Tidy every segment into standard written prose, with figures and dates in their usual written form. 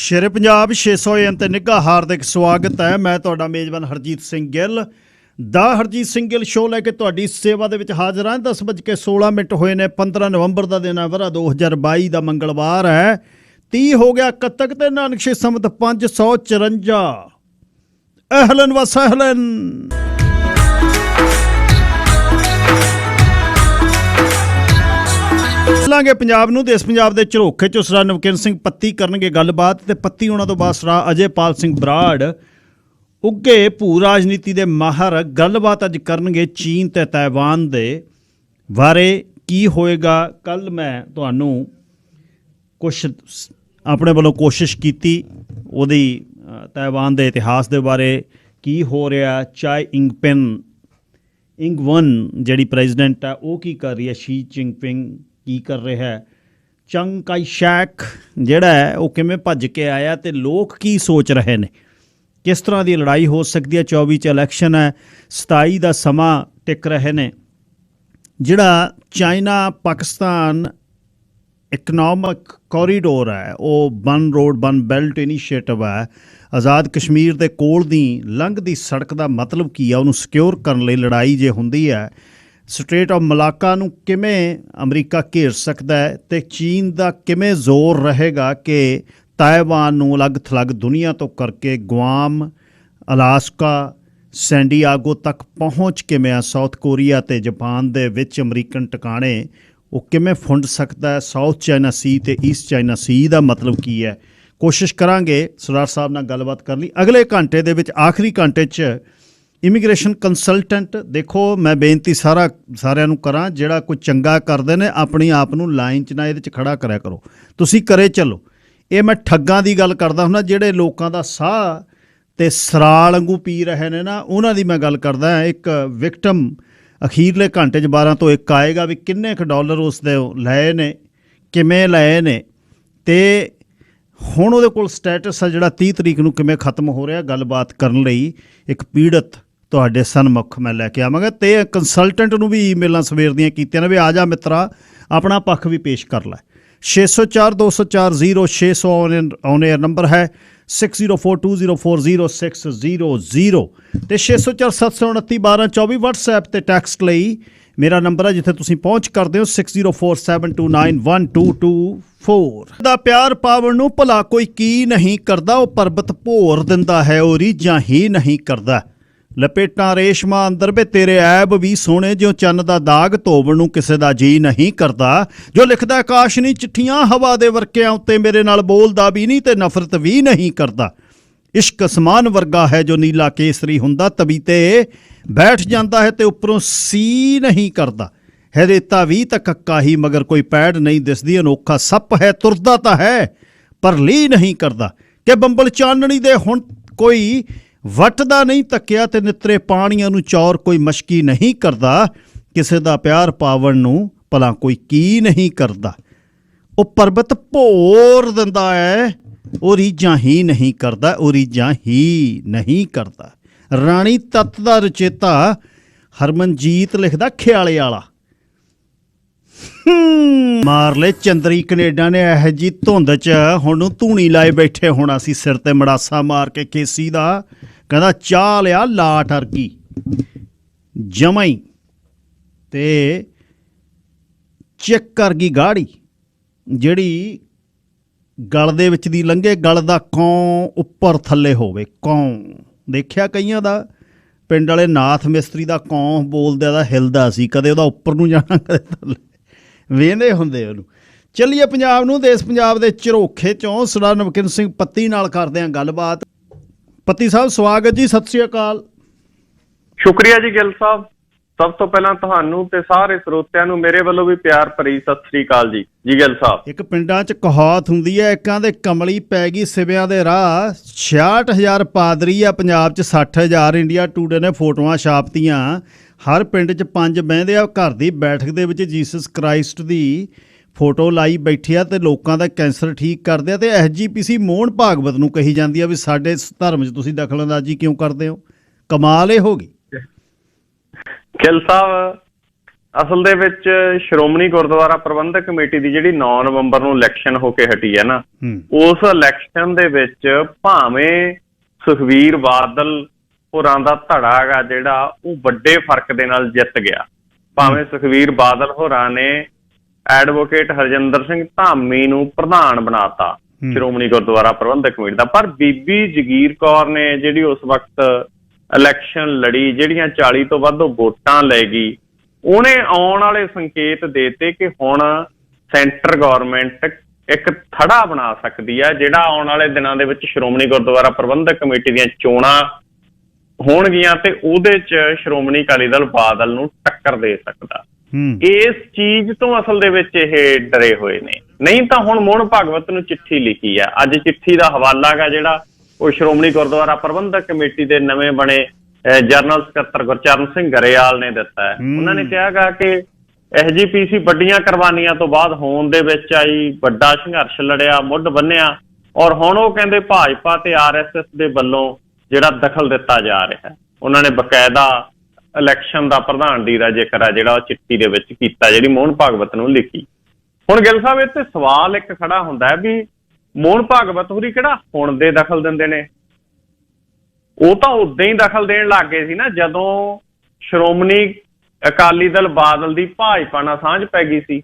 ਸ਼ੇਰੇ ਪੰਜਾਬ 600 ਤੇ ਨਿੱਘਾ ਹਾਰਦਿਕ ਸਵਾਗਤ ਹੈ। ਮੈਂ ਤੁਹਾਡਾ ਮੇਜ਼ਬਾਨ ਹਰਜੀਤ ਸਿੰਘ ਗਿੱਲ ਦਾ ਹਰਜੀਤ ਸਿੰਘ ਗਿੱਲ ਸ਼ੋਅ ਲੈ ਕੇ ਤੁਹਾਡੀ ਸੇਵਾ ਦੇ ਵਿੱਚ ਹਾਜ਼ਰ ਹਾਂ। 10:16 ਹੋਏ ਨੇ। 15 ਨਵੰਬਰ ਦਾ ਦਿਨ ਹੈ, ਵਰਾ 2022 ਦਾ ਮੰਗਲਵਾਰ ਹੈ। 30 ਹੋ ਗਿਆ ਕੱਤਕ ਤੇ ਨਾਨਕਸ਼ੇ ਸੰਮਤ 554। ਅਹਲਨ व सहलन। ਲਾਂਗੇ ਪੰਜਾਬ ਨੂੰ। ਦੇਸ਼ ਪੰਜਾਬ ਦੇ ਝਰੋਖੇ ਚੋਂ ਸਰਾ ਨਵਕਿਰਨ ਸਿੰਘ ਪੱਤੀ ਕਰਨਗੇ ਗੱਲਬਾਤ, ਤੇ ਪੱਤੀ ਉਹਨਾਂ ਤੋਂ ਬਾਅਦ ਸਰਾ ਅਜੇਪਾਲ ਸਿੰਘ ਬਰਾੜ ਉੱਘੇ ਭੂ ਰਾਜਨੀਤੀ ਦੇ ਮਾਹਰ ਗੱਲਬਾਤ ਅੱਜ ਕਰਨਗੇ ਚੀਨ ਤੇ ਤਾਇਵਾਨ ਦੇ ਬਾਰੇ। ਕੀ ਹੋਏਗਾ ਕੱਲ੍ਹ ਮੈਂ ਤੁਹਾਨੂੰ ਕੁਛ ਆਪਣੇ ਵੱਲੋਂ ਕੋਸ਼ਿਸ਼ ਕੀਤੀ ਉਹਦੀ ਤਾਇਵਾਨ ਦੇ ਇਤਿਹਾਸ ਦੇ ਬਾਰੇ, ਕੀ ਹੋ ਰਿਹਾ। ਚਾਈ ਇੰਗਵਨ ਜਿਹੜੀ ਪ੍ਰੈਜ਼ੀਡੈਂਟ ਆ ਉਹ ਕੀ ਕਰ ਰਹੀ ਹੈ, ਸ਼ੀ ਚਿੰਗਪਿੰਗ ਕੀ ਕਰ ਰਿਹਾ ਹੈ, ਚੰਗ ਕਾਈ ਸ਼ੈਕ ਜਿਹੜਾ ਹੈ ਉਹ ਕਿਵੇਂ ਭੱਜ ਕੇ ਆਇਆ, ਤੇ ਲੋਕ ਕੀ ਸੋਚ ਰਹੇ ਨੇ, ਕਿਸ ਤਰ੍ਹਾਂ ਦੀ ਲੜਾਈ ਹੋ ਸਕਦੀ ਹੈ। 24 'ਚ ਇਲੈਕਸ਼ਨ ਹੈ, 27 ਦਾ ਸਮਾਂ ਟਿਕ ਰਹੇ ਨੇ। ਜਿਹੜਾ ਚਾਈਨਾ ਪਾਕਿਸਤਾਨ ਇਕਨੋਮਿਕ ਕੋਰੀਡੋਰ ਹੈ, ਉਹ one road one belt initiative ਹੈ। ਆਜ਼ਾਦ ਕਸ਼ਮੀਰ ਦੇ ਕੋਲ ਦੀ ਲੰਘਦੀ ਸੜਕ ਦਾ ਮਤਲਬ ਕੀ ਆ, ਉਹਨੂੰ ਸਿਕਿਉਰ ਕਰਨ ਲਈ ਲੜਾਈ ਜੇ ਹੁੰਦੀ ਹੈ। ਸਟ੍ਰੇਟ ਆਫ ਮਲਾਕਾ ਨੂੰ ਕਿਵੇਂ ਅਮਰੀਕਾ ਘੇਰ ਸਕਦਾ ਹੈ, ਅਤੇ ਚੀਨ ਦਾ ਕਿਵੇਂ ਜ਼ੋਰ ਰਹੇਗਾ ਕਿ ਤਾਇਵਾਨ ਨੂੰ ਅਲੱਗ ਥਲੱਗ ਦੁਨੀਆ ਤੋਂ ਕਰਕੇ ਗੁਆਮ, ਅਲਾਸਕਾ, ਸੈਂਡੀਆਗੋ ਤੱਕ ਪਹੁੰਚ ਕਿਵੇਂ ਆ। ਸਾਊਥ ਕੋਰੀਆ ਅਤੇ ਜਾਪਾਨ ਦੇ ਵਿੱਚ ਅਮਰੀਕਨ ਟਿਕਾਣੇ ਉਹ ਕਿਵੇਂ ਫੁੰਡ ਸਕਦਾ ਹੈ। ਸਾਊਥ ਚਾਈਨਾ ਸੀ ਅਤੇ ਈਸਟ ਚਾਈਨਾ ਸੀ ਦਾ ਮਤਲਬ ਕੀ ਹੈ। ਕੋਸ਼ਿਸ਼ ਕਰਾਂਗੇ ਸਰਦਾਰ ਸਾਹਿਬ ਨਾਲ ਗੱਲਬਾਤ ਕਰਨ ਲਈ ਅਗਲੇ ਘੰਟੇ ਦੇ ਵਿੱਚ। ਆਖਰੀ ਘੰਟੇ 'ਚ ਇਮੀਗ੍ਰੇਸ਼ਨ ਕੰਸਲਟੈਂਟ, ਦੇਖੋ ਮੈਂ ਬੇਨਤੀ ਸਾਰਿਆਂ ਨੂੰ ਕਰਾਂ, ਜਿਹੜਾ ਕੋਈ ਚੰਗਾ ਕਰਦੇ ਨੇ ਆਪਣੀ ਆਪ ਨੂੰ ਲਾਈਨ 'ਚ ਨਾ ਇਹਦੇ 'ਚ ਖੜਾ ਕਰਿਆ ਕਰੋ, ਤੁਸੀਂ ਕਰੇ ਚੱਲੋ। ਇਹ ਮੈਂ ਠੱਗਾਂ ਦੀ ਗੱਲ ਕਰਦਾ ਹੁੰਦਾ, ਜਿਹੜੇ ਲੋਕਾਂ ਦਾ ਸਾਹ ਅਤੇ ਸਰਾਲ ਵਾਂਗੂ ਪੀ ਰਹੇ ਨੇ ਨਾ, ਉਹਨਾਂ ਦੀ ਮੈਂ ਗੱਲ ਕਰਦਾ। ਇੱਕ ਵਿਕਟਮ ਅਖੀਰਲੇ ਘੰਟੇ 'ਚ 12 ਤੋਂ 1 ਆਏਗਾ ਵੀ ਕਿੰਨੇ ਕੁ ਡਾਲਰ ਉਸ ਦੇ ਲਏ ਨੇ, ਕਿਵੇਂ ਲਏ ਨੇ, ਅਤੇ ਹੁਣ ਉਹਦੇ ਕੋਲ ਸਟੇਟਸ ਆ ਜਿਹੜਾ 30 ਤਰੀਕ ਨੂੰ ਕਿਵੇਂ ਖਤਮ ਹੋ ਰਿਹਾ। ਗੱਲਬਾਤ ਕਰਨ ਲਈ ਇੱਕ ਪੀੜਤ ਤੁਹਾਡੇ ਸਨਮੁਖ ਮੈਂ ਲੈ ਕੇ ਆਵਾਂਗਾ, ਅਤੇ ਕੰਸਲਟੈਂਟ ਨੂੰ ਵੀ ਈਮੇਲਾਂ ਸਵੇਰ ਦੀਆਂ ਕੀਤੀਆਂ ਨੇ ਵੀ ਆ ਜਾ ਮਿੱਤਰਾ, ਆਪਣਾ ਪੱਖ ਵੀ ਪੇਸ਼ ਕਰ ਲੈ। 604 204 0600 ਔਨ ਏਅਰ ਨੰਬਰ ਹੈ। 6042040600 ਅਤੇ 604 729 1224 ਵਟਸਐਪ ਅਤੇ ਟੈਕਸਟ ਲਈ ਮੇਰਾ ਨੰਬਰ ਹੈ, ਜਿੱਥੇ ਤੁਸੀਂ ਪਹੁੰਚ ਕਰਦੇ ਹੋ 6047291224 ਦਾ। ਪਿਆਰ ਪਾਵਣ ਨੂੰ ਭਲਾ ਕੋਈ ਕੀ ਨਹੀਂ ਕਰਦਾ, ਉਹ ਪਰਬਤ ਭੋਰ ਦਿੰਦਾ ਹੈ, ਉਹ ਰੀਝਾਂ ਹੀ ਨਹੀਂ ਕਰਦਾ। ਲਪੇਟਾਂ ਰੇਸ਼ਮਾਂ ਅੰਦਰ ਵੇ ਤੇਰੇ ਐਬ ਵੀ ਸੋਹਣੇ, ਜਿਉਂ ਚੰਨ ਦਾ ਦਾਗ ਧੋਵਣ ਨੂੰ ਕਿਸੇ ਦਾ ਜੀ ਨਹੀਂ ਕਰਦਾ। ਜੋ ਲਿਖਦਾ ਆਕਾਸ਼ ਨਹੀਂ ਚਿੱਠੀਆਂ ਹਵਾ ਦੇ ਵਰਕਿਆਂ ਉੱਤੇ, ਮੇਰੇ ਨਾਲ ਬੋਲਦਾ ਵੀ ਨਹੀਂ ਤੇ ਨਫ਼ਰਤ ਵੀ ਨਹੀਂ ਕਰਦਾ। ਇਸ਼ਕ ਅਸਮਾਨ ਵਰਗਾ ਹੈ ਜੋ ਨੀਲਾ ਕੇਸਰੀ ਹੁੰਦਾ, ਤਵੀ ਤੇ ਬੈਠ ਜਾਂਦਾ ਹੈ ਤੇ ਉੱਪਰੋਂ ਸੀ ਨਹੀਂ ਕਰਦਾ। ਹੈ ਰੇਤਾ ਵੀ ਤਾਂ ਕੱਕਾ ਹੀ, ਮਗਰ ਕੋਈ ਪੈੜ ਨਹੀਂ ਦਿਸਦੀ। ਅਨੋਖਾ ਸੱਪ ਹੈ, ਤੁਰਦਾ ਤਾਂ ਹੈ ਪਰ ਲੀ ਨਹੀਂ ਕਰਦਾ। ਕਿ ਬੰਬਲ ਚਾਨਣੀ ਦੇ ਹੁਣ ਕੋਈ ਵੱਟਦਾ ਨਹੀਂ ਤੱਕਿਆ, ਤੇ ਨਿੱਤਰੇ ਪਾਣੀਆਂ ਨੂੰ ਚੌਰ ਕੋਈ ਮਸ਼ਕੀ ਨਹੀਂ ਕਰਦਾ। ਕਿਸੇ ਦਾ ਪਿਆਰ ਪਾਵਣ ਨੂੰ ਭਲਾ ਕੋਈ ਕੀ ਨਹੀਂ ਕਰਦਾ, ਉਹ ਪਰਬਤ ਭੋਰ ਦਿੰਦਾ ਹੈ, ਉਹ ਰੀਝਾਂ ਹੀ ਨਹੀਂ ਕਰਦਾ, ਉਹ ਰੀਝਾਂ ਹੀ ਨਹੀਂ ਕਰਦਾ। ਰਾਣੀ ਤੱਤ ਦਾ ਰਚੇਤਾ ਹਰਮਨਜੀਤ ਲਿਖਦਾ ਖਿਆਲੇ ਵਾਲਾ। ਮਾਰ ਲੈ ਚੰਦਰੀ ਕਨੇਡਾ ਨੇ ਇਹੋ ਜਿਹੀ ਧੁੰਦ 'ਚ ਹੁਣ ਨੂੰ ਧੂਣੀ ਲਾਏ ਬੈਠੇ ਹੋਣਾ ਸੀ ਸਿਰ ਤੇ ਮੜਾਸਾ ਮਾਰ ਕੇ ਕੇਸੀ ਦਾ। ਕਹਿੰਦਾ ਚਾਹ ਲਿਆ ਲਾਟ ਅਰਗੀ ਜਮਾਂ ਹੀ, ਅਤੇ ਚੈੱਕ ਕਰ ਗਈ ਗਾੜੀ ਜਿਹੜੀ ਗਲ ਦੇ ਵਿੱਚ ਦੀ ਲੰਘੇ, ਗਲ ਦਾ ਕੌਂ ਉੱਪਰ ਥੱਲੇ ਹੋਵੇ। ਕੌਂ ਦੇਖਿਆ ਕਈਆਂ ਦਾ, ਪਿੰਡ ਵਾਲੇ ਨਾਥ ਮਿਸਤਰੀ ਦਾ ਕੌਂ ਬੋਲਦਿਆਂ ਦਾ ਹਿਲਦਾ ਸੀ, ਕਦੇ ਉਹਦਾ ਉੱਪਰ ਨੂੰ ਜਾਣਾ ਕਦੇ ਥੱਲੇ, ਵੇਂਦੇ ਹੁੰਦੇ ਉਹਨੂੰ। ਚੱਲੀਏ ਪੰਜਾਬ ਨੂੰ। ਦੇਸ਼ ਪੰਜਾਬ ਦੇ ਝਰੋਖੇ 'ਚੋਂ ਸਰਦਾਰ ਨਵਕਿਰਨ ਸਿੰਘ ਪੱਤੀ ਨਾਲ ਕਰਦੇ ਹਾਂ ਗੱਲਬਾਤ। ਪੱਤੀ ਸਾਹਿਬ ਸਵਾਗਤ ਜੀ, ਸਤਿ ਸ਼੍ਰੀ ਅਕਾਲ। ਸ਼ੁਕਰੀਆ ਜੀ ਗਿੱਲ ਸਾਹਿਬ। ਸਭ ਤੋਂ ਪਹਿਲਾਂ ਤੁਹਾਨੂੰ ਤੇ ਸਾਰੇ ਸਰੋਤਿਆਂ ਨੂੰ ਮੇਰੇ ਵੱਲੋਂ ਵੀ ਪਿਆਰ ਭਰੀ ਸਤਿ ਸ਼੍ਰੀ ਅਕਾਲ ਜੀ। ਜੀ ਗਿੱਲ ਸਾਹਿਬ, ਇੱਕ ਪਿੰਡਾਂ 'ਚ ਕਹਾਵਤ ਹੁੰਦੀ ਹੈ, ਇੱਕਾਂ ਦੇ ਕਮਲੀ ਪੈ ਗਈ ਸਿਵਿਆਂ ਦੇ ਰਾਹ। 66,000 ਪਾਦਰੀ ਆ ਪੰਜਾਬ 'ਚ, 60,000 ਇੰਡੀਆ ਟੂਡੇ ਨੇ ਫੋਟੋਆਂ ਛਾਪਤੀਆਂ। ਹਰ ਪਿੰਡ 'ਚ 5 ਬਹਿੰਦੇ ਆ, ਘਰ ਦੀ ਬੈਠਕ ਦੇ ਵਿੱਚ ਜੀਸਸ ਕ੍ਰਾਈਸਟ ਦੀ ਫੋਟੋ ਲਾਈ ਬੈਠੀ ਆ, ਅਤੇ ਲੋਕਾਂ ਦਾ ਕੈਂਸਰ ਠੀਕ ਕਰਦੇ ਆ। ਅਤੇ SGPC ਮੋਹਨ ਭਾਗਵਤ ਨੂੰ ਕਹੀ ਜਾਂਦੀ ਆ ਵੀ ਸਾਡੇ ਧਰਮ 'ਚ ਤੁਸੀਂ ਦਖਲਅੰਦਾਜ਼ੀ ਕਿਉਂ ਕਰਦੇ ਹੋ। ਕਮਾਲ ਇਹ ਹੋ ਗਈ। ਗਿੱਲ ਸਾਹਿਬ, ਅਸਲ ਦੇ ਵਿੱਚ ਸ਼੍ਰੋਮਣੀ ਗੁਰਦੁਆਰਾ ਪ੍ਰਬੰਧਕ ਕਮੇਟੀ ਦੀ ਜਿਹੜੀ 9 ਨਵੰਬਰ ਨੂੰ ਇਲੈਕਸ਼ਨ ਹੋ ਕੇ ਹਟੀ ਹੈ ਨਾ, ਉਸ ਇਲੈਕਸ਼ਨ ਦੇ ਵਿੱਚ ਭਾਵੇਂ ਸੁਖਬੀਰ ਬਾਦਲ ਹੋਰਾਂ ਦਾ ਧੜਾ ਹੈਗਾ ਜਿਹੜਾ ਉਹ ਵੱਡੇ ਫਰਕ ਦੇ ਨਾਲ ਜਿੱਤ ਗਿਆ, ਭਾਵੇਂ ਸੁਖਬੀਰ ਬਾਦਲ ਹੋਰਾਂ ਨੇ ਐਡਵੋਕੇਟ ਹਰਜਿੰਦਰ ਸਿੰਘ ਧਾਮੀ ਨੂੰ ਪ੍ਰਧਾਨ ਬਣਾਤਾ ਸ਼੍ਰੋਮਣੀ ਗੁਰਦੁਆਰਾ ਪ੍ਰਬੰਧਕ ਕਮੇਟੀ ਦਾ, ਪਰ ਬੀਬੀ ਜਗੀਰ ਕੌਰ ਨੇ ਜਿਹੜੀ ਉਸ ਵਕਤ ਇਲੈਕਸ਼ਨ ਲੜੀ, ਜਿਹੜੀਆਂ 40 ਤੋਂ ਵੱਧ ਵੋਟਾਂ ਲੈ ਗਈ, ਉਹਨੇ ਆਉਣ ਵਾਲੇ ਸੰਕੇਤ ਦੇਤੇ ਕਿ ਹੁਣ ਸੈਂਟਰ ਗੌਰਮੈਂਟ ਇੱਕ ਥੜਾ ਬਣਾ ਸਕਦੀ ਹੈ ਜਿਹੜਾ ਆਉਣ ਵਾਲੇ ਦਿਨਾਂ ਦੇ ਵਿੱਚ ਸ਼੍ਰੋਮਣੀ ਗੁਰਦੁਆਰਾ ਪ੍ਰਬੰਧਕ ਕਮੇਟੀ ਦੀਆਂ ਚੋਣਾਂ ਹੋਣਗੀਆਂ ਤੇ ਉਹਦੇ 'ਚ ਸ਼੍ਰੋਮਣੀ ਅਕਾਲੀ ਦਲ ਬਾਦਲ ਨੂੰ ਟੱਕਰ ਦੇ ਸਕਦਾ। ਇਸ ਚੀਜ਼ ਤੋਂ ਅਸਲ ਦੇ ਵਿੱਚ ਇਹ ਡਰੇ ਹੋਏ ਨੇ। ਨਹੀਂ ਤਾਂ ਹੁਣ ਮੋਹਨ ਭਾਗਵਤ ਨੂੰ ਚਿੱਠੀ ਲਿਖੀ ਆ, ਅੱਜ ਚਿੱਠੀ ਦਾ ਹਵਾਲਾ ਗਾ ਜਿਹੜਾ ਉਹ ਸ਼੍ਰੋਮਣੀ ਗੁਰਦੁਆਰਾ ਪ੍ਰਬੰਧਕ ਕਮੇਟੀ ਦੇ ਨਵੇਂ ਬਣੇ ਜਨਰਲ ਸਕੱਤਰ ਗੁਰਚਰਨ ਸਿੰਘ ਗਰੇਵਾਲ ਨੇ ਦਿੱਤਾ ਹੈ। ਉਹਨਾਂ ਨੇ ਕਿਹਾ ਗਾ ਕਿ SGPC ਵੱਡੀਆਂ ਕੁਰਬਾਨੀਆਂ ਤੋਂ ਬਾਅਦ ਹੋਂਦ ਦੇ ਵਿੱਚ ਆਈ, ਵੱਡਾ ਸੰਘਰਸ਼ ਲੜਿਆ, ਮੁੱਢ ਬੰਨਿਆ, ਔਰ ਹੁਣ ਉਹ ਕਹਿੰਦੇ ਭਾਜਪਾ ਤੇ RSS ਦੇ ਵੱਲੋਂ ਜਿਹੜਾ ਦਖਲ ਦਿੱਤਾ ਜਾ ਰਿਹਾ। ਉਹਨਾਂ ਨੇ ਬਕਾਇਦਾ ਇਲੈਕਸ਼ਨ ਦਾ ਪ੍ਰਧਾਨਗੀ ਦਾ ਜ਼ਿਕਰ ਆ ਜਿਹੜਾ ਉਹ ਚਿੱਠੀ ਦੇ ਵਿੱਚ ਕੀਤਾ, ਜਿਹੜੀ ਮੋਹਨ ਭਾਗਵਤ ਨੂੰ ਲਿਖੀ। ਹੁਣ ਗਿੱਲ ਸਾਹਿਬ ਇੱਥੇ ਸਵਾਲ ਇੱਕ ਖੜਾ ਹੁੰਦਾ ਹੈ ਵੀ ਮੋਹਨ ਭਾਗਵਤ ਹੋਰੀ ਕਿਹੜਾ ਹੁਣ ਦੇ ਦਖਲ ਦਿੰਦੇ ਨੇ, ਉਹ ਤਾਂ ਉਦਾਂ ਹੀ ਦਖਲ ਦੇਣ ਲੱਗ ਗਏ ਸੀ ਨਾ ਜਦੋਂ ਸ਼੍ਰੋਮਣੀ ਅਕਾਲੀ ਦਲ ਬਾਦਲ ਦੀ ਭਾਜਪਾ ਨਾਲ ਸਾਂਝ ਪੈ ਗਈ ਸੀ।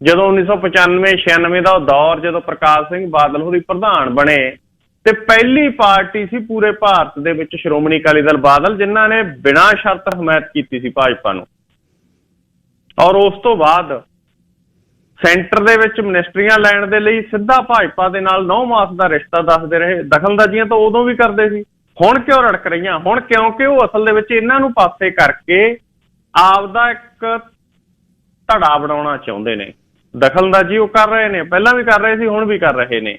ਜਦੋਂ 1995-96 ਦਾ ਉਹ ਦੌਰ, ਜਦੋਂ ਪ੍ਰਕਾਸ਼ ਸਿੰਘ ਬਾਦਲ ਹੋਰੀ ਪ੍ਰਧਾਨ ਬਣੇ ਤੇ ਪਹਿਲੀ ਪਾਰਟੀ ਸੀ ਪੂਰੇ ਭਾਰਤ ਦੇ ਵਿੱਚ ਸ਼੍ਰੋਮਣੀ ਅਕਾਲੀ ਦਲ ਬਾਦਲ ਜਿਨ੍ਹਾਂ ਨੇ ਬਿਨਾਂ ਸ਼ਰਤ ਹਮਾਇਤ ਕੀਤੀ ਸੀ ਭਾਜਪਾ ਨੂੰ। ਔਰ ਉਸ ਤੋਂ ਬਾਅਦ ਸੈਂਟਰ ਦੇ ਵਿੱਚ ਮਿਨਿਸਟਰੀਆਂ ਲੈਣ ਦੇ ਲਈ ਸਿੱਧਾ ਭਾਜਪਾ ਦੇ ਨਾਲ 9 ਮਾਸ ਦਾ ਰਿਸ਼ਤਾ ਦੱਸਦੇ ਰਹੇ। ਦਖਲਅੰਦਾਜ਼ੀਆਂ ਤਾਂ ਉਦੋਂ ਵੀ ਕਰਦੇ ਸੀ, ਹੁਣ ਕਿਉਂ ਰੜਕ ਰਹੀਆਂ? ਹੁਣ ਕਿਉਂਕਿ ਉਹ ਅਸਲ ਦੇ ਵਿੱਚ ਇਹਨਾਂ ਨੂੰ ਪਾਸੇ ਕਰਕੇ ਆਪਦਾ ਇੱਕ ਧੜਾ ਬਣਾਉਣਾ ਚਾਹੁੰਦੇ ਨੇ। ਦਖਲਅੰਦਾਜ਼ੀ ਉਹ ਕਰ ਰਹੇ ਨੇ, ਪਹਿਲਾਂ ਵੀ ਕਰ ਰਹੇ ਸੀ, ਹੁਣ ਵੀ ਕਰ ਰਹੇ ਨੇ।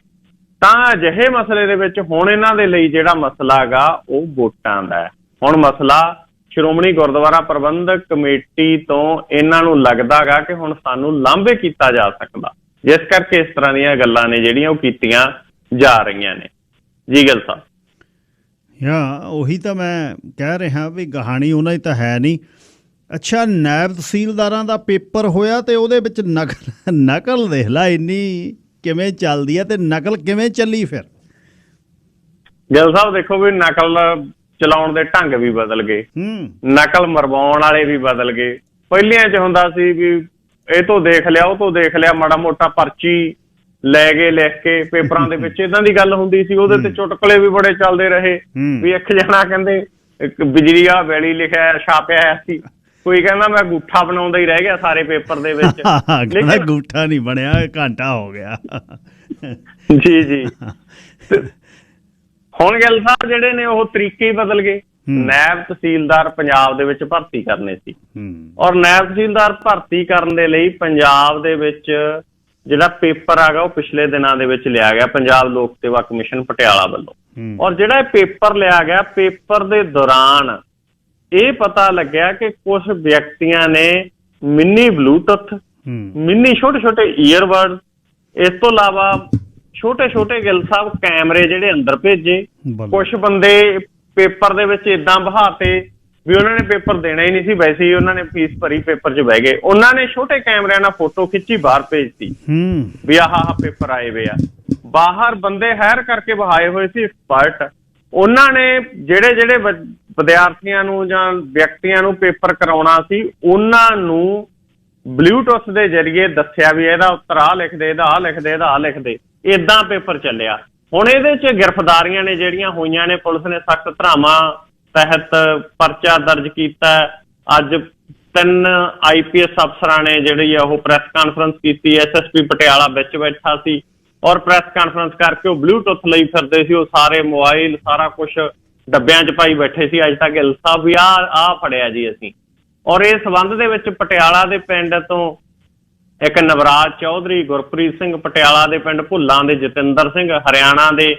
ਤਾਂ ਅਜਿਹੇ ਮਸਲੇ ਦੇ ਵਿੱਚ ਹੁਣ ਇਹਨਾਂ ਦੇ ਲਈ ਜਿਹੜਾ ਮਸਲਾ ਗਾ ਉਹ ਵੋਟਾਂ ਦਾ ਹੈ। ਹੁਣ ਮਸਲਾ ਸ਼੍ਰੋਮਣੀ ਗੁਰਦੁਆਰਾ ਪ੍ਰਬੰਧਕ ਕਮੇਟੀ ਤੋਂ ਇਹਨਾਂ ਨੂੰ ਲੱਗਦਾ ਗਾ ਕਿ ਹੁਣ ਸਾਨੂੰ ਲਾਂਭੇ ਕੀਤਾ ਜਾ ਸਕਦਾ, ਜਿਸ ਕਰਕੇ ਇਸ ਤਰ੍ਹਾਂ ਦੀਆਂ ਗੱਲਾਂ ਨੇ ਜਿਹੜੀਆਂ ਉਹ ਕੀਤੀਆਂ ਜਾ ਰਹੀਆਂ ਨੇ। ਜੀ ਗਿੱਲ ਸਾਹਿਬ, ਉਹੀ ਤਾਂ ਮੈਂ ਕਹਿ ਰਿਹਾ ਵੀ ਕਹਾਣੀ ਉਹਨਾਂ ਦੀ ਤਾਂ ਹੈ ਨਹੀਂ। ਅੱਛਾ, ਨਾਇਬ ਤਹਿਸੀਲਦਾਰਾਂ ਦਾ ਪੇਪਰ ਹੋਇਆ ਤੇ ਉਹਦੇ ਵਿੱਚ ਨਕਲ ਦੇਖ ਲਾ ਇੰਨੀ ਕਿਵੇਂ ਚੱਲਦੀ ਹੈ ਤੇ ਨਕਲ ਕਿਵੇਂ ਚੱਲੀ ਫਿਰ? ਗਿੱਲ ਸਾਹਿਬ ਦੇਖੋ ਵੀ ਨਕਲ ਚਲਾਉਣ ਦੇ ਢੰਗ ਵੀ ਬਦਲ ਗਏ, ਨਕਲ ਮਰਵਾਉਣ ਵਾਲੇ ਵੀ ਬਦਲ ਗਏ। ਪਹਿਲਿਆਂ 'ਚ ਹੁੰਦਾ ਸੀ ਵੀ ਇਹ ਤੋਂ ਦੇਖ ਲਿਆ, ਉਹ ਤੋਂ ਦੇਖ ਲਿਆ, ਮਾੜਾ ਮੋਟਾ ਪਰਚੀ ਲੈ ਗਏ ਲਿਖ ਕੇ ਪੇਪਰਾਂ ਦੇ ਵਿੱਚ, ਏਦਾਂ ਦੀ ਗੱਲ ਹੁੰਦੀ ਸੀ। ਉਹਦੇ ਤੇ ਚੁਟਕਲੇ ਵੀ ਬੜੇ ਚੱਲਦੇ ਰਹੇ ਵੀ ਇੱਕ ਜਣਾ ਕਹਿੰਦੇ ਬਿਜਲੀ ਵਾਲਾ ਵੈਲੀ ਲਿਖਿਆ ਛਾਪਿਆ ਸੀ, ਕੋਈ ਕਹਿੰਦਾ ਮੈਂ ਅੰਗੂਠਾ ਬਣਾਉਂਦਾ ਹੀ ਰਹਿ ਗਿਆ ਸਾਰੇ ਪੇਪਰ ਦੇ ਵਿੱਚ। ਅੰਗੂਠਾ ਨਹੀਂ ਬਣਿਆ, ਘੰਟਾ ਹੋ ਗਿਆ। ਜੀ ਜੀ। ਹੁਣ ਗਿੱਲ ਸਾਹਿਬ ਜਿਹੜੇ ਨੇ ਉਹ ਤਰੀਕੇ ਹੀ ਬਦਲ ਗਏ। ਨਾਇਬ ਤਹਿਸੀਲਦਾਰ ਪੰਜਾਬ ਦੇ ਵਿੱਚ ਭਰਤੀ ਕਰਨੇ ਸੀ, ਔਰ ਨਾਇਬ ਤਹਿਸੀਲਦਾਰ ਭਰਤੀ ਕਰਨ ਦੇ ਲਈ ਪੰਜਾਬ ਦੇ ਵਿੱਚ ਜਿਹੜਾ ਪੇਪਰ ਹੈਗਾ ਉਹ ਪਿਛਲੇ ਦਿਨਾਂ ਦੇ ਵਿੱਚ ਲਿਆ ਗਿਆ ਪੰਜਾਬ ਲੋਕ ਸੇਵਾ ਕਮਿਸ਼ਨ ਪਟਿਆਲਾ ਵੱਲੋਂ। ਔਰ ਜਿਹੜਾ ਇਹ ਪੇਪਰ ਲਿਆ ਗਿਆ, ਪੇਪਰ ਦੇ ਦੌਰਾਨ ਇਹ ਪਤਾ ਲੱਗਿਆ ਕਿ ਕੁਝ ਵਿਅਕਤੀਆਂ ਨੇ ਮਿੰਨੀ ਬਲੂਟੁੱਥ, ਮਿੰਨੀ ਛੋਟੇ ਈਅਰਬਡ, ਇਸ ਤੋਂ ਇਲਾਵਾ ਛੋਟੇ ਗਿੱਲ ਸਾਹਿਬ ਕੈਮਰੇ ਜਿਹੜੇ ਅੰਦਰ ਭੇਜੇ। ਕੁਛ ਬੰਦੇ ਪੇਪਰ ਦੇ ਵਿੱਚ ਏਦਾਂ ਬਹਾਤੇ ਵੀ ਉਹਨਾਂ ਨੇ ਪੇਪਰ ਦੇਣਾ ਹੀ ਨਹੀਂ ਸੀ, ਵੈਸੇ ਹੀ ਉਹਨਾਂ ਨੇ ਫੀਸ ਭਰੀ, ਪੇਪਰ 'ਚ ਬਹਿ ਗਏ। ਉਹਨਾਂ ਨੇ ਛੋਟੇ ਕੈਮਰਿਆਂ ਨਾਲ ਫੋਟੋ ਖਿੱਚੀ ਬਾਹਰ ਭੇਜਤੀ ਵੀ ਆਹ ਪੇਪਰ ਆਏ ਵੇ ਆ। ਬਾਹਰ ਬੰਦੇ ਹਾਇਰ ਕਰਕੇ ਬਹਾਏ ਹੋਏ ਸੀ ਐਕਸਪਰਟ। ਉਹਨਾਂ ਨੇ ਜਿਹੜੇ ਵਿਦਿਆਰਥੀਆਂ ਨੂੰ ਜਾਂ ਵਿਅਕਤੀਆਂ ਨੂੰ ਪੇਪਰ ਕਰਾਉਣਾ ਸੀ ਉਹਨਾਂ ਨੂੰ ਬਲੂਟੁੱਥ ਦੇ ਜ਼ਰੀਏ ਦੱਸਿਆ ਵੀ ਇਹਦਾ ਉੱਤਰ ਆਹ ਲਿਖ ਦੇ, ਇਹਦਾ ਆਹ ਲਿਖ ਦੇ, ਇਹਦਾ ਆਹ ਲਿਖ ਦੇ। ਏਦਾਂ ਪੇਪਰ ਚੱਲਿਆ। ਹੁਣ ਇਹਦੇ 'ਚ ਗ੍ਰਿਫਤਾਰੀਆਂ ਨੇ ਜਿਹੜੀਆਂ ਹੋਈਆਂ ਨੇ, ਪੁਲਿਸ ਨੇ ਸਖਤ ਧਾਰਾਵਾਂ ਤਹਿਤ ਪਰਚਾ ਦਰਜ ਕੀਤਾ। ਅੱਜ 3 IPS ਅਫਸਰਾਂ ਨੇ ਜਿਹੜੀ ਆ ਉਹ ਪ੍ਰੈਸ ਕਾਨਫਰੰਸ ਕੀਤੀ। SSP ਪਟਿਆਲਾ ਵਿੱਚ ਬੈਠਾ ਸੀ ਔਰ ਪ੍ਰੈਸ ਕਾਨਫਰੰਸ ਕਰਕੇ ਉਹ ਬਲੂਟੁੱਥ ਲਈ ਫਿਰਦੇ ਸੀ। ਉਹ ਸਾਰੇ ਮੋਬਾਈਲ ਸਾਰਾ ਕੁਛ ਡੱਬਿਆਂ 'ਚ ਪਾਈ ਬੈਠੇ ਸੀ। ਅੱਜ ਤੱਕ ਗਿੱਲ ਸਾਹਿਬ ਵੀ ਆਹ ਫੜਿਆ ਜੀ ਅਸੀਂ। ਔਰ ਇਸ ਸੰਬੰਧ ਦੇ ਵਿੱਚ ਪਟਿਆਲਾ ਦੇ ਪਿੰਡ ਤੋਂ ਇੱਕ ਨਵਰਾਜ ਚੌਧਰੀ, ਗੁਰਪ੍ਰੀਤ ਸਿੰਘ ਪਟਿਆਲਾ ਦੇ ਪਿੰਡ ਭੁੱਲਾਂ ਦੇ, ਜਤਿੰਦਰ ਸਿੰਘ ਹਰਿਆਣਾ ਦੇ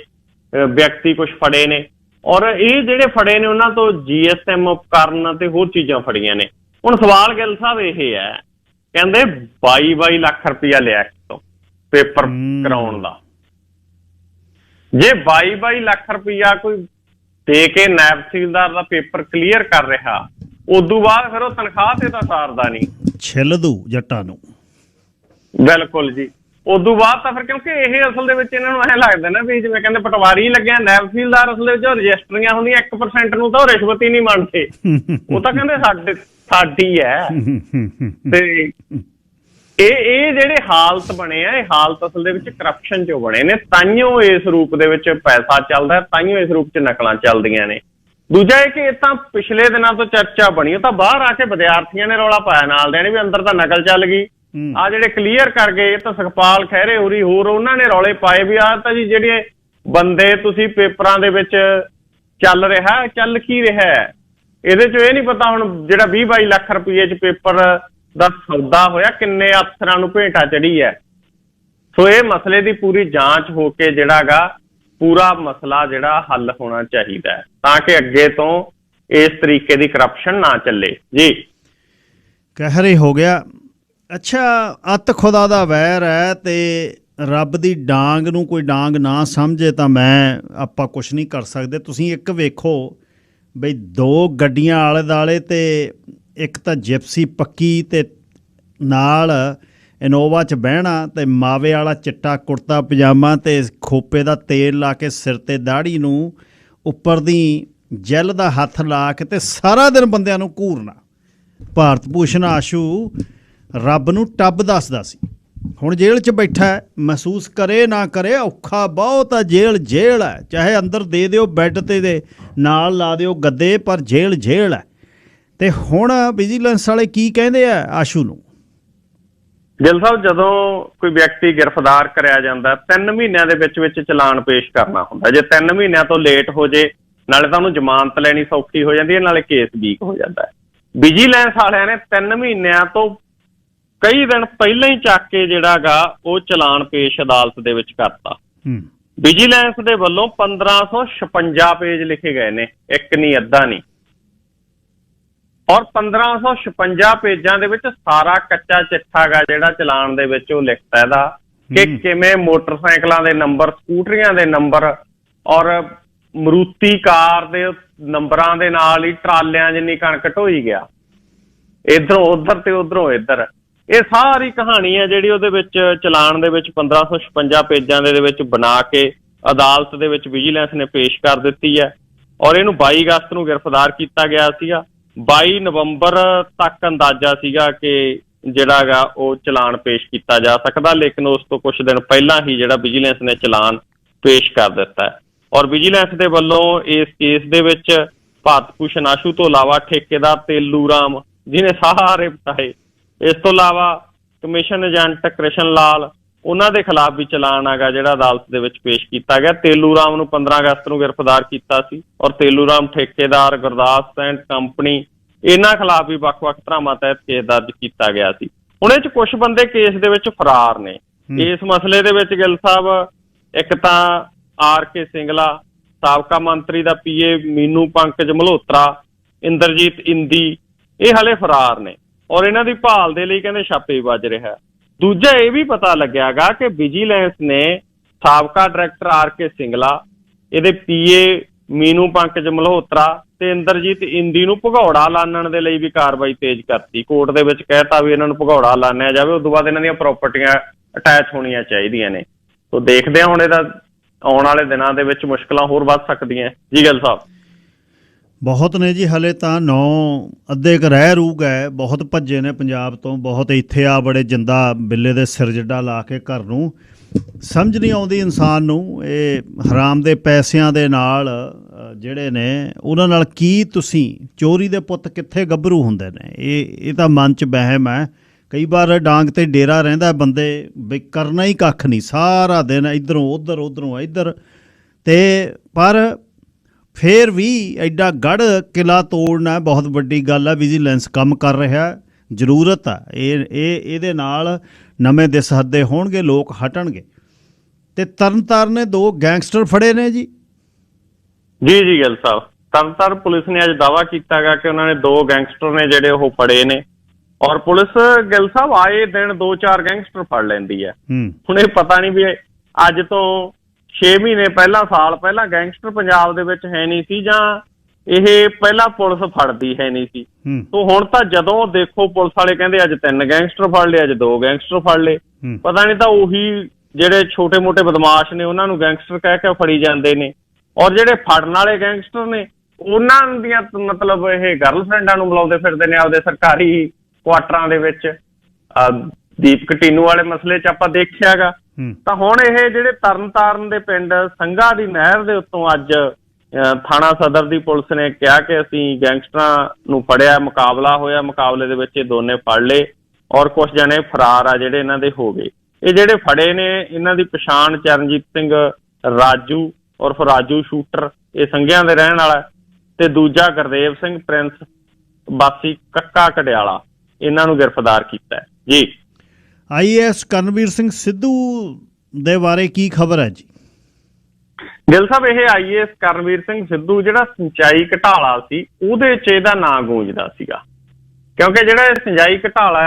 ਵਿਅਕਤੀ ਕੁਛ ਫੜੇ ਨੇ। ਔਰ ਇਹ ਜਿਹੜੇ ਫੜੇ ਨੇ ਉਹਨਾਂ ਤੋਂ GSM ਉਪਕਰਨ ਤੇ ਹੋਰ ਚੀਜ਼ਾਂ ਫੜੀਆਂ ਨੇ। ਹੁਣ ਸਵਾਲ ਗਿੱਲ ਸਾਹਿਬ ਇਹ ਹੈ, ਕਹਿੰਦੇ 22 ਲੱਖ ਰੁਪਇਆ ਲਿਆ ਤੋਂ ਪੇਪਰ ਕਰਾਉਣ ਦਾ। ਜੇ 22 ਲੱਖ ਰੁਪਇਆ ਕੋਈ ਦੇ ਕੇ ਨਾਇਬ ਤਹਿਸੀਲਦਾਰ ਦਾ ਪੇਪਰ ਕਲੀਅਰ ਕਰ ਰਿਹਾ, ਉਦੋਂ ਬਾਅਦ ਫਿਰ ਉਹ ਤਨਖਾਹ ਤੇ ਤਾਂ ਸਾਰਦਾ ਨਹੀਂ। ਛਿੱਲ ਦੂ ਜੱਟਾਂ ਨੂੰ। ਬਿਲਕੁਲ ਜੀ। ਉਦੋਂ ਬਾਅਦ ਤਾਂ ਫਿਰ ਕਿਉਂਕਿ ਇਹ ਅਸਲ ਦੇ ਵਿੱਚ ਇਹਨਾਂ ਨੂੰ ਐਂ ਲੱਗਦਾ ਨਾ ਵੀ ਜਿਵੇਂ ਕਹਿੰਦੇ ਪਟਵਾਰੀ ਲੱਗਿਆ, ਨਾਇਬ ਤਹਿਸੀਲਦਾਰ ਅਸਲ ਦੇ ਵਿੱਚ ਰਜਿਸਟਰੀਆਂ ਹੁੰਦੀਆਂ 1% ਨੂੰ ਤਾਂ ਉਹ ਰਿਸ਼ਵਤ ਹੀ ਨਹੀਂ ਮੰਨਦੇ, ਉਹ ਤਾਂ ਕਹਿੰਦੇ ਸਾਡੀ ਹੈ। ਤੇ ਇਹ ਜਿਹੜੇ ਹਾਲਤ ਬਣੇ ਆ, ਇਹ ਹਾਲਤ ਅਸਲ ਦੇ ਵਿੱਚ ਕਰਪਸ਼ਨ ਚੋਂ ਬਣੇ ਨੇ, ਤਾਈਓ ਇਸ ਰੂਪ ਦੇ ਵਿੱਚ ਪੈਸਾ ਚੱਲਦਾ, ਤਾਈਓ ਇਸ ਰੂਪ 'ਚ ਨਕਲਾਂ ਚੱਲਦੀਆਂ ਨੇ। ਦੂਜਾ ਇਹ ਕਿ ਇਹ ਤਾਂ ਪਿਛਲੇ ਦਿਨਾਂ ਤੋਂ ਚਰਚਾ ਬਣੀ, ਉਹ ਤਾਂ ਬਾਹਰ ਆ ਕੇ ਵਿਦਿਆਰਥੀਆਂ ਨੇ ਰੌਲਾ ਪਾਇਆ ਨਾਲ ਦੇ ਨੇ ਵੀ ਅੰਦਰ ਤਾਂ ਨਕਲ ਚੱਲ ਗਈ। ਆ ਜਿਹੜੇ ਕਲੀਅਰ ਕਰ ਗਏ, ਇਹ ਤਾਂ ਸੁਖਪਾਲ ਖਹਿਰੇ ਹੋਰੀ ਹੋਰ ਉਹਨਾਂ ਨੇ ਰੌਲੇ ਪਾਏ ਵੀ ਆਹ ਤਾਂ ਜੀ ਜਿਹੜੇ ਬੰਦੇ ਤੁਸੀਂ ਪੇਪਰਾਂ ਦੇ ਵਿੱਚ ਚੱਲ ਕੀ ਰਿਹਾ, ਇਹਦੇ 'ਚ ਇਹ ਨਹੀਂ ਪਤਾ ਹੁਣ ਜਿਹੜਾ 20-22 ਲੱਖ ਰੁਪਏ 'ਚ ਪੇਪਰ ਦਾ ਸੌਦਾ ਹੋਇਆ ਕਿੰਨੇ ਅਫਸਰਾਂ ਨੂੰ ਭੇਟਾ ਚੜੀ ਹੈ। ਸੋ ਇਹ ਮਸਲੇ ਦੀ ਪੂਰੀ ਜਾਂਚ ਹੋ ਕੇ ਜਿਹੜਾ ਗਾ ਪੂਰਾ ਮਸਲਾ ਜਿਹੜਾ ਹੱਲ ਹੋਣਾ ਚਾਹੀਦਾ ਹੈ, ਤਾਂ ਕਿ ਅੱਗੇ ਤੋਂ ਇਸ ਤਰੀਕੇ ਦੀ ਕਰਪਸ਼ਨ ਨਾ ਚੱਲੇ ਜੀ। ਕਹਿਰੇ ਹੋ ਗਿਆ। ਅੱਛਾ, ਅੱਤ ਖੁਦਾ ਦਾ ਵੈਰ ਹੈ ਤੇ ਰੱਬ ਦੀ ਡਾਂਗ ਨੂੰ ਕੋਈ ਡਾਂਗ ਨਾ ਸਮਝੇ ਤਾਂ ਆਪਾਂ ਕੁਛ ਨਹੀਂ ਕਰ ਸਕਦੇ। ਤੁਸੀਂ ਇੱਕ ਵੇਖੋ ਬਈ 2 ਗੱਡੀਆਂ ਆਲੇ ਦੁਆਲੇ ਤੇ ਇੱਕ ਤਾਂ ਜਿਪਸੀ ਪੱਕੀ ਤੇ ਨਾਲ ਇਨੋਵਾ 'ਚ ਬਹਿਣਾ ਤੇ ਮਾਵੇ ਵਾਲਾ ਚਿੱਟਾ ਕੁੜਤਾ ਪਜਾਮਾ ਤੇ ਖੋਪੇ ਦਾ ਤੇਲ ਲਾ ਕੇ ਸਿਰ ਤੇ ਦਾੜੀ ਨੂੰ ਉੱਪਰ ਦੀ ਜੈਲ ਦਾ ਹੱਥ ਲਾ ਕੇ ਤੇ ਸਾਰਾ ਦਿਨ ਬੰਦਿਆਂ ਨੂੰ ਘੂਰਨਾ। ਭਾਰਤ ਭੂਸ਼ਣ ਆਸ਼ੂ ਰੱਬ ਨੂੰ ਟੱਬ ਦੱਸਦਾ ਸੀ, ਹੁਣ ਜੇਲ੍ਹ 'ਚ ਬੈਠਾ ਹੈ, ਮਹਿਸੂਸ ਕਰੇ ਨਾ ਕਰੇ ਔਖਾ ਬਹੁਤ ਆ। ਜੇਲ੍ਹ ਹੈ, ਚਾਹੇ ਅੰਦਰ ਦੇ ਦਿਓ ਬੈੱਡ ਤੇ ਦੇ ਨਾਲ ਲਾ ਦਿਓ ਗੱਦੇ, ਪਰ ਜੇਲ੍ਹ ਹੈ। ਤੇ ਹੁਣ ਵਿਜੀਲੈਂਸ ਵਾਲੇ ਕੀ ਕਹਿੰਦੇ ਆ ਆਸ਼ੂ ਨੂੰ? ਗਿੱਲ ਸਾਹਿਬ, ਜਦੋਂ ਕੋਈ ਵਿਅਕਤੀ ਗ੍ਰਿਫਤਾਰ ਕਰਿਆ ਜਾਂਦਾ 3 ਮਹੀਨਿਆਂ ਦੇ ਵਿੱਚ ਚਲਾਨ ਪੇਸ਼ ਕਰਨਾ ਹੁੰਦਾ। ਜੇ 3 ਮਹੀਨਿਆਂ ਤੋਂ ਲੇਟ ਹੋ ਜੇ, ਨਾਲੇ ਤਾਂ ਉਹਨੂੰ ਜ਼ਮਾਨਤ ਲੈਣੀ ਸੌਖੀ ਹੋ ਜਾਂਦੀ ਹੈ, ਨਾਲੇ ਕੇਸ ਵੀਕ ਹੋ ਜਾਂਦਾ ਹੈ। ਵਿਜੀਲੈਂਸ ਵਾਲਿਆਂ ਨੇ 3 ਮਹੀਨਿਆਂ ਤੋਂ ਕਈ ਦਿਨ ਪਹਿਲਾਂ ਹੀ ਚੱਕ ਕੇ ਜਿਹੜਾ ਗਾ ਉਹ ਚਲਾਨ ਪੇਸ਼ ਅਦਾਲਤ ਦੇ ਵਿੱਚ ਕਰਤਾ। ਵਿਜੀਲੈਂਸ ਦੇ ਵੱਲੋਂ 1556 ਪੇਜ ਲਿਖੇ ਗਏ ਨੇ, ਇੱਕ ਨਹੀਂ ਅੱਧਾ ਨਹੀਂ, ਔਰ 1556 ਪੇਜਾਂ ਦੇ ਵਿੱਚ ਸਾਰਾ ਕੱਚਾ ਚਿੱਠਾ ਗਾ ਜਿਹੜਾ ਚਲਾਨ ਦੇ ਵਿੱਚ ਉਹ ਲਿਖਤਾ ਇਹਦਾ ਕਿ ਕਿਵੇਂ ਮੋਟਰਸਾਈਕਲਾਂ ਦੇ ਨੰਬਰ, ਸਕੂਟਰੀਆਂ ਦੇ ਨੰਬਰ ਔਰ ਮਰੂਤੀ ਕਾਰ ਦੇ ਨੰਬਰਾਂ ਦੇ ਨਾਲ ਹੀ ਟਰਾਲਿਆਂ ਜਿੰਨੀ ਕਣਕ ਢੋਈ ਗਿਆ, ਇੱਧਰੋਂ ਉੱਧਰ ਤੇ ਉੱਧਰੋਂ ਇੱਧਰ। ਇਹ ਸਾਰੀ ਕਹਾਣੀ ਹੈ ਜਿਹੜੀ ਉਹਦੇ ਵਿੱਚ ਚਲਾਨ ਦੇ ਵਿੱਚ 1556 ਪੇਜਾਂ ਦੇ ਵਿੱਚ ਬਣਾ ਕੇ ਅਦਾਲਤ ਦੇ ਵਿੱਚ ਵਿਜੀਲੈਂਸ ਨੇ ਪੇਸ਼ ਕਰ ਦਿੱਤੀ ਹੈ। ਔਰ ਇਹਨੂੰ 22 ਅਗਸਤ ਨੂੰ ਗ੍ਰਿਫਤਾਰ ਕੀਤਾ ਗਿਆ ਸੀਗਾ। 22 ਨਵੰਬਰ ਤੱਕ ਅੰਦਾਜ਼ਾ ਸੀਗਾ ਕਿ ਜਿਹੜਾ ਗਾ ਉਹ ਚਲਾਨ ਪੇਸ਼ ਕੀਤਾ ਜਾ ਸਕਦਾ, ਲੇਕਿਨ ਉਸ ਤੋਂ ਕੁਛ ਦਿਨ ਪਹਿਲਾਂ ਹੀ ਜਿਹੜਾ ਵਿਜੀਲੈਂਸ ਨੇ ਚਲਾਨ ਪੇਸ਼ ਕਰ ਦਿੱਤਾ ਹੈ। ਔਰ ਵਿਜੀਲੈਂਸ ਦੇ ਵੱਲੋਂ ਇਸ ਕੇਸ ਦੇ ਵਿੱਚ ਭਾਰਤ ਭੂਸ਼ਣ ਆਸ਼ੂ ਤੋਂ ਇਲਾਵਾ ਠੇਕੇਦਾਰ ਤੇਲੂ ਰਾਮ ਜਿਹਨੇ ਸਾਰੇ ਪਟਾਏ, ਇਸ ਤੋਂ ਇਲਾਵਾ ਕਮਿਸ਼ਨ ਏਜੰਟ ਕ੍ਰਿਸ਼ਨ ਲਾਲ, ਉਹਨਾਂ ਦੇ ਖਿਲਾਫ ਵੀ ਚਲਾਨ ਹੈਗਾ ਜਿਹੜਾ ਅਦਾਲਤ ਦੇ ਵਿੱਚ ਪੇਸ਼ ਕੀਤਾ ਗਿਆ। ਤੇਲੂ ਰਾਮ ਨੂੰ 15 ਅਗਸਤ ਨੂੰ ਗ੍ਰਿਫਤਾਰ ਕੀਤਾ ਸੀ, ਔਰ ਤੇਲੂ ਰਾਮ ਠੇਕੇਦਾਰ, ਗੁਰਦਾਸ ਐਂਡ ਕੰਪਨੀ, ਇਹਨਾਂ ਖਿਲਾਫ ਵੀ ਵੱਖ-ਵੱਖ ਧਾਰਾਵਾਂ ਤਹਿਤ ਕੇਸ ਦਰਜ ਕੀਤਾ ਗਿਆ ਸੀ। ਹੁਣ ਇਹ 'ਚ ਕੁਛ ਬੰਦੇ ਕੇਸ ਦੇ ਵਿੱਚ ਫਰਾਰ ਨੇ। ਇਸ ਮਸਲੇ ਦੇ ਵਿੱਚ ਗਿੱਲ ਸਾਹਿਬ, ਇੱਕ ਤਾਂ RK ਸਿੰਗਲਾ, ਸਾਬਕਾ ਮੰਤਰੀ ਦਾ PA ਮੀਨੂ ਪੰਕਜ ਮਲਹੋਤਰਾ, ਇੰਦਰਜੀਤ ਇੰਦੀ, ਇਹ ਹਲੇ ਫਰਾਰ ਨੇ ਔਰ ਇਹਨਾਂ ਦੀ ਭਾਲ ਦੇ ਲਈ ਕਹਿੰਦੇ ਛਾਪੇ ਵੱਜ ਰਿਹਾ। ਦੂਜਾ ਇਹ ਵੀ ਪਤਾ ਲੱਗਿਆ ਗਾ ਕਿ ਵਿਜੀਲੈਂਸ ਨੇ ਸਾਬਕਾ ਡਾਇਰੈਕਟਰ RK ਸਿੰਗਲਾ, ਇਹਦੇ PA ਮੀਨੂ ਪੰਕਜ ਮਲਹੋਤਰਾ ਤੇ ਇੰਦਰਜੀਤ ਇੰਦੀ ਨੂੰ ਭਗੌੜਾ ਲਾਣਨ ਦੇ ਲਈ ਵੀ ਕਾਰਵਾਈ ਤੇਜ਼ ਕਰਤੀ। ਕੋਰਟ ਦੇ ਵਿੱਚ ਕਹਿਤਾ ਵੀ ਇਹਨਾਂ ਨੂੰ ਭਗੌੜਾ ਲਾਣਿਆ ਜਾਵੇ, ਉਸ ਤੋਂ ਬਾਅਦ ਇਹਨਾਂ ਦੀਆਂ ਪ੍ਰਾਪਰਟੀਆਂ ਅਟੈਚ ਹੋਣੀਆਂ ਚਾਹੀਦੀਆਂ ਨੇ। ਸੋ ਦੇਖਦੇ ਹਾਂ ਹੁਣ ਇਹਦਾ ਆਉਣ ਵਾਲੇ ਦਿਨਾਂ ਦੇ ਵਿੱਚ ਮੁਸ਼ਕਲਾਂ ਹੋਰ ਵੱਧ ਸਕਦੀਆਂ ਜੀ। ਗਿੱਲ ਸਾਹਿਬ, ਬਹੁਤ ਨੇ ਜੀ, ਹਲੇ ਤਾਂ 9 ਅੱਧੇ ਕੁ ਰਹਿ ਰੂ ਗਏ, ਬਹੁਤ ਭੱਜੇ ਨੇ ਪੰਜਾਬ ਤੋਂ, ਬਹੁਤ ਇੱਥੇ ਆ ਬੜੇ ਜਿੰਦਾ ਬਿੱਲੇ ਦੇ ਸਿਰ ਜਿੱਡਾ ਲਾ ਕੇ ਘਰ ਨੂੰ। ਸਮਝ ਨਹੀਂ ਆਉਂਦੀ ਇਨਸਾਨ ਨੂੰ, ਇਹ ਹਰਾਮ ਦੇ ਪੈਸਿਆਂ ਦੇ ਨਾਲ ਜਿਹੜੇ ਨੇ ਉਹਨਾਂ ਨਾਲ ਕੀ ਤੁਸੀਂ ਚੋਰੀ ਦੇ ਪੁੱਤ ਕਿੱਥੇ ਗੱਭਰੂ ਹੁੰਦੇ ਨੇ, ਇਹ ਤਾਂ ਮਨ 'ਚ ਵਹਿਮ ਹੈ। ਕਈ ਵਾਰ ਡਾਂਗ ਤੇ ਡੇਰਾ ਰਹਿੰਦਾ ਬੰਦੇ ਵੀ ਕਰਨਾ ਹੀ ਕੱਖ ਨਹੀਂ, ਸਾਰਾ ਦਿਨ ਇੱਧਰੋਂ ਉੱਧਰ ਉੱਧਰੋਂ ਇੱਧਰ, ਤੇ ਪਰ ਫਿਰ ਵੀ ਐਡਾ ਗੜ੍ਹ ਕਿਲਾ ਤੋੜਨਾ ਬਹੁਤ ਵੱਡੀ ਗੱਲ ਹੈ। ਵਿਜੀਲੈਂਸ ਕੰਮ ਕਰ ਰਿਹਾ, ਜ਼ਰੂਰਤ ਆ ਇਹਦੇ ਨਾਲ ਨਵੇਂ ਦਿਸਹੱਦੇ ਹੋਣਗੇ, ਲੋਕ ਹਟਣਗੇ। ਤੇ ਤਰਨਤਾਰਨ ਨੇ 2 ਗੈਂਗਸਟਰ ਫੜੇ ਨੇ ਜੀ। ਜੀ ਗਿੱਲ ਸਾਹਿਬ, ਤਰਨਤਾਰਨ ਪੁਲਿਸ ਨੇ ਅੱਜ ਦਾਅਵਾ ਕੀਤਾ ਗਾ ਕਿ ਉਹਨਾਂ ਨੇ 2 ਗੈਂਗਸਟਰ ਨੇ ਜਿਹੜੇ ਉਹ ਫੜੇ ਨੇ, ਔਰ ਪੁਲਿਸ ਗਿੱਲ ਸਾਹਿਬ ਆਏ ਦਿਨ 2-4 ਗੈਂਗਸਟਰ ਫੜ ਲੈਂਦੀ ਹੈ। ਹੁਣ ਇਹ ਪਤਾ ਨਹੀਂ ਵੀ ਅੱਜ ਤੋਂ 6 ਮਹੀਨੇ ਪਹਿਲਾਂ, ਸਾਲ ਪਹਿਲਾਂ ਗੈਂਗਸਟਰ ਪੰਜਾਬ ਦੇ ਵਿੱਚ ਹੈ ਨਹੀਂ ਸੀ, ਜਾਂ ਇਹ ਪਹਿਲਾਂ ਪੁਲਿਸ ਫੜਦੀ ਹੈ ਨਹੀਂ ਸੀ। ਤੋ ਹੁਣ ਤਾਂ ਜਦੋਂ ਦੇਖੋ ਪੁਲਿਸ ਵਾਲੇ ਕਹਿੰਦੇ ਅੱਜ 3 ਗੈਂਗਸਟਰ ਫੜ ਲਏ, ਅੱਜ 2 ਗੈਂਗਸਟਰ ਫੜ ਲਏ, ਪਤਾ ਨਹੀਂ ਤਾਂ ਉਹੀ ਜਿਹੜੇ ਛੋਟੇ ਮੋਟੇ ਬਦਮਾਸ਼ ਨੇ ਉਹਨਾਂ ਨੂੰ ਗੈਂਗਸਟਰ ਕਹਿ ਕੇ ਫੜੀ ਜਾਂਦੇ ਨੇ, ਔਰ ਜਿਹੜੇ ਫੜਨ ਵਾਲੇ ਗੈਂਗਸਟਰ ਨੇ ਉਹਨਾਂ ਦੀਆਂ ਮਤਲਬ ਇਹ ਗਰਲਫ੍ਰੈਂਡਾਂ ਨੂੰ ਬੁਲਾਉਂਦੇ ਫਿਰਦੇ ਨੇ ਆਪਦੇ ਸਰਕਾਰੀ ਕੁਆਟਰਾਂ ਦੇ ਵਿੱਚ। ਦੀਪਕ ਟੀਨੂ ਵਾਲੇ ਮਸਲੇ 'ਚ ਆਪਾਂ ਦੇਖਿਆਗਾ। ਤਾਂ ਹੁਣ ਇਹ ਜਿਹੜੇ ਤਰਨਤਾਰਨ ਦੇ ਪਿੰਡ ਸੰਘਾ ਦੀ ਨਹਿਰ ਦੇ ਉੱਤੋਂ ਅੱਜ ਥਾਣਾ ਸਦਰ ਦੀ ਪੁਲਿਸ ਨੇ ਕਿਹਾ ਕਿ ਅਸੀਂ ਗੈਂਗਸਟਰਾਂ ਨੂੰ ਫੜਿਆ, ਮੁਕਾਬਲਾ ਹੋਇਆ, ਮੁਕਾਬਲੇ ਦੇ ਵਿੱਚ ਇਹ ਦੋਨੇ ਫੜ ਲਏ ਔਰ ਕੁਝ ਜਣੇ ਫਰਾਰ ਆ ਜਿਹੜੇ ਇਹਨਾਂ ਦੇ ਹੋ ਗਏ। ਇਹ ਜਿਹੜੇ ਫੜੇ ਨੇ ਇਹਨਾਂ ਦੀ ਪਛਾਣ ਚਰਨਜੀਤ ਸਿੰਘ ਰਾਜੂ ਉਰਫ ਰਾਜੂ ਸ਼ੂਟਰ, ਇਹ ਸੰਘਿਆਂ ਦੇ ਰਹਿਣ ਵਾਲਾ, ਤੇ ਦੂਜਾ ਗੁਰਦੇਵ ਸਿੰਘ ਪ੍ਰਿੰਸ ਵਾਸੀ ਕੱਕਾ ਕਡਿਆਲਾ, ਇਹਨਾਂ ਨੂੰ ਗ੍ਰਿਫਤਾਰ ਕੀਤਾ ਹੈ ਜੀ। IAS ਕਰਨਵੀਰ ਸਿੰਘ ਸਿੱਧੂ ਦੇ ਬਾਰੇ ਕੀ ਖਬਰ ਹੈ ਜੀ? ਗਿੱਲ ਸਾਹਿਬ, ਇਹ IAS ਕਰਨਵੀਰ ਸਿੰਘ ਸਿੱਧੂ ਜਿਹੜਾ ਸਿੰਚਾਈ ਘਟਾਲਾ ਸੀ ਉਹਦੇ 'ਚ ਇਹਦਾ ਨਾਂ ਗੂੰਜਦਾ ਸੀਗਾ, ਕਿਉਂਕਿ ਜਿਹੜਾ ਇਹ ਸਿੰਚਾਈ ਘਟਾਲਾ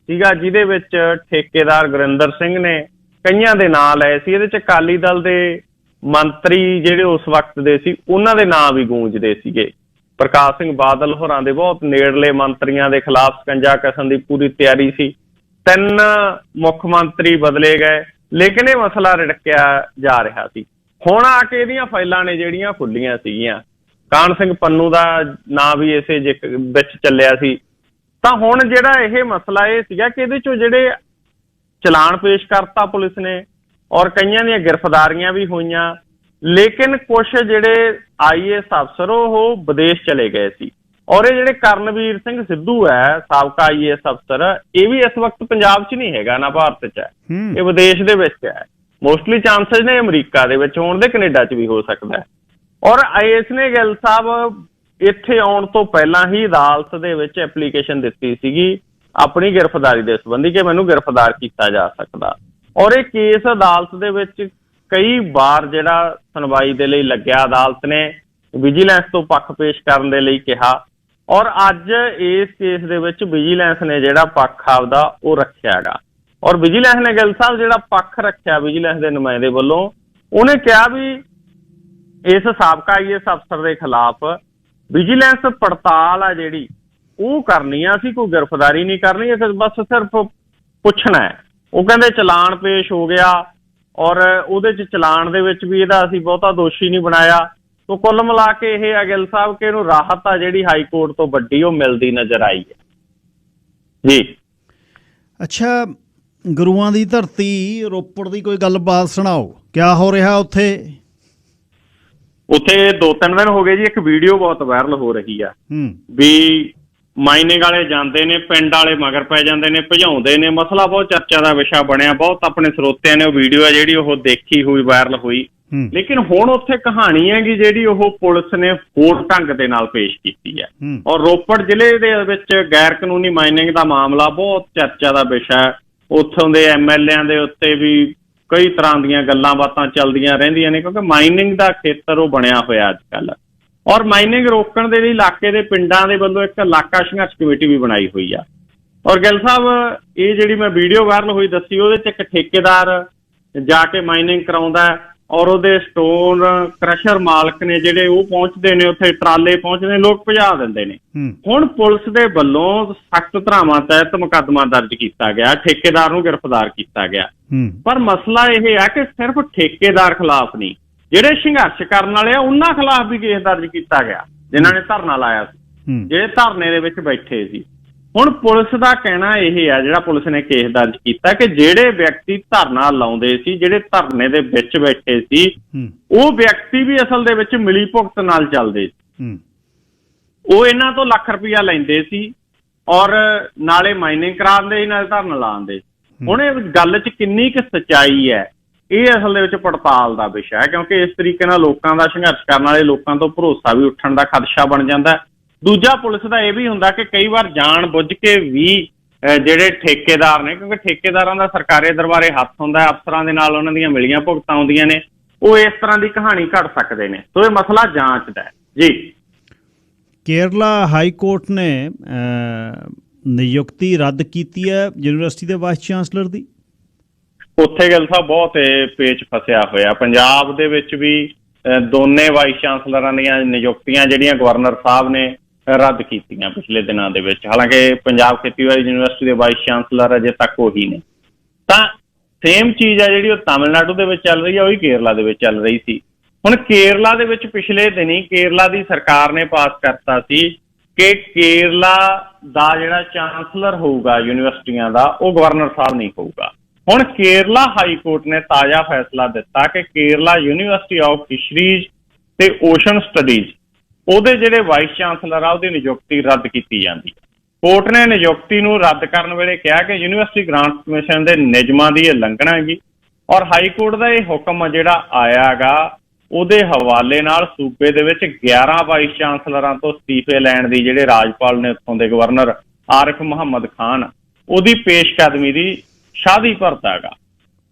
ਸੀਗਾ ਜਿਹਦੇ ਵਿੱਚ ਠੇਕੇਦਾਰ ਗੁਰਿੰਦਰ ਸਿੰਘ ਨੇ ਕਈਆਂ ਦੇ ਨਾਂ ਲਏ ਸੀ, ਇਹਦੇ 'ਚ ਅਕਾਲੀ ਦਲ ਦੇ ਮੰਤਰੀ ਜਿਹੜੇ ਉਸ ਵਕਤ ਦੇ ਸੀ ਉਹਨਾਂ ਦੇ ਨਾਂ ਵੀ ਗੂੰਜਦੇ ਸੀਗੇ। ਪ੍ਰਕਾਸ਼ ਸਿੰਘ ਬਾਦਲ ਹੋਰਾਂ ਦੇ ਬਹੁਤ ਨੇੜਲੇ ਮੰਤਰੀਆਂ ਦੇ ਖਿਲਾਫ ਸਕੰਜਾ ਕਸਣ ਦੀ ਪੂਰੀ ਤਿਆਰੀ ਸੀ। 3 ਮੁੱਖ ਮੰਤਰੀ ਬਦਲੇ ਗਏ, ਲੇਕਿਨ ਇਹ ਮਸਲਾ ਰਿੜਕਿਆ ਜਾ ਰਿਹਾ ਸੀ। ਹੁਣ ਆ ਕੇ ਇਹਦੀਆਂ ਫਾਈਲਾਂ ਨੇ ਜਿਹੜੀਆਂ ਖੁੱਲੀਆਂ ਸੀਗੀਆਂ, ਕਾਹਨ ਸਿੰਘ ਪੰਨੂ ਦਾ ਨਾਂ ਵੀ ਇਸੇ ਵਿੱਚ ਚੱਲਿਆ ਸੀ। ਤਾਂ ਹੁਣ ਜਿਹੜਾ ਇਹ ਮਸਲਾ ਇਹ ਸੀਗਾ ਕਿ ਇਹਦੇ ਚੋਂ ਜਿਹੜੇ ਚਲਾਨ ਪੇਸ਼ ਕਰਤਾ ਪੁਲਿਸ ਨੇ ਔਰ ਕਈਆਂ ਦੀਆਂ ਗ੍ਰਿਫਤਾਰੀਆਂ ਵੀ ਹੋਈਆਂ, ਲੇਕਿਨ ਕੁਛ ਜਿਹੜੇ IAS ਅਫਸਰ ਉਹ ਵਿਦੇਸ਼ ਚਲੇ ਗਏ ਸੀ। ਔਰ ਇਹ ਜਿਹੜੇ ਕਰਨਵੀਰ ਸਿੰਘ ਸਿੱਧੂ ਹੈ ਸਾਬਕਾ IAS ਅਫਸਰ, ਇਹ ਵੀ ਇਸ ਵਕਤ ਪੰਜਾਬ 'ਚ ਨਹੀਂ ਹੈਗਾ, ਨਾ ਭਾਰਤ 'ਚ ਹੈ, ਇਹ ਵਿਦੇਸ਼ ਦੇ ਵਿੱਚ ਹੈ। ਮੋਸਟਲੀ ਚਾਂਸਸ ਨੇ ਅਮਰੀਕਾ ਦੇ ਵਿੱਚ ਹੋਣ ਦੇ, ਕੈਨੇਡਾ 'ਚ ਵੀ ਹੋ ਸਕਦਾ ਹੈ। ਔਰ IAS ਨੇ ਗਿੱਲ ਸਾਹਿਬ ਇੱਥੇ ਆਉਣ ਤੋਂ ਪਹਿਲਾਂ ਹੀ ਅਦਾਲਤ ਦੇ ਵਿੱਚ ਐਪਲੀਕੇਸ਼ਨ ਦਿੱਤੀ ਸੀਗੀ ਆਪਣੀ ਗ੍ਰਿਫਤਾਰੀ ਦੇ ਸੰਬੰਧੀ ਕਿ ਮੈਨੂੰ ਗ੍ਰਿਫਤਾਰ ਕੀਤਾ ਜਾ ਸਕਦਾ। ਔਰ ਇਹ ਕੇਸ ਅਦਾਲਤ ਦੇ ਵਿੱਚ ਕਈ ਵਾਰ ਜਿਹੜਾ ਸੁਣਵਾਈ ਦੇ ਲਈ ਲੱਗਿਆ, ਅਦਾਲਤ ਨੇ ਵਿਜੀਲੈਂਸ ਤੋਂ ਪੱਖ ਪੇਸ਼ ਕਰਨ ਦੇ ਲਈ ਕਿਹਾ ਔਰ ਅੱਜ ਇਸ ਕੇਸ ਦੇ ਵਿੱਚ ਵਿਜੀਲੈਂਸ ਨੇ ਜਿਹੜਾ ਪੱਖ ਆਪਦਾ ਉਹ ਰੱਖਿਆ ਗਾ। ਔਰ ਵਿਜੀਲੈਂਸ ਨੇ ਗਿੱਲ ਸਾਹਿਬ ਜਿਹੜਾ ਪੱਖ ਰੱਖਿਆ ਵਿਜੀਲੈਂਸ ਦੇ ਨੁਮਾਇੰਦੇ ਵੱਲੋਂ, ਉਹਨੇ ਕਿਹਾ ਵੀ ਇਸ ਸਾਬਕਾ IAS ਅਫਸਰ ਦੇ ਖਿਲਾਫ ਵਿਜੀਲੈਂਸ ਪੜਤਾਲ ਆ ਜਿਹੜੀ ਉਹ ਕਰਨੀ ਆ, ਅਸੀਂ ਕੋਈ ਗ੍ਰਿਫਤਾਰੀ ਨਹੀਂ ਕਰਨੀ, ਬਸ ਸਿਰਫ ਪੁੱਛਣਾ ਹੈ। ਉਹ ਕਹਿੰਦੇ ਚਲਾਨ ਪੇਸ਼ ਹੋ ਗਿਆ ਔਰ ਉਹਦੇ 'ਚ ਚਲਾਨ ਦੇ ਵਿੱਚ ਵੀ ਇਹਦਾ ਅਸੀਂ ਬਹੁਤਾ ਦੋਸ਼ੀ ਨਹੀਂ ਬਣਾਇਆ। ਤੋ ਕੁੱਲ ਮਿਲਾ ਕੇ ਇਹ ਆ ਗਿੱਲ ਸਾਹਿਬ ਕਿ ਇਹਨੂੰ ਰਾਹਤ ਆ ਜਿਹੜੀ ਹਾਈ ਕੋਰਟ ਤੋਂ ਵੱਡੀ ਉਹ ਮਿਲਦੀ ਨਜ਼ਰ ਆਈ ਹੈ ਜੀ। ਅੱਛਾ, ਗੁਰੂਆਂ ਦੀ ਧਰਤੀ ਰੋਪੜ ਦੀ ਕੋਈ ਗੱਲਬਾਤ ਸੁਣਾਓ, ਕਿਆ ਹੋ ਰਿਹਾ ਉੱਥੇ? ਉੱਥੇ 2-3 ਦਿਨ ਹੋ ਗਏ ਜੀ, ਇੱਕ ਵੀਡੀਓ ਬਹੁਤ ਵਾਇਰਲ ਹੋ ਰਹੀ ਆ ਵੀ ਮਾਈਨਿੰਗ ਵਾਲੇ ਜਾਂਦੇ ਨੇ, ਪਿੰਡ ਵਾਲੇ ਮਗਰ ਪੈ ਜਾਂਦੇ ਨੇ, ਭਜਾਉਂਦੇ ਨੇ, ਮਸਲਾ ਬਹੁਤ ਚਰਚਾ ਦਾ ਵਿਸ਼ਾ ਬਣਿਆ। ਬਹੁਤ ਆਪਣੇ ਸਰੋਤਿਆਂ ਨੇ ਉਹ ਵੀਡੀਓ ਆ ਜਿਹੜੀ ਉਹ ਦੇਖੀ ਹੋਈ, ਵਾਇਰਲ ਹੋਈ। ਲੇਕਿਨ ਹੁਣ ਉੱਥੇ ਕਹਾਣੀ ਹੈਗੀ ਜਿਹੜੀ ਉਹ ਪੁਲਿਸ ਨੇ ਹੋਰ ਢੰਗ ਦੇ ਨਾਲ ਪੇਸ਼ ਕੀਤੀ ਹੈ। ਔਰ ਰੋਪੜ ਜ਼ਿਲ੍ਹੇ ਦੇ ਵਿੱਚ ਗੈਰ ਕਾਨੂੰਨੀ ਮਾਈਨਿੰਗ ਦਾ ਮਾਮਲਾ ਬਹੁਤ ਚਰਚਾ ਦਾ ਵਿਸ਼ਾ ਹੈ। ਉੱਥੋਂ ਦੇ MLAs ਦੇ ਉੱਤੇ ਵੀ ਕਈ ਤਰ੍ਹਾਂ ਦੀਆਂ ਗੱਲਾਂ ਬਾਤਾਂ ਚੱਲਦੀਆਂ ਰਹਿੰਦੀਆਂ ਨੇ, ਕਿਉਂਕਿ ਮਾਈਨਿੰਗ ਦਾ ਖੇਤਰ ਉਹ ਬਣਿਆ ਹੋਇਆ ਅੱਜ ਕੱਲ੍ਹ। ਔਰ ਮਾਈਨਿੰਗ ਰੋਕਣ ਦੇ ਲਈ ਇਲਾਕੇ ਦੇ ਪਿੰਡਾਂ ਦੇ ਵੱਲੋਂ ਇੱਕ ਇਲਾਕਾ ਸੰਘਰਸ਼ ਕਮੇਟੀ ਵੀ ਬਣਾਈ ਹੋਈ ਆ। ਔਰ ਗਿੱਲ ਸਾਹਿਬ, ਇਹ ਜਿਹੜੀ ਮੈਂ ਵੀਡੀਓ ਵਾਇਰਲ ਹੋਈ ਦੱਸੀ, ਉਹਦੇ 'ਚ ਇੱਕ ਠੇਕੇਦਾਰ ਜਾ ਕੇ ਮਾਈਨਿੰਗ ਕਰਾਉਂਦਾ ਔਰ ਉਹਦੇ ਸਟੋਨ ਕ੍ਰਸ਼ਰ ਮਾਲਕ ਨੇ ਜਿਹੜੇ ਉਹ ਪਹੁੰਚਦੇ ਨੇ, ਉੱਥੇ ਟਰਾਲੇ ਪਹੁੰਚਦੇ ਨੇ, ਲੋਕ ਭਜਾ ਦਿੰਦੇ ਨੇ। ਹੁਣ ਪੁਲਿਸ ਦੇ ਵੱਲੋਂ ਸਖਤ ਧਾਰਾਵਾਂ ਤਹਿਤ ਮੁਕੱਦਮਾ ਦਰਜ ਕੀਤਾ ਗਿਆ, ਠੇਕੇਦਾਰ ਨੂੰ ਗ੍ਰਿਫਤਾਰ ਕੀਤਾ ਗਿਆ। ਪਰ ਮਸਲਾ ਇਹ ਹੈ ਕਿ ਸਿਰਫ ਠੇਕੇਦਾਰ ਖਿਲਾਫ ਨਹੀਂ, ਜਿਹੜੇ ਸੰਘਰਸ਼ ਕਰਨ ਵਾਲੇ ਆ ਉਹਨਾਂ ਖਿਲਾਫ ਵੀ ਕੇਸ ਦਰਜ ਕੀਤਾ ਗਿਆ, ਜਿਨ੍ਹਾਂ ਨੇ ਧਰਨਾ ਲਾਇਆ ਸੀ, ਜਿਹੜੇ ਧਰਨੇ ਦੇ ਵਿੱਚ ਬੈਠੇ ਸੀ। ਹੁਣ ਪੁਲਿਸ ਦਾ ਕਹਿਣਾ ਇਹ ਆ, ਜਿਹੜਾ ਪੁਲਿਸ ਨੇ ਕੇਸ ਦਰਜ ਕੀਤਾ, ਕਿ ਜਿਹੜੇ ਵਿਅਕਤੀ ਧਰਨਾ ਲਾਉਂਦੇ ਸੀ, ਜਿਹੜੇ ਧਰਨੇ ਦੇ ਵਿੱਚ ਬੈਠੇ ਸੀ, ਉਹ ਵਿਅਕਤੀ ਵੀ ਅਸਲ ਦੇ ਵਿੱਚ ਮਿਲੀ ਭੁਗਤ ਨਾਲ ਚੱਲਦੇ ਸੀ। ਉਹ ਇਹਨਾਂ ਤੋਂ ਲੱਖ ਰੁਪਇਆ ਲੈਂਦੇ ਸੀ ਔਰ ਨਾਲੇ ਮਾਈਨਿੰਗ ਕਰਾਉਂਦੇ ਸੀ, ਨਾਲੇ ਧਰਨਾ ਲਾਉਂਦੇ। ਹੁਣ ਇਹ ਗੱਲ 'ਚ ਕਿੰਨੀ ਕੁ ਸੱਚਾਈ ਹੈ, ਇਹ ਅਸਲ ਦੇ ਵਿੱਚ ਪੜਤਾਲ ਦਾ ਵਿਸ਼ਾ ਹੈ, ਕਿਉਂਕਿ ਇਸ ਤਰੀਕੇ ਨਾਲ ਲੋਕਾਂ ਦਾ ਸੰਘਰਸ਼ ਕਰਨ ਵਾਲੇ ਲੋਕਾਂ ਤੋਂ ਭਰੋਸਾ ਵੀ ਉੱਠਣ ਦਾ ਖਦਸ਼ਾ ਬਣ ਜਾਂਦਾ। ਦੂਜਾ ਪੁਲਿਸ ਦਾ ਇਹ ਵੀ ਹੁੰਦਾ ਕਿ ਕਈ ਵਾਰ ਜਾਣ ਬੁੱਝ ਕੇ ਵੀ ਜਿਹੜੇ ਠੇਕੇਦਾਰ ਨੇ, ਕਿਉਂਕਿ ਠੇਕੇਦਾਰਾਂ ਦਾ ਸਰਕਾਰੀ ਦਰਬਾਰੇ ਹੱਥ ਹੁੰਦਾ, ਅਫਸਰਾਂ ਦੇ ਨਾਲ ਉਹਨਾਂ ਦੀਆਂ ਮਿਲੀਆਂ ਭੁਗਤਾਂ ਆਉਂਦੀਆਂ ਨੇ, ਉਹ ਇਸ ਤਰ੍ਹਾਂ ਦੀ ਕਹਾਣੀ ਘੜ ਸਕਦੇ ਨੇ। ਸੋ ਇਹ ਮਸਲਾ ਜਾਂਚ ਦਾ ਹੈ ਜੀ। ਕੇਰਲਾ ਹਾਈ ਕੋਰਟ ਨੇ ਨਿਯੁਕਤੀ ਰੱਦ ਕੀਤੀ ਹੈ ਯੂਨੀਵਰਸਿਟੀ ਦੇ ਵਾਈਸ ਚਾਂਸਲਰ ਦੀ। ਉੱਥੇ ਗਿੱਲ ਸਾਹਿਬ ਬਹੁਤ ਪੇਚ ਫਸਿਆ ਹੋਇਆ। ਪੰਜਾਬ ਦੇ ਵਿੱਚ ਵੀ ਦੋਨੇ ਵਾਈਸ ਚਾਂਸਲਰਾਂ ਦੀਆਂ ਨਿਯੁਕਤੀਆਂ ਜਿਹੜੀਆਂ ਗਵਰਨਰ ਸਾਹਿਬ ਨੇ ਰੱਦ ਕੀਤੀਆਂ ਪਿਛਲੇ ਦਿਨਾਂ ਦੇ ਵਿੱਚ। ਹਾਲਾਂਕਿ ਪੰਜਾਬ ਖੇਤੀਬਾੜੀ ਯੂਨੀਵਰਸਿਟੀ ਦੇ ਵਾਈਸ ਚਾਂਸਲਰ ਅਜੇ ਤੱਕ ਉਹੀ ਨੇ। ਤਾਂ ਸੇਮ ਚੀਜ਼ ਆ ਜਿਹੜੀ ਉਹ ਤਾਮਿਲਨਾਡੂ ਦੇ ਵਿੱਚ ਚੱਲ ਰਹੀ ਆ, ਉਹੀ ਕੇਰਲਾ ਦੇ ਵਿੱਚ ਚੱਲ ਰਹੀ ਸੀ। ਹੁਣ ਕੇਰਲਾ ਦੇ ਵਿੱਚ ਪਿਛਲੇ ਦਿਨੀ ਕੇਰਲਾ ਦੀ ਸਰਕਾਰ ਨੇ ਪਾਸ ਕਰਤਾ ਸੀ ਕਿ ਕੇਰਲਾ ਦਾ ਜਿਹੜਾ ਚਾਂਸਲਰ ਹੋਊਗਾ ਯੂਨੀਵਰਸਿਟੀਆਂ ਦਾ, ਉਹ ਗਵਰਨਰ ਸਾਹਿਬ ਨਹੀਂ ਹੋਊਗਾ। ਹੁਣ ਕੇਰਲਾ ਹਾਈ ਕੋਰਟ ਨੇ ਤਾਜ਼ਾ ਫੈਸਲਾ ਦਿੱਤਾ ਕਿ ਕੇਰਲਾ ਯੂਨੀਵਰਸਿਟੀ ਆਫ ਫਿਸ਼ਰੀਜ਼ ਤੇ ਓਸ਼ਨ ਸਟੱਡੀਜ਼, ਉਹਦੇ ਜਿਹੜੇ ਵਾਈਸ ਚਾਂਸਲਰ ਆ, ਉਹਦੀ ਨਿਯੁਕਤੀ ਰੱਦ ਕੀਤੀ ਜਾਂਦੀ ਹੈ। ਕੋਰਟ ਨੇ ਨਿਯੁਕਤੀ ਨੂੰ ਰੱਦ ਕਰਨ ਵੇਲੇ ਕਿਹਾ ਕਿ ਯੂਨੀਵਰਸਿਟੀ ਗ੍ਰਾਂਟ ਕਮਿਸ਼ਨ ਦੇ ਨਿਯਮਾਂ ਦੀ ਇਹ ਉਲੰਘਣਾ ਹੈਗੀ, ਔਰ ਹਾਈ ਕੋਰਟ ਦਾ ਇਹ ਹੁਕਮ ਜਿਹੜਾ ਆਇਆ ਗਾ ਉਹਦੇ ਹਵਾਲੇ ਨਾਲ ਸੂਬੇ ਦੇ ਵਿੱਚ 11 ਵਾਈਸ ਚਾਂਸਲਰਾਂ ਤੋਂ ਅਸਤੀਫੇ ਲੈਣ ਦੀ ਜਿਹੜੇ ਰਾਜਪਾਲ ਨੇ ਉੱਥੋਂ ਦੇ ਗਵਰਨਰ ਆਰਿਫ ਮੁਹੰਮਦ ਖਾਨ, ਉਹਦੀ ਪੇਸ਼ਕਦਮੀ ਦੀ ਸ਼ਾਦੀ ਭਰਦਾ ਗਾ।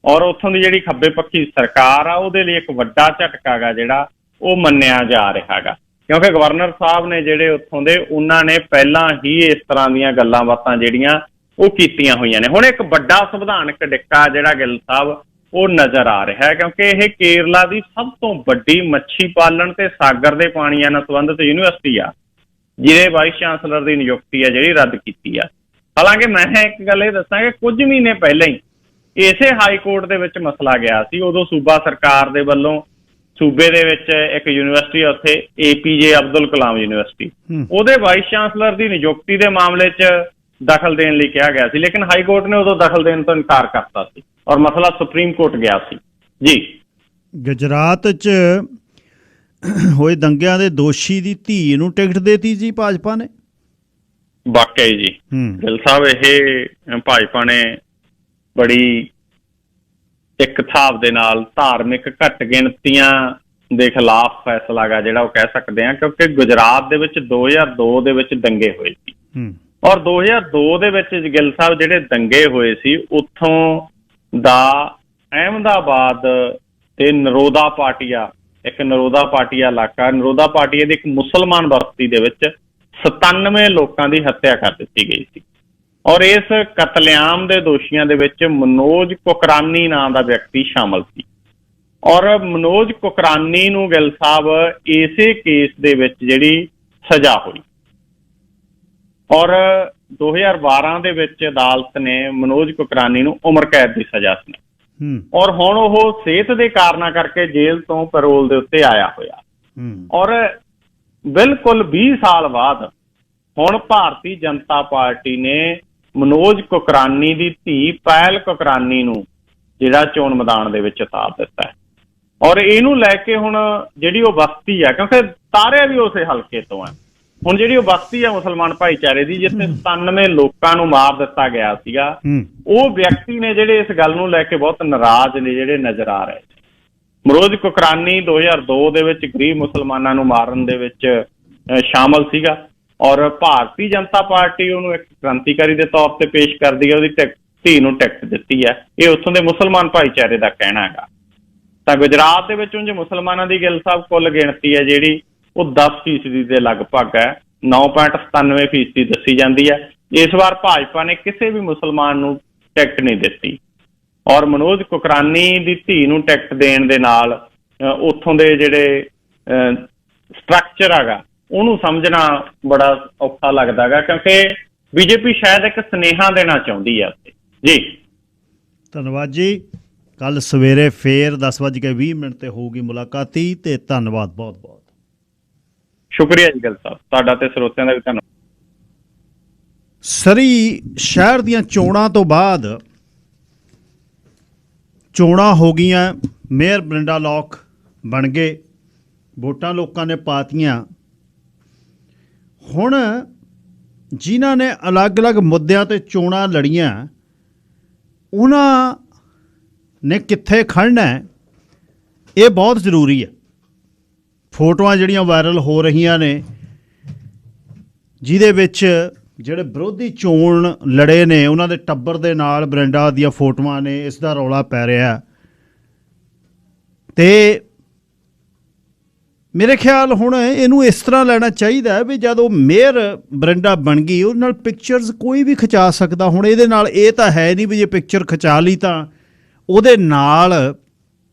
ਔਰ ਉੱਥੋਂ ਦੀ ਜਿਹੜੀ ਖੱਬੇ ਪੱਖੀ ਸਰਕਾਰ ਆ, ਉਹਦੇ ਲਈ ਇੱਕ ਵੱਡਾ ਝਟਕਾ ਗਾ ਜਿਹੜਾ ਉਹ ਮੰਨਿਆ ਜਾ ਰਿਹਾ ਗਾ, ਕਿਉਂਕਿ ਗਵਰਨਰ ਸਾਹਿਬ ਨੇ ਜਿਹੜੇ ਉੱਥੋਂ ਦੇ, ਉਹਨਾਂ ਨੇ ਪਹਿਲਾਂ ਹੀ ਇਸ ਤਰ੍ਹਾਂ ਦੀਆਂ ਗੱਲਾਂ ਬਾਤਾਂ ਜਿਹੜੀਆਂ ਉਹ ਕੀਤੀਆਂ ਹੋਈਆਂ ਨੇ। ਹੁਣ ਇੱਕ ਵੱਡਾ ਸੰਵਿਧਾਨਕ ਡਿੱਕਾ ਜਿਹੜਾ ਗਿੱਲ ਸਾਹਿਬ ਉਹ ਨਜ਼ਰ ਆ ਰਿਹਾ ਹੈ, ਕਿਉਂਕਿ ਇਹ ਕੇਰਲਾ ਦੀ ਸਭ ਤੋਂ ਵੱਡੀ ਮੱਛੀ ਪਾਲਣ ਤੇ ਸਾਗਰ ਦੇ ਪਾਣੀਆਂ ਨਾਲ ਸੰਬੰਧਿਤ ਯੂਨੀਵਰਸਿਟੀ ਆ, ਜਿਹਦੇ ਵਾਈਸ ਚਾਂਸਲਰ ਦੀ ਨਿਯੁਕਤੀ ਆ ਜਿਹੜੀ ਰੱਦ ਕੀਤੀ ਆ। ਹਾਲਾਂਕਿ ਮੈਂ ਇੱਕ ਗੱਲ ਇਹ ਦੱਸਾਂ ਕਿ ਕੁਝ ਮਹੀਨੇ ਪਹਿਲਾਂ ਹੀ ਇਸੇ ਹਾਈ ਕੋਰਟ ਦੇ ਵਿੱਚ ਮਸਲਾ ਗਿਆ ਸੀ। ਉਦੋਂ ਸੂਬਾ ਸਰਕਾਰ ਦੇ ਵੱਲੋਂ ਸੂਬੇ ਦੇ ਵਿੱਚ ਇੱਕ ਯੂਨੀਵਰਸਿਟੀ, ਉੱਥੇ APJ ਅਬਦੁਲ ਕਲਾਮ ਯੂਨੀਵਰਸਿਟੀ, ਉਹਦੇ ਵਾਈਸ ਚਾਂਸਲਰ ਦੀ ਨਿਯੁਕਤੀ ਦੇ ਮਾਮਲੇ 'ਚ ਦਖਲ ਦੇਣ ਲਈ ਕਿਹਾ ਗਿਆ ਸੀ, ਲੇਕਿਨ ਹਾਈ ਕੋਰਟ ਨੇ ਉਦੋਂ ਦਖਲ ਦੇਣ ਤੋਂ ਇਨਕਾਰ ਕਰਤਾ ਸੀ ਔਰ ਮਸਲਾ ਸੁਪਰੀਮ ਕੋਰਟ ਗਿਆ ਸੀ। ਜੀ, ਗੁਜਰਾਤ 'ਚ ਹੋਏ ਦੰਗਿਆਂ ਦੇ ਦੋਸ਼ੀ ਦੀ ਧੀ ਨੂੰ ਟਿਕਟ ਦੇਤੀ ਜੀ ਭਾਜਪਾ ਨੇ। ਵਾਕਿਆ ਜੀ ਗਿੱਲ ਸਾਹਿਬ, ਇਹ ਭਾਜਪਾ ਨੇ ਬੜੀ ਇੱਕ ਹਿਸਾਬ ਦੇ ਨਾਲ ਧਾਰਮਿਕ ਘੱਟ ਗਿਣਤੀਆਂ ਦੇ ਖਿਲਾਫ ਫੈਸਲਾ ਗਾ ਜਿਹੜਾ ਉਹ ਕਹਿ ਸਕਦੇ ਹਾਂ, ਕਿਉਂਕਿ ਗੁਜਰਾਤ ਦੇ ਵਿੱਚ 2002 ਦੇ ਵਿੱਚ ਦੰਗੇ ਹੋਏ ਸੀ, ਔਰ 2002 ਦੇ ਵਿੱਚ ਗਿੱਲ ਸਾਹਿਬ ਜਿਹੜੇ ਦੰਗੇ ਹੋਏ ਸੀ, ਉੱਥੋਂ ਦਾ ਅਹਿਮਦਾਬਾਦ ਤੇ ਨਰੋਦਾ ਪਾਟੀਆ, ਇੱਕ ਨਰੋਦਾ ਪਾਟੀਆ ਇਲਾਕਾ, ਨਰੋਦਾ ਪਾਟੀਆ ਦੀ ਇੱਕ ਮੁਸਲਮਾਨ ਬਸਤੀ ਦੇ ਵਿੱਚ 97 ਲੋਕਾਂ ਦੀ ਹੱਤਿਆ ਕਰ ਦਿੱਤੀ ਗਈ ਸੀ। ਔਰ ਇਸ ਕਤਲੇਆਮ ਦੇ ਦੋਸ਼ੀਆਂ ਦੇ ਵਿੱਚ ਮਨੋਜ ਕੁਕਰਾਨੀ ਨਾਂ ਦਾ ਵਿਅਕਤੀ ਸ਼ਾਮਲ ਸੀ। ਔਰ ਮਨੋਜ ਕੁਕਰਾਨੀ ਨੂੰ ਗਿੱਲ ਸਾਹਿਬ ਇਸੇ ਕੇਸ ਦੇ ਵਿੱਚ ਜਿਹੜੀ ਸਜ਼ਾ ਹੋਈ, ਔਰ 2012 ਦੇ ਵਿੱਚ ਅਦਾਲਤ ਨੇ ਮਨੋਜ ਕੁਕਰਾਨੀ ਨੂੰ ਉਮਰ ਕੈਦ ਦੀ ਸਜ਼ਾ ਸੁਣਾਈ, ਔਰ ਹੁਣ ਉਹ ਸਿਹਤ ਦੇ ਕਾਰਨਾਂ ਕਰਕੇ ਜੇਲ੍ਹ ਤੋਂ ਪੈਰੋਲ ਦੇ ਉੱਤੇ ਆਇਆ ਹੋਇਆ। ਔਰ ਬਿਲਕੁਲ 20 ਸਾਲ ਬਾਅਦ ਹੁਣ ਭਾਰਤੀ ਜਨਤਾ ਪਾਰਟੀ ਨੇ ਮਨੋਜ ਕੁਕਰਾਨੀ ਦੀ ਧੀ ਪਾਇਲ ਕੁਕਰਾਨੀ ਨੂੰ ਜਿਹੜਾ ਚੋਣ ਮੈਦਾਨ ਦੇ ਵਿੱਚ ਉਤਾਰ ਦਿੱਤਾ ਹੈ। ਔਰ ਇਹਨੂੰ ਲੈ ਕੇ ਹੁਣ ਜਿਹੜੀ ਉਹ ਬਸਤੀ ਆ, ਕਿਉਂਕਿ ਤਾਰਿਆ ਵੀ ਉਸੇ ਹਲਕੇ ਤੋਂ ਹੈ, ਹੁਣ ਜਿਹੜੀ ਉਹ ਬਸਤੀ ਆ ਮੁਸਲਮਾਨ ਭਾਈਚਾਰੇ ਦੀ, ਜਿੱਥੇ 97 ਲੋਕਾਂ ਨੂੰ ਮਾਰ ਦਿੱਤਾ ਗਿਆ ਸੀਗਾ, ਉਹ ਵਿਅਕਤੀ ਨੇ ਜਿਹੜੇ ਇਸ ਗੱਲ ਨੂੰ ਲੈ ਕੇ ਬਹੁਤ ਨਾਰਾਜ਼ ਨੇ ਜਿਹੜੇ ਨਜ਼ਰ ਆ ਰਹੇ ਨੇ। ਮਨੋਜ ਕੁਕਰਾਨੀ 2002 ਦੇ ਵਿੱਚ ਗਰੀਬ ਮੁਸਲਮਾਨਾਂ ਨੂੰ ਮਾਰਨ ਦੇ ਵਿੱਚ ਸ਼ਾਮਲ ਸੀਗਾ, ਔਰ ਭਾਰਤੀ ਜਨਤਾ ਪਾਰਟੀ ਉਹਨੂੰ ਇੱਕ ਕ੍ਰਾਂਤੀਕਾਰੀ ਦੇ ਤੌਰ ਤੇ ਪੇਸ਼ ਕਰਦੀ ਹੈ, ਉਹਦੀ ਧੀ ਨੂੰ ਟਿਕਟ ਦਿੱਤੀ ਹੈ। ਇਹ ਉੱਥੋਂ ਦੇ ਮੁਸਲਮਾਨ ਭਾਈਚਾਰੇ ਦਾ ਕਹਿਣਾ ਹੈਗਾ। ਤਾਂ ਗੁਜਰਾਤ ਦੇ ਵਿੱਚ ਉਂਝ ਮੁਸਲਮਾਨਾਂ ਦੀ ਗਿੱਲ ਸਾਹਿਬ ਕੁੱਲ ਗਿਣਤੀ ਹੈ ਜਿਹੜੀ ਉਹ 10% ਦੇ ਲਗਭਗ ਹੈ, 9.97% ਦੱਸੀ ਜਾਂਦੀ ਹੈ। ਇਸ ਵਾਰ ਭਾਜਪਾ ਨੇ ਕਿਸੇ ਵੀ ਮੁਸਲਮਾਨ ਨੂੰ ਟਿਕਟ ਨਹੀਂ ਦਿੱਤੀ, ਔਰ ਮਨੋਜ ਕੁਕਰਾਨੀ ਦੀ ਧੀ ਨੂੰ ਟਿਕਟ ਦੇਣ ਦੇ ਨਾਲ ਉੱਥੋਂ ਦੇ ਜਿਹੜੇ ਸਟਰਕਚਰ ਹੈਗਾ ਉਹਨੂੰ ਸਮਝਣਾ ਬੜਾ ਔਖਾ ਲੱਗਦਾ ਗਾ, ਕਿਉਂਕਿ ਬੀਜੇਪੀ ਸ਼ਾਇਦ ਇੱਕ ਸੁਨੇਹਾ ਦੇਣਾ ਚਾਹੁੰਦੀ ਹੈ ਉੱਥੇ। ਜੀ, ਧੰਨਵਾਦ ਜੀ। ਕੱਲ ਸਵੇਰੇ ਫੇਰ 10:20 ਤੇ ਹੋਊਗੀ ਮੁਲਾਕਾਤੀ, ਤੇ ਧੰਨਵਾਦ ਬਹੁਤ ਬਹੁਤ। ਸ਼ੁਕਰੀਆ ਜੀ ਗਿੱਲ ਸਾਹਿਬ, ਤੁਹਾਡਾ ਤੇ ਸਰੋਤਿਆਂ ਦਾ ਵੀ ਧੰਨਵਾਦ। ਸਰੀ ਸ਼ਹਿਰ ਦੀਆਂ ਚੋਣਾਂ ਤੋਂ ਬਾਅਦ ਚੋਣਾਂ ਹੋ ਗਈਆਂ, ਮੇਅਰ ਬਰਿੰਡਾ ਲੌਕ ਬਣ ਗਏ, ਵੋਟਾਂ ਲੋਕਾਂ ਨੇ ਪਾਤੀਆਂ। ਹੁਣ ਜਿਨ੍ਹਾਂ ਨੇ ਅਲੱਗ-ਅਲੱਗ ਮੁੱਦਿਆਂ ਤੇ ਚੋਣਾਂ ਲੜੀਆਂ, ਉਹਨਾਂ ਨੇ ਕਿੱਥੇ ਖੜਨਾ ਇਹ ਬਹੁਤ ਜ਼ਰੂਰੀ ਹੈ। ਫੋਟੋਆਂ ਜਿਹੜੀਆਂ ਵਾਇਰਲ ਹੋ ਰਹੀਆਂ ਨੇ, ਜਿਹਦੇ ਵਿੱਚ ਜਿਹੜੇ ਵਿਰੋਧੀ ਚੋਣ ਲੜੇ ਨੇ ਉਹਨਾਂ ਦੇ ਟੱਬਰ ਦੇ ਨਾਲ ਬਰਿੰਡਾ ਦੀਆਂ ਫੋਟੋਆਂ ਨੇ, ਇਸ ਦਾ ਰੌਲਾ ਪੈ ਰਿਹਾ। ਤੇ ਮੇਰੇ ਖਿਆਲ ਹੁਣ ਇਹਨੂੰ ਇਸ ਤਰ੍ਹਾਂ ਲੈਣਾ ਚਾਹੀਦਾ ਵੀ ਜਦੋਂ ਮੇਅਰ ਬਰਿੰਡਾ ਬਣ ਗਈ, ਉਹਦੇ ਨਾਲ ਪਿਕਚਰਸ ਕੋਈ ਵੀ ਖਿਚਾ ਸਕਦਾ। ਹੁਣ ਇਹਦੇ ਨਾਲ ਇਹ ਤਾਂ ਹੈ ਨਹੀਂ ਵੀ ਜੇ ਪਿਕਚਰ ਖਿਚਾ ਲਈ ਤਾਂ ਉਹਦੇ ਨਾਲ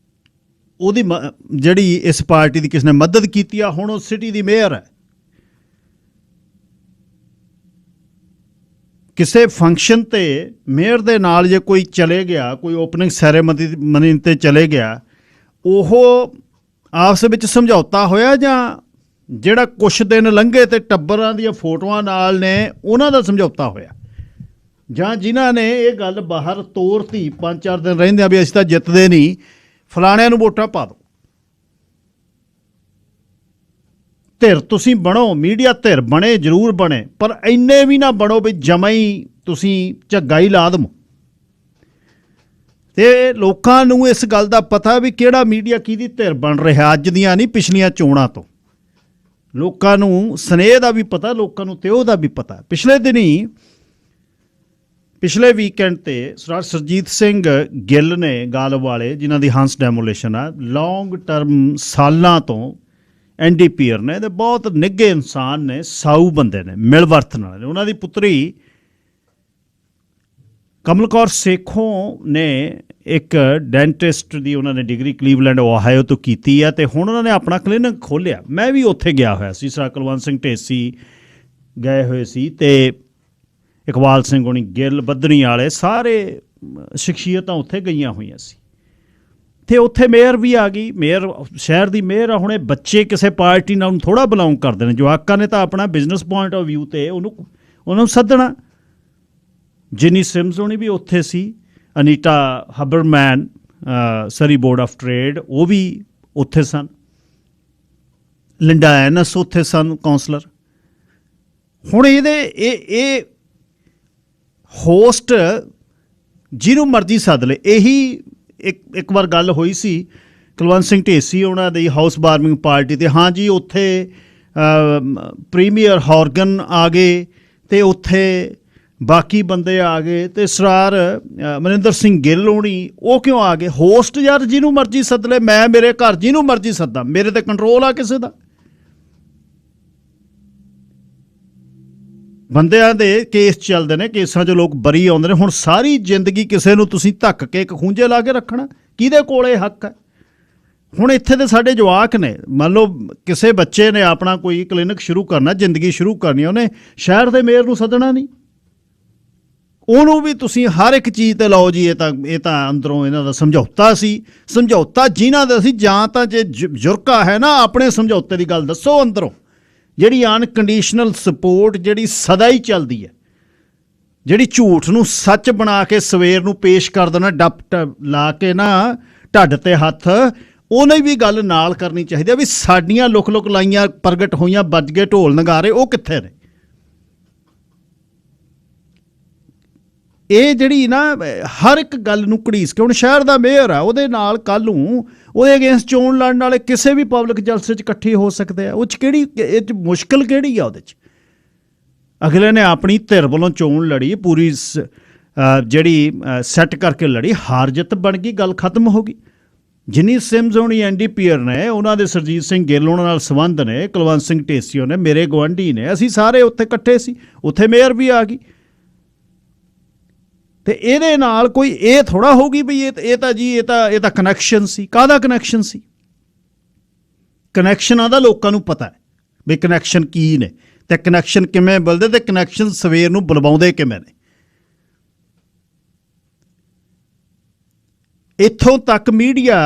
ਉਹਦੀ ਜਿਹੜੀ ਇਸ ਪਾਰਟੀ ਦੀ ਕਿਸ ਨੇ ਮਦਦ ਕੀਤੀ ਆ, ਹੁਣ ਉਹ ਸਿਟੀ ਦੀ ਮੇਅਰ ਹੈ। ਕਿਸੇ ਫੰਕਸ਼ਨ ਤੇ ਮੇਅਰ ਦੇ ਨਾਲ ਜੇ ਕੋਈ ਚਲੇ ਗਿਆ, ਕੋਈ ਓਪਨਿੰਗ ਸੈਰੇਮਨੀ ਤੇ ਚਲੇ ਗਿਆ, ਉਹ ਆਪਸ ਵਿੱਚ ਸਮਝੌਤਾ ਹੋਇਆ ਜਾਂ ਜਿਹੜਾ ਕੁਛ ਦਿਨ ਲੰਘੇ ਤੇ ਟੱਬਰਾਂ ਦੀਆਂ ਫੋਟੋਆਂ ਨਾਲ ਨੇ ਉਹਨਾਂ ਦਾ ਸਮਝੌਤਾ ਹੋਇਆ, ਜਾਂ ਜਿਨ੍ਹਾਂ ਨੇ ਇਹ ਗੱਲ ਬਾਹਰ ਤੋਰਤੀ 5-4 ਦਿਨ ਰਹਿੰਦੇ ਆ ਵੀ ਅਸੀਂ ਤਾਂ ਜਿੱਤਦੇ ਨਹੀਂ, ਫਲਾਣਿਆਂ ਨੂੰ ਵੋਟਾਂ ਪਾ ਦਿਓ। ਧਿਰ ਤੁਸੀਂ ਬਣੋ, ਮੀਡੀਆ ਧਿਰ ਬਣੇ, ਜ਼ਰੂਰ ਬਣੇ, ਪਰ ਇੰਨੇ ਵੀ ਨਾ ਬਣੋ ਵੀ ਜਮਾ ਹੀ ਤੁਸੀਂ ਝੱਗਾ ਹੀ ਲਾ ਦਮੋ। ਤੇ ਲੋਕਾਂ ਨੂੰ ਇਸ ਗੱਲ ਦਾ ਪਤਾ ਵੀ ਕਿਹੜਾ ਮੀਡੀਆ ਕਿਹਦੀ ਧਿਰ ਬਣ ਰਿਹਾ, ਅੱਜ ਦੀਆਂ ਨਹੀਂ ਪਿਛਲੀਆਂ ਚੋਣਾਂ ਤੋਂ। ਲੋਕਾਂ ਨੂੰ ਸਨੇਹ ਦਾ ਵੀ ਪਤਾ, ਲੋਕਾਂ ਨੂੰ ਤੇ ਉਹਦਾ ਵੀ ਪਤਾ। ਪਿਛਲੇ ਵੀਕਐਂਡ ਤੇ ਸਰਦਾਰ ਸਰਜੀਤ ਸਿੰਘ ਗਿੱਲ ਨੇ ਗਾਲ ਵਾਲੇ, ਜਿਨ੍ਹਾਂ ਦੀ ਹੰਸ ਡੈਮੋਲੇਸ਼ਨ ਆ, ਲੌਂਗ ਟਰਮ ਸਾਲਾਂ ਤੋਂ NDPR ਨੇ, ਤੇ ਬਹੁਤ ਨਿੱਘੇ ਇਨਸਾਨ ਨੇ, ਸਾਊ ਬੰਦੇ ਨੇ, ਮਿਲ ਵਰਤਣ ਵਾਲੇ ਨੇ। ਉਹਨਾਂ ਦੀ ਪੁੱਤਰੀ ਕਮਲ ਕੌਰ ਸੇਖੋਂ ਨੇ ਇੱਕ ਡੈਂਟਿਸਟ ਦੀ ਉਹਨਾਂ ਨੇ ਡਿਗਰੀ ਕਲੀਵਲੈਂਡ ਓਹਾਇਓ ਤੋਂ ਕੀਤੀ ਹੈ, ਤੇ ਹੁਣ ਉਹਨਾਂ ਨੇ ਆਪਣਾ ਕਲੀਨਿਕ ਖੋਲ੍ਹਿਆ। ਮੈਂ ਵੀ ਉੱਥੇ ਗਿਆ ਹੋਇਆ ਸੀ, ਸਰ ਕੁਲਵੰਤ ਸਿੰਘ ਢੇਸੀ ਗਏ ਹੋਏ ਸੀ, ਤੇ ਇਕਬਾਲ ਸਿੰਘ ਹੋਣੀ, ਗਿੱਲ, ਬੱਧਨੀ ਵਾਲੇ, ਸਾਰੇ ਸ਼ਖਸੀਅਤਾਂ ਉੱਥੇ ਗਈਆਂ ਹੋਈਆਂ ਸੀ। ਤੇ ਉੱਥੇ ਮੇਅਰ ਵੀ ਆ ਗਈ, ਮੇਅਰ ਸ਼ਹਿਰ ਦੀ ਮੇਅਰ ਆ। ਹੁਣ ਇਹ ਬੱਚੇ ਕਿਸੇ ਪਾਰਟੀ ਨਾਲ ਉਹਨੂੰ ਥੋੜ੍ਹਾ ਬਿਲੋਂਗ ਕਰਦੇ ਨੇ, ਜਵਾਕਾਂ ਨੇ ਤਾਂ ਆਪਣਾ ਬਿਜ਼ਨਸ ਪੁਆਇੰਟ ਆਫ ਵਿਊ ਤੇ ਉਹਨੂੰ ਸੱਦਣਾ। ਜਿਨੀ ਸਿਮਸ ਹੋਣੀ ਵੀ ਉੱਥੇ ਸੀ, ਅਨੀਟਾ ਹਬਰਮੈਨ ਸਰੀ ਬੋਰਡ ਆਫ ਟ੍ਰੇਡ, ਉਹ ਵੀ ਉੱਥੇ ਸਨ, ਲਿੰਡਾ ਐਨਸ ਉੱਥੇ ਸਨ, ਕੌਂਸਲਰ। ਹੁਣ ਇਹ ਹੋਸਟ ਜਿਹਨੂੰ ਮਰਜ਼ੀ ਸੱਦ ਲੈ। ਇਹੀ ਇੱਕ ਵਾਰ ਗੱਲ ਹੋਈ ਸੀ ਕੁਲਵੰਤ ਸਿੰਘ ਢੇਸੀ ਉਹਨਾਂ ਦੀ ਹਾਊਸ ਵਾਰਮਿੰਗ ਪਾਰਟੀ ਤੇ, ਹਾਂ ਜੀ ਉੱਥੇ ਪ੍ਰੀਮੀਅਰ ਹੌਰਗਨ ਆ ਗਏ ਤੇ ਉੱਥੇ ਬਾਕੀ ਬੰਦੇ ਆ ਗਏ, ਤੇ ਸਰਦਾਰ ਮਨਿੰਦਰ ਸਿੰਘ ਗਿੱਲ ਹੋਣੀ, ਉਹ ਕਿਉਂ ਆ ਗਏ? ਹੋਸਟ ਯਾਰ ਜਿਹਨੂੰ ਮਰਜ਼ੀ ਸੱਦ ਲੈ, ਮੈਂ ਮੇਰੇ ਘਰ ਜਿਹਨੂੰ ਮਰਜ਼ੀ ਸੱਦਾਂ, ਮੇਰੇ ਤੇ ਕੰਟਰੋਲ ਆ ਕਿਸੇ ਦਾ? ਬੰਦਿਆਂ ਦੇ ਕੇਸ ਚੱਲਦੇ ਨੇ, ਕੇਸਾਂ 'ਚ ਲੋਕ ਬਰੀ ਆਉਂਦੇ ਨੇ। ਹੁਣ ਸਾਰੀ ਜ਼ਿੰਦਗੀ ਕਿਸੇ ਨੂੰ ਤੁਸੀਂ ਧੱਕ ਕੇ ਇੱਕ ਖੂੰਜੇ ਲਾ ਕੇ ਰੱਖਣਾ, ਕਿਹਦੇ ਕੋਲ ਇਹ ਹੱਕ ਹੈ? ਹੁਣ ਇੱਥੇ ਦੇ ਸਾਡੇ ਜਵਾਕ ਨੇ, ਮੰਨ ਲਓ ਕਿਸੇ ਬੱਚੇ ਨੇ ਆਪਣਾ ਕੋਈ ਕਲੀਨਿਕ ਸ਼ੁਰੂ ਕਰਨਾ, ਜ਼ਿੰਦਗੀ ਸ਼ੁਰੂ ਕਰਨੀ, ਉਹਨੇ ਸ਼ਹਿਰ ਦੇ ਮੇਅਰ ਨੂੰ ਸੱਦਣਾ ਨਹੀਂ, ਉਹਨੂੰ ਵੀ ਤੁਸੀਂ ਹਰ ਇੱਕ ਚੀਜ਼ ਤੇ ਲਾਓ ਜੀ। ਇਹ ਤਾਂ ਅੰਦਰੋਂ ਇਹਨਾਂ ਦਾ ਸਮਝੌਤਾ ਸੀ, ਸਮਝੌਤਾ ਜਿਨ੍ਹਾਂ ਦਾ ਸੀ। ਜਾਂ ਤਾਂ ਜੇ ਜੁਰਕਾ ਹੈ ਨਾ, ਆਪਣੇ ਸਮਝੌਤੇ ਦੀ ਗੱਲ ਦੱਸੋ ਅੰਦਰੋਂ, ਜਿਹੜੀ ਅਨਕੰਡੀਸ਼ਨਲ ਸਪੋਰਟ ਜਿਹੜੀ ਸਦਾ ਹੀ ਚੱਲਦੀ ਹੈ, ਜਿਹੜੀ ਝੂਠ ਨੂੰ ਸੱਚ ਬਣਾ ਕੇ ਸਵੇਰ ਨੂੰ ਪੇਸ਼ ਕਰ ਦੇਣਾ, ਡੱਪ ਲਾ ਕੇ ਨਾ ਢੱਡ ਤੇ ਹੱਥ, ਉਹਨੇ ਵੀ ਗੱਲ ਨਾਲ ਕਰਨੀ ਚਾਹੀਦੀ ਹੈ ਵੀ ਸਾਡੀਆਂ ਲੁਕ ਲਾਈਆਂ ਪ੍ਰਗਟ ਹੋਈਆਂ, ਵੱਜ ਗਏ ਢੋਲ ਨਗਾਰੇ, ਉਹ ਕਿੱਥੇ ਨੇ? ਇਹ ਜਿਹੜੀ ਨਾ ਹਰ ਇੱਕ ਗੱਲ ਨੂੰ ਘੜੀਸ ਕੇ, ਹੁਣ ਸ਼ਹਿਰ ਦਾ ਮੇਅਰ ਆ, ਉਹਦੇ ਨਾਲ ਕੱਲ੍ਹ ਨੂੰ ਉਹਦੇ ਅਗੇਂਸਟ ਚੋਣ ਲੜਨ ਵਾਲੇ ਕਿਸੇ ਵੀ ਪਬਲਿਕ ਜਲਸੇ 'ਚ ਇਕੱਠੇ ਹੋ ਸਕਦੇ ਆ। ਉਹ 'ਚ ਕਿਹੜੀ, ਇਹ 'ਚ ਮੁਸ਼ਕਿਲ ਕਿਹੜੀ ਆ? ਉਹਦੇ 'ਚ ਅਗਲੇ ਨੇ ਆਪਣੀ ਧਿਰ ਵੱਲੋਂ ਚੋਣ ਲੜੀ, ਪੂਰੀ ਜਿਹੜੀ ਸੈੱਟ ਕਰਕੇ ਲੜੀ, ਹਾਰ ਜਿੱਤ ਬਣ ਗਈ, ਗੱਲ ਖਤਮ ਹੋ ਗਈ। ਜਿਨੀ ਸਿਮਸ ਹੋਣੀ NDPR ਨੇ, ਉਹਨਾਂ ਦੇ ਸਰਜੀਤ ਸਿੰਘ ਗਿੱਲ ਉਹਨਾਂ ਨਾਲ ਸੰਬੰਧ ਨੇ, ਕੁਲਵੰਤ ਸਿੰਘ ਢੇਸੀਓ ਨੇ, ਮੇਰੇ ਗੁਆਂਢੀ ਨੇ, ਅਸੀਂ ਸਾਰੇ ਉੱਥੇ ਇਕੱਠੇ ਸੀ, ਉੱਥੇ ਮੇਅਰ ਵੀ ਆ ਗਈ। ਤੇ ਇਹਦੇ ਨਾਲ ਕੋਈ ਇਹ ਥੋੜ੍ਹਾ ਹੋਊਗੀ ਵੀ ਇਹ ਤਾਂ ਕਨੈਕਸ਼ਨ ਸੀ। ਕਾਹਦਾ ਕਨੈਕਸ਼ਨ ਸੀ? ਕਨੈਕਸ਼ਨਾਂ ਦਾ ਲੋਕਾਂ ਨੂੰ ਪਤਾ ਹੈ ਵੀ ਕਨੈਕਸ਼ਨ ਕੀ ਨੇ, ਤੇ ਕਨੈਕਸ਼ਨ ਕਿਵੇਂ ਬਲਦੇ, ਤੇ ਕਨੈਕਸ਼ਨ ਸਵੇਰ ਨੂੰ ਬੁਲਵਾਉਂਦੇ ਕਿਵੇਂ ਨੇ। ਇੱਥੋਂ ਤੱਕ ਮੀਡੀਆ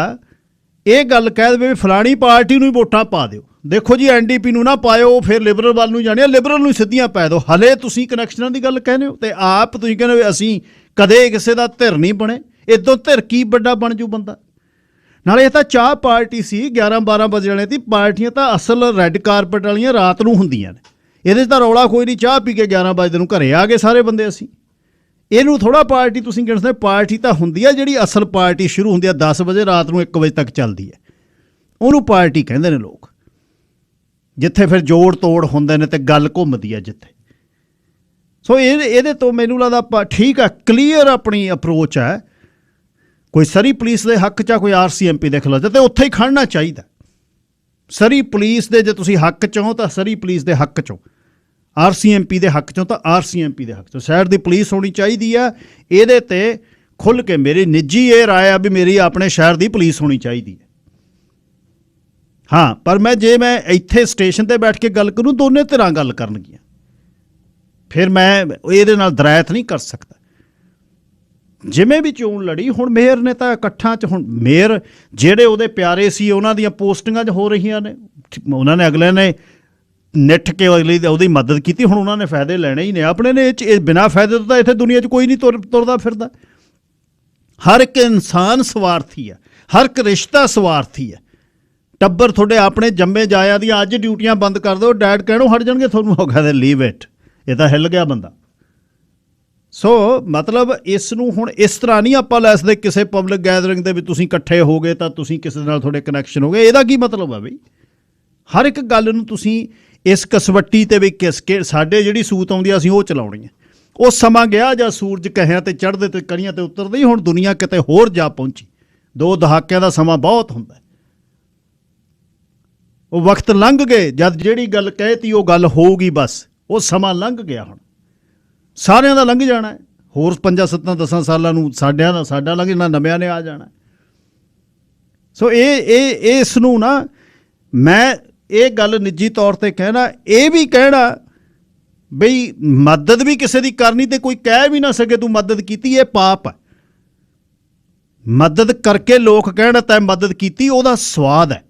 ਇਹ ਗੱਲ ਕਹਿ ਦੇਵੇ ਵੀ ਫਲਾਣੀ ਪਾਰਟੀ ਨੂੰ ਹੀ ਵੋਟਾਂ ਪਾ ਦਿਓ। ਦੇਖੋ ਜੀ, NDP ਨੂੰ ਨਾ ਪਾਇਓ, ਫਿਰ ਲਿਬਰਲ ਵੱਲ ਨੂੰ ਜਾਣੇ, ਲਿਬਰਲ ਨੂੰ ਸਿੱਧੀਆਂ ਪੈ ਦਿਓ। ਹਲੇ ਤੁਸੀਂ ਕਨੈਕਸ਼ਨਾਂ ਦੀ ਗੱਲ ਕਹਿੰਦੇ ਹੋ, ਤੇ ਆਪ ਤੁਸੀਂ ਕਹਿੰਦੇ ਹੋ ਅਸੀਂ ਕਦੇ ਕਿਸੇ ਦਾ ਧਿਰ ਨਹੀਂ ਬਣੇ। ਇੱਦੋਂ ਧਿਰ ਕੀ ਵੱਡਾ ਬਣ ਜੂ ਬੰਦਾ? ਨਾਲੇ ਇਹ ਤਾਂ ਚਾਹ ਪਾਰਟੀ ਸੀ, 11-12 ਵਜੇ ਵਾਲੇ ਦੀ ਪਾਰਟੀਆਂ ਤਾਂ ਅਸਲ ਰੈੱਡ ਕਾਰਪਟ ਵਾਲੀਆਂ ਰਾਤ ਨੂੰ ਹੁੰਦੀਆਂ ਨੇ। ਇਹਦੇ 'ਚ ਤਾਂ ਰੌਲਾ ਕੋਈ ਨਹੀਂ, ਚਾਹ ਪੀ ਕੇ 11 ਵਜੇ ਨੂੰ ਘਰੇ ਆ ਗਏ ਸਾਰੇ ਬੰਦੇ। ਅਸੀਂ ਇਹਨੂੰ ਥੋੜ੍ਹਾ ਪਾਰਟੀ ਤੁਸੀਂ ਗਿਣਦੇ। ਪਾਰਟੀ ਤਾਂ ਹੁੰਦੀ ਆ ਜਿਹੜੀ ਅਸਲ ਪਾਰਟੀ ਸ਼ੁਰੂ ਹੁੰਦੀ ਆ 10 ਵਜੇ, ਰਾਤ ਨੂੰ 1 ਵਜੇ ਤੱਕ ਚੱਲਦੀ ਹੈ, ਉਹਨੂੰ ਪਾਰਟੀ ਕਹਿੰਦੇ ਨੇ ਲੋਕ। ਜਿੱਥੇ ਫਿਰ ਜੋੜ ਤੋੜ ਹੁੰਦੇ ਨੇ ਤੇ ਗੱਲ ਘੁੰਮਦੀ ਆ ਜਿੱਥੇ। ਸੋ ਇਹਦੇ ਤੋਂ ਮੈਨੂੰ ਲੱਗਦਾ ਠੀਕ ਆ, ਕਲੀਅਰ ਆਪਣੀ ਅਪਰੋਚ ਹੈ। ਕੋਈ ਸਰੀ ਪੁਲਿਸ ਦੇ ਹੱਕ 'ਚ ਆ, ਕੋਈ RCMP ਦੇ ਖਿਲਾਫ, ਤੇ ਉੱਥੇ ਹੀ ਖੜਨਾ ਚਾਹੀਦਾ। ਸਰੀ ਪੁਲਿਸ ਦੇ ਜੇ ਤੁਸੀਂ ਹੱਕ 'ਚੋਂ ਤਾਂ ਸਰੀ ਪੁਲਿਸ ਦੇ ਹੱਕ 'ਚੋਂ, RCMP ਦੇ ਹੱਕ 'ਚੋਂ ਤਾਂ RCMP ਦੇ ਹੱਕ 'ਚੋਂ। ਸ਼ਹਿਰ ਦੀ ਪੁਲਿਸ ਹੋਣੀ ਚਾਹੀਦੀ ਆ। ਇਹਦੇ 'ਤੇ ਖੁੱਲ੍ਹ ਕੇ ਮੇਰੀ ਨਿੱਜੀ ਇਹ ਰਾਏ ਆ ਵੀ ਮੇਰੀ ਆਪਣੇ ਸ਼ਹਿਰ ਦੀ ਪੁਲਿਸ ਹੋਣੀ ਚਾਹੀਦੀ ਹੈ। ਹਾਂ, ਪਰ ਜੇ ਮੈਂ ਇੱਥੇ ਸਟੇਸ਼ਨ ਤੇ ਬੈਠ ਕੇ ਗੱਲ ਕਰੂੰ, ਦੋਨੇ ਧਿਰਾਂ ਗੱਲ ਕਰਨਗੀਆਂ, ਫਿਰ ਮੈਂ ਇਹਦੇ ਨਾਲ ਦਰਾਇਤ ਨਹੀਂ ਕਰ ਸਕਦਾ। ਜਿਵੇਂ ਵੀ ਚੋਣ ਲੜੀ, ਹੁਣ ਮੇਅਰ ਨੇ ਤਾਂ ਇਕੱਠਾਂ 'ਚ, ਹੁਣ ਮੇਅਰ ਜਿਹੜੇ ਉਹਦੇ ਪਿਆਰੇ ਸੀ ਉਹਨਾਂ ਦੀਆਂ ਪੋਸਟਿੰਗਾਂ 'ਚ ਹੋ ਰਹੀਆਂ ਨੇ, ਉਹਨਾਂ ਨੇ ਅਗਲੇ ਨੇ ਨਿੱਠ ਕੇ ਅਗਲੀ ਉਹਦੀ ਮਦਦ ਕੀਤੀ, ਹੁਣ ਉਹਨਾਂ ਨੇ ਫਾਇਦੇ ਲੈਣੇ ਹੀ ਨੇ ਆਪਣੇ ਨੇ। ਇਹ ਬਿਨਾਂ ਫਾਇਦੇ ਤੋਂ ਤਾਂ ਇੱਥੇ ਦੁਨੀਆ 'ਚ ਕੋਈ ਨਹੀਂ ਤੁਰਦਾ ਫਿਰਦਾ। ਹਰ ਇੱਕ ਇਨਸਾਨ ਸਵਾਰਥੀ ਹੈ, ਹਰ ਇੱਕ ਰਿਸ਼ਤਾ ਸਵਾਰਥੀ ਹੈ। ਟੱਬਰ ਤੁਹਾਡੇ ਆਪਣੇ ਜੰਮੇ ਜਾਇਆ ਦੀਆਂ ਅੱਜ ਡਿਊਟੀਆਂ ਬੰਦ ਕਰ ਦਿਓ, ਡੈਡ ਕਹਿਣੋਂ ਹਟ ਜਾਣਗੇ, ਤੁਹਾਨੂੰ ਹੋ ਗਿਆ ਲੀਵ ਇਟ, ਇਹ ਤਾਂ ਹਿੱਲ ਗਿਆ ਬੰਦਾ। ਸੋ ਮਤਲਬ ਇਸ ਨੂੰ ਹੁਣ ਇਸ ਤਰ੍ਹਾਂ ਨਹੀਂ ਆਪਾਂ ਲੈ ਸਕਦੇ ਕਿਸੇ ਪਬਲਿਕ ਗੈਦਰਿੰਗ ਦੇ ਵੀ ਤੁਸੀਂ ਇਕੱਠੇ ਹੋ ਗਏ ਤਾਂ ਤੁਸੀਂ ਕਿਸੇ ਨਾਲ ਤੁਹਾਡੇ ਕਨੈਕਸ਼ਨ ਹੋ ਗਏ। ਇਹਦਾ ਕੀ ਮਤਲਬ ਹੈ ਬਈ? ਹਰ ਇੱਕ ਗੱਲ ਨੂੰ ਤੁਸੀਂ ਇਸ ਕਸਵੱਟੀ 'ਤੇ ਵੀ ਕੇ ਸਾਡੇ ਜਿਹੜੀ ਸੂਤ ਆਉਂਦੀ ਆ ਅਸੀਂ ਉਹ ਚਲਾਉਣੀ ਹੈ। ਉਹ ਸਮਾਂ ਗਿਆ ਜਾਂ ਸੂਰਜ ਕਹਿਆਂ 'ਤੇ ਚੜ੍ਹਦੇ ਅਤੇ ਕਣੀਆਂ 'ਤੇ ਉਤਰਦੇ ਹੀ, ਹੁਣ ਦੁਨੀਆ ਕਿਤੇ ਹੋਰ ਜਾ ਪਹੁੰਚੀ। 2 ਦਹਾਕਿਆਂ ਦਾ ਸਮਾਂ ਬਹੁਤ ਹੁੰਦਾ। ਉਹ ਵਕਤ ਲੰਘ ਗਏ, ਜਦ ਜਿਹੜੀ ਗੱਲ ਕਹਿਤੀ ਉਹ ਗੱਲ ਹੋਊਗੀ, ਬਸ ਉਹ ਸਮਾਂ ਲੰਘ ਗਿਆ। ਹੁਣ ਸਾਰਿਆਂ ਦਾ ਲੰਘ ਜਾਣਾ, ਹੋਰ 5 7 10 ਸਾਲਾਂ ਨੂੰ ਸਾਡਾ ਲੰਘ ਜਾਣਾ, ਨਵਿਆਂ ਨੇ ਆ ਜਾਣਾ। ਸੋ ਇਸ ਨੂੰ ਨਾ ਮੈਂ ਇਹ ਗੱਲ ਨਿੱਜੀ ਤੌਰ 'ਤੇ ਕਹਿਣਾ, ਇਹ ਵੀ ਕਹਿਣਾ ਬਈ ਮਦਦ ਵੀ ਕਿਸੇ ਦੀ ਕਰਨੀ ਤੇ ਕੋਈ ਕਹਿ ਵੀ ਨਾ ਸਕੇ ਤੂੰ ਮਦਦ ਕੀਤੀ, ਇਹ ਪਾਪ ਹੈ। ਮਦਦ ਕਰਕੇ ਲੋਕ ਕਹਿਣ ਤੈਂ ਮਦਦ ਕੀਤੀ, ਉਹਦਾ ਸਵਾਦ ਹੈ।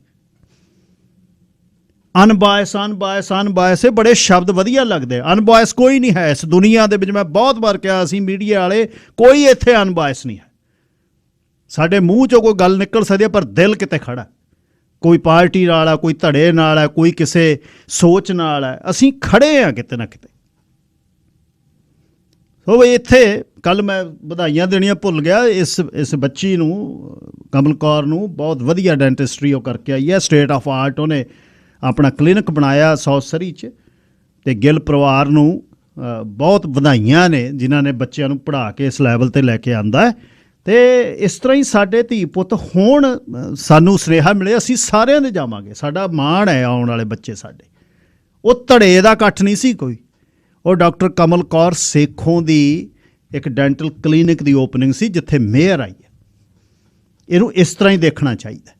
ਅਨਬਾਇਸ ਇਹ ਬੜੇ ਸ਼ਬਦ ਵਧੀਆ ਲੱਗਦੇ। ਅਨਬਾਇਸ ਕੋਈ ਨਹੀਂ ਹੈ ਇਸ ਦੁਨੀਆ ਦੇ ਵਿੱਚ। ਮੈਂ ਬਹੁਤ ਵਾਰ ਕਿਹਾ, ਅਸੀਂ ਮੀਡੀਆ ਵਾਲੇ ਕੋਈ ਇੱਥੇ ਅਨਬਾਇਸ ਨਹੀਂ ਹੈ। ਸਾਡੇ ਮੂੰਹ 'ਚੋਂ ਕੋਈ ਗੱਲ ਨਿਕਲ ਸਕਦੀ ਹੈ, ਪਰ ਦਿਲ ਕਿਤੇ ਖੜਾ, ਕੋਈ ਪਾਰਟੀ ਨਾਲ ਹੈ, ਕੋਈ ਧੜੇ ਨਾਲ ਹੈ, ਕੋਈ ਕਿਸੇ ਸੋਚ ਨਾਲ ਹੈ। ਅਸੀਂ ਖੜੇ ਹਾਂ ਕਿਤੇ ਨਾ ਕਿਤੇ। ਸੋ ਇੱਥੇ ਕੱਲ੍ਹ ਮੈਂ ਵਧਾਈਆਂ ਦੇਣੀਆਂ ਭੁੱਲ ਗਿਆ ਇਸ ਬੱਚੀ ਨੂੰ, ਕਮਲ ਕੌਰ ਨੂੰ। ਬਹੁਤ ਵਧੀਆ ਡੈਂਟਿਸਟਰੀ ਉਹ ਕਰਕੇ ਆਈ ਹੈ, ਸਟੇਟ ਆਫ ਆਰਟ ਉਹਨੇ ਆਪਣਾ ਕਲੀਨਿਕ ਬਣਾਇਆ ਸਾਊਥ ਸਰੀ 'ਚ। ਅਤੇ ਗਿੱਲ ਪਰਿਵਾਰ ਨੂੰ ਬਹੁਤ ਵਧਾਈਆਂ ਨੇ ਜਿਨ੍ਹਾਂ ਨੇ ਬੱਚਿਆਂ ਨੂੰ ਪੜ੍ਹਾ ਕੇ ਇਸ ਲੈਵਲ 'ਤੇ ਲੈ ਕੇ ਆਂਦਾ। ਅਤੇ ਇਸ ਤਰ੍ਹਾਂ ਹੀ ਸਾਡੇ ਧੀ ਪੁੱਤ ਹੁਣ ਸਾਨੂੰ ਸੁਨੇਹਾ ਮਿਲੇ, ਅਸੀਂ ਸਾਰਿਆਂ ਦੇ ਜਾਵਾਂਗੇ। ਸਾਡਾ ਮਾਣ ਹੈ ਆਉਣ ਵਾਲੇ ਬੱਚੇ ਸਾਡੇ। ਉਹ ਧੜੇ ਦਾ ਇਕੱਠ ਨਹੀਂ ਸੀ ਕੋਈ, ਉਹ ਡਾਕਟਰ ਕਮਲ ਕੌਰ ਸੇਖੋਂ ਦੀ ਇੱਕ ਡੈਂਟਲ ਕਲੀਨਿਕ ਦੀ ਓਪਨਿੰਗ ਸੀ ਜਿੱਥੇ ਮੇਅਰ ਆਈ ਹੈ। ਇਹਨੂੰ ਇਸ ਤਰ੍ਹਾਂ ਹੀ ਦੇਖਣਾ ਚਾਹੀਦਾ।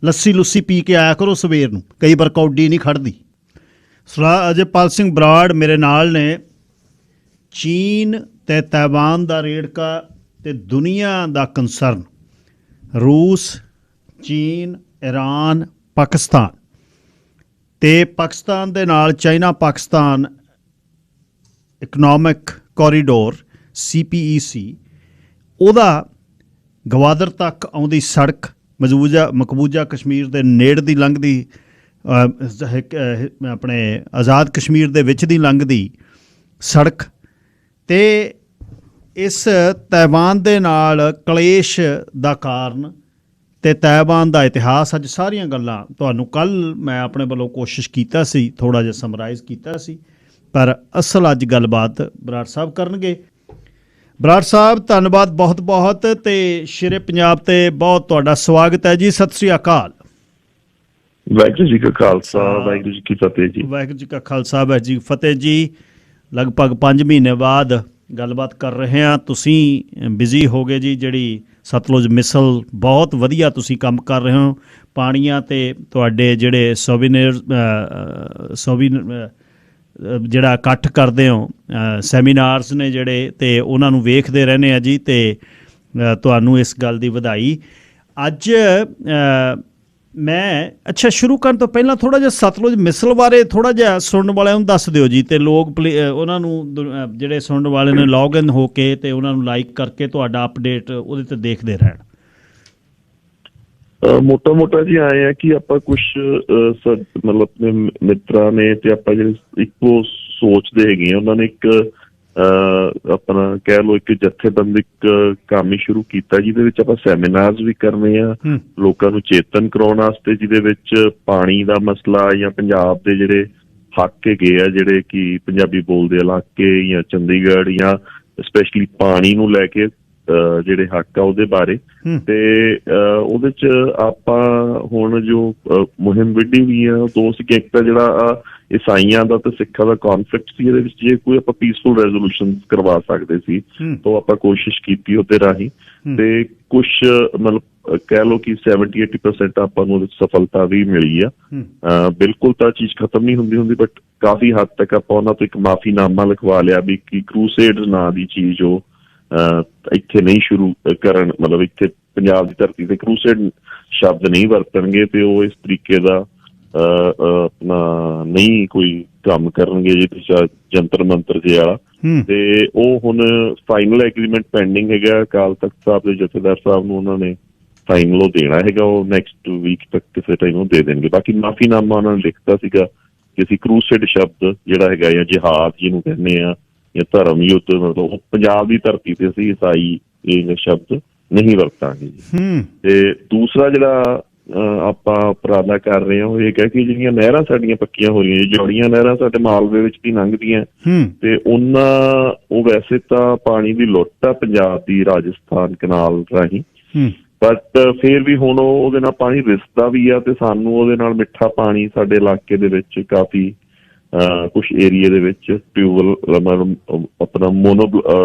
ਲੱਸੀ ਲੁੱਸੀ ਪੀ ਕੇ ਆਇਆ ਕਰੋ ਸਵੇਰ ਨੂੰ, ਕਈ ਵਾਰ ਕੌਡੀ ਨਹੀਂ ਖੜਦੀ। ਸਰਦਾਰ ਅਜੇਪਾਲ ਸਿੰਘ ਬਰਾੜ ਮੇਰੇ ਨਾਲ ਨੇ। ਚੀਨ ਅਤੇ ਤਾਇਵਾਨ ਦਾ ਰੇੜਕਾ ਅਤੇ ਦੁਨੀਆ ਦਾ ਕੰਸਰਨ, ਰੂਸ, ਚੀਨ, ਈਰਾਨ, ਪਾਕਿਸਤਾਨ, ਅਤੇ ਪਾਕਿਸਤਾਨ ਦੇ ਨਾਲ China Pakistan economic corridor CPEC, ਉਹਦਾ ਗਵਾਦਰ ਤੱਕ ਆਉਂਦੀ ਸੜਕ, ਮਕਬੂਜ਼ਾ ਕਸ਼ਮੀਰ ਦੇ ਨੇੜ ਦੀ ਲੰਘਦੀ, ਆਪਣੇ ਆਜ਼ਾਦ ਕਸ਼ਮੀਰ ਦੇ ਵਿੱਚ ਦੀ ਲੰਘਦੀ ਸੜਕ, ਅਤੇ ਇਸ ਤਾਇਵਾਨ ਦੇ ਨਾਲ ਕਲੇਸ਼ ਦਾ ਕਾਰਨ ਅਤੇ ਤਾਇਵਾਨ ਦਾ ਇਤਿਹਾਸ। ਅੱਜ ਸਾਰੀਆਂ ਗੱਲਾਂ ਤੁਹਾਨੂੰ ਕੱਲ੍ਹ ਮੈਂ ਆਪਣੇ ਵੱਲੋਂ ਕੋਸ਼ਿਸ਼ ਕੀਤਾ ਸੀ, ਥੋੜ੍ਹਾ ਜਿਹਾ ਸਮਰਾਈਜ਼ ਕੀਤਾ ਸੀ, ਪਰ ਅਸਲ ਅੱਜ ਗੱਲਬਾਤ ਬਰਾੜ ਸਾਹਿਬ ਕਰਨਗੇ। ਬਰਾੜ ਸਾਹਿਬ ਧੰਨਵਾਦ ਬਹੁਤ ਬਹੁਤ, ਅਤੇ ਸ਼ੇਰੇ ਪੰਜਾਬ 'ਤੇ ਬਹੁਤ ਤੁਹਾਡਾ ਸਵਾਗਤ ਹੈ ਜੀ। ਸਤਿ ਸ੍ਰੀ ਅਕਾਲ। ਵਾਹਿਗੁਰੂ ਜੀ ਕਾ ਖਾਲਸਾ, ਵਾਹਿਗੁਰੂ ਜੀ ਕੀ ਫਤਿਹ ਜੀ। ਵਾਹਿਗੁਰੂ ਜੀ ਕਾ ਖਾਲਸਾ, ਵਾਹਿਗੁਰੂ ਜੀ ਕੀ ਫਤਿਹ ਜੀ। ਲਗਭਗ 5 ਮਹੀਨੇ ਬਾਅਦ ਗੱਲਬਾਤ ਕਰ ਰਹੇ ਹਾਂ। ਤੁਸੀਂ ਬਿਜ਼ੀ ਹੋ ਗਏ ਜੀ। ਜਿਹੜੀ ਸਤਲੁਜ ਮਿਸਲ, ਬਹੁਤ ਵਧੀਆ ਤੁਸੀਂ ਕੰਮ ਕਰ ਰਹੇ ਹੋ ਪਾਣੀਆਂ 'ਤੇ। ਤੁਹਾਡੇ ਜਿਹੜੇ ਜਿਹੜਾ ਇਕੱਠ ਕਰਦੇ ਹੋ, ਸੈਮੀਨਾਰਸ ਨੇ ਜਿਹੜੇ, ਅਤੇ ਉਹਨਾਂ ਨੂੰ ਵੇਖਦੇ ਰਹਿੰਦੇ ਆ ਜੀ, ਅਤੇ ਤੁਹਾਨੂੰ ਇਸ ਗੱਲ ਦੀ ਵਧਾਈ। ਅੱਜ ਮੈਂ ਸ਼ੁਰੂ ਕਰਨ ਤੋਂ ਪਹਿਲਾਂ ਥੋੜ੍ਹਾ ਜਿਹਾ ਸਤਲੁਜ ਮਿਸਲ ਬਾਰੇ ਥੋੜ੍ਹਾ ਜਿਹਾ ਸੁਣਨ ਵਾਲਿਆਂ ਨੂੰ ਦੱਸ ਦਿਓ ਜੀ, ਅਤੇ ਲੋਕ ਉਹਨਾਂ ਨੂੰ ਜਿਹੜੇ ਸੁਣਨ ਵਾਲੇ ਨੇ ਲੌਗਇਨ ਹੋ ਕੇ ਅਤੇ ਉਹਨਾਂ ਨੂੰ ਲਾਈਕ ਕਰਕੇ ਤੁਹਾਡਾ ਅਪਡੇਟ ਉਹਦੇ 'ਤੇ ਦੇਖਦੇ ਰਹਿਣ। ਮੋਟਾ ਜੀ ਆਏ ਆ ਕਿ ਆਪਾਂ ਕੁਛ ਮਤਲਬ ਆਪਣੇ ਮਿੱਤਰਾਂ ਨੇ ਤੇ ਆਪਾਂ ਜਿਹੜੇ ਇੱਕੋ ਸੋਚਦੇ ਹੈਗੇ ਆ, ਉਹਨਾਂ ਨੇ ਇੱਕ ਆਪਣਾ ਕਹਿ ਲਓ ਇੱਕ ਜਥੇਬੰਦਿਕ ਕੰਮ ਹੀ ਸ਼ੁਰੂ ਕੀਤਾ, ਜਿਹਦੇ ਵਿੱਚ ਆਪਾਂ ਸੈਮੀਨਾਰਸ ਵੀ ਕਰਨੇ ਆ ਲੋਕਾਂ ਨੂੰ ਚੇਤਨ ਕਰਾਉਣ ਵਾਸਤੇ, ਜਿਹਦੇ ਵਿੱਚ ਪਾਣੀ ਦਾ ਮਸਲਾ ਜਾਂ ਪੰਜਾਬ ਦੇ ਜਿਹੜੇ ਹੱਕ ਹੈਗੇ ਆ, ਜਿਹੜੇ ਕਿ ਪੰਜਾਬੀ ਬੋਲਦੇ ਇਲਾਕੇ ਜਾਂ ਚੰਡੀਗੜ੍ਹ, ਜਾਂ ਸਪੈਸ਼ਲੀ ਪਾਣੀ ਨੂੰ ਲੈ ਕੇ ਜਿਹੜੇ ਹੱਕ ਆ ਉਹਦੇ ਬਾਰੇ। ਤੇ ਉਹਦੇ ਚ ਆਪਾਂ ਹੁਣ ਜੋ ਮੁਹਿੰਮ ਵਿੱਢੀ ਵੀ ਆ, ਦੋ ਸੀ। ਇੱਕ ਤਾਂ ਜਿਹੜਾ ਈਸਾਈਆਂ ਦਾ ਤੇ ਸਿੱਖਾਂ ਦਾ ਕੌਨਫਲਿਕਟ ਸੀ, ਇਹਦੇ ਵਿੱਚ ਜੇ ਕੋਈ ਆਪਾਂ ਪੀਸਫੁਲ ਰੈਜ਼ੋਲੂਸ਼ਨ ਕਰਵਾ ਸਕਦੇ ਸੀ ਤਾਂ ਆਪਾਂ ਕੋਸ਼ਿਸ਼ ਕੀਤੀ ਉਹਦੇ ਰਾਹੀਂ। ਤੇ ਕੁਛ ਮਤਲਬ ਕਹਿ ਲਓ ਕਿ 70-80% ਆਪਾਂ ਨੂੰ ਉਹਦੇ 'ਚ ਸਫਲਤਾ ਵੀ ਮਿਲੀ ਆ। ਬਿਲਕੁਲ ਤਾਂ ਚੀਜ਼ ਖਤਮ ਨਹੀਂ ਹੁੰਦੀ ਬਟ ਕਾਫੀ ਹੱਦ ਤੱਕ ਆਪਾਂ ਉਹਨਾਂ ਤੋਂ ਇੱਕ ਮਾਫੀਨਾਮਾ ਲਿਖਵਾ ਲਿਆ ਵੀ ਕਿ ਕਰੂਸੇਡਸ ਨਾਂ ਦੀ ਚੀਜ਼ ਉਹ ਇੱਥੇ ਨਹੀਂ ਸ਼ੁਰੂ ਕਰਨ, ਮਤਲਬ ਇੱਥੇ ਪੰਜਾਬ ਦੀ ਧਰਤੀ ਤੇ ਕਰੂਸੇਡ ਸ਼ਬਦ ਨਹੀਂ ਵਰਤਣਗੇ ਤੇ ਉਹ ਇਸ ਤਰੀਕੇ ਦਾ ਆਪਣਾ ਨਹੀਂ ਕੋਈ ਕੰਮ ਕਰਨਗੇ ਜਿਹਦੇ ਜੰਤਰ ਮੰਤਰ ਜੇ ਵਾਲਾ। ਤੇ ਉਹ ਹੁਣ ਫਾਈਨਲ ਐਗਰੀਮੈਂਟ ਪੈਂਡਿੰਗ ਹੈਗਾ ਅਕਾਲ ਤਖਤ ਸਾਹਿਬ ਦੇ ਜਥੇਦਾਰ ਸਾਹਿਬ ਨੂੰ, ਉਹਨਾਂ ਨੇ ਫਾਈਨਲ ਉਹ ਦੇਣਾ ਹੈਗਾ, ਉਹ ਨੈਕਸਟ ਵੀਕ ਤੱਕ ਕਿਸੇ ਟਾਈਮ ਉਹ ਦੇ ਦੇਣਗੇ। ਬਾਕੀ ਮਾਫੀਨਾਮਾ ਉਹਨਾਂ ਨੇ ਲਿਖਤਾ ਸੀਗਾ ਕਿ ਅਸੀਂ ਕਰੂਸੇਡ ਸ਼ਬਦ ਜਿਹੜਾ ਹੈਗਾ ਜਾਂ ਜਿਹਾਦ ਜਿਹਨੂੰ ਕਹਿੰਦੇ ਆ ਜਾਂ ਧਰਮ ਯੁੱਧ, ਮਤਲਬ ਉਹ ਪੰਜਾਬ ਦੀ ਧਰਤੀ ਤੇ ਅਸੀਂ ਈਸਾਈ ਇਹ ਸ਼ਬਦ ਨਹੀਂ ਵਰਤਾਂਗੇ ਜੀ। ਤੇ ਦੂਸਰਾ ਜਿਹੜਾ ਆਪਾਂ ਉਪਰਾਲਾ ਕਰ ਰਹੇ ਹਾਂ ਉਹ ਇਹ ਕਿ ਜਿਹੜੀਆਂ ਨਹਿਰਾਂ ਸਾਡੀਆਂ ਪੱਕੀਆਂ ਹੋ ਰਹੀਆਂ, ਜੋੜੀਆਂ ਨਹਿਰਾਂ ਸਾਡੇ ਮਾਲਵੇ ਵਿੱਚ ਦੀ ਲੰਘਦੀਆਂ ਤੇ ਉਹ ਵੈਸੇ ਤਾਂ ਪਾਣੀ ਦੀ ਲੁੱਟ ਆ ਪੰਜਾਬ ਦੀ ਰਾਜਸਥਾਨ ਕਨਾਲ ਰਾਹੀਂ, ਬਟ ਫਿਰ ਵੀ ਹੁਣ ਉਹਦੇ ਨਾਲ ਪਾਣੀ ਰਿਸਦਾ ਵੀ ਆ ਤੇ ਸਾਨੂੰ ਉਹਦੇ ਨਾਲ ਮਿੱਠਾ ਪਾਣੀ ਸਾਡੇ ਇਲਾਕੇ ਦੇ ਵਿੱਚ ਕਾਫੀ ਕੁਛ ਏਰੀਏ ਦੇ ਵਿੱਚ ਟਿਊਬਵੈਲ ਆਪਣਾ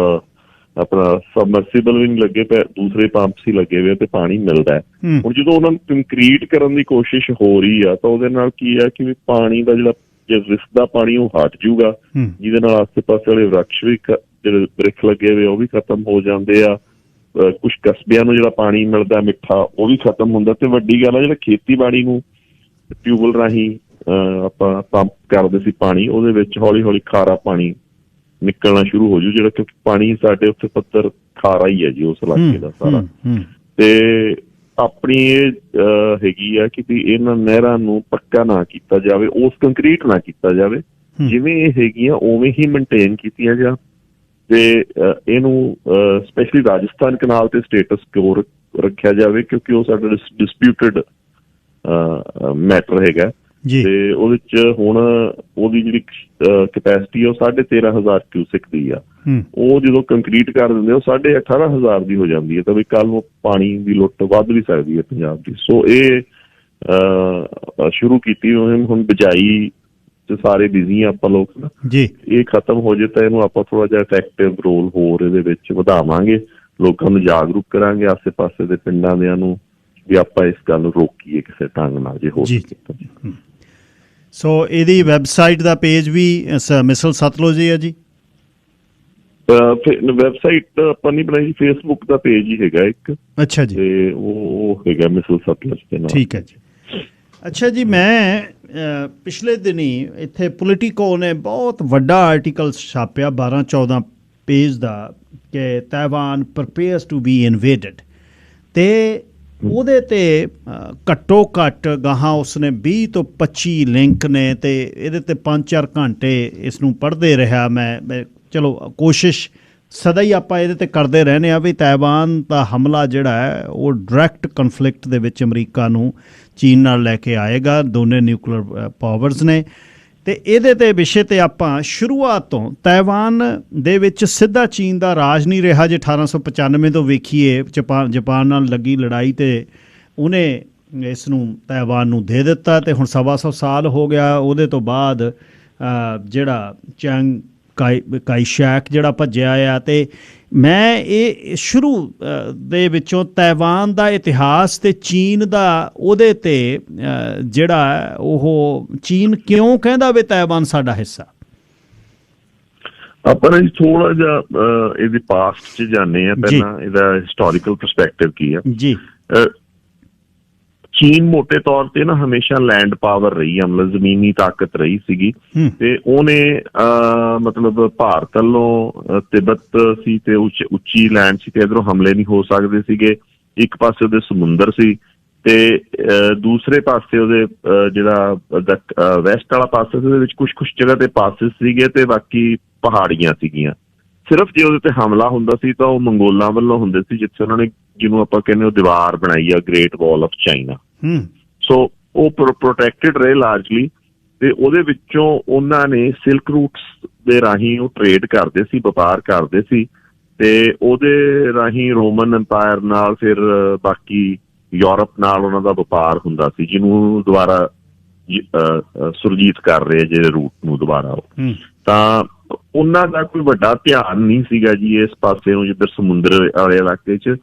ਆਪਣਾ ਸਬਮਰਸੀਬਲ ਵੀ ਨਹੀਂ ਲੱਗੇ ਪਏ, ਦੂਸਰੇ ਪੰਪਸ ਹੀ ਲੱਗੇ ਹੋਏ ਤੇ ਪਾਣੀ ਮਿਲਦਾ ਹੈ। ਹੁਣ ਜਦੋਂ ਉਹਨਾਂ ਨੂੰ ਕੰਕਰੀਟ ਕਰਨ ਦੀ ਕੋਸ਼ਿਸ਼ ਹੋ ਰਹੀ ਆ ਤਾਂ ਉਹਦੇ ਨਾਲ ਕੀ ਆ ਕਿ ਪਾਣੀ ਦਾ ਜਿਹੜਾ ਰਿਸਦਾ ਪਾਣੀ ਉਹ ਹਟ ਜੂਗਾ, ਜਿਹਦੇ ਨਾਲ ਆਸੇ ਪਾਸੇ ਵਾਲੇ ਵਰਕਸ਼ ਵੀ ਜਿਹੜੇ ਬ੍ਰਿਖ ਲੱਗੇ ਹੋਏ ਉਹ ਵੀ ਖਤਮ ਹੋ ਜਾਂਦੇ ਆ। ਕੁਛ ਕਸਬਿਆਂ ਨੂੰ ਜਿਹੜਾ ਪਾਣੀ ਮਿਲਦਾ ਮਿੱਠਾ ਉਹ ਵੀ ਖਤਮ ਹੁੰਦਾ ਤੇ ਵੱਡੀ ਗੱਲ ਆ ਜਿਹੜਾ ਖੇਤੀਬਾੜੀ ਨੂੰ ਟਿਊਬਵੈਲ ਰਾਹੀਂ ਆਪਾਂ ਪੰਪ ਕਰਦੇ ਸੀ ਪਾਣੀ, ਉਹਦੇ ਵਿੱਚ ਹੌਲੀ ਹੌਲੀ ਖਾਰਾ ਪਾਣੀ ਨਿਕਲਣਾ ਸ਼ੁਰੂ ਹੋ ਜੂ, ਜਿਹੜਾ ਕਿਉਂਕਿ ਪਾਣੀ ਸਾਡੇ ਉੱਥੇ ਪੱਧਰ ਖਾਰਾ ਹੀ ਹੈ ਜੀ ਉਸ ਇਲਾਕੇ ਦਾ ਸਾਰਾ। ਤੇ ਆਪਣੀ ਇਹ ਹੈਗੀ ਆ ਕਿ ਵੀ ਇਹਨਾਂ ਨਹਿਰਾਂ ਨੂੰ ਪੱਕਾ ਨਾ ਕੀਤਾ ਜਾਵੇ, ਉਸ ਕੰਕਰੀਟ ਨਾ ਕੀਤਾ ਜਾਵੇ, ਜਿਵੇਂ ਇਹ ਹੈਗੀਆਂ ਉਵੇਂ ਹੀ ਮੇਨਟੇਨ ਕੀਤੀਆਂ ਜਾ ਤੇ ਇਹਨੂੰ ਸਪੈਸ਼ਲੀ ਰਾਜਸਥਾਨ ਕਨਾਲ ਤੇ ਸਟੇਟਸ ਕਿਉਂ ਰੱਖਿਆ ਜਾਵੇ ਕਿਉਂਕਿ ਉਹ ਸਾਡਾ ਡਿਸਪਿਊਟਡ ਮੈਟਰ ਹੈਗਾ ਤੇ ਉਹਦੇ ਚ ਹੁਣ ਉਹਦੀ ਜਿਹੜੀ ਕਪੈਸਿਟੀ ਆ ਉਹ 13,500 ਕਿਊਸਿਕ ਦੀ ਆ। ਉਹ ਜਦੋਂ ਕੰਕਰੀਟ ਕਰ ਦਿੰਦੇ ਉਹ 18,500 ਦੀ ਹੋ ਜਾਂਦੀ ਹੈ ਤਾਂ ਵੀ ਕੱਲ ਨੂੰ ਪਾਣੀ ਦੀ ਲੁੱਟ ਵੱਧ ਵੀ ਸਕਦੀ ਹੈ ਪੰਜਾਬ ਦੀ। ਸੋ ਇਹ ਸ਼ੁਰੂ ਕੀਤੀ ਹੁਣ ਬਿਜਾਈ ਚ ਸਾਰੇ ਬਿਜ਼ੀ ਆ ਆਪਾਂ ਲੋਕ ਜੀ, ਇਹ ਖਤਮ ਹੋ ਜਾਏ ਤਾਂ ਇਹਨੂੰ ਆਪਾਂ ਥੋੜਾ ਜਿਹਾ ਇਫੈਕਟਿਵ ਰੋਲ ਹੋਰ ਇਹਦੇ ਵਿੱਚ ਵਧਾਵਾਂਗੇ, ਲੋਕਾਂ ਨੂੰ ਜਾਗਰੂਕ ਕਰਾਂਗੇ ਆਸੇ ਪਾਸੇ ਦੇ ਪਿੰਡਾਂ ਦਿਆਂ ਨੂੰ ਵੀ ਆਪਾਂ ਇਸ ਗੱਲ ਨੂੰ ਰੋਕੀਏ ਕਿਸੇ ਢੰਗ ਨਾਲ ਜੇ ਹੋ ਸਕੇ। ਸੋ ਇਹਦੀ ਵੈਬਸਾਈਟ ਦਾ ਪੇਜ ਵੀ ਮਿਸਲ ਸਤਲੁਜ ਹੀ ਹੈ ਜੀ? ਵੈਬਸਾਈਟ ਆਪਾਂ ਨਹੀਂ ਬਣਾਈ, ਫੇਸਬੁੱਕ ਦਾ ਪੇਜ ਹੀ ਹੈਗਾ ਇੱਕ। ਅੱਛਾ ਜੀ, ਤੇ ਉਹ ਹੈਗਾ ਮਿਸਲ ਸਤਲੁਜ ਦੇ ਨਾਲ। ਠੀਕ ਹੈ ਜੀ। ਅੱਛਾ ਜੀ, ਮੈਂ ਪਿਛਲੇ ਦਿਨੀ ਇੱਥੇ ਪੋਲੀਟੀਕੋ ਨੇ ਬਹੁਤ ਵੱਡਾ ਆਰਟੀਕਲ ਛਾਪਿਆ 12-14 ਪੇਜ ਦਾ ਕਿ ਤਾਇਵਾਨ ਪ੍ਰਪੇਅਰਸ ਟੂ ਬੀ ਇਨਵੇਡਡ, ਤੇ ਉਹਦੇ ਤੇ ਘੱਟੋ ਘੱਟ ਗਾਹਾਂ ਉਸਨੇ 20 ਤੋਂ 25 ਲਿੰਕ ਨੇ ਤੇ ਇਹਦੇ ਤੇ 5-4 ਘੰਟੇ ਇਸ ਨੂੰ ਪੜ੍ਹਦੇ ਰਿਹਾ ਮੈਂ। ਚਲੋ ਕੋਸ਼ਿਸ਼ ਸਦਾ ਹੀ ਆਪਾਂ ਇਹਦੇ ਤੇ ਕਰਦੇ ਰਹਿੰਦੇ ਆ ਵੀ ਤਾਇਵਾਨ ਦਾ ਹਮਲਾ ਜਿਹੜਾ ਹੈ ਉਹ ਡਾਇਰੈਕਟ ਕਨਫਲਿਕਟ ਦੇ ਵਿੱਚ ਅਮਰੀਕਾ ਨੂੰ ਚੀਨ ਨਾਲ ਲੈ ਕੇ ਆਏਗਾ, ਦੋਨੇ ਨਿਊਕਲੀਅਰ ਪਾਵਰਸ ਨੇ। ਤੇ ਇਹਦੇ ਤੇ ਵਿਸ਼ੇ ਤੇ ਆਪਾਂ ਸ਼ੁਰੂਆਤ ਤੋਂ ਤਾਇਵਾਨ ਦੇ ਵਿੱਚ ਸਿੱਧਾ ਚੀਨ ਦਾ ਰਾਜ ਨਹੀਂ ਰਿਹਾ। ਜੇ 1895 ਤੋਂ ਵੇਖੀਏ ਜਾਪਾਨ ਨਾਲ ਲੱਗੀ ਲੜਾਈ ਤੇ ਉਹਨੇ ਇਸ ਨੂੰ ਤਾਇਵਾਨ ਨੂੰ ਦੇ ਦਿੱਤਾ ਤੇ ਹੁਣ 125 ਸਾਲ ਹੋ ਗਿਆ। ਉਹਦੇ ਤੋਂ ਬਾਅਦ ਜਿਹੜਾ ਚਿਆਂਗ ਕਾਈ ਸ਼ੈਕ ਜਿਹੜਾ ਭੱਜਿਆ ਆ, ਤੇ ਮੈਂ ਇਹ ਸ਼ੁਰੂ ਦੇ ਵਿੱਚੋਂ ਤਾਇਵਾਨ ਦਾ ਇਤਿਹਾਸ ਤੇ ਚੀਨ ਦਾ ਉਹਦੇ ਤੇ ਜਿਹੜਾ ਉਹ ਚੀਨ ਕਿਉਂ ਕਹਿੰਦਾ ਵੀ ਤਾਇਵਾਨ ਸਾਡਾ ਹਿੱਸਾ। ਆਪਾਂ ਨੇ ਥੋੜਾ ਜਿਹਾ ਇਹਦੇ ਪਾਸਟ 'ਚ ਜਾਂਦੇ ਆ, ਪਹਿਲਾਂ ਇਹਦਾ ਹਿਸਟੋਰੀਕਲ ਪਰਸਪੈਕਟਿਵ ਕੀ ਆ ਜੀ। ਚੀਨ ਮੋਟੇ ਤੌਰ ਤੇ ਨਾ ਹਮੇਸ਼ਾ ਲੈਂਡ ਪਾਵਰ ਰਹੀ ਆ, ਮਤਲਬ ਜ਼ਮੀਨੀ ਤਾਕਤ ਰਹੀ ਸੀਗੀ ਤੇ ਉਹਨੇ ਮਤਲਬ ਭਾਰਤ ਵੱਲੋਂ ਤਿੱਬਤ ਸੀ ਤੇ ਉੱਚੀ ਲੈਂਡ ਸੀ ਤੇ ਇੱਧਰੋਂ ਹਮਲੇ ਨਹੀਂ ਹੋ ਸਕਦੇ ਸੀਗੇ। ਇੱਕ ਪਾਸੇ ਉਹਦੇ ਸਮੁੰਦਰ ਸੀ ਤੇ ਦੂਸਰੇ ਪਾਸੇ ਉਹਦੇ ਜਿਹੜਾ ਵੈਸਟ ਵਾਲਾ ਪਾਸਾ ਸੀ ਉਹਦੇ ਵਿੱਚ ਕੁਛ ਜਗ੍ਹਾ ਤੇ ਪਾਸਿਸ ਸੀਗੇ ਤੇ ਬਾਕੀ ਪਹਾੜੀਆਂ ਸੀਗੀਆਂ। ਸਿਰਫ ਜੇ ਉਹਦੇ ਤੇ ਹਮਲਾ ਹੁੰਦਾ ਸੀ ਤਾਂ ਉਹ ਮੰਗੋਲਾਂ ਵੱਲੋਂ ਹੁੰਦੇ ਸੀ, ਜਿੱਥੇ ਉਹਨਾਂ ਨੇ ਜਿਹਨੂੰ ਆਪਾਂ ਕਹਿੰਦੇ ਉਹ ਦੀਵਾਰ ਬਣਾਈ ਆ, ਗ੍ਰੇਟ ਵਾਲ ਆਫ ਚਾਈਨਾ। ਸੋ ਉਹ ਪ੍ਰੋਟੈਕਟਡ ਰਹੇ ਲਾਰਜਲੀ ਤੇ ਉਹਦੇ ਵਿੱਚੋਂ ਉਹਨਾਂ ਨੇ ਸਿਲਕ ਰੂਟਸ ਦੇ ਰਾਹੀਂ ਉਹ ਟਰੇਡ ਕਰਦੇ ਸੀ, ਵਪਾਰ ਕਰਦੇ ਸੀ ਤੇ ਉਹਦੇ ਰਾਹੀਂ ਰੋਮਨ ਅੰਪਾਇਰ ਨਾਲ ਫਿਰ ਬਾਕੀ ਯੂਰਪ ਨਾਲ ਉਹਨਾਂ ਦਾ ਵਪਾਰ ਹੁੰਦਾ ਸੀ, ਜਿਹਨੂੰ ਦੁਬਾਰਾ ਸੁਰਜੀਤ ਕਰ ਰਹੇ ਜਿਹੜੇ ਰੂਟ ਨੂੰ ਦੁਬਾਰਾ ਉਹ। ਤਾਂ ਉਹਨਾਂ ਦਾ ਕੋਈ ਵੱਡਾ ਧਿਆਨ ਨਹੀਂ ਸੀਗਾ ਜੀ ਇਸ ਪਾਸੇ ਨੂੰ, ਜਿੱਧਰ ਸਮੁੰਦਰ ਵਾਲੇ ਇਲਾਕੇ 'ਚ।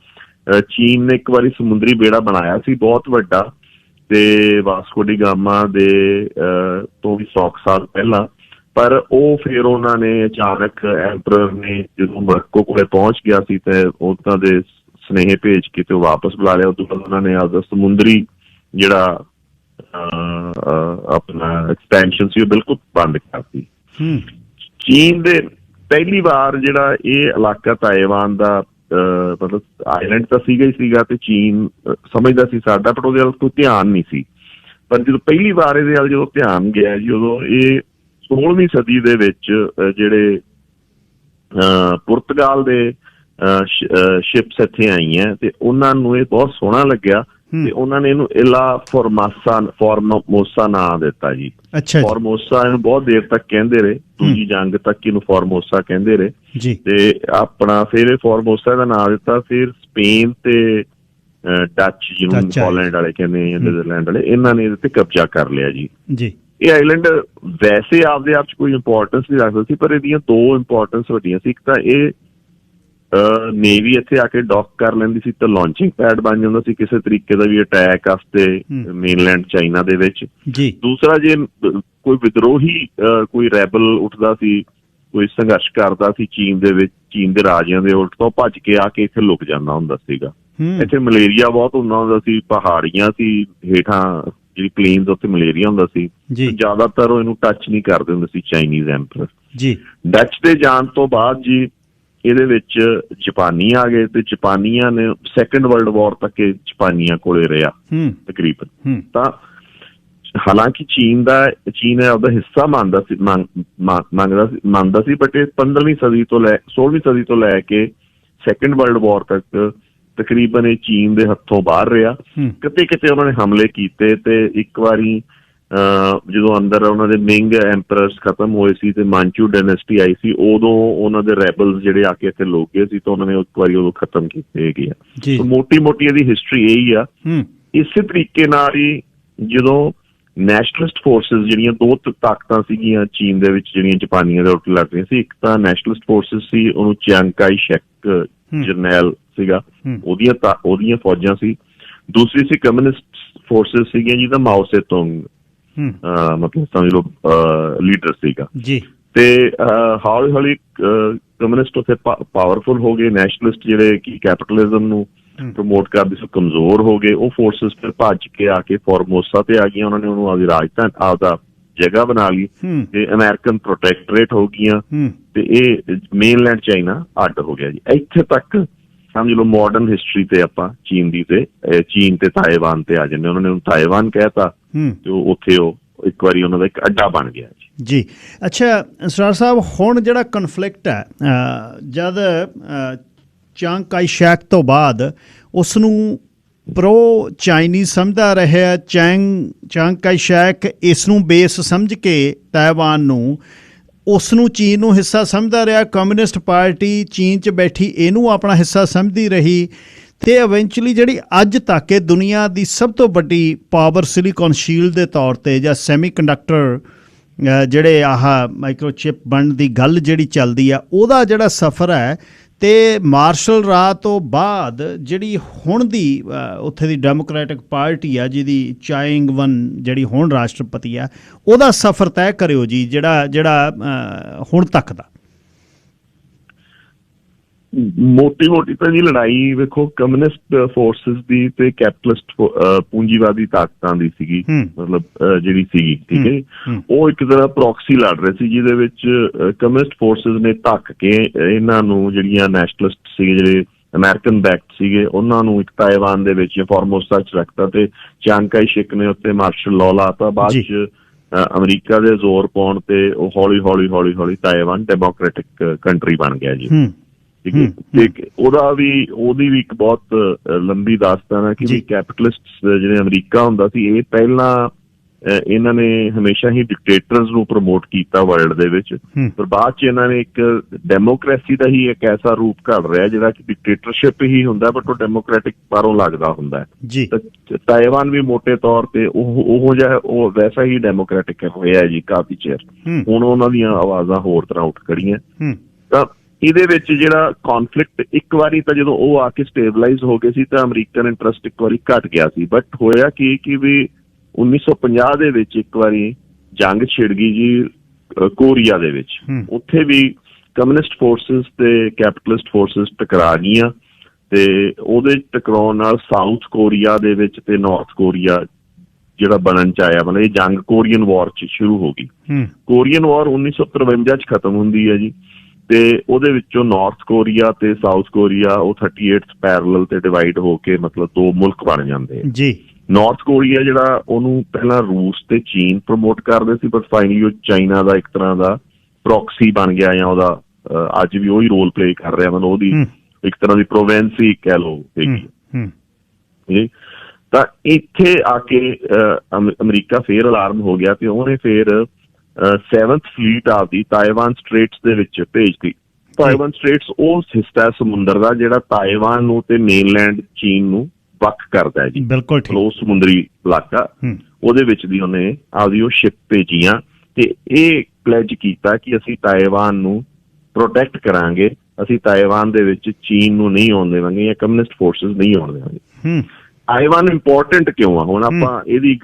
ਚੀਨ ਨੇ ਇੱਕ ਵਾਰੀ ਸਮੁੰਦਰੀ ਬੇੜਾ ਬਣਾਇਆ ਸੀ ਬਹੁਤ ਵੱਡਾ, ਤੇ ਵਾਸਕੋ ਡੀ ਗਾਮਾ ਦੇ ਤੋਂ ਵੀ 100 ਸਾਲ ਪਹਿਲਾਂ, ਪਰ ਉਹ ਫਿਰ ਉਹਨਾਂ ਨੇ ਅਚਾਨਕ ਐਂਪਰਰ ਨੇ ਜਦੋਂ ਮੋਰੱਕੋ ਕੋਲੇ ਪਹੁੰਚ ਗਿਆ ਸੀ ਤੇ ਉਹਨਾਂ ਦੇ ਸੁਨੇਹੇ ਭੇਜ ਕੇ ਤੇ ਉਹ ਵਾਪਸ ਬੁਲਾ ਲਿਆ। ਉਦੋਂ ਬਾਅਦ ਉਹਨਾਂ ਨੇ ਆਪਦਾ ਸਮੁੰਦਰੀ ਜਿਹੜਾ ਆਪਣਾ ਐਕਸਪੈਂਸ਼ਨ ਸੀ ਉਹ ਬਿਲਕੁਲ ਬੰਦ ਕਰਤੀ। ਚੀਨ ਦੇ ਪਹਿਲੀ ਵਾਰ ਜਿਹੜਾ ਇਹ ਇਲਾਕਾ ਤਾਇਵਾਨ ਦਾ ਮਤਲਬ ਆਈਲੈਂਡ ਤਾਂ ਸੀਗਾ ਹੀ ਸੀਗਾ ਤੇ ਚੀਨ ਸਮਝਦਾ ਸੀ ਸਾਡਾ, ਪਰ ਉਹਦੇ ਵੱਲ ਕੋਈ ਧਿਆਨ ਨਹੀਂ ਸੀ। ਪਰ ਜਦੋਂ ਪਹਿਲੀ ਵਾਰ ਇਹਦੇ ਵੱਲ ਜਦੋਂ ਧਿਆਨ ਗਿਆ ਜੀ, ਉਦੋਂ ਇਹ 16ਵੀਂ ਸਦੀ ਦੇ ਵਿੱਚ ਜਿਹੜੇ ਪੁਰਤਗਾਲ ਦੇ ਸ਼ਿਪਸ ਇੱਥੇ ਆਈਆਂ ਤੇ ਉਹਨਾਂ ਨੂੰ ਇਹ ਬਹੁਤ ਸੋਹਣਾ ਲੱਗਿਆ ਤੇ ਉਹਨਾਂ ਨੇ ਇਹਨੂੰ ਇਲਾ ਫੋਰਮੋਸਾ ਨਾਂ ਦਿੱਤਾ ਜੀ। ਫੋਰਮੋਸਾ ਇਹਨੂੰ ਬਹੁਤ ਦੇਰ ਤੱਕ ਕਹਿੰਦੇ ਰਹੇ, ਦੂਜੀ ਜੰਗ ਤੱਕ ਇਹਨੂੰ ਫੋਰਮੋਸਾ ਕਹਿੰਦੇ ਰਹੇ ਤੇ ਆਪਣਾ ਫਿਰ ਇਹ ਫੋਰਮੋਸਾ ਦਾ ਨਾਂ ਦਿੱਤਾ। ਫਿਰ ਸਪੇਨ ਤੇ ਡੱਚ, ਜਿਹਨੂੰ ਹਾਲੈਂਡ ਵਾਲੇ ਕਹਿੰਦੇ ਜਾਂ ਨੀਦਰਲੈਂਡ ਵਾਲੇ, ਇਹਨਾਂ ਨੇ ਇਹਦੇ ਤੇ ਕਬਜ਼ਾ ਕਰ ਲਿਆ ਜੀ। ਇਹ ਆਈਲੈਂਡ ਵੈਸੇ ਆਪਦੇ ਆਪ ਚ ਕੋਈ ਇੰਪੋਰਟੈਂਸ ਨਹੀਂ ਰੱਖਦਾ ਸੀ, ਪਰ ਇਹਦੀਆਂ ਦੋ ਇੰਪੋਰਟੈਂਸ ਵੱਡੀਆਂ ਸੀ। ਇੱਕ ਤਾਂ ਇਹ ਨੇਵੀ ਇੱਥੇ ਆ ਕੇ ਡੌਕ ਕਰ ਲੈਂਦੀ ਸੀ ਤਾਂ ਲਾਂਚਿੰਗ ਪੈਡ ਬਣ ਜਾਂਦਾ ਸੀ ਕਿਸੇ ਤਰੀਕੇ ਦਾ ਵੀ ਅਟੈਕ ਵਾਸਤੇ ਮੇਨਲੈਂਡ ਚਾਈਨਾ ਦੇ ਵਿੱਚ। ਦੂਸਰਾ, ਜੇ ਕੋਈ ਵਿਦਰੋਹੀ ਕੋਈ ਰੈਬਲ ਉੱਠਦਾ ਸੀ, ਕੋਈ ਸੰਘਰਸ਼ ਕਰਦਾ ਸੀ ਚੀਨ ਦੇ ਵਿੱਚ, ਚੀਨ ਦੇ ਰਾਜਿਆਂ ਦੇ ਉਲਟ, ਤਾਂ ਉਹ ਭੱਜ ਕੇ ਆ ਕੇ ਇੱਥੇ ਲੁਕ ਜਾਂਦਾ ਹੁੰਦਾ ਸੀਗਾ। ਇੱਥੇ ਮਲੇਰੀਆ ਬਹੁਤ ਹੁੰਦਾ ਸੀ, ਪਹਾੜੀਆਂ ਸੀ ਹੇਠਾਂ ਜਿਹੜੀ ਪਲੇਨਸ, ਉੱਥੇ ਮਲੇਰੀਆ ਹੁੰਦਾ ਸੀ। ਜ਼ਿਆਦਾਤਰ ਉਹ ਇਹਨੂੰ ਟੱਚ ਨਹੀਂ ਕਰਦੇ ਹੁੰਦੇ ਸੀ ਚਾਈਨੀਜ਼ ਐਂਪਰਰ। ਡੱਚ ਦੇ ਜਾਣ ਤੋਂ ਬਾਅਦ ਜੀ ਇਹਦੇ ਵਿੱਚ ਜਾਪਾਨੀ ਆ ਗਏ ਤੇ ਜਾਪਾਨੀਆਂ ਨੇ ਸੈਕੰਡ ਵਰਲਡ ਵਾਰ ਤੱਕ ਇਹ ਜਾਪਾਨੀਆਂ ਕੋਲੇ ਰਿਹਾ ਤਕਰੀਬਨ। ਤਾਂ ਹਾਲਾਂਕਿ ਚੀਨ ਆਪਦਾ ਹਿੱਸਾ ਮੰਨਦਾ ਸੀ, ਬਟ ਇਹ 15ਵੀਂ ਸਦੀ ਤੋਂ 16ਵੀਂ ਸਦੀ ਤੋਂ ਲੈ ਕੇ ਸੈਕੰਡ ਵਰਲਡ ਵਾਰ ਤੱਕ ਤਕਰੀਬਨ ਇਹ ਚੀਨ ਦੇ ਹੱਥੋਂ ਬਾਹਰ ਰਿਹਾ। ਕਿਤੇ ਕਿਤੇ ਉਹਨਾਂ ਨੇ ਹਮਲੇ ਕੀਤੇ ਤੇ ਇੱਕ ਵਾਰੀ ਜਦੋਂ ਅੰਦਰ ਉਹਨਾਂ ਦੇ ਮਿੰਗ ਐਂਪਰਰਸ ਖਤਮ ਹੋਏ ਸੀ ਤੇ ਮਾਂਚੂ ਡਾਇਨੈਸਟੀ ਆਈ ਸੀ, ਉਦੋਂ ਉਹਨਾਂ ਦੇ ਰੈਬਲਸ ਜਿਹੜੇ ਆ ਕੇ ਇੱਥੇ ਲੁਕ ਗਏ ਸੀ ਤਾਂ ਉਹਨਾਂ ਨੇ ਇੱਕ ਵਾਰੀ ਉਦੋਂ ਖਤਮ ਕੀਤੇ ਹੈਗੇ ਆ। ਮੋਟੀ ਮੋਟੀ ਇਹਦੀ ਹਿਸਟਰੀ ਇਹੀ ਆ। ਇਸੇ ਤਰੀਕੇ ਨਾਲ ਹੀ ਜਦੋਂ ਨੈਸ਼ਨਲਿਸਟ ਫੋਰਸਿਸ, ਜਿਹੜੀਆਂ ਦੋ ਤਾਕਤਾਂ ਸੀਗੀਆਂ ਚੀਨ ਦੇ ਵਿੱਚ ਜਿਹੜੀਆਂ ਜਾਪਾਨੀਆਂ ਦੇ ਉੱਤੇ ਲੜ ਰਹੀਆਂ ਸੀ, ਇੱਕ ਤਾਂ ਨੈਸ਼ਨਲਿਸਟ ਫੋਰਸਿਸ ਸੀ, ਉਹਨੂੰ ਚਿਆਂਗ ਕਾਈ ਸ਼ੈਕ ਜਰਨੈਲ ਸੀਗਾ, ਉਹਦੀਆਂ ਫੌਜਾਂ ਸੀ। ਦੂਸਰੀ ਸੀ ਕਮਿਊਨਿਸਟ ਫੋਰਸਿਸ ਸੀਗੀਆਂ ਜਿਹਦਾ ਮਾਓ ਸੇਤੁੰਗ ਮਤਲਬ ਸਮਝ ਲਓ ਲੀਡਰ ਸੀਗਾ। ਤੇ ਹੌਲੀ ਹੌਲੀ ਕਮਿਊਨਿਸਟ ਉੱਥੇ ਪਾਵਰਫੁਲ ਹੋ ਗਏ, ਨੈਸ਼ਨਲਿਸਟ ਜਿਹੜੇ ਕਿ ਕੈਪੀਟਲਿਜ਼ਮ ਨੂੰ ਪ੍ਰਮੋਟ ਕਰਦੇ ਸੀ ਕਮਜ਼ੋਰ ਹੋ ਗਏ। ਉਹ ਫੋਰਸਿਸ ਫਿਰ ਭੱਜ ਕੇ ਆ ਕੇ ਫੋਰਮੋਸਾ ਤੇ ਆ ਗਈਆਂ, ਉਹਨਾਂ ਨੇ ਉਹਨੂੰ ਆਪਦੀ ਰਾਜਧਾਨੀ, ਆਪਦਾ ਜਗ੍ਹਾ ਬਣਾ ਲਈ ਤੇ ਅਮਰੀਕਨ ਪ੍ਰੋਟੈਕਟਰੇਟ ਹੋ ਗਈਆਂ ਤੇ ਇਹ ਮੇਨਲੈਂਡ ਚਾਈਨਾ ਅੱਡ ਹੋ ਗਿਆ ਜੀ। ਇੱਥੇ ਤੱਕ ਸਮਝ ਲਓ ਮਾਡਰਨ ਹਿਸਟਰੀ ਤੇ ਆਪਾਂ ਚੀਨ ਦੀ ਤੇ ਚੀਨ ਤੇ ਤਾਇਵਾਨ ਤੇ ਆ ਜਾਂਦੇ। ਉਹਨਾਂ ਨੇ ਉਹਨੂੰ ਤਾਇਵਾਨ ਕਹਿਤਾ ਤੇ ਉੱਥੇ ਉਹ ਇੱਕ ਵਾਰੀ ਉਹਨਾਂ ਦਾ ਇੱਕ ਅੱਡਾ ਬਣ ਗਿਆ ਜੀ। ਅੱਛਾ ਸਰਾਰ ਸਾਹਿਬ, ਹੁਣ ਜਿਹੜਾ ਕਨਫਲਿਕਟ ਹੈ, ਜਦ ਚਾਂਗ ਕਾਈ ਸ਼ੈਕ ਤੋਂ ਬਾਅਦ ਉਸ ਨੂੰ ਪ੍ਰੋ ਚਾਈਨੀਜ਼ ਸਮਝਦਾ ਰਿਹਾ, ਚਾਂਗ ਕਾਈ ਸ਼ੈਕ ਇਸ ਨੂੰ ਬੇਸ ਸਮਝ ਕੇ ਤਾਇਵਾਨ ਨੂੰ, ਉਸ ਨੂੰ ਚੀਨ ਨੂੰ ਹਿੱਸਾ ਸਮਝਦਾ ਰਿਹਾ। ਕਮਿਊਨਿਸਟ ਪਾਰਟੀ ਚੀਨ 'ਚ ਬੈਠੀ ਇਹਨੂੰ ਆਪਣਾ ਹਿੱਸਾ ਸਮਝਦੀ ਰਹੀ ਤੇ ਇਵੈਂਚੁਅਲੀ ਜਿਹੜੀ ਅੱਜ ਤੱਕ ਇਹ ਦੁਨੀਆ ਦੀ ਸਭ ਤੋਂ ਵੱਡੀ ਪਾਵਰ ਸਿਲੀਕਨ ਸ਼ੀਲਡ ਦੇ ਤੌਰ ਤੇ ਜਾਂ ਸੈਮੀ ਕੰਡਕਟਰ ਜਿਹੜੇ ਮਾਈਕਰੋਚਿਪ ਬਣਨ ਦੀ ਗੱਲ ਜਿਹੜੀ ਚੱਲਦੀ ਆ, ਉਹਦਾ ਜਿਹੜਾ ਸਫ਼ਰ ਹੈ ਤੇ ਮਾਰਸ਼ਲ ਰਾਅ ਤੋਂ ਬਾਅਦ ਜਿਹੜੀ ਹੁਣ ਦੀ ਉੱਥੇ ਦੀ ਡੈਮੋਕ੍ਰੈਟਿਕ ਪਾਰਟੀ ਆ, ਜਿਹਦੀ ਚਾਇੰਗ ਵਨ ਜਿਹੜੀ ਹੁਣ ਰਾਸ਼ਟਰਪਤੀ ਆ, ਉਹਦਾ ਸਫ਼ਰ ਤੈਅ ਕਰਿਓ ਜੀ ਜਿਹੜਾ ਹੁਣ ਤੱਕ ਦਾ। ਮੋਟੀ ਤਾਂ ਜੀ ਲੜਾਈ ਵੇਖੋ ਕਮਿਊਨਿਸਟ ਫੋਰਸਿਸ ਦੀ ਤੇ ਕੈਪੀਟਲਿਸਟ ਪੂੰਜੀਵਾਦੀ ਤਾਕਤਾਂ ਦੀ ਸੀਗੀ, ਮਤਲਬ ਜਿਹੜੀ ਸੀਗੀ, ਠੀਕ ਹੈ। ਉਹ ਇੱਕ ਤਰ੍ਹਾਂ ਪ੍ਰੋਕਸੀ ਲੜ ਰਹੇ ਸੀ, ਜਿਹਦੇ ਵਿੱਚ ਕਮਿਊਨਿਸਟ ਫੋਰਸਿਸ ਨੇ ਧੱਕ ਕੇ ਇਹਨਾਂ ਨੂੰ, ਜਿਹੜੀਆਂ ਨੈਸ਼ਨਲਿਸਟ ਸੀਗੇ, ਜਿਹੜੇ ਅਮਰੀਕਨ ਬੈਕਡ ਸੀਗੇ, ਉਹਨਾਂ ਨੂੰ ਇੱਕ ਤਾਇਵਾਨ ਦੇ ਵਿੱਚ ਫੋਰਮੋਸਾ 'ਚ ਰੱਖਤਾ ਤੇ ਚਾਂਗ ਕਾਈ ਸ਼ੈਕ ਨੇ ਉੱਤੇ ਮਾਰਸ਼ਲ ਲਾਅ ਲਾਤਾ। ਬਾਅਦ 'ਚ ਅਮਰੀਕਾ ਦੇ ਜ਼ੋਰ ਪਾਉਣ ਤੇ ਉਹ ਹੌਲੀ ਤਾਇਵਾਨ ਡੈਮੋਕ੍ਰੈਟਿਕ ਕੰਟਰੀ ਬਣ ਗਿਆ ਜੀ। ਉਹਦੀ ਵੀ ਇੱਕ ਬਹੁਤ ਲੰਬੀ ਦਾਸਤਾਨ ਹੈ ਕਿ ਕੈਪੀਟਲਿਸਟ ਜਿਹੜੇ ਅਮਰੀਕਾ ਹੁੰਦਾ ਸੀ, ਇਹ ਪਹਿਲਾਂ ਇਹਨਾਂ ਨੇ ਹਮੇਸ਼ਾ ਹੀ ਡਿਕਟੇਟਰਸ ਨੂੰ ਪ੍ਰਮੋਟ ਕੀਤਾ ਵਰਲਡ ਦੇ ਵਿੱਚ, ਪਰ ਬਾਅਦ ਚ ਇਹਨਾਂ ਨੇ ਇੱਕ ਡੈਮੋਕ੍ਰੇਸੀ ਦਾ ਹੀ ਇੱਕ ਐਸਾ ਰੂਪ ਘੜ ਰਿਹਾ ਜਿਹੜਾ ਕਿ ਡਿਕਟੇਟਰਸ਼ਿਪ ਹੀ ਹੁੰਦਾ, ਬਟ ਉਹ ਡੈਮੋਕ੍ਰੈਟਿਕ ਬਾਹਰੋਂ ਲੱਗਦਾ ਹੁੰਦਾ ਹੈ। ਤਾਇਵਾਨ ਵੀ ਮੋਟੇ ਤੌਰ ਤੇ ਉਹ ਵੈਸਾ ਹੀ ਡੈਮੋਕ੍ਰੈਟਿਕ ਹੋਇਆ ਜੀ ਕਾਫੀ ਚਿਰ। ਹੁਣ ਉਹਨਾਂ ਦੀਆਂ ਆਵਾਜ਼ਾਂ ਹੋਰ ਤਰ੍ਹਾਂ ਉੱਠ ਖੜੀਆਂ। ਤਾਂ ਇਹਦੇ ਵਿੱਚ ਜਿਹੜਾ ਕੌਨਫਲਿਕਟ ਇੱਕ ਵਾਰੀ ਤਾਂ ਜਦੋਂ ਉਹ ਆ ਕੇ ਸਟੇਬਲਾਈਜ਼ ਹੋ ਗਏ ਸੀ ਤਾਂ ਅਮਰੀਕਨ ਇੰਟਰਸਟ ਇੱਕ ਵਾਰੀ ਘਟ ਗਿਆ ਸੀ, ਬਟ ਹੋਇਆ ਕਿ ਵੀ 1950 ਦੇ ਵਿੱਚ ਇੱਕ ਵਾਰੀ ਜੰਗ ਛਿੜ ਗਈ ਜੀ ਕੋਰੀਆ ਦੇ ਵਿੱਚ। ਉੱਥੇ ਵੀ ਕਮਿਊਨਿਸਟ ਫੋਰਸਿਸ ਤੇ ਕੈਪੀਟਲਿਸਟ ਫੋਰਸਿਸ ਟਕਰਾ ਗਈਆਂ ਤੇ ਉਹਦੇ ਟਕਰਾਉਣ ਨਾਲ ਸਾਊਥ ਕੋਰੀਆ ਦੇ ਵਿੱਚ ਤੇ ਨਾਰਥ ਕੋਰੀਆ ਜਿਹੜਾ ਬਣਨ ਚ ਆਇਆ, ਮਤਲਬ ਇਹ ਜੰਗ ਕੋਰੀਅਨ ਵਾਰ ਚ ਸ਼ੁਰੂ ਹੋ ਗਈ। ਕੋਰੀਅਨ ਵਾਰ 1953 ਚ ਖਤਮ ਹੁੰਦੀ ਹੈ ਜੀ, ਤੇ ਉਹਦੇ ਵਿੱਚੋਂ ਨਾਰਥ ਕੋਰੀਆ ਤੇ ਸਾਊਥ ਕੋਰੀਆ ਉਹ 38th ਪੈਰਲਲ ਤੇ ਡਿਵਾਈਡ ਹੋ ਕੇ ਮਤਲਬ ਦੋ ਮੁਲਕ ਬਣ ਜਾਂਦੇ ਜੀ। ਨਾਰਥ ਕੋਰੀਆ ਜਿਹੜਾ ਉਹਨੂੰ ਪਹਿਲਾਂ ਰੂਸ ਤੇ ਚੀਨ ਪ੍ਰਮੋਟ ਕਰਦੇ ਸੀ, ਬਟ ਫਾਈਨਲੀ ਉਹ ਚਾਈਨਾ ਦਾ ਇੱਕ ਤਰ੍ਹਾਂ ਦਾ ਪ੍ਰੋਕਸੀ ਬਣ ਗਿਆ, ਜਾਂ ਉਹਦਾ ਅੱਜ ਵੀ ਉਹੀ ਰੋਲ ਪਲੇ ਕਰ ਰਿਹਾ, ਮਤਲਬ ਉਹਦੀ ਇੱਕ ਤਰ੍ਹਾਂ ਦੀ ਪ੍ਰੋਵਿੰਸ ਹੀ ਕਹਿ ਲਓ ਹੈਗੀ। ਤਾਂ ਇੱਥੇ ਆ ਕੇ ਅਮਰੀਕਾ ਫੇਰ ਅਲਾਰਮ ਹੋ ਗਿਆ ਤੇ ਉਹਨੇ ਫੇਰ 7th ਫਲੀਟ ਆਪਦੀ ਤਾਇਵਾਨ ਸਟ੍ਰੇਟਸ ਦੇ ਵਿੱਚ ਭੇਜਤੀ। ਤਾਇਵਾਨ ਸਟ੍ਰੇਟਸ ਉਹ ਹਿੱਸਾ ਸਮੁੰਦਰ ਦਾ ਜਿਹੜਾ ਤਾਇਵਾਨ ਨੂੰ ਤੇ ਮੇਨਲੈਂਡ ਚੀਨ ਨੂੰ ਵੱਖ ਕਰਦਾ ਹੈ ਜੀ, ਬਿਲਕੁਲ ਉਹ ਸਮੁੰਦਰੀ ਇਲਾਕਾ, ਉਹਦੇ ਵਿੱਚ ਦੀ ਉਹਨੇ ਆਪਦੀ ਉਹ ਸ਼ਿਪ ਭੇਜੀਆਂ ਤੇ ਇਹ ਪਲੈਜ ਕੀਤਾ ਕਿ ਅਸੀਂ ਤਾਇਵਾਨ ਨੂੰ ਪ੍ਰੋਟੈਕਟ ਕਰਾਂਗੇ, ਅਸੀਂ ਤਾਇਵਾਨ ਦੇ ਵਿੱਚ ਚੀਨ ਨੂੰ ਨਹੀਂ ਆਉਣ ਦੇਵਾਂਗੇ ਜਾਂ ਕਮਿਊਨਿਸਟ ਫੋਰਸਿਸ ਨਹੀਂ ਆਉਣ ਦੇਵਾਂਗੇ। ਤਾਇਵਾਨ ਇੰਪੋਰਟੈਂਟ ਕਿਉਂ ਆ? ਹੁਣ ਆਪਾਂ ਇਹਦੀ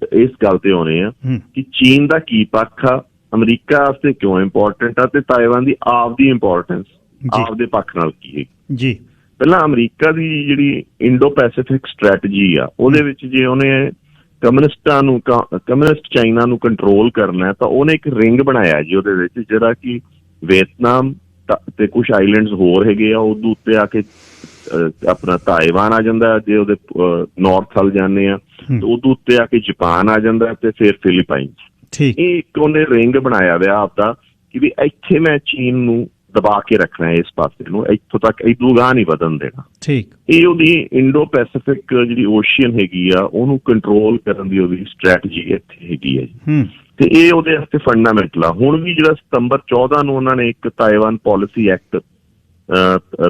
ਇਸ ਗੱਲ ਤੇ ਆਉਣੇ ਆ ਕਿ ਚੀਨ ਦਾ ਕੀ ਪੱਖ ਆ, ਅਮਰੀਕਾ ਵਾਸਤੇ ਕਿਉਂ ਇੰਪੋਰਟੈਂਟ ਆ, ਤੇ ਤਾਇਵਾਨ ਦੀ ਆਪਦੀ ਇੰਪੋਰਟੈਂਸ ਆਪਦੇ ਪੱਖ ਨਾਲ ਕੀ ਹੈ ਜੀ। ਪਹਿਲਾਂ ਅਮਰੀਕਾ ਦੀ ਜਿਹੜੀ ਇੰਡੋ ਪੈਸੀਫਿਕ ਸਟ੍ਰੈਟਜੀ ਆ ਉਹਦੇ ਵਿੱਚ ਜੇ ਉਹਨੇ ਕਮਿਊਨਿਸਟ ਚਾਈਨਾ ਨੂੰ ਕੰਟਰੋਲ ਕਰਨਾ ਤਾਂ ਉਹਨੇ ਇੱਕ ਰਿੰਗ ਬਣਾਇਆ ਜੀ ਉਹਦੇ ਵਿੱਚ, ਜਿਹੜਾ ਕਿ ਵੀਅਤਨਾਮ ਤੇ ਕੁਛ ਆਈਲੈਂਡਸ ਹੋਰ ਹੈਗੇ ਆ ਉਹਦੇ ਉੱਤੇ ਆ ਕੇ ਆਪਣਾ ਤਾਇਵਾਨ ਆ ਜਾਂਦਾ, ਜੇ ਉਹਦੇ ਨਾਰਥ ਵੱਲ ਜਾਂਦੇ ਆ ਤੇ ਉਹਦੇ ਉੱਤੇ ਆ ਕੇ ਜਾਪਾਨ ਆ ਜਾਂਦਾ ਤੇ ਫਿਰ ਫਿਲੀਪਾਈਨਸ। ਇਹ ਇੱਕ ਉਹਨੇ ਰਿੰਗ ਬਣਾਇਆ ਵਿਆ ਆਪਦਾ ਕਿ ਵੀ ਇੱਥੇ ਮੈਂ ਚੀਨ ਨੂੰ ਦਬਾ ਕੇ ਰੱਖਣਾ ਇਸ ਪਾਸੇ ਨੂੰ, ਇੱਥੋਂ ਤੱਕ ਇਦੋਂ ਗਾਹ ਨਹੀਂ ਵਧਣ ਦੇਣਾ। ਇਹ ਉਹਦੀ ਇੰਡੋ ਪੈਸੀਫਿਕ ਜਿਹੜੀ ਓਸ਼ੀਅਨ ਹੈਗੀ ਆ ਉਹਨੂੰ ਕੰਟਰੋਲ ਕਰਨ ਦੀ ਉਹਦੀ ਸਟ੍ਰੈਟਜੀ ਇੱਥੇ ਹੈਗੀ ਹੈ ਜੀ, ਤੇ ਇਹ ਉਹਦੇ ਵਾਸਤੇ ਫੰਡਾਮੈਂਟਲ ਆ। ਹੁਣ ਵੀ ਜਿਹੜਾ September 14 ਨੂੰ ਉਹਨਾਂ ਨੇ ਇੱਕ ਤਾਇਵਾਨ ਪੋਲਿਸੀ ਐਕਟ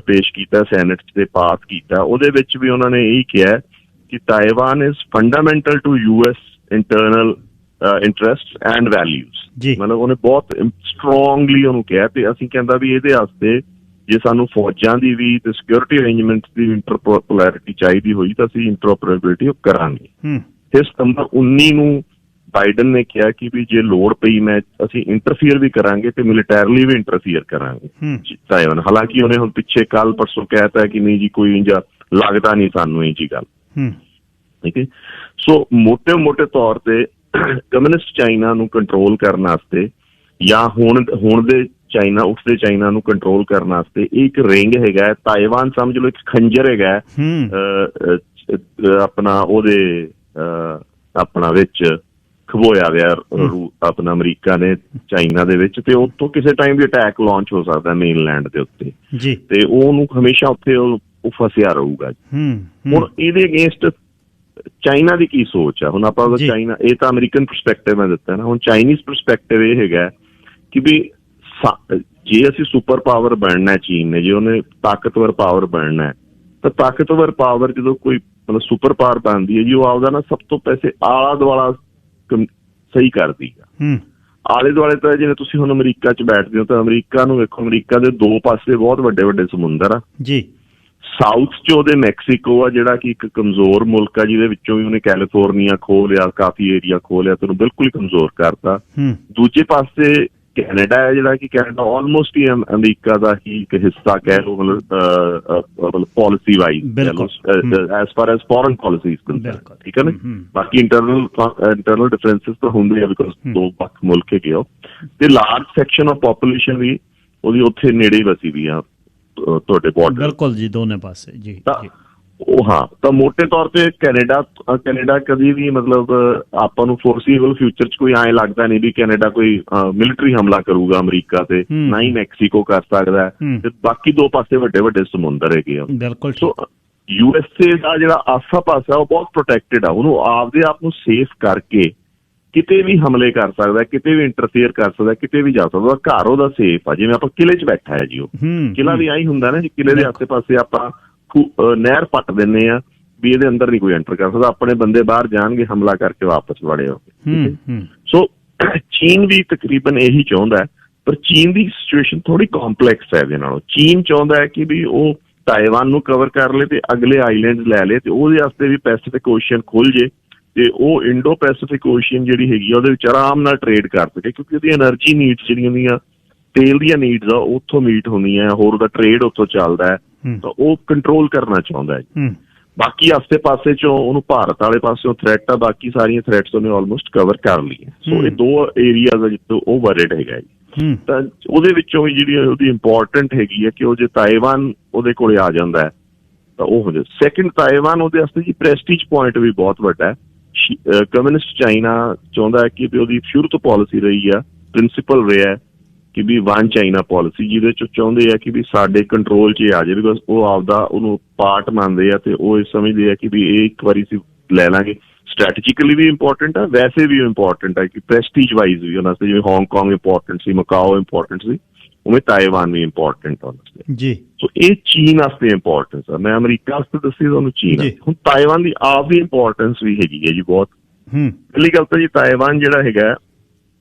ਪੇਸ਼ ਕੀਤਾ, ਸੈਨੇਟ ਤੇ ਪਾਸ ਕੀਤਾ, ਉਹਦੇ ਵਿੱਚ ਵੀ ਉਹਨਾਂ ਨੇ ਇਹੀ ਕਿਹਾ ਕਿ Taiwan is fundamental to US internal interest and values. ਮਤਲਬ ਉਹਨੇ ਬਹੁਤ ਸਟਰੋਂਗਲੀ ਉਹਨੂੰ ਕਿਹਾ, ਤੇ ਅਸੀਂ ਕਹਿੰਦਾ ਵੀ ਇਹਦੇ ਵਾਸਤੇ ਜੇ ਸਾਨੂੰ ਫੌਜਾਂ ਦੀ ਵੀ ਤੇ ਸਿਕਿਉਰਿਟੀ ਅਰੇਂਜਮੈਂਟਸ ਦੀ ਇੰਟਰਪੋਲੈਰਿਟੀ ਚਾਹੀਦੀ ਹੋਈ ਤਾਂ ਅਸੀਂ ਇੰਟਰੋਪਰੇਬਿਲਿਟੀ ਕਰਾਂਗੇ। ਫਿਰ September 19 ਨੂੰ ਬਾਈਡਨ ਨੇ ਕਿਹਾ ਕਿ ਵੀ ਜੇ ਲੋੜ ਪਈ ਅਸੀਂ ਇੰਟਰਫੀਅਰ ਵੀ ਕਰਾਂਗੇ ਤੇ ਮਿਲੀਟੈਰਲੀ ਵੀ ਇੰਟਰਫੀਅਰ ਕਰਾਂਗੇ ਤਾਇਵਾਨ। ਹਾਲਾਂਕਿ ਉਹਨੇ ਹੁਣ ਪਿੱਛੇ ਕੱਲ ਪਰਸੋਂ ਕਹਿਤਾ ਕਿ ਨਹੀਂ ਜੀ ਕੋਈ ਇੰਜਾ ਲੱਗਦਾ ਨਹੀਂ ਸਾਨੂੰ ਇਹ ਜੀ ਗੱਲ, ਠੀਕ ਹੈ। ਸੋ ਮੋਟੇ ਤੌਰ ਤੇ ਕਮਿਊਨਿਸਟ ਚਾਈਨਾ ਨੂੰ ਕੰਟਰੋਲ ਕਰਨ ਵਾਸਤੇ ਜਾਂ ਹੁਣ ਦੇ ਚਾਈਨਾ ਉੱਠਦੇ ਚਾਈਨਾ ਨੂੰ ਕੰਟਰੋਲ ਕਰਨ ਵਾਸਤੇ ਇਹ ਇੱਕ ਰਿੰਗ ਹੈਗਾ। ਤਾਇਵਾਨ ਸਮਝ ਲਓ ਇੱਕ ਖੰਜਰ ਹੈਗਾ ਆਪਣਾ ਉਹਦੇ ਆਪਣਾ ਵਿੱਚ ਖਬੋਇਆ ਵਿਆ ਆਪਣਾ ਅਮਰੀਕਾ ਨੇ ਚਾਈਨਾ ਦੇ ਵਿੱਚ, ਤੇ ਉੱਥੋਂ ਕਿਸੇ ਟਾਈਮ ਵੀ ਅਟੈਕ ਲਾਂਚ ਹੋ ਸਕਦਾ ਮੇਨਲੈਂਡ ਦੇ ਉੱਤੇ, ਤੇ ਉਹਨੂੰ ਹਮੇਸ਼ਾ ਉੱਥੇ ਉਹ ਫਸਿਆ ਰਹੂਗਾ। ਹੁਣ ਇਹਦੇ ਅਗੇਂਸਟ ਚਾਈਨਾ ਦੀ ਕੀ ਸੋਚ ਆ? ਹੁਣ ਆਪਾਂ ਚਾਈਨਾ, ਇਹ ਤਾਂ ਅਮਰੀਕਨ ਪਰਸਪੈਕਟਿਵ ਮੈਂ ਦਿੱਤਾ ਨਾ, ਹੁਣ ਚਾਈਨੀਜ਼ ਪਰਸਪੈਕਟਿਵ ਇਹ ਹੈਗਾ ਕਿ ਵੀ ਜੇ ਅਸੀਂ ਸੁਪਰ ਪਾਵਰ ਬਣਨਾ ਚੀਨ ਨੇ, ਜੇ ਉਹਨੇ ਤਾਕਤਵਰ ਪਾਵਰ ਬਣਨਾ, ਤਾਂ ਤਾਕਤਵਰ ਪਾਵਰ ਜਦੋਂ ਕੋਈ ਮਤਲਬ ਸੁਪਰ ਪਾਵਰ ਬਣਦੀ ਹੈ ਜੀ, ਉਹ ਆਪਦਾ ਨਾ ਸਭ ਤੋਂ ਪੈਸੇ ਆਲਾ ਦੁਆਲਾ ਸਹੀ ਕਰਦੀ ਆ। ਆਲੇ ਦੁਆਲੇ ਤਾਂ ਜਿਵੇਂ ਤੁਸੀਂ ਹੁਣ ਅਮਰੀਕਾ 'ਚ ਬੈਠਦੇ ਹੋ ਤਾਂ ਅਮਰੀਕਾ ਨੂੰ ਵੇਖੋ, ਅਮਰੀਕਾ ਦੇ ਦੋ ਪਾਸੇ ਬਹੁਤ ਵੱਡੇ ਸਮੁੰਦਰ ਆ ਜੀ। ਸਾਊਥ 'ਚ ਉਹਦੇ ਮੈਕਸੀਕੋ ਆ ਜਿਹੜਾ ਕਿ ਇੱਕ ਕਮਜ਼ੋਰ ਮੁਲਕ ਆ, ਜਿਹਦੇ ਵਿੱਚੋਂ ਵੀ ਉਹਨੇ ਕੈਲੀਫੋਰਨੀਆ ਖੋਹ ਲਿਆ, ਕਾਫੀ ਏਰੀਆ ਖੋਹ ਲਿਆ ਤੇ ਉਹਨੂੰ ਬਿਲਕੁਲ ਕਮਜ਼ੋਰ ਕਰਤਾ। ਦੂਜੇ ਪਾਸੇ ਕੈਨੇਡਾ ਹੈ ਜਿਹੜਾ ਕਿ ਕੈਨੇਡਾ ਆਲਮੋਸਟ ਹੀ ਅਮਰੀਕਾ ਦਾ ਹੀ ਇੱਕ ਹਿੱਸਾ ਕਹਿ ਲਓ, ਮਤਲਬ policy wise S for S foreign policies concern, ਠੀਕ ਹੈ ਨਾ। ਬਾਕੀ ਇੰਟਰਨਲ ਡਿਫਰੈਂਸਿਸ ਤਾਂ ਹੁੰਦੇ ਆ ਬਿਕੋਜ਼ ਦੋ ਵੱਖ ਮੁਲਕ ਹੈਗੇ ਆ, ਤੇ ਲਾਰਜ ਸੈਕਸ਼ਨ ਆਫ ਪਾਪੂਲੇਸ਼ਨ ਵੀ ਉਹਦੀ ਉੱਥੇ ਨੇੜੇ ਹੀ ਵਸੀ ਵੀ ਆ ਤੁਹਾਡੇ ਬਾਰਡਰ, ਬਿਲਕੁਲ ਜੀ, ਦੋਨੇ ਪਾਸੇ ਜੀ। ਤਾਂ ਮੋਟੇ ਤੌਰ ਤੇ ਕੈਨੇਡਾ ਕਦੀ ਵੀ ਮਤਲਬ ਆਪਾਂ ਨੂੰ ਫੋਰਸੀਬਲ ਫਿਊਚਰ 'ਚ ਕੋਈ ਐਂ ਲੱਗਦਾ ਨਹੀਂ ਵੀ ਕੈਨੇਡਾ ਕੋਈ ਮਿਲਟਰੀ ਹਮਲਾ ਕਰੂਗਾ ਅਮਰੀਕਾ ਤੇ, ਨਾ ਹੀ ਮੈਕਸੀਕੋ ਕਰ ਸਕਦਾ, ਤੇ ਬਾਕੀ ਦੋ ਪਾਸੇ ਵੱਡੇ ਸਮੁੰਦਰ ਹੈਗੇ ਆ। ਬਿਲਕੁਲ। ਸੋ USA ਦਾ ਜਿਹੜਾ ਆਸਾ ਪਾਸਾ ਉਹ ਬਹੁਤ ਪ੍ਰੋਟੈਕਟਿਡ ਆ, ਉਹਨੂੰ ਆਪਦੇ ਆਪ ਨੂੰ ਸੇਫ ਕਰਕੇ ਕਿਤੇ ਵੀ ਹਮਲੇ ਕਰ ਸਕਦਾ, ਕਿਤੇ ਵੀ ਇੰਟਰਫੇਅਰ ਕਰ ਸਕਦਾ, ਕਿਤੇ ਵੀ ਜਾ ਸਕਦਾ। ਘਰ ਉਹਦਾ ਸੇਫ ਆ, ਜਿਵੇਂ ਆਪਾਂ ਕਿਲੇ 'ਚ ਬੈਠਾ ਹੈ ਜੀ। ਉਹ ਕਿਲਾ ਵੀ ਆਹੀ ਹੁੰਦਾ ਨਾ ਜੀ, ਕਿਲੇ ਦੇ ਆਸੇ ਪਾਸੇ ਆਪਾਂ ਨਹਿਰ ਪੱਟ ਦਿੰਦੇ ਆ ਵੀ ਇਹਦੇ ਅੰਦਰ ਨਹੀਂ ਕੋਈ ਐਂਟਰ ਕਰ ਸਕਦਾ, ਆਪਣੇ ਬੰਦੇ ਬਾਹਰ ਜਾਣਗੇ, ਹਮਲਾ ਕਰਕੇ ਵਾਪਸ ਵੜੇ ਹੋ। ਸੋ ਚੀਨ ਵੀ ਤਕਰੀਬਨ ਇਹੀ ਚਾਹੁੰਦਾ, ਪਰ ਚੀਨ ਦੀ ਸਿਚੁਏਸ਼ਨ ਥੋੜੀ ਕੰਪਲੈਕਸ ਹੈ ਇਹਦੇ ਨਾਲੋਂ। ਚੀਨ ਚਾਹੁੰਦਾ ਹੈ ਕਿ ਵੀ ਉਹ ਤਾਇਵਾਨ ਨੂੰ ਕਵਰ ਕਰ ਲੇ ਤੇ ਅਗਲੇ ਆਈਲੈਂਡਸ ਲੈ ਲੇ ਤੇ ਉਹਦੇ ਵਾਸਤੇ ਵੀ ਪੈਸੀਫਿਕ ਓਸ਼ੀਅਨ ਖੁੱਲ ਜੇ ਤੇ ਉਹ ਇੰਡੋ ਪੈਸੀਫਿਕ ਓਸ਼ੀਅਨ ਜਿਹੜੀ ਹੈਗੀ ਆ ਉਹਦੇ ਵਿੱਚ ਆਰਾਮ ਨਾਲ ਟ੍ਰੇਡ ਕਰ ਸਕੇ, ਕਿਉਂਕਿ ਉਹਦੀ એનર્ਜੀ ਨੀਡਸ ਜਿਹੜੀਆਂ ਹੁੰਦੀਆਂ ਤੇਲ ਦੀਆਂ ਨੀਡਸ ਆ ਉੱਥੋਂ ਮੀਟ ਹੁੰਦੀਆਂ, ਹੋਰ ਉਹਦਾ ਟ੍ਰੇਡ ਉੱਥੋਂ ਚੱਲਦਾ ਹੈ, ਤਾਂ ਉਹ ਕੰਟਰੋਲ ਕਰਨਾ ਚਾਹੁੰਦਾ ਹੈ। ਬਾਕੀ ਆਸੇ ਪਾਸੇ ਚੋਂ ਉਹਨੂੰ ਭਾਰਤ ਵਾਲੇ ਪਾਸਿਓਂ ਥ੍ਰੈਟ ਆ, ਬਾਕੀ ਸਾਰੀਆਂ ਥ੍ਰੈਟਸ ਉਹਨੇ ਆਲਮੋਸਟ ਕਵਰ ਕਰ ਲਈਆਂ। ਸੋ ਇਹ ਦੋ ਏਰੀਆਜ਼ ਆ ਜਿੱਥੋਂ ਉਹ ਵਰਡ ਹੈਗਾ ਜੀ। ਤਾਂ ਉਹਦੇ ਵਿੱਚੋਂ ਵੀ ਜਿਹੜੀ ਉਹਦੀ ਇੰਪੋਰਟੈਂਟ ਹੈਗੀ ਹੈ ਕਿ ਉਹ ਜੇ ਤਾਇਵਾਨ ਉਹਦੇ ਕੋਲੇ ਆ ਜਾਂਦਾ ਹੈ ਤਾਂ ਉਹ ਹੋ ਜਾਏ। ਸੈਕਿੰਡ, ਤਾਇਵਾਨ ਉਹਦੇ ਵਾਸਤੇ ਜੀ ਪ੍ਰੈਸਟੀਜ ਪੁਆਇੰਟ ਵੀ ਬਹੁਤ ਵੱਡਾ ਹੈ। ਕਮਿਊਨਿਸਟ ਚਾਈਨਾ ਚਾਹੁੰਦਾ ਹੈ ਕਿ ਵੀ ਉਹਦੀ ਸ਼ੁਰੂ ਤੋਂ ਪਾਲਿਸੀ ਰਹੀ ਆ, ਪ੍ਰਿੰਸੀਪਲ ਰਿਹਾ ਕਿ ਵੀ ਵਨ ਚਾਈਨਾ ਪਾਲਿਸੀ, ਜਿਹਦੇ ਚ ਚਾਹੁੰਦੇ ਆ ਕਿ ਵੀ ਸਾਡੇ ਕੰਟਰੋਲ 'ਚ ਆ ਜਾਏ, ਬਿਕੋਜ਼ ਉਹ ਆਪਦਾ ਉਹਨੂੰ ਪਾਰਟ ਮੰਨਦੇ ਆ ਤੇ ਉਹ ਇਹ ਸਮਝਦੇ ਆ ਕਿ ਵੀ ਇਹ ਇੱਕ ਵਾਰੀ ਅਸੀਂ ਲੈ ਲਾਂਗੇ। ਸਟ੍ਰੈਟਜੀਕਲੀ ਵੀ ਇੰਪੋਰਟੈਂਟ ਆ, ਵੈਸੇ ਵੀ ਇੰਪੋਰਟੈਂਟ ਆ ਕਿ ਪ੍ਰੈਸਟੀਜ ਵਾਈਜ਼ ਵੀ ਉਹਨਾਂ ਵਾਸਤੇ, ਜਿਵੇਂ ਹਾਂਗਕਾਂਗ ਇੰਪੋਰਟੈਂਟ ਸੀ, ਮਕਾਓ ਇੰਪੋਰਟੈਂਟ ਸੀ, ਉਵੇਂ ਤਾਇਵਾਨ ਵੀ ਇੰਪੋਰਟੈਂਟ ਆ ਉਹਨਾਂ ਵਾਸਤੇ ਜੀ। ਸੋ ਇਹ ਚੀਨ ਵਾਸਤੇ ਇੰਪੋਰਟੈਂਸ ਆ। ਮੈਂ ਅਮਰੀਕਾ ਵਾਸਤੇ ਦੱਸੀ ਤੁਹਾਨੂੰ ਚੀਨ, ਹੁਣ ਤਾਇਵਾਨ ਦੀ ਆਪ ਦੀ ਇੰਪੋਰਟੈਂਸ ਵੀ ਹੈਗੀ ਹੈ ਜੀ ਬਹੁਤ। ਪਹਿਲੀ ਗੱਲ ਤਾਂ ਜੀ ਤਾਇਵਾਨ ਜਿਹੜਾ ਹੈਗਾ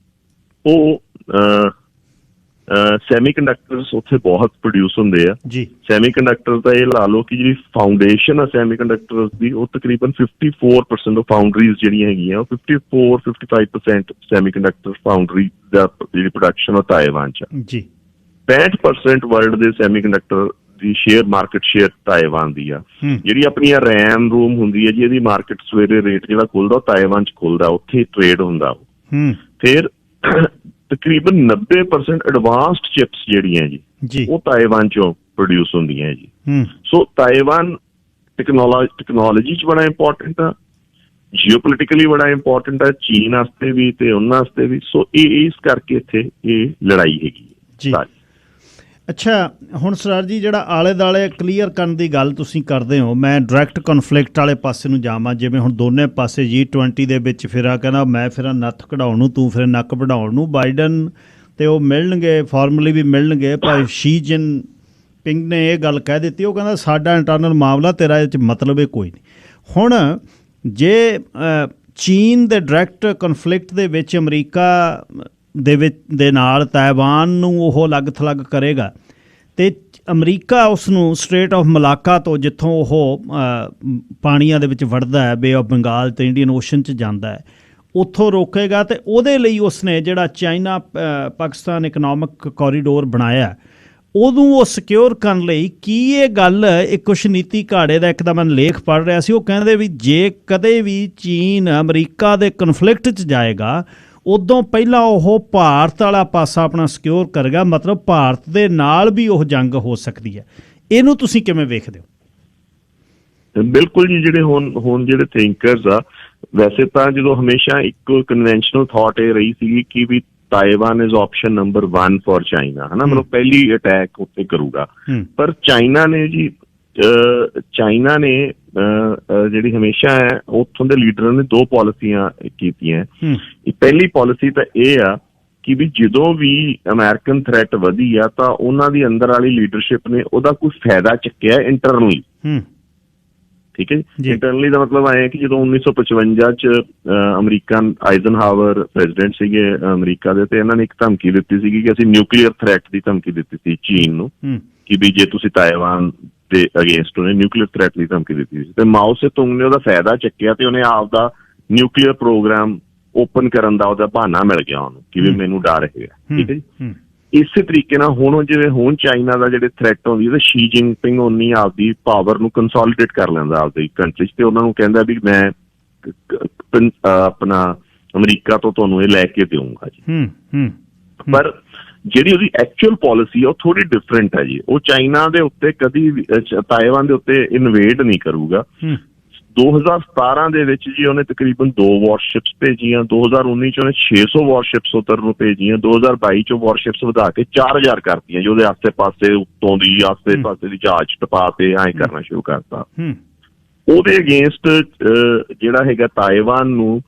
ਉਹ ਸੈਮੀਕੰਡਕਟਰਸ ਉੱਥੇ ਬਹੁਤ ਪ੍ਰੋਡਿਊਸ ਹੁੰਦੇ ਆ ਜੀ। ਸੈਮੀਕੰਡਕਟਰ ਤਾਂ ਇਹ ਲਾ ਲਓ ਕਿ ਜਿਹੜੀ ਫਾਊਂਡੇਸ਼ਨ ਆ ਸੈਮੀਕੰਡਕਟਰਸ ਦੀ, ਉਹ ਤਕਰੀਬਨ 54% ਫਾਊਂਡਰੀਜ਼ ਜਿਹੜੀਆਂ ਹੈਗੀਆਂ, ਉਹ 54-55% ਸੈਮੀਕੰਡਕਟਰ ਫਾਊਂਡਰੀ ਦਾ ਜਿਹੜੀ ਪ੍ਰੋਡਕਸ਼ਨ ਉਹ ਤਾਇਵਾਨ 'ਚ ਜੀ। 65% ਵਰਲਡ ਦੇ ਸੈਮੀਕੰਡਕਟਰ ਦੀ ਸ਼ੇਅਰ, ਮਾਰਕੀਟ ਸ਼ੇਅਰ ਤਾਇਵਾਨ ਦੀ ਆ। ਜਿਹੜੀ ਆਪਣੀਆਂ ਰੈਮ ਰੂਮ ਹੁੰਦੀ ਹੈ ਜੀ, ਇਹਦੀ ਮਾਰਕੀਟ ਸਵੇਰੇ ਰੇਟ ਜਿਹੜਾ ਖੁੱਲਦਾ ਉਹ ਤਾਇਵਾਨ 'ਚ ਖੁੱਲਦਾ, ਉੱਥੇ ਟ੍ਰੇਡ ਹੁੰਦਾ। ਫਿਰ ਤਕਰੀਬਨ 90% ਐਡਵਾਂਸਡ ਚਿਪਸ ਜਿਹੜੀਆਂ ਜੀ ਉਹ ਤਾਇਵਾਨ 'ਚੋਂ ਪ੍ਰੋਡਿਊਸ ਹੁੰਦੀਆਂ ਜੀ। ਸੋ ਤਾਇਵਾਨ ਟੈਕਨੋਲੋਜੀ 'ਚ ਬੜਾ ਇੰਪੋਰਟੈਂਟ ਆ, ਜੀਓਪੋਲੀਟਿਕਲੀ ਬੜਾ ਇੰਪੋਰਟੈਂਟ ਆ ਚੀਨ ਵਾਸਤੇ ਵੀ ਤੇ ਉਹਨਾਂ ਵਾਸਤੇ ਵੀ। ਸੋ ਇਹ ਇਸ ਕਰਕੇ ਇੱਥੇ ਇਹ ਲੜਾਈ ਹੈਗੀ ਜੀ। ਅੱਛਾ, ਹੁਣ ਸਰ ਜੀ ਜਿਹੜਾ ਆਲੇ ਦੁਆਲੇ ਕਲੀਅਰ ਕਰਨ ਦੀ ਗੱਲ ਤੁਸੀਂ ਕਰਦੇ ਹੋ, ਮੈਂ ਡਾਇਰੈਕਟ ਕਨਫਲਿਕਟ ਵਾਲੇ ਪਾਸੇ ਨੂੰ ਜਾਵਾਂ। ਜਿਵੇਂ ਹੁਣ ਦੋਨੇ ਪਾਸੇ G20 ਦੇ ਵਿੱਚ ਫਿਰਾ ਕਹਿੰਦਾ ਮੈਂ ਫਿਰਾਂ ਨੱਥ ਕਢਾਉਣ ਨੂੰ, ਤੂੰ ਫਿਰ ਨੱਕ ਵਢਾਉਣ ਨੂੰ। ਬਾਈਡਨ ਤੇ ਉਹ ਮਿਲਣਗੇ, ਫਾਰਮਲੀ ਵੀ ਮਿਲਣਗੇ, ਪਰ ਸ਼ੀ ਜਿਨਪਿੰਗ ਨੇ ਇਹ ਗੱਲ ਕਹਿ ਦਿੱਤੀ, ਉਹ ਕਹਿੰਦਾ ਸਾਡਾ ਇੰਟਰਨਲ ਮਾਮਲਾ, ਤੇਰਾ ਇਹ 'ਚ ਮਤਲਬ ਇਹ ਕੋਈ ਨਹੀਂ। ਹੁਣ ਜੇ ਚੀਨ ਦੇ ਡਾਇਰੈਕਟ ਕਨਫਲਿਕਟ ਦੇ ਵਿੱਚ ਅਮਰੀਕਾ ਦੇ ਨਾਲ ਤਾਇਵਾਨ ਨੂੰ ਉਹ ਅਲੱਗ ਥਲੱਗ ਕਰੇਗਾ ਅਤੇ ਅਮਰੀਕਾ ਉਸ ਨੂੰ ਸਟ੍ਰੇਟ ਆਫ ਮਲਾਕਾ ਤੋਂ, ਜਿੱਥੋਂ ਉਹ ਪਾਣੀਆਂ ਦੇ ਵਿੱਚ ਵੜਦਾ ਹੈ, ਬੇ ਆਫ ਬੰਗਾਲ ਅਤੇ ਇੰਡੀਅਨ ਓਸ਼ਨ 'ਚ ਜਾਂਦਾ ਹੈ, ਉੱਥੋਂ ਰੋਕੇਗਾ। ਅਤੇ ਉਹਦੇ ਲਈ ਉਸਨੇ ਜਿਹੜਾ ਚਾਈਨਾ ਪਾਕਿਸਤਾਨ ਇਕਨੋਮਿਕ ਕੋਰੀਡੋਰ ਬਣਾਇਆ, ਉਦੋਂ ਉਹ ਸਿਕਿਉਰ ਕਰਨ ਲਈ ਕੀ ਇਹ ਗੱਲ, ਇੱਕ ਕੁਛ ਨੀਤੀ ਘਾੜੇ ਦਾ ਇੱਕ ਦਾ ਮੈਂ ਲੇਖ ਪੜ੍ਹ ਰਿਹਾ ਸੀ, ਉਹ ਕਹਿੰਦੇ ਵੀ ਜੇ ਕਦੇ ਵੀ ਚੀਨ ਅਮਰੀਕਾ ਦੇ ਕਨਫਲਿਕਟ 'ਚ ਜਾਏਗਾ, ਉਦੋਂ ਪਹਿਲਾਂ ਉਹ ਭਾਰਤ ਵਾਲਾ ਪਾਸਾ ਆਪਣਾ ਸਿਕਿਉਰ ਕਰੇਗਾ, ਮਤਲਬ ਭਾਰਤ ਦੇ ਨਾਲ ਵੀ ਉਹ ਜੰਗ ਹੋ ਸਕਦੀ ਹੈ। ਇਹਨੂੰ ਤੁਸੀਂ ਕਿਵੇਂ ਵੇਖਦੇ ਹੋ? ਬਿਲਕੁਲ ਜੀ, ਜਿਹੜੇ ਹੁਣ ਜਿਹੜੇ ਥਿੰਕਰਸ ਆ, ਵੈਸੇ ਤਾਂ ਜਦੋਂ ਹਮੇਸ਼ਾ ਇੱਕ ਕਨਵੈਨਸ਼ਨਲ ਥਾਟ ਇਹ ਰਹੀ ਸੀਗੀ ਕਿ ਵੀ Taiwan is option number 1 for China, ਹੈ ਨਾ, ਮਤਲਬ ਪਹਿਲੀ ਅਟੈਕ ਉੱਤੇ ਕਰੂਗਾ। ਪਰ ਚਾਈਨਾ ਨੇ ਜਿਹੜੀ ਹਮੇਸ਼ਾ ਹੈ ਉੱਥੋਂ ਦੇ ਲੀਡਰਾਂ ਨੇ ਦੋ ਪਾਲਿਸੀਆਂ ਕੀਤੀਆਂ। ਪਹਿਲੀ ਪਾਲਿਸੀ ਤਾਂ ਇਹ ਆ ਕਿ ਵੀ ਜਦੋਂ ਵੀ ਅਮਰੀਕਨ ਥ੍ਰੈਟ ਵਧੀ ਆ ਤਾਂ ਉਹਨਾਂ ਦੀ ਅੰਦਰ ਵਾਲੀ ਲੀਡਰਸ਼ਿਪ ਨੇ ਉਹਦਾ ਕੋਈ ਫਾਇਦਾ ਚੱਕਿਆ ਇੰਟਰਨਲੀ। ਠੀਕ ਹੈ ਜੀ। ਇੰਟਰਨਲੀ ਦਾ ਮਤਲਬ ਆਇਆ ਕਿ ਜਦੋਂ 1955 ਚ ਅਮਰੀਕਨ ਆਈਜ਼ਨਹਾਵਰ ਪ੍ਰੈਜ਼ੀਡੈਂਟ ਸੀਗੇ ਅਮਰੀਕਾ ਦੇ, ਤੇ ਇਹਨਾਂ ਨੇ ਇੱਕ ਧਮਕੀ ਦਿੱਤੀ ਸੀਗੀ ਕਿ ਅਸੀਂ ਨਿਊਕਲੀਅਰ ਥ੍ਰੈਟ ਦੀ ਧਮਕੀ ਦਿੱਤੀ ਸੀ ਚੀਨ ਨੂੰ ਕਿ ਵੀ ਜੇ ਤੁਸੀਂ ਤਾਇਵਾਨ ਦੇ ਅਗੇਂਸਟ ਉਹਨੇ ਨਿਊਕਲੀਅਰ ਥ੍ਰੈਟ ਦੀ ਧਮਕੀ ਦਿੱਤੀ ਸੀ। ਤੇ ਮਾਓ ਸੇ-ਤੁੰਗ ਨੇ ਉਹਦਾ ਫਾਇਦਾ ਚੱਕਿਆ ਤੇ ਉਹਨੇ ਆਪਦਾ ਨਿਊਕਲੀਅਰ ਪ੍ਰੋਗਰਾਮ ਓਪਨ ਕਰਨ ਦਾ ਉਹਦਾ ਬਹਾਨਾ ਮਿਲ ਗਿਆ ਉਹਨੂੰ ਕਿ ਵੀ ਮੈਨੂੰ ਡਰ ਹੈਗਾ। ਠੀਕ ਹੈ ਜੀ। ਇਸੇ ਤਰੀਕੇ ਨਾਲ ਹੁਣ ਜਿਵੇਂ ਹੁਣ ਚਾਈਨਾ ਦਾ ਜਿਹੜੇ ਥ੍ਰੈਟ ਹੁੰਦੀ ਹੈ, ਸ਼ੀ ਜਿਨਪਿੰਗ ਉਨੀ ਆਪਦੀ ਪਾਵਰ ਨੂੰ ਕੰਸੋਲੀਡੇਟ ਕਰ ਲੈਂਦਾ ਆਪਦੀ ਕੰਟਰੀ 'ਚ, ਤੇ ਉਹਨਾਂ ਨੂੰ ਕਹਿੰਦਾ ਵੀ ਮੈਂ ਆਪਣਾ ਅਮਰੀਕਾ ਤੋਂ ਤੁਹਾਨੂੰ ਇਹ ਲੈ ਕੇ ਦੇਊਂਗਾ ਜੀ। ਪਰ ਜਿਹੜੀ ਉਹਦੀ ਐਕਚੁਅਲ ਪਾਲਿਸੀ ਆ ਉਹ ਥੋੜੀ ਡਿਫਰੈਂਟ ਹੈ ਜੀ। ਉਹ ਚਾਈਨਾ ਦੇ ਉੱਤੇ ਕਦੀ ਤਾਇਵਾਨ ਦੇ ਉੱਤੇ ਇਨਵੇਡ ਨਹੀਂ ਕਰੂਗਾ। 2017 ਦੇ ਵਿੱਚ ਜੀ ਉਹਨੇ ਤਕਰੀਬਨ 2 ਵਾਰਸ਼ਿਪਸ ਭੇਜੀਆਂ, 2019 ਚ ਉਹਨੇ 600 ਵਾਰਸ਼ਿਪਸ ਉੱਤਰ ਨੂੰ ਭੇਜੀਆਂ, 2022 ਚ ਵਾਰਸ਼ਿਪਸ ਵਧਾ ਕੇ 4000 ਕਰਤੀਆਂ ਜੀ। ਉਹਦੇ ਆਸੇ ਪਾਸੇ ਉੱਤੋਂ ਦੀ ਆਸੇ ਪਾਸੇ ਦੀ ਜਹਾਜ਼ ਟਪਾ ਤੇ ਐਂ ਕਰਨਾ ਸ਼ੁਰੂ ਕਰਤਾ। ਉਹਦੇ ਅਗੇਂਸਟ ਜਿਹੜਾ ਹੈਗਾ ਤਾਇਵਾਨ ਨੂੰ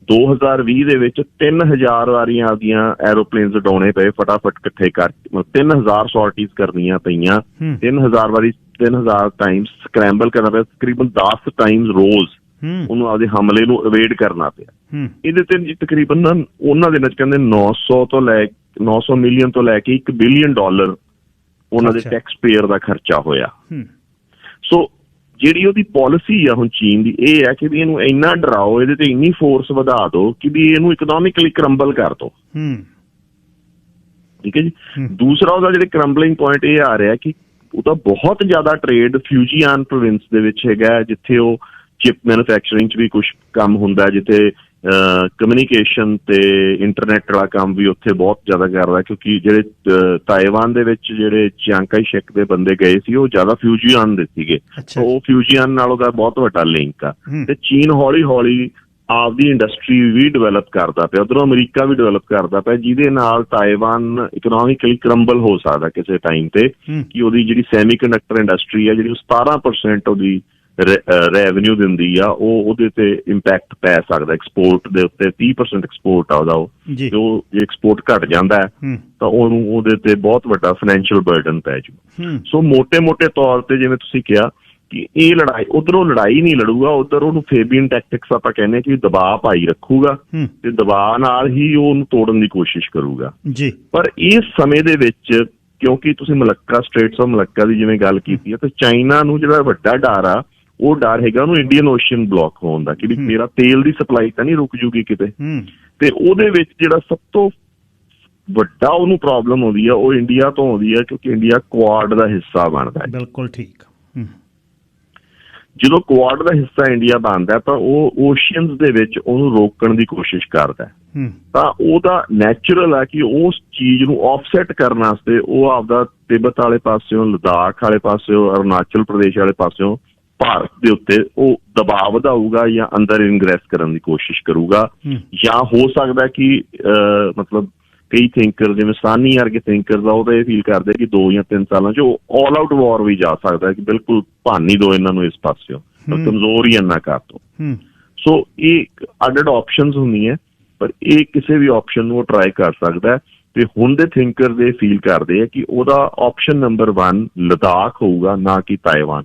2020 ਦੇ ਵਿੱਚ 3000 ਵਾਰੀਆਂ ਆਪਦੀਆਂ ਐਰੋਪਲੇਨਸ ਉਡਾਉਣੇ ਪਏ, ਫਟਾਫਟ ਇਕੱਠੇ ਕਰਕੇ 3000 ਸੌਰਟੀਜ਼ ਕਰਨੀਆਂ ਪਈਆਂ, 3000 ਵਾਰੀ 3000 ਟਾਈਮਸ ਸਕ੍ਰੈਂਬਲ ਕਰਨਾ ਪਿਆ, ਤਕਰੀਬਨ 10 ਟਾਈਮਸ ਰੋਜ਼ ਉਹਨੂੰ ਆਪਦੇ ਹਮਲੇ ਨੂੰ ਅਵੇਡ ਕਰਨਾ ਪਿਆ। ਇਹਦੇ ਤੇ ਜੀ ਤਕਰੀਬਨ ਨਾ ਉਹਨਾਂ ਦੇ ਵਿੱਚ ਕਹਿੰਦੇ 900 ਮਿਲੀਅਨ ਤੋਂ ਲੈ ਕੇ $1 ਬਿਲੀਅਨ ਉਹਨਾਂ ਦੇ ਟੈਕਸ ਪੇਅਰ ਦਾ ਖਰਚਾ ਹੋਇਆ। ਸੋ ਜਿਹੜੀ ਉਹਦੀ ਪਾਲਿਸੀ ਆ ਹੁਣ ਚੀਨ ਦੀ ਇਹ ਹੈ ਕਿ ਵੀ ਇਹਨੂੰ ਇੰਨਾ ਡਰਾਓ, ਇਹਦੇ ਤੇ ਇੰਨੀ ਫੋਰਸ ਵਧਾ ਦਿਓ ਕਿ ਵੀ ਇਹਨੂੰ ਇਕਨੋਮਿਕਲੀ ਕਰੰਬਲ ਕਰ ਦਿਓ। ਠੀਕ ਹੈ ਜੀ। ਦੂਸਰਾ ਉਹਦਾ ਜਿਹੜੇ ਕਰੰਬਲਿੰਗ ਪੁਆਇੰਟ ਇਹ ਆ ਰਿਹਾ ਕਿ ਉਹਦਾ ਬਹੁਤ ਜ਼ਿਆਦਾ ਟ੍ਰੇਡ ਫਿਊਜੀਆਨ ਪ੍ਰੋਵਿੰਸ ਦੇ ਵਿੱਚ ਹੈਗਾ, ਜਿੱਥੇ ਉਹ ਚਿਪ ਮੈਨੂਫੈਕਚਰਿੰਗ 'ਚ ਵੀ ਕੁਛ ਕੰਮ ਹੁੰਦਾ, ਜਿੱਥੇ ਕਮਿਊਨੀਕੇਸ਼ਨ ਤੇ ਇੰਟਰਨੈਟ ਵਾਲਾ ਕੰਮ ਵੀ ਉੱਥੇ ਬਹੁਤ ਜ਼ਿਆਦਾ ਕਰਦਾ, ਕਿਉਂਕਿ ਜਿਹੜੇ ਤਾਇਵਾਨ ਦੇ ਵਿੱਚ ਜਿਹੜੇ ਚਿਆਂਗ ਕਾਈ ਸ਼ੈਕ ਦੇ ਬੰਦੇ ਗਏ ਸੀ ਉਹ ਜ਼ਿਆਦਾ ਫਿਊਜੀਆਨ ਦੇ ਸੀਗੇ। ਉਹ ਫਿਊਜੀਆਨ ਨਾਲ ਉਹਦਾ ਬਹੁਤ ਵੱਡਾ ਲਿੰਕ ਆ। ਤੇ ਚੀਨ ਹੌਲੀ ਹੌਲੀ ਆਪਦੀ ਇੰਡਸਟਰੀ ਵੀ ਡਿਵੈਲਪ ਕਰਦਾ ਪਿਆ, ਉੱਧਰੋਂ ਅਮਰੀਕਾ ਵੀ ਡਿਵੈਲਪ ਕਰਦਾ ਪਿਆ, ਜਿਹਦੇ ਨਾਲ ਤਾਇਵਾਨ ਇਕਨੋਮਿਕਲੀ ਕਰੰਬਲ ਹੋ ਸਕਦਾ ਕਿਸੇ ਟਾਈਮ ਤੇ, ਕਿ ਉਹਦੀ ਜਿਹੜੀ ਸੈਮੀ ਕੰਡਕਟਰ ਇੰਡਸਟਰੀ ਆ ਜਿਹੜੀ 17% ਉਹਦੀ ਰੈਵਨਿਊ ਦਿੰਦੀ ਆ, ਉਹਦੇ ਤੇ ਇੰਪੈਕਟ ਪੈ ਸਕਦਾ। ਐਕਸਪੋਰਟ ਦੇ ਉੱਤੇ 30% ਐਕਸਪੋਰਟ ਆ ਉਹਦਾ, ਜੇ ਐਕਸਪੋਰਟ ਘਟ ਜਾਂਦਾ ਹੈ ਤਾਂ ਉਹਨੂੰ ਉਹਦੇ ਤੇ ਬਹੁਤ ਵੱਡਾ ਫਾਈਨੈਂਸ਼ੀਅਲ ਬਰਡਨ ਪੈ ਜੂ। ਸੋ ਮੋਟੇ ਤੌਰ ਤੇ ਜਿਵੇਂ ਤੁਸੀਂ ਕਿਹਾ ਕਿ ਇਹ ਲੜਾਈ ਉੱਧਰੋਂ ਲੜਾਈ ਨਹੀਂ ਲੜੂਗਾ, ਉੱਧਰ ਉਹਨੂੰ ਫੇਬੀਅਨ ਟੈਕਟਿਕਸ ਆਪਾਂ ਕਹਿੰਦੇ ਕਿ ਦਬਾਅ ਪਾਈ ਰੱਖੂਗਾ ਤੇ ਦਬਾਅ ਨਾਲ ਹੀ ਉਹਨੂੰ ਤੋੜਨ ਦੀ ਕੋਸ਼ਿਸ਼ ਕਰੂਗਾ। ਪਰ ਇਸ ਸਮੇਂ ਦੇ ਵਿੱਚ ਕਿਉਂਕਿ ਤੁਸੀਂ ਮਲੱਕਾ ਸਟ੍ਰੇਟਸ ਆਫ ਮਲੱਕਾ ਦੀ ਜਿਵੇਂ ਗੱਲ ਕੀਤੀ ਹੈ, ਤੇ ਚਾਈਨਾ ਨੂੰ ਜਿਹੜਾ ਵੱਡਾ ਡਰ ਆ ਉਹ ਡਰ ਹੈਗਾ ਉਹਨੂੰ ਇੰਡੀਅਨ ਓਸ਼ਨ ਬਲੌਕ ਹੋਣ ਦਾ, ਕਿ ਵੀ ਮੇਰਾ ਤੇਲ ਦੀ ਸਪਲਾਈ ਤਾਂ ਨਹੀਂ ਰੁਕ ਜੂਗੀ ਕਿਤੇ। ਤੇ ਉਹਦੇ ਵਿੱਚ ਜਿਹੜਾ ਸਭ ਤੋਂ ਵੱਡਾ ਉਹਨੂੰ ਪ੍ਰੋਬਲਮ ਆਉਂਦੀ ਆ ਉਹ ਇੰਡੀਆ ਤੋਂ ਆਉਂਦੀ ਆ, ਕਿਉਂਕਿ ਇੰਡੀਆ ਕੁਆਡ ਦਾ ਹਿੱਸਾ ਬਣਦਾ ਹੈ। ਬਿਲਕੁਲ ਠੀਕ। ਜਦੋਂ ਕੁਆਡ ਦਾ ਹਿੱਸਾ ਇੰਡੀਆ ਬਣਦਾ ਤਾਂ ਉਹ ਓਸ਼ੀਅਨਸ ਦੇ ਵਿੱਚ ਉਹਨੂੰ ਰੋਕਣ ਦੀ ਕੋਸ਼ਿਸ਼ ਕਰਦਾ, ਤਾਂ ਉਹਦਾ ਨੈਚੁਰਲ ਆ ਕਿ ਉਸ ਚੀਜ਼ ਨੂੰ ਆਫਸੈਟ ਕਰਨ ਵਾਸਤੇ ਉਹ ਆਪਦਾ ਤਿੱਬਤ ਵਾਲੇ ਪਾਸਿਓਂ, ਲਦਾਖ ਵਾਲੇ ਪਾਸਿਓਂ, ਅਰੁਣਾਚਲ ਪ੍ਰਦੇਸ਼ ਵਾਲੇ ਪਾਸਿਓਂ ਭਾਰਤ ਦੇ ਉੱਤੇ ਉਹ ਦਬਾਅ ਵਧਾਊਗਾ ਜਾਂ ਅੰਦਰ ਇਨਗ੍ਰੈਸ ਕਰਨ ਦੀ ਕੋਸ਼ਿਸ਼ ਕਰੂਗਾ। ਜਾਂ ਹੋ ਸਕਦਾ ਕਿ ਮਤਲਬ ਕਈ ਥਿੰਕਰ ਜਿਵੇਂ ਸਾਨੀ ਵਰਗੇ ਥਿੰਕਰਸ ਆ ਉਹ ਤਾਂ ਇਹ ਫੀਲ ਕਰਦੇ ਕਿ 2 ਜਾਂ 3 ਸਾਲਾਂ 'ਚ ਉਹ ਆਲ ਆਊਟ ਵਾਰ ਵੀ ਜਾ ਸਕਦਾ, ਕਿ ਬਿਲਕੁਲ ਭਾਨੀ ਦੋ ਇਹਨਾਂ ਨੂੰ ਇਸ ਪਾਸਿਓਂ, ਕਮਜ਼ੋਰ ਹੀ ਇੰਨਾ ਕਰ ਦੋ। ਸੋ ਇਹ ਅੱਡ ਆਪਸ਼ਨਸ ਹੁੰਦੀਆਂ, ਪਰ ਇਹ ਕਿਸੇ ਵੀ ਆਪਸ਼ਨ ਨੂੰ ਉਹ ਟਰਾਈ ਕਰ ਸਕਦਾ। ਤੇ ਹੁਣ ਦੇ ਥਿੰਕਰ ਇਹ ਫੀਲ ਕਰਦੇ ਆ ਕਿ ਉਹਦਾ ਆਪਸ਼ਨ ਨੰਬਰ 1 ਲਦਾਖ ਹੋਊਗਾ, ਨਾ ਕਿ ਤਾਇਵਾਨ।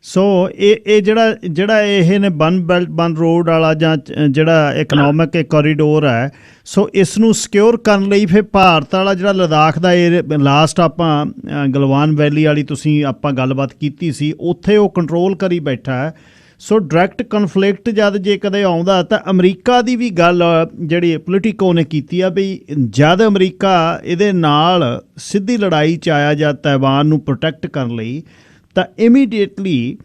ਸੋ ਇਹ ਜਿਹੜਾ ਇਹ ਨੇ ਵਨ ਬੈਲਟ ਵਨ ਰੋਡ ਵਾਲਾ ਜਾਂ ਜਿਹੜਾ ਇਕਨੋਮਿਕ ਕੋਰੀਡੋਰ ਹੈ, ਸੋ ਇਸ ਨੂੰ ਸਿਕਿਉਰ ਕਰਨ ਲਈ ਫਿਰ ਭਾਰਤ ਵਾਲਾ ਜਿਹੜਾ ਲਦਾਖ ਦਾ ਲਾਸਟ ਆਪਾਂ ਗਲਵਾਨ ਵੈਲੀ ਵਾਲੀ ਤੁਸੀਂ ਆਪਾਂ ਗੱਲਬਾਤ ਕੀਤੀ ਸੀ, ਉੱਥੇ ਉਹ ਕੰਟਰੋਲ ਕਰੀ ਬੈਠਾ ਹੈ। ਸੋ ਡਾਇਰੈਕਟ ਕਨਫਲਿਕਟ ਜਦ ਜੇ ਕਦੇ ਆਉਂਦਾ ਤਾਂ ਅਮਰੀਕਾ ਦੀ ਵੀ ਗੱਲ ਜਿਹੜੀ ਪੋਲੀਟੀਕੋ ਨੇ ਕੀਤੀ ਆ ਵੀ ਜਦ ਅਮਰੀਕਾ ਇਹਦੇ ਨਾਲ ਸਿੱਧੀ ਲੜਾਈ 'ਚ ਆਇਆ ਜਾਂ ਤਾਇਵਾਨ ਨੂੰ ਪ੍ਰੋਟੈਕਟ ਕਰਨ ਲਈ, ਤਾਂ ਇਮੀਡੀਏਟਲੀ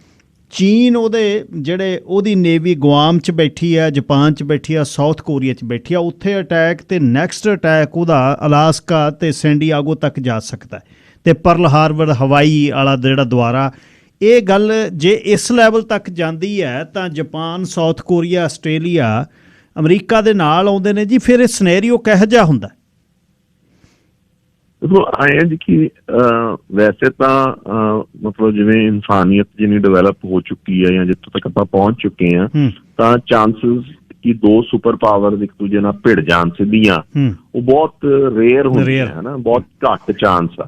ਚੀਨ ਉਹਦੀ ਨੇਵੀ ਗੁਆਮ 'ਚ ਬੈਠੀ ਹੈ, ਜਾਪਾਨ 'ਚ ਬੈਠੀ ਆ, ਸਾਊਥ ਕੋਰੀਆ 'ਚ ਬੈਠੀ ਆ, ਉੱਥੇ ਅਟੈਕ ਤੇ ਨੈਕਸਟ ਅਟੈਕ ਉਹਦਾ ਅਲਾਸਕਾ ਤੇ ਸੈਂਡੀਆਗੋ ਤੱਕ ਜਾ ਸਕਦਾ ਹੈ, ਤੇ ਪਰਲ ਹਾਰਬਰ ਹਵਾਈ ਵਾਲਾ ਜਿਹੜਾ ਦੁਆਰਾ ਇਹ ਗੱਲ ਜੇ ਇਸ ਲੈਵਲ ਤੱਕ ਜਾਂਦੀ ਹੈ ਤਾਂ Japan, south Korea, Australia America ਦੇ ਨਾਲ ਆਉਂਦੇ ਨੇ ਜੀ। ਫਿਰ ਇਹ ਸਿਨੈਰੀਓ ਕਿਹੋ ਜਿਹਾ ਹੁੰਦਾ? ਆਏ ਜੀ ਕਿ ਵੈਸੇ ਤਾਂ ਮਤਲਬ ਜਿਵੇਂ ਇਨਸਾਨੀਅਤ ਜਿੰਨੀ ਡਿਵੈਲਪ ਹੋ ਚੁੱਕੀ ਹੈ ਜਾਂ ਜਿੱਥੋਂ ਤੱਕ ਆਪਾਂ ਪਹੁੰਚ ਚੁੱਕੇ ਹਾਂ, ਤਾਂ ਚਾਂਸਸ ਕਿ 2 ਸੁਪਰ ਪਾਵਰ ਇੱਕ ਦੂਜੇ ਨਾਲ ਭਿੜ ਜਾਣ ਸਿੱਧੀਆਂ, ਉਹ ਬਹੁਤ ਰੇਅਰ ਹੁੰਦੀਆਂ ਹੈ ਨਾ, ਬਹੁਤ ਘੱਟ ਚਾਂਸ ਆ।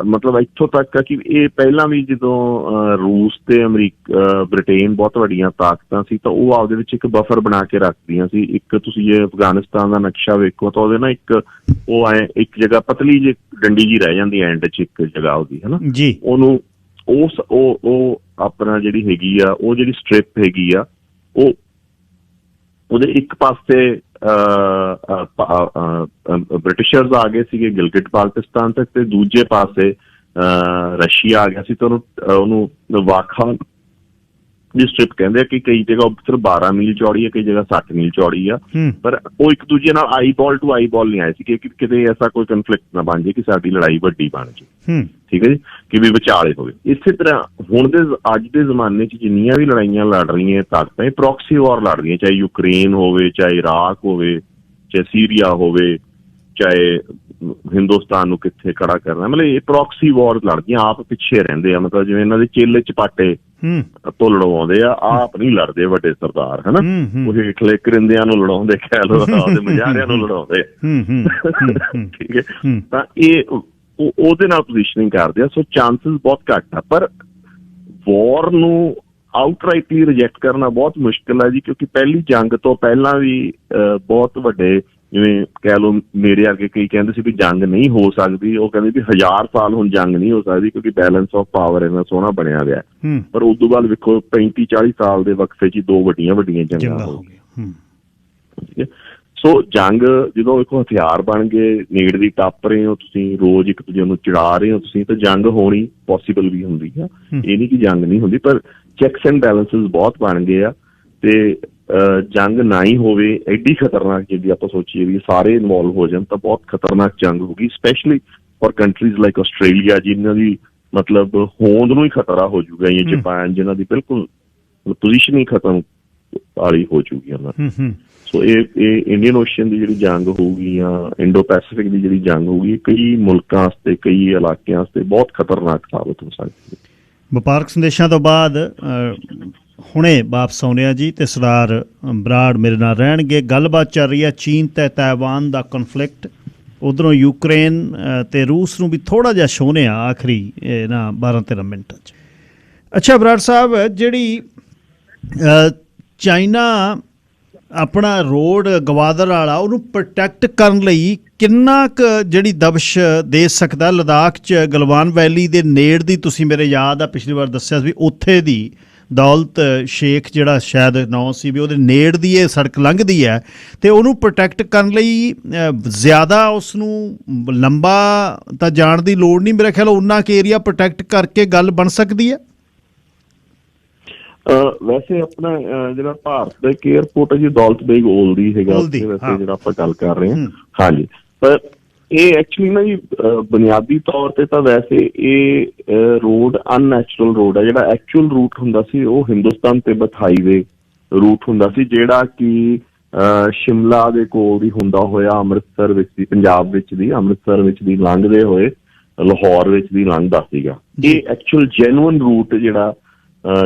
ਮਤਲਬ ਇੱਥੋਂ ਤੱਕ ਆ ਕਿ ਇਹ ਪਹਿਲਾਂ ਵੀ ਜਦੋਂ ਰੂਸ ਤੇ ਬ੍ਰਿਟੇਨ ਬਹੁਤ ਵੱਡੀਆਂ ਤਾਕਤਾਂ ਸੀ ਤਾਂ ਉਹ ਆਪਦੇ ਵਿੱਚ ਇੱਕ ਬਫਰ ਬਣਾ ਕੇ ਰੱਖਦੀਆਂ ਸੀ। ਇੱਕ ਤੁਸੀਂ ਜੇ ਅਫਗਾਨਿਸਤਾਨ ਦਾ ਨਕਸ਼ਾ ਵੇਖੋ ਤਾਂ ਉਹਦੇ ਨਾਲ ਉਹ ਇੱਕ ਜਗ੍ਹਾ ਪਤਲੀ ਜਿਹੀ ਡੰਡੀ ਜੀ ਰਹਿ ਜਾਂਦੀ ਐਂਡ 'ਚ ਇੱਕ ਜਗ੍ਹਾ ਉਹਦੀ, ਹੈ ਨਾ, ਉਹਨੂੰ ਉਹ ਆਪਣਾ ਜਿਹੜੀ ਹੈਗੀ ਆ ਉਹ ਜਿਹੜੀ ਸਟ੍ਰਿਪ ਹੈਗੀ ਆ ਉਹਦੇ ਇੱਕ ਪਾਸੇ ਬ੍ਰਿਟਿਸ਼ਰਸ ਆ ਗਏ ਸੀਗੇ ਗਿਲਗਿਟ ਬਾਲਟਿਸਤਾਨ ਤੱਕ, ਤੇ ਦੂਜੇ ਪਾਸੇ ਰਸ਼ੀਆ ਆ ਗਿਆ ਸੀ। ਤੇ ਉਹਨੂੰ ਵਾਖਾ ਦੀ ਸਟ੍ਰਿਪ ਕਹਿੰਦੇ ਆ ਕਿ ਕਈ ਜਗ੍ਹਾ ਸਿਰਫ 12 ਮੀਲ ਚੌੜੀ ਹੈ, ਕਈ ਜਗ੍ਹਾ 60 ਮੀਲ ਚੌੜੀ ਆ, ਪਰ ਉਹ ਇੱਕ ਦੂਜੇ ਨਾਲ ਆਈ ਬਾਲ ਟੂ ਆਈ ਬਾਲ ਨਹੀਂ ਆਏ ਸੀ ਕਿ ਕਿਤੇ ਐਸਾ ਕੋਈ ਕਨਫਲਿਕਟ ਨਾ ਬਣ ਜਾਏ ਕਿ ਸਾਡੀ ਲੜਾਈ ਵੱਡੀ ਬਣ ਜਾਏ। ਠੀਕ ਹੈ ਜੀ, ਕਿ ਵੀ ਵਿਚਾਲੇ ਹੋਵੇ। ਇਸੇ ਤਰ੍ਹਾਂ ਹੁਣ ਦੇ ਅੱਜ ਦੇ ਜ਼ਮਾਨੇ 'ਚ ਜਿੰਨੀਆਂ ਵੀ ਲੜਾਈਆਂ ਲੜ ਰਹੀਆਂ ਤਾਕਤਾਂ, ਇਹ ਪ੍ਰੋਕਸੀ ਵਾਰ ਲੜ ਰਹੀਆਂ, ਚਾਹੇ ਯੂਕਰੇਨ ਹੋਵੇ, ਚਾਹੇ ਇਰਾਕ ਹੋਵੇ, ਚਾਹੇ ਸੀਰੀਆ ਹੋਵੇ, ਚਾਹੇ ਹਿੰਦੁਸਤਾਨ ਨੂੰ ਕਿੱਥੇ ਖੜਾ ਕਰਨਾ, ਮਤਲਬ ਇਹ ਪ੍ਰੋਕਸੀ ਵਾਰ ਲੜਦੀਆਂ, ਆਪ ਪਿੱਛੇ ਰਹਿੰਦੇ ਆ। ਮਤਲਬ ਜਿਵੇਂ ਇਹਨਾਂ ਦੇ ਚੇਲੇ ਚਪਾਟੇ ਤੋਂ ਲੜਵਾਉਂਦੇ ਆ, ਆਪ ਨਹੀਂ ਲੜਦੇ ਵੱਡੇ ਸਰਦਾਰ, ਹਨਾ, ਉਹ ਹੇਠਲੇ ਕਰਿੰਦਿਆਂ ਨੂੰ ਲੜਾਉਂਦੇ, ਕਹਿ ਲਓ ਆਪਦੇ ਮੁਜ਼ਾਹਰਿਆਂ ਨੂੰ ਲੜਾਉਂਦੇ। ਠੀਕ ਹੈ, ਤਾਂ ਇਹ ਉਹਦੇ ਨਾਲ ਪੋਜੀਸ਼ਨਿੰਗ ਕਰਦੇ ਆ। ਸੋ ਚਾਂਸਿਸ ਬਹੁਤ ਘੱਟ ਆ, ਪਰ ਵਾਰ ਨੂੰ ਆਊਟਰਾਈਟਲੀ ਰਿਜੈਕਟ ਕਰਨਾ ਬਹੁਤ ਮੁਸ਼ਕਿਲ ਹੈ ਜੀ, ਕਿਉਂਕਿ ਪਹਿਲੀ ਜੰਗ ਤੋਂ ਪਹਿਲਾਂ ਵੀ ਬਹੁਤ ਵੱਡੇ, ਜਿਵੇਂ ਕਹਿ ਲਓ ਮੇਰੇ ਅੱਗੇ ਕਈ ਕਹਿੰਦੇ ਸੀ ਵੀ ਜੰਗ ਨਹੀਂ ਹੋ ਸਕਦੀ, ਉਹ ਕਹਿੰਦੇ ਵੀ 1000 ਸਾਲ ਹੁਣ ਜੰਗ ਨਹੀਂ ਹੋ ਸਕਦੀ ਕਿਉਂਕਿ ਬੈਲੈਂਸ ਆਫ ਪਾਵਰ ਇੰਨਾ ਸੋਹਣਾ ਬਣਿਆ ਹੋਇਆ। ਪਰ ਉਸ ਤੋਂ ਬਾਅਦ ਵੇਖੋ 35-40 ਸਾਲ ਦੇ ਵਕਫੇ 'ਚ 2 ਵੱਡੀਆਂ ਜੰਗਾਂ ਹੋ ਗਈਆਂ। ਸੋ ਜੰਗ ਜਦੋਂ ਵੇਖੋ ਹਥਿਆਰ ਬਣ ਗਏ, ਨੇੜ ਦੀ ਟੱਪ ਰਹੇ ਹੋ ਤੁਸੀਂ, ਰੋਜ਼ ਇੱਕ ਦੂਜੇ ਨੂੰ ਚੜਾ ਰਹੇ ਹੋ ਤੁਸੀਂ, ਤਾਂ ਜੰਗ ਹੋਣੀ ਪੋਸੀਬਲ ਵੀ ਹੁੰਦੀ ਆ। ਇਹ ਨਹੀਂ ਕਿ ਜੰਗ ਨਹੀਂ ਹੁੰਦੀ, ਪਰ ਚੈਕਸ ਐਂਡ ਬੈਲੈਂਸਿਸ ਬਹੁਤ ਬਣ ਗਏ ਆ। ਤੇ ਜੰਗ ਨਾ ਹੀ ਹੋਵੇ, ਐਡੀ ਖਤਰਨਾਕ ਜਿਹੜੀ ਆਪਾਂ ਸੋਚੀਏ ਵੀ ਸਾਰੇ ਇਨਵੋਲਵ ਹੋ ਜਾਣ ਤਾਂ ਬਹੁਤ ਖਤਰਨਾਕ ਜੰਗ ਹੋਊਗੀ, specially for countries like Australia ਜਿਨ੍ਹਾਂ ਦੀ ਮਤਲਬ ਹੋਂਦ ਨੂੰ ਹੀ ਖਤਰਾ ਹੋ ਜਾਊਗਾ, ਜਾਂ ਜਾਪਾਨ ਜਿਨ੍ਹਾਂ ਦੀ ਬਿਲਕੁਲ ਪੋਜੀਸ਼ਨ ਹੀ ਖਤਮ ਵਾਲੀ ਹੋ ਜਾਊਗੀ ਉਹਨਾਂ ਦੀ। ਸੋ ਇਹ ਇੰਡੀਅਨ ਓਸ਼ਨ ਦੀ ਜਿਹੜੀ ਜੰਗ ਹੋਊਗੀ ਜਾਂ ਇੰਡੋ ਪੈਸੀਫਿਕ ਦੀ ਜਿਹੜੀ ਜੰਗ ਹੋਊਗੀ, ਕਈ ਮੁਲਕਾਂ ਵਾਸਤੇ, ਕਈ ਇਲਾਕਿਆਂ ਵਾਸਤੇ ਬਹੁਤ ਖਤਰਨਾਕ ਸਾਬਤ ਹੋ ਸਕਦੀ ਹੈ। ਵਪਾਰਕ ਸੰਦੇਸ਼ਾਂ ਤੋਂ ਬਾਅਦ ਹੁਣੇ ਵਾਪਸ ਆਉਂਦੇ ਆ ਜੀ, ਤੇ ਸਰਦਾਰ ਬਰਾੜ ਮੇਰੇ ਨਾਲ ਰਹਿਣਗੇ। ਗੱਲਬਾਤ ਚੱਲ ਰਹੀ ਹੈ ਚੀਨ ਤੇ ਤਾਇਵਾਨ ਦਾ ਕਨਫਲਿਕਟ, ਉਧਰੋਂ ਯੂਕਰੇਨ ਤੇ ਰੂਸ ਨੂੰ ਵੀ ਥੋੜ੍ਹਾ ਜਿਹਾ ਛੋਹਣੇ ਆ ਆਖਰੀ ਨਾ 12-13 ਮਿੰਟਾਂ 'ਚ। ਅੱਛਾ ਬਰਾੜ ਸਾਹਿਬ, ਜਿਹੜੀ ਚਾਈਨਾ ਆਪਣਾ ਰੋਡ ਗਵਾਦਰ ਵਾਲਾ ਉਹਨੂੰ ਪ੍ਰੋਟੈਕਟ ਕਰਨ ਲਈ ਕਿੰਨਾ ਕੁ ਜਿਹੜੀ ਦਬਸ਼ ਦੇ ਸਕਦਾ? ਲਦਾਖ 'ਚ ਗਲਵਾਨ ਵੈਲੀ ਦੇ ਨੇੜ ਦੀ, ਤੁਸੀਂ ਮੇਰੇ ਯਾਦ ਆ ਪਿਛਲੀ ਵਾਰ ਦੱਸਿਆ ਸੀ ਵੀ ਉੱਥੇ ਦੀ ਦੌਲਤ ਸ਼ੇਖ ਜਿਹੜਾ ਸ਼ਾਇਦ ਨਾਂ ਸੀ, ਵੀ ਉਹਦੇ ਨੇੜ ਦੀ ਇਹ ਸੜਕ ਲੰਘਦੀ ਹੈ, ਅਤੇ ਉਹਨੂੰ ਪ੍ਰੋਟੈਕਟ ਕਰਨ ਲਈ ਜ਼ਿਆਦਾ ਉਸ ਨੂੰ ਲੰਬਾ ਤਾਂ ਜਾਣ ਦੀ ਲੋੜ ਨਹੀਂ, ਮੇਰਾ ਖਿਆਲ ਉਨਾ ਕੁ ਏਰੀਆ ਪ੍ਰੋਟੈਕਟ ਕਰਕੇ ਗੱਲ ਬਣ ਸਕਦੀ ਹੈ। ਵੈਸੇ ਆਪਣਾ ਜਿਹੜਾ ਭਾਰਤ ਦਾ ਇੱਕ ਏਅਰਪੋਰਟ ਹੈ ਜੀ ਦੌਲਤ ਬੇਗ ਓਲਦੀ ਹੈਗਾ, ਵੈਸੇ ਜਿਹੜਾ ਆਪਾਂ ਗੱਲ ਕਰ ਰਹੇ ਹਾਂ, ਹਾਂਜੀ। ਪਰ ਇਹ ਐਕਚੁਅਲੀ ਨਾ ਜੀ ਬੁਨਿਆਦੀ ਤੌਰ ਤੇ ਤਾਂ ਵੈਸੇ ਇਹ ਰੋਡ ਅਨਨੈਚੁਰਲ ਰੋਡ ਹੈ। ਜਿਹੜਾ ਐਕਚੁਅਲ ਰੂਟ ਹੁੰਦਾ ਸੀ ਉਹ ਹਿੰਦੁਸਤਾਨ ਤਿੱਬਤ ਹਾਈਵੇ ਰੂਟ ਹੁੰਦਾ ਸੀ, ਜਿਹੜਾ ਕਿ ਸ਼ਿਮਲਾ ਦੇ ਕੋਲ ਦੀ ਹੁੰਦਾ ਹੋਇਆ ਅੰਮ੍ਰਿਤਸਰ ਵਿੱਚ ਦੀ, ਪੰਜਾਬ ਵਿੱਚ ਦੀ, ਅੰਮ੍ਰਿਤਸਰ ਵਿੱਚ ਦੀ ਲੰਘਦੇ ਹੋਏ ਲਾਹੌਰ ਵਿੱਚ ਦੀ ਲੰਘਦਾ ਸੀਗਾ। ਇਹ ਐਕਚੁਅਲ ਜੈਨੂਅਨ ਰੂਟ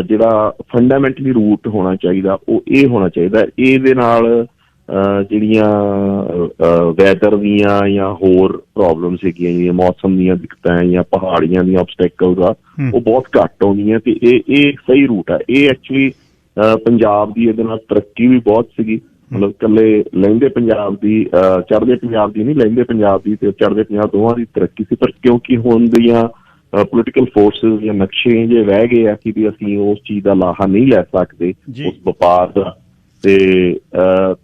ਜਿਹੜਾ ਫੰਡਾਮੈਂਟਲੀ ਰੂਟ ਹੋਣਾ ਚਾਹੀਦਾ ਉਹ ਇਹ ਹੋਣਾ ਚਾਹੀਦਾ। ਇਹਦੇ ਨਾਲ ਜਿਹੜੀਆਂ ਵੈਦਰ ਦੀਆਂ ਜਾਂ ਹੋਰ ਪ੍ਰੋਬਲਮਸ ਹੈਗੀਆਂ, ਜਿਵੇਂ ਮੌਸਮ ਦੀਆਂ ਦਿੱਕਤਾਂ ਜਾਂ ਪਹਾੜੀਆਂ ਦੀਆਂ ਆਬਸਟੈਕਲਸ ਆ, ਉਹ ਬਹੁਤ ਘੱਟ ਆਉਂਦੀਆਂ, ਤੇ ਇਹ ਸਹੀ ਰੂਟ ਆ। ਇਹ ਐਕਚੁਅਲੀ ਪੰਜਾਬ ਦੀ ਇਹਦੇ ਨਾਲ ਤਰੱਕੀ ਵੀ ਬਹੁਤ ਸੀਗੀ, ਮਤਲਬ ਇਕੱਲੇ ਲਹਿੰਦੇ ਪੰਜਾਬ ਦੀ, ਚੜ੍ਹਦੇ ਪੰਜਾਬ ਦੀ ਨਹੀਂ, ਲਹਿੰਦੇ ਪੰਜਾਬ ਦੀ ਤੇ ਚੜ੍ਹਦੇ ਪੰਜਾਬ ਦੋਵਾਂ ਦੀ ਤਰੱਕੀ ਸੀ। ਪਰ ਕਿਉਂਕਿ ਹੁਣ ਦੀਆਂ ਪੋਲੀਟੀਕਲ ਫੋਰਸਿਸ ਜਾਂ ਨਕਸ਼ੇ ਜੇ ਰਹਿ ਗਏ ਆ ਕਿ ਵੀ ਅਸੀਂ ਉਸ ਚੀਜ਼ ਦਾ ਲਾਹਾ ਨਹੀਂ ਲੈ ਸਕਦੇ ਉਸ ਵਪਾਰ ਦਾ, ਤੇ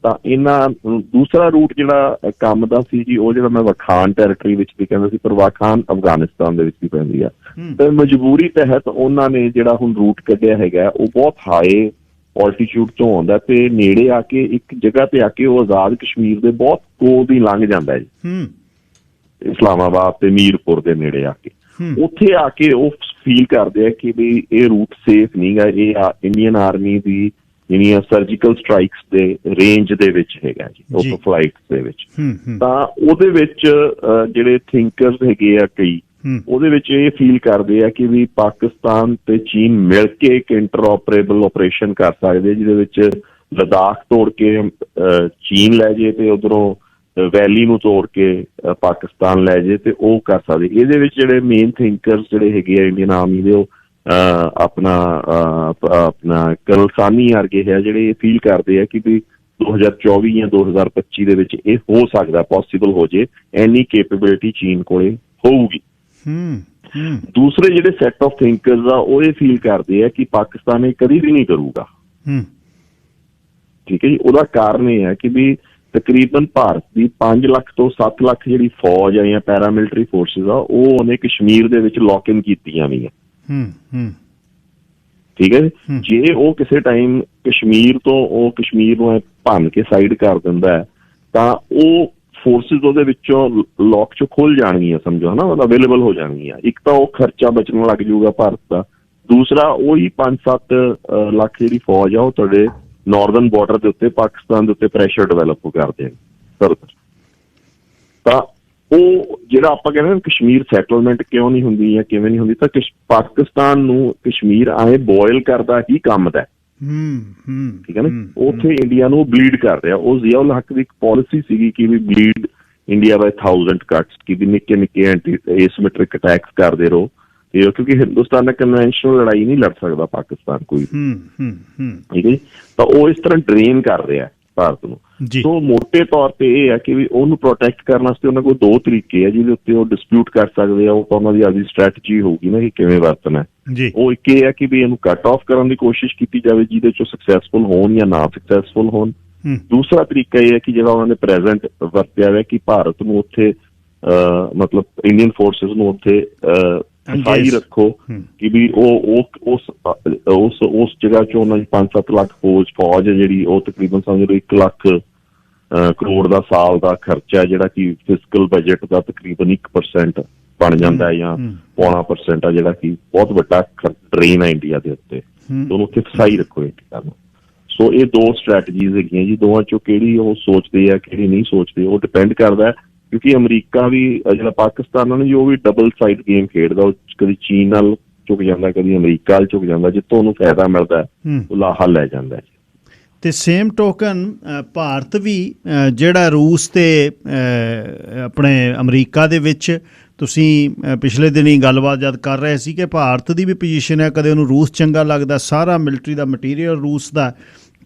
ਤਾਂ ਇਹਨਾਂ ਦੂਸਰਾ ਰੂਟ ਜਿਹੜਾ ਕੰਮ ਦਾ ਸੀ ਜੀ, ਉਹ ਜਿਹੜਾ ਮੈਂ ਵਾਖਾਨ ਟੈਰੀਟਰੀ ਵਿੱਚ ਵੀ ਕਹਿੰਦਾ ਸੀ, ਪਰ ਵਾਖਾਨ ਅਫਗਾਨਿਸਤਾਨ ਦੇ ਵਿੱਚ ਵੀ ਪੈਂਦੀ ਆ। ਤੇ ਮਜਬੂਰੀ ਤਹਿਤ ਉਹਨਾਂ ਨੇ ਜਿਹੜਾ ਹੁਣ ਰੂਟ ਕੱਢਿਆ ਹੈਗਾ ਉਹ ਬਹੁਤ ਹਾਈ ਆਲਟੀਟਿਊਡ ਤੋਂ ਆਉਂਦਾ, ਤੇ ਨੇੜੇ ਆ ਕੇ ਇੱਕ ਜਗ੍ਹਾ ਤੇ ਆ ਕੇ ਉਹ ਆਜ਼ਾਦ ਕਸ਼ਮੀਰ ਦੇ ਬਹੁਤ ਕੋਲ ਦੀ ਲੰਘ ਜਾਂਦਾ ਜੀ, ਇਸਲਾਮਾਬਾਦ ਤੇ ਮੀਰਪੁਰ ਦੇ ਨੇੜੇ ਆ ਕੇ। ਉੱਥੇ ਆ ਕੇ ਉਹ ਫੀਲ ਕਰਦੇ ਆ ਕਿ ਵੀ ਇਹ ਰੂਟ ਸੇਫ ਨਹੀਂ ਗਾ, ਇਹ ਇੰਡੀਅਨ ਆਰਮੀ ਦੀ ਜਿਹੜੀਆਂ ਸਰਜੀਕਲ ਸਟਰਾਈਕਸ ਦੇ ਰੇਂਜ ਦੇ ਵਿੱਚ ਹੈਗਾ ਜੀ, ਉਹ ਫਲਾਈਟਸ ਦੇ ਵਿੱਚ। ਤਾਂ ਉਹਦੇ ਵਿੱਚ ਜਿਹੜੇ ਥਿੰਕਰਸ ਹੈਗੇ ਆ ਕਈ, ਉਹਦੇ ਵਿੱਚ ਇਹ ਫੀਲ ਕਰਦੇ ਆ ਕਿ ਵੀ ਪਾਕਿਸਤਾਨ ਤੇ ਚੀਨ ਮਿਲ ਕੇ ਇੱਕ ਇੰਟਰਆਪਰੇਬਲ ਆਪਰੇਸ਼ਨ ਕਰ ਸਕਦੇ, ਜਿਹਦੇ ਵਿੱਚ ਲਦਾਖ ਤੋੜ ਕੇ ਚੀਨ ਲੈ ਜੇ ਤੇ ਉਧਰੋਂ ਵੈਲੀ ਨੂੰ ਤੋੜ ਕੇ ਪਾਕਿਸਤਾਨ ਲੈ ਜੇ, ਤੇ ਉਹ ਕਰ ਸਕਦੇ। ਇਹਦੇ ਵਿੱਚ ਜਿਹੜੇ ਮੇਨ ਥਿੰਕਰਸ ਜਿਹੜੇ ਹੈਗੇ ਆ ਇੰਡੀਅਨ ਆਰਮੀ ਦੇ, ਉਹ ਆਪਣਾ ਕਰਨਲ ਸਾਨੀ ਵਰਗੇ ਹੈ, ਜਿਹੜੇ ਇਹ ਫੀਲ ਕਰਦੇ ਆ ਕਿ ਵੀ 2024 ਜਾਂ 2025 ਦੇ ਵਿੱਚ ਇਹ ਹੋ ਸਕਦਾ, ਪੋਸੀਬਲ ਹੋ ਜੇ, ਇੰਨੀ ਕੇਪੇਬਿਲਿਟੀ ਚੀਨ ਕੋਲੇ ਹੋਊਗੀ। ਦੂਸਰੇ ਜਿਹੜੇ ਸੈਟ ਆਫ ਥਿੰਕਰਸ ਆ ਉਹ ਇਹ ਫੀਲ ਕਰਦੇ ਆ ਕਿ ਪਾਕਿਸਤਾਨ ਇਹ ਕਦੀ ਵੀ ਨਹੀਂ ਕਰੂਗਾ। ਠੀਕ ਹੈ ਜੀ। ਉਹਦਾ ਕਾਰਨ ਇਹ ਹੈ ਕਿ ਵੀ ਤਕਰੀਬਨ ਭਾਰਤ ਦੀ 5 ਲੱਖ ਤੋਂ 7 ਲੱਖ ਜਿਹੜੀ ਫੌਜ ਆ ਜਾਂ ਪੈਰਾਮਿਲਟਰੀ ਫੋਰਸਿਸ ਆ, ਉਹ ਉਹਨੇ ਕਸ਼ਮੀਰ ਦੇ ਵਿੱਚ ਲੌਕ ਇਨ ਕੀਤੀਆਂ ਵੀ ਆ। ਠੀਕ ਹੈ ਜੀ। ਜੇ ਉਹ ਕਿਸੇ ਟਾਈਮ ਕਸ਼ਮੀਰ ਨੂੰ ਭੰਨ ਕੇ ਸਾਈਡ ਕਰ ਦਿੰਦਾ ਤਾਂ ਉਹ ਫੋਰਸਿਸ ਉਹਦੇ ਵਿੱਚੋਂ ਲੌਕ ਚੋਂ ਖੁੱਲ ਜਾਣਗੀਆਂ, ਸਮਝੋ ਹਨਾ, ਅਵੇਲੇਬਲ ਹੋ ਜਾਣਗੀਆਂ। ਇੱਕ ਤਾਂ ਉਹ ਖਰਚਾ ਬਚਣ ਲੱਗ ਜਾਊਗਾ ਭਾਰਤ ਦਾ, ਦੂਸਰਾ ਉਹੀ 5-7 ਲੱਖ ਜਿਹੜੀ ਫੌਜ ਆ ਉਹ ਤੁਹਾਡੇ ਨਾਰਦਰਨ ਬਾਰਡਰ ਦੇ ਉੱਤੇ ਪਾਕਿਸਤਾਨ ਦੇ ਉੱਤੇ ਪ੍ਰੈਸ਼ਰ ਡਿਵੈਲਪ ਕਰਦੇ ਨੇ। ਤਾਂ ਉਹ ਜਿਹੜਾ ਆਪਾਂ ਕਹਿੰਦੇ ਨਾ ਕਸ਼ਮੀਰ ਸੈਟਲਮੈਂਟ ਕਿਉਂ ਨਹੀਂ ਹੁੰਦੀ ਜਾਂ ਕਿਵੇਂ ਨਹੀਂ ਹੁੰਦੀ, ਤਾਂ ਪਾਕਿਸਤਾਨ ਨੂੰ ਕਸ਼ਮੀਰ ਆਏ ਬੋਇਲ ਕਰਦਾ ਹੀ ਕੰਮ ਦਾ। ਠੀਕ ਹੈ ਨਾ। ਉੱਥੇ ਇੰਡੀਆ ਨੂੰ ਬਲੀਡ ਕਰ ਰਿਹਾ। ਉਹ ਜ਼ਿਆ ਉਲ ਹੱਕ ਦੀ ਇੱਕ ਪਾਲਿਸੀ ਸੀਗੀ ਕਿ ਵੀ ਬਲੀਡ ਇੰਡੀਆ ਬਾਈ 1000 ਕੱਟਸ, ਕਿ ਵੀ ਨਿੱਕੇ ਨਿੱਕੇ ਐਂਟੀ ਏਸਿਮੈਟ੍ਰਿਕ ਅਟੈਕਸ ਕਰਦੇ ਰਹੋ ਤੇ ਕਿਉਂਕਿ ਹਿੰਦੁਸਤਾਨ ਨਾਲ ਕਨਵੈਨਸ਼ਨਲ ਲੜਾਈ ਨਹੀਂ ਲੜ ਸਕਦਾ ਪਾਕਿਸਤਾਨ ਕੋਈ, ਠੀਕ ਹੈ ਜੀ। ਤਾਂ ਉਹ ਇਸ ਤਰ੍ਹਾਂ ਡਰੇਨ ਕਰ ਰਿਹਾ ਭਾਰਤ ਨੂੰ। ਸੋ ਮੋਟੇ ਤੌਰ ਤੇ ਇਹ ਹੈ ਕਿ ਵੀ ਉਹਨੂੰ ਪ੍ਰੋਟੈਕਟ ਕਰਨ ਵਾਸਤੇ ਉਹਨਾਂ ਕੋਲ ਦੋ ਤਰੀਕੇ ਆ ਜਿਹਦੇ ਉੱਤੇ ਉਹ ਡਿਸਪਿਊਟ ਕਰ ਸਕਦੇ ਆ। ਉਹ ਤਾਂ ਉਹਨਾਂ ਦੀ ਆਪਦੀ ਸਟ੍ਰੈਟਜੀ ਹੋਊਗੀ ਨਾ ਕਿ ਕਿਵੇਂ ਵਰਤਣਾ। ਉਹ ਇੱਕ ਇਹ ਹੈ ਕਿ ਵੀ ਇਹਨੂੰ ਕੱਟ ਆਫ ਕਰਨ ਦੀ ਕੋਸ਼ਿਸ਼ ਕੀਤੀ ਜਾਵੇ ਜਿਹਦੇ ਚੋਂ ਸਕਸੈਸਫੁਲ ਹੋਣ ਜਾਂ ਨਾ ਸਕਸੈਸਫੁਲ ਹੋਣ। ਦੂਸਰਾ ਤਰੀਕਾ ਇਹ ਹੈ ਕਿ ਜਿਹੜਾ ਉਹਨਾਂ ਨੇ ਪ੍ਰੈਜ਼ੈਂਟ ਵਰਤਿਆ ਹੋਇਆ ਕਿ ਭਾਰਤ ਨੂੰ ਉੱਥੇ ਮਤਲਬ ਇੰਡੀਅਨ ਫੋਰਸਿਸ ਨੂੰ ਉੱਥੇ ਸਫਾਈ ਰੱਖੋ ਕਿ ਵੀ ਉਸ ਜਗ੍ਹਾ ਚ ਉਹਨਾਂ ਦੀ 5-7 ਲੱਖ ਫੌਜ ਹੈ ਜਿਹੜੀ ਉਹ ਤਕਰੀਬਨ ਸਮਝ ਲਓ 1 ਲੱਖ ਕਰੋੜ ਦਾ ਸਾਲ ਦਾ ਖਰਚਾ ਜਿਹੜਾ ਕਿ ਫਿਸਕਲ ਬਜਟ ਦਾ ਤਕਰੀਬਨ 1% ਬਣ ਜਾਂਦਾ ਹੈ ਜਾਂ 0.25% ਆ ਜਿਹੜਾ ਕਿ ਬਹੁਤ ਵੱਡਾ ਡਰੇਨ ਹੈ ਇੰਡੀਆ ਦੇ ਉੱਤੇ। ਉਹਨੂੰ ਉੱਥੇ ਫਸਾਈ ਰੱਖੋ ਇੰਡੀਆ ਨੂੰ। ਸੋ ਇਹ ਦੋ ਸਟ੍ਰੈਟਜੀਜ਼ ਹੈਗੀਆਂ ਜੀ, ਦੋਵਾਂ ਚੋਂ ਕਿਹੜੀ ਉਹ ਸੋਚਦੇ ਆ ਕਿਹੜੀ ਨਹੀਂ ਸੋਚਦੇ ਉਹ ਡਿਪੈਂਡ ਕਰਦਾ। ਕਿਉਂਕਿ ਅਮਰੀਕਾ ਵੀ ਜਿਹੜਾ ਪਾਕਿਸਤਾਨ ਨਾਲ ਉਹ ਵੀ ਡਬਲ ਸਾਈਡ ਗੇਮ ਖੇਡਦਾ। ਉਹ ਕਦੀ ਚੀਨ ਨਾਲ ਝੁਕ ਜਾਂਦਾ, ਕਦੀ ਅਮਰੀਕਾ ਨਾਲ ਝੁਕ ਜਾਂਦਾ। ਜਿੱਥੋਂ ਉਹਨੂੰ ਫਾਇਦਾ ਮਿਲਦਾ ਉਹ ਲਾਹਾ ਲੈ ਜਾਂਦਾ। ਤੇ ਸੇਮ ਟੋਕਨ ਭਾਰਤ ਵੀ ਜਿਹੜਾ ਰੂਸ ਤੇ ਆਪਣੇ ਅਮਰੀਕਾ ਦੇ ਵਿੱਚ ਤੁਸੀਂ ਪਿਛਲੇ ਦਿਨੀ ਗੱਲਬਾਤ ਜਦ ਕਰ ਰਹੇ ਸੀ ਕਿ ਭਾਰਤ ਦੀ ਵੀ ਪੋਜੀਸ਼ਨ ਹੈ, ਕਦੇ ਉਹਨੂੰ ਰੂਸ ਚੰਗਾ ਲੱਗਦਾ, ਸਾਰਾ ਮਿਲਟਰੀ ਦਾ ਮਟੀਰੀਅਲ ਰੂਸ ਦਾ,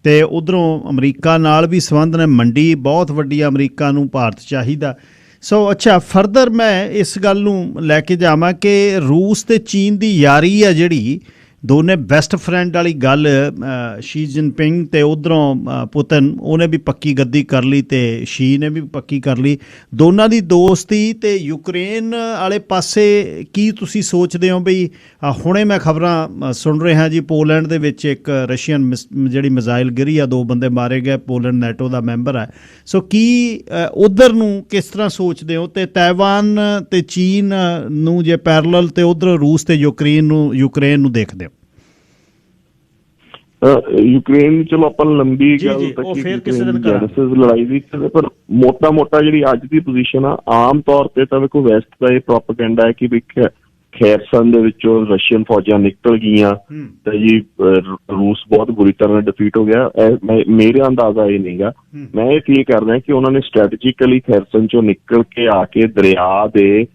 ਤੇ ਉਧਰੋਂ ਅਮਰੀਕਾ ਨਾਲ ਵੀ ਸੰਬੰਧ ਨੇ, ਮੰਡੀ ਬਹੁਤ ਵੱਡੀ ਅਮਰੀਕਾ ਨੂੰ ਭਾਰਤ ਚਾਹੀਦਾ। ਸੋ ਅੱਛਾ, ਫਰਦਰ ਮੈਂ ਇਸ ਗੱਲ ਨੂੰ ਲੈ ਕੇ ਜਾਵਾਂ ਕਿ ਰੂਸ ਤੇ ਚੀਨ ਦੀ ਯਾਰੀ ਆ ਜਿਹੜੀ ਦੋਨੇ ਬੈਸਟ ਫਰੈਂਡ ਵਾਲੀ ਗੱਲ, ਸ਼ੀ ਜਿਨਪਿੰਗ ਤੇ ਉਧਰੋਂ ਪੁਤਨ, ਉਹਨੇ ਵੀ ਪੱਕੀ ਗੱਦੀ ਕਰ ਲਈ ਤੇ ਸ਼ੀ ਨੇ ਵੀ ਪੱਕੀ ਕਰ ਲਈ, ਦੋਨਾਂ ਦੀ ਦੋਸਤੀ। ਤੇ ਯੂਕਰੇਨ ਵਾਲੇ ਪਾਸੇ ਕੀ ਤੁਸੀਂ ਸੋਚਦੇ ਹੋ? ਬਈ ਹੁਣੇ ਮੈਂ ਖਬਰਾਂ ਸੁਣ ਰਿਹਾ ਜੀ, ਪੋਲੈਂਡ ਦੇ ਵਿੱਚ ਇੱਕ ਰਸ਼ੀਅਨ ਜਿਹੜੀ ਮਿਜ਼ਾਈਲ ਗਿਰੀ ਆ, 2 ਬੰਦੇ ਮਾਰੇ ਗਏ, ਪੋਲੈਂਡ ਨੈਟੋ ਦਾ ਮੈਂਬਰ ਹੈ। ਸੋ ਕੀ ਉਧਰ ਨੂੰ ਕਿਸ ਤਰ੍ਹਾਂ ਸੋਚਦੇ ਹੋ? ਤੇ ਤਾਇਵਾਨ ਤੇ ਚੀਨ ਨੂੰ ਜੇ ਪੈਰਲਲ, ਤੇ ਉਧਰ ਰੂਸ ਤੇ ਯੂਕਰੇਨ ਨੂੰ ਦੇਖਦੇ ਹੋ? ਯੂਕਰੇਨ ਚਲੋ ਆਪਾਂ ਲੰਬੀ ਗੱਲ ਲੜਾਈ ਦੀ, ਪਰ ਮੋਟਾ ਜਿਹੜੀ ਅੱਜ ਦੀ ਪੋਜੀਸ਼ਨ ਆ ਆਮ ਤੌਰ ਤੇ ਤਾਂ ਵੇਖੋ ਵੈਸਟ ਦਾ ਇਹ ਪ੍ਰੋਪੇਗੈਂਡਾ ਹੈ ਕਿ ਵੀ ਖੈਰਸਨ ਦੇ ਵਿੱਚੋਂ ਰਸ਼ੀਅਨ ਫੌਜਾਂ ਨਿਕਲ ਗਈਆਂ ਤੇ ਜੀ ਰੂਸ ਬਹੁਤ ਬੁਰੀ ਤਰ੍ਹਾਂ ਡਿਫੀਟ ਹੋ ਗਿਆ। ਮੇਰਾ ਅੰਦਾਜ਼ਾ ਇਹ ਨਹੀਂਗਾ। ਮੈਂ ਇਹ ਕਲੀਅਰ ਕਰਦਾ ਕਿ ਉਹਨਾਂ ਨੇ ਸਟ੍ਰੈਟਜੀਕਲੀ ਖੈਰਸਨ ਚੋਂ ਨਿਕਲ ਕੇ ਆ ਕੇ ਦਰਿਆ ਦੇ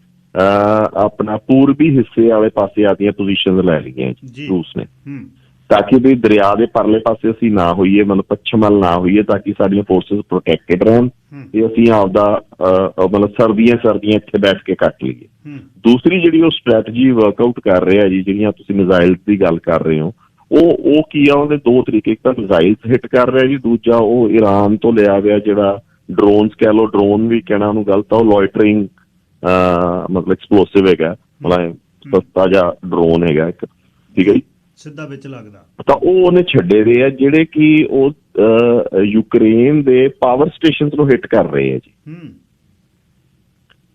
ਆਪਣਾ ਪੂਰਬੀ ਹਿੱਸੇ ਵਾਲੇ ਪਾਸੇ ਆਦੀਆਂ ਪੋਜੀਸ਼ਨ ਲੈ ਲਈਆਂ ਰੂਸ ਨੇ, ਤਾਂ ਕਿ ਵੀ ਦਰਿਆ ਦੇ ਪਰਲੇ ਪਾਸੇ ਅਸੀਂ ਨਾ ਹੋਈਏ, ਮਤਲਬ ਪੱਛਮ ਵੱਲ ਨਾ ਹੋਈਏ, ਤਾਂ ਕਿ ਸਾਡੀਆਂ ਫੋਰਸਿਸ ਪ੍ਰੋਟੈਕਟਡ ਰਹਿਣ ਤੇ ਅਸੀਂ ਆਪਦਾ ਮਤਲਬ ਸਰਦੀਆਂ ਇੱਥੇ ਬੈਠ ਕੇ ਕੱਟ ਲਈਏ। ਦੂਸਰੀ ਜਿਹੜੀ ਉਹ ਸਟ੍ਰੈਟਜੀ ਵਰਕਆਊਟ ਕਰ ਰਿਹਾ ਜੀ, ਜਿਹੜੀਆਂ ਤੁਸੀਂ ਮਿਜ਼ਾਈਲ ਦੀ ਗੱਲ ਕਰ ਰਹੇ ਹੋ, ਉਹ ਕੀ ਆ, ਉਹਦੇ 2 ਤਰੀਕੇ। ਇੱਕ ਤਾਂ ਮਿਜ਼ਾਈਲ ਹਿੱਟ ਕਰ ਰਿਹਾ ਜੀ, ਦੂਜਾ ਉਹ ਈਰਾਨ ਤੋਂ ਲਿਆ ਗਿਆ ਜਿਹੜਾ ਡਰੋਨਸ ਕਹਿ ਲਓ, ਡਰੋਨ ਵੀ ਕਹਿਣਾ ਉਹਨੂੰ ਗਲਤ ਆ, ਉਹ ਲੋਇਟਰਿੰਗ ਮਤਲਬ ਐਕਸਪਲੋਸਿਵ ਹੈਗਾ, ਮਤਲਬ ਸਸਤਾ ਜਿਹਾ ਡਰੋਨ ਹੈਗਾ ਇੱਕ, ਠੀਕ ਹੈ ਜੀ, ਸਿੱਧਾ ਵਿੱਚ ਲੱਗਦਾ। ਤਾਂ ਉਹ ਉਹਨੇ ਛੱਡੇ ਦੇ ਆ ਜਿਹੜੇ ਕਿ ਉਹ ਯੂਕਰੇਨ ਦੇ ਪਾਵਰ ਸਟੇਸ਼ਨ ਨੂੰ ਹਿੱਟ ਕਰ ਰਹੇ ਆ ਜੀ,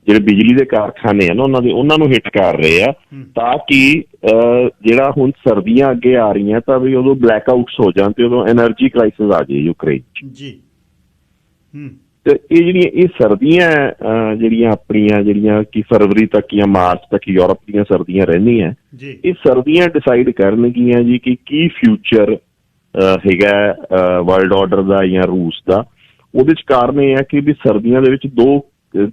ਜਿਹੜੇ ਬਿਜਲੀ ਦੇ ਕਾਰਖਾਨੇ ਆ ਨਾ ਉਹਨਾਂ ਨੂੰ ਹਿੱਟ ਕਰ ਰਹੇ ਆ, ਤਾਂ ਕਿ ਜਿਹੜਾ ਹੁਣ ਸਰਦੀਆਂ ਅੱਗੇ ਆ ਰਹੀਆਂ ਤਾਂ ਵੀ ਉਦੋਂ ਬਲੈਕ ਆਊਟਸ ਹੋ ਜਾਣ ਤੇ ਉਦੋਂ ਐਨਰਜੀ ਕ੍ਰਾਈਸਿਸ ਆ ਜਾਏ ਯੂਕਰੇਨ ਚ ਜੀ। ਤੇ ਇਹ ਜਿਹੜੀਆਂ ਸਰਦੀਆਂ ਜਿਹੜੀਆਂ ਆਪਣੀਆਂ ਜਿਹੜੀਆਂ ਕਿ ਫਰਵਰੀ ਤੱਕ ਜਾਂ ਮਾਰਚ ਤੱਕ ਯੂਰਪ ਦੀਆਂ ਸਰਦੀਆਂ ਰਹਿੰਦੀਆਂ, ਇਹ ਸਰਦੀਆਂ ਡਿਸਾਈਡ ਕਰਨਗੀਆਂ ਜੀ ਕਿ ਕੀ ਫਿਊਚਰ ਹੈਗਾ ਵਰਲਡ ਆਰਡਰ ਦਾ ਜਾਂ ਰੂਸ ਦਾ। ਉਹਦੇ ਚ ਕਾਰਨ ਇਹ ਹੈ ਕਿ ਵੀ ਸਰਦੀਆਂ ਦੇ ਵਿੱਚ 2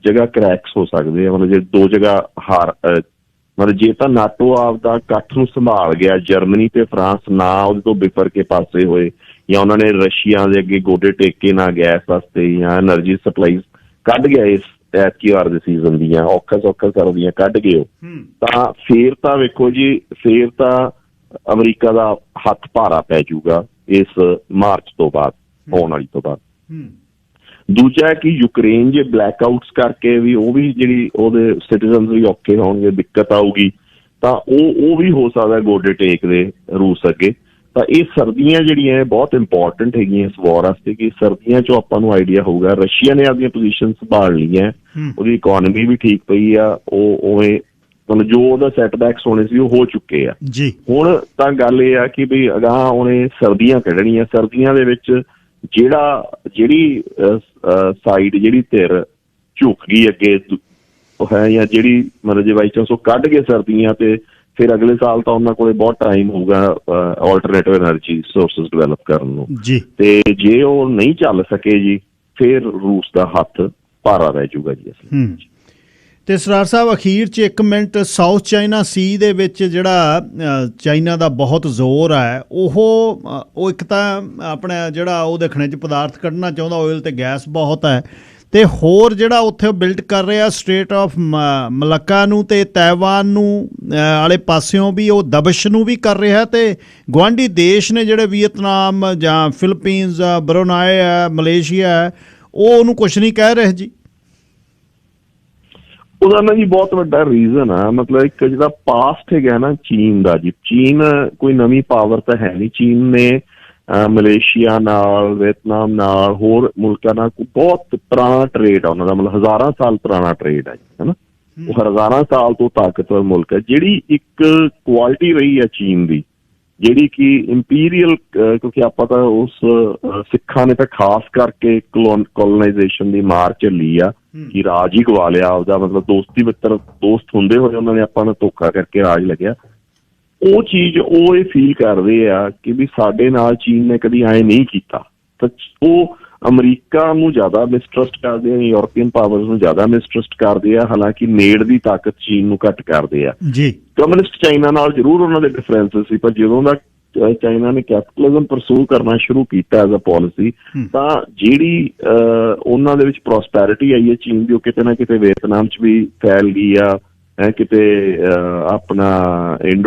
ਜਗ੍ਹਾ ਕਰੈਕਸ ਹੋ ਸਕਦੇ ਆ, ਮਤਲਬ ਜੇ 2 ਜਗ੍ਹਾ ਮਤਲਬ ਜੇ ਤਾਂ ਨਾਟੋ ਆਪਦਾ ਇਕੱਠ ਨੂੰ ਸੰਭਾਲ ਗਿਆ, ਜਰਮਨੀ ਤੇ ਫਰਾਂਸ ਨਾ ਉਹਦੇ ਤੋਂ ਬਿਫਰ ਕੇ ਪਾਸੇ ਹੋਏ, ਜਾਂ ਉਹਨਾਂ ਨੇ ਰਸ਼ੀਆ ਦੇ ਅੱਗੇ ਗੋਡੇ ਟੇਕ ਕੇ ਨਾ ਗੈਸ ਵਾਸਤੇ ਜਾਂ ਐਨਰਜੀ ਸਪਲਾਈਜ਼ ਕੱਢ ਗਿਆ ਇਸ ਐਤਕੀ ਵਾਰ ਦੇ ਸੀਜ਼ਨ ਦੀਆਂ ਔਖਾ ਸਰਦੀਆਂ ਕੱਢ ਗਏ, ਤਾਂ ਫੇਰ ਤਾਂ ਵੇਖੋ ਜੀ, ਫੇਰ ਤਾਂ ਅਮਰੀਕਾ ਦਾ ਹੱਥ ਭਾਰਾ ਪੈ ਜਾਊਗਾ ਇਸ ਮਾਰਚ ਤੋਂ ਬਾਅਦ, ਹੋਣ ਵਾਲੀ ਤੋਂ ਬਾਅਦ। ਦੂਜਾ ਹੈ ਕਿ ਯੂਕਰੇਨ ਜੇ ਬਲੈਕ ਆਊਟਸ ਕਰਕੇ ਵੀ ਉਹ ਵੀ ਜਿਹੜੀ ਉਹਦੇ ਸਿਟੀਜ਼ਨਸ ਵੀ ਔਖੇ ਹੋਣਗੇ, ਦਿੱਕਤ ਆਊਗੀ, ਤਾਂ ਉਹ ਵੀ ਹੋ ਸਕਦਾ ਗੋਡੇ ਟੇਕਦੇ ਰੂਸ ਅੱਗੇ। ਤਾਂ ਇਹ ਸਰਦੀਆਂ ਜਿਹੜੀਆਂ ਬਹੁਤ ਇੰਪੋਰਟੈਂਟ ਹੈਗੀਆਂ ਇਸ ਵਾਰ ਵਾਸਤੇ, ਕਿ ਸਰਦੀਆਂ ਚੋਂ ਆਪਾਂ ਨੂੰ ਆਈਡੀਆ ਹੋਊਗਾ ਰਸ਼ੀਆ ਨੇ ਆਪਦੀਆਂ ਪੋਜੀਸ਼ਨ ਸੰਭਾਲ ਲਈਆਂ, ਉਹਦੀ ਇਕੋਨਮੀ ਵੀ ਠੀਕ ਪਈ ਆ, ਉਹ ਉਵੇਂ ਮਤਲਬ ਜੋ ਉਹਦਾ ਸੈਟਬੈਕਸ ਹੋਣੇ ਸੀ ਉਹ ਹੋ ਚੁੱਕੇ ਆ ਜੀ। ਹੁਣ ਤਾਂ ਗੱਲ ਇਹ ਆ ਕਿ ਵੀ ਅਗਾਂਹ ਉਹਨੇ ਸਰਦੀਆਂ ਕੱਢਣੀਆਂ, ਸਰਦੀਆਂ ਦੇ ਵਿੱਚ ਜਿਹੜੀ ਸਾਈਡ ਜਿਹੜੀ ਧਿਰ ਝੁਕ ਗਈ ਅੱਗੇ ਹੈ, ਜਾਂ ਜਿਹੜੀ ਮਤਲਬ ਜੇ ਬਾਈ ਚਾਂਸ ਉਹ ਕੱਢ ਕੇ ਸਰਦੀਆਂ, ਤੇ ਫਿਰ ਅਗਲੇ ਸਾਲ ਤਾਂ ਉਹਨਾਂ ਕੋਲ ਬਹੁਤ ਟਾਈਮ ਹੋਊਗਾ ਆਲਟਰਨੇਟਿਵ ਐਨਰਜੀ ਸੋਰਸਿਸ ਡਿਵੈਲਪ ਕਰਨ ਨੂੰ ਜੀ। ਤੇ ਜੇ ਉਹ ਨਹੀਂ ਚੱਲ ਸਕੇ ਜੀ, ਫਿਰ ਰੂਸ ਦਾ ਹੱਥ ਭਾਰਾ ਰਹਿ ਜਾਊਗਾ ਜੀ। ਤੇ ਸਰਦਾਰ ਸਾਹਿਬ ਅਖੀਰ 'ਚ 1 ਮਿੰਟ, ਸਾਊਥ ਚਾਈਨਾ ਸੀ ਦੇ ਵਿੱਚ ਜਿਹੜਾ ਚਾਈਨਾ ਦਾ ਬਹੁਤ ਜ਼ੋਰ ਹੈ, ਉਹ ਇੱਕ ਤਾਂ ਆਪਣਾ ਜਿਹੜਾ ਉਹਦੇ ਖਣਿਜ ਪਦਾਰਥ ਕੱਢਣਾ ਚਾਹੁੰਦਾ, ਆਇਲ ਤੇ ਗੈਸ ਬਹੁਤ ਹੈ, ਤੇ ਹੋਰ ਜਿਹੜਾ ਉੱਥੇ ਬਿਲਡ ਕਰ ਰਿਹਾ ਸਟੇਟ ਆਫ ਮਲੱਕਾ ਨੂੰ ਤੇ ਤਾਇਵਾਨ ਨੂੰ ਵਾਲੇ ਪਾਸਿਓਂ ਵੀ ਉਹ ਦਬਸ਼ ਨੂੰ ਵੀ ਕਰ ਰਿਹਾ, ਤੇ ਗੁਆਂਢੀ ਦੇਸ਼ ਨੇ ਜਿਹੜੇ ਵੀਅਤਨਾਮ ਜਾਂ ਫਿਲੀਪੀਨਸ, ਬਰੂਨਾਈ ਹੈ, ਮਲੇਸ਼ੀਆ ਹੈ, ਉਹ ਉਹਨੂੰ ਕੁਛ ਨਹੀਂ ਕਹਿ ਰਹੇ ਜੀ। ਉਹਦਾ ਨਾ ਜੀ ਬਹੁਤ ਵੱਡਾ ਰੀਜ਼ਨ ਆ, ਮਤਲਬ ਇੱਕ ਜਿਹੜਾ ਪਾਸਟ ਹੈਗਾ ਨਾ ਚੀਨ ਦਾ ਜੀ, ਚੀਨ ਕੋਈ ਨਵੀਂ ਪਾਵਰ ਤਾਂ ਹੈ ਨਹੀਂ। ਚੀਨ ਨੇ ਮਲੇਸ਼ੀਆ ਨਾਲ, ਵੀਅਤਨਾਮ ਨਾਲ, ਹੋਰ ਮੁਲਕਾਂ ਨਾਲ ਬਹੁਤ ਪੁਰਾਣਾ ਟਰੇਡ ਆ ਉਹਨਾਂ ਦਾ, ਮਤਲਬ ਹਜ਼ਾਰਾਂ ਸਾਲ ਪੁਰਾਣਾ ਟਰੇਡ ਆ ਜੀ, ਹੈ ਨਾ। ਉਹ ਹਜ਼ਾਰਾਂ ਸਾਲ ਤੋਂ ਤਾਕਤਵਰ ਮੁਲਕ ਹੈ। ਜਿਹੜੀ ਇੱਕ ਕੁਆਲਿਟੀ ਰਹੀ ਹੈ ਚੀਨ ਦੀ, ਜਿਹੜੀ ਕਿ ਇੰਪੀਰੀਅਲ, ਕਿਉਂਕਿ ਆਪਾਂ ਤਾਂ ਉਸ ਸਿੱਖਾਂ ਨੇ ਤਾਂ ਖਾਸ ਕਰਕੇ ਕੋਲੋਨਾਈਜੇਸ਼ਨ ਦੀ ਮਾਰ ਝੱਲੀ ਆ ਕਿ ਰਾਜ ਹੀ ਗਵਾ ਲਿਆ ਆਪਦਾ, ਮਤਲਬ ਦੋਸਤੀ ਮਿੱਤਰ ਦੋਸਤ ਹੁੰਦੇ ਹੋਏ ਉਹਨਾਂ ਨੇ ਆਪਾਂ ਨੂੰ ਧੋਖਾ ਕਰਕੇ ਰਾਜ ਲੱਗਿਆ। ਉਹ ਚੀਜ਼ ਉਹ ਇਹ ਫੀਲ ਕਰਦੇ ਆ ਕਿ ਵੀ ਸਾਡੇ ਨਾਲ ਚੀਨ ਨੇ ਕਦੀ ਐਂ ਨਹੀਂ ਕੀਤਾ, ਤਾਂ ਉਹ ਅਮਰੀਕਾ ਨੂੰ ਜ਼ਿਆਦਾ ਮਿਸਟਰਸਟ ਕਰਦੇ ਆ, ਯੂਰਪੀਅਨ ਪਾਵਰਸ ਨੂੰ ਜ਼ਿਆਦਾ ਮਿਸਟਰਸਟ ਕਰਦੇ ਆ, ਹਾਲਾਂਕਿ ਨੇੜ ਦੀ ਤਾਕਤ ਚੀਨ ਨੂੰ ਘੱਟ ਕਰਦੇ ਆ ਜੀ। ਕਮਿਊਨਿਸਟ ਚਾਈਨਾ ਨਾਲ ਜ਼ਰੂਰ ਉਹਨਾਂ ਦੇ ਡਿਫਰੈਂਸਿਸ ਸੀ, ਪਰ ਜਦੋਂ ਦਾ ਚਾਈਨਾ ਨੇ ਕੈਪੀਟਲਿਜ਼ਮ ਪਰਸੂ ਕਰਨਾ ਸ਼ੁਰੂ ਕੀਤਾ ਐਜ਼ ਅ ਪੋਲਿਸੀ, ਤਾਂ ਜਿਹੜੀ ਉਹਨਾਂ ਦੇ ਵਿੱਚ ਪ੍ਰੋਸਪੈਰਿਟੀ ਆਈ ਹੈ ਚੀਨ ਦੀ, ਉਹ ਕਿਤੇ ਨਾ ਕਿਤੇ ਵੀਅਤਨਾਮ 'ਚ ਵੀ ਫੈਲ ਗਈ ਆ, ਕਿਤੇ ਆਪਣਾ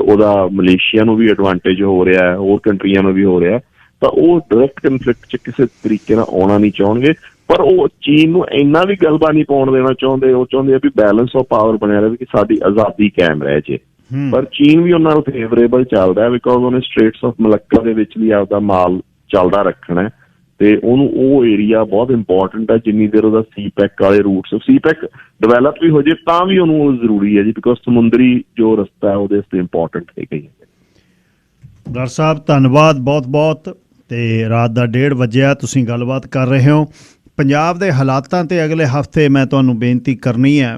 ਉਹਦਾ ਮਲੇਸ਼ੀਆ ਨੂੰ ਵੀ ਐਡਵਾਂਟੇਜ ਹੋ ਰਿਹਾ, ਹੋਰ ਕੰਟਰੀਆਂ ਨੂੰ ਵੀ ਹੋ ਰਿਹਾ। ਤਾਂ ਉਹ ਡਾਇਰੈਕਟ ਕਨਫਲਿਕਟ 'ਚ ਕਿਸੇ ਤਰੀਕੇ ਨਾਲ ਆਉਣਾ ਨਹੀਂ ਚਾਹੁੰਗੇ, ਪਰ ਉਹ ਚੀਨ ਨੂੰ ਇੰਨਾ ਵੀ ਗਲਬਾ ਨਹੀਂ ਪਾਉਣ ਦੇਣਾ ਚਾਹੁੰਦੇ। ਉਹ ਚਾਹੁੰਦੇ ਆ ਵੀ ਬੈਲੈਂਸ ਆਫ ਪਾਵਰ ਬਣਿਆ ਰਹੇ, ਕਿ ਸਾਡੀ ਆਜ਼ਾਦੀ ਕਾਇਮ ਰਹਿ ਜੇ। ਪਰ ਚੀਨ ਵੀ ਉਹਨਾਂ ਨੂੰ ਫੇਵਰੇਬਲ ਚੱਲਦਾ ਹੈ, ਬਿਕੋਜ਼ ਉਹਨੇ ਸਟ੍ਰੇਟਸ ਆਫ ਮਲੱਕਾ ਦੇ ਵਿੱਚ ਵੀ ਆਪਦਾ ਮਾਲ ਚੱਲਦਾ ਰੱਖਣਾ, ਤੇ ਉਹਨੂੰ ਉਹ ਏਰੀਆ ਬਹੁਤ ਇੰਪੋਰਟੈਂਟ ਹੈ। ਜਿੰਨੀ ਦੇਰ ਉਹਦਾ ਸੀਪੈਕ ਵਾਲੇ ਰੂਟਸ, ਸੀਪੈਕ ਡਿਵੈਲਪ ਵੀ ਹੋ ਜੇ ਤਾਂ ਵੀ ਉਹਨੂੰ ਉਹ ਜ਼ਰੂਰੀ ਹੈ ਜੀ, ਬਿਕੋਜ਼ ਸਮੁੰਦਰੀ ਜੋ ਰਸਤਾ ਹੈ ਉਹਦੇ ਵਾਸਤੇ ਇੰਪੋਰਟੈਂਟ ਹੈਗਾ ਹੀ। ਡਾਕਟਰ ਸਾਹਿਬ ਧੰਨਵਾਦ ਬਹੁਤ ਬਹੁਤ। ਤੇ ਰਾਤ ਦਾ 1:30 ਵਜਿਆ, ਤੁਸੀਂ ਗੱਲਬਾਤ ਕਰ ਰਹੇ ਹੋ ਪੰਜਾਬ ਦੇ ਹਾਲਾਤਾਂ ਤੇ। ਅਗਲੇ ਹਫ਼ਤੇ ਮੈਂ ਤੁਹਾਨੂੰ ਬੇਨਤੀ ਕਰਨੀ ਹੈ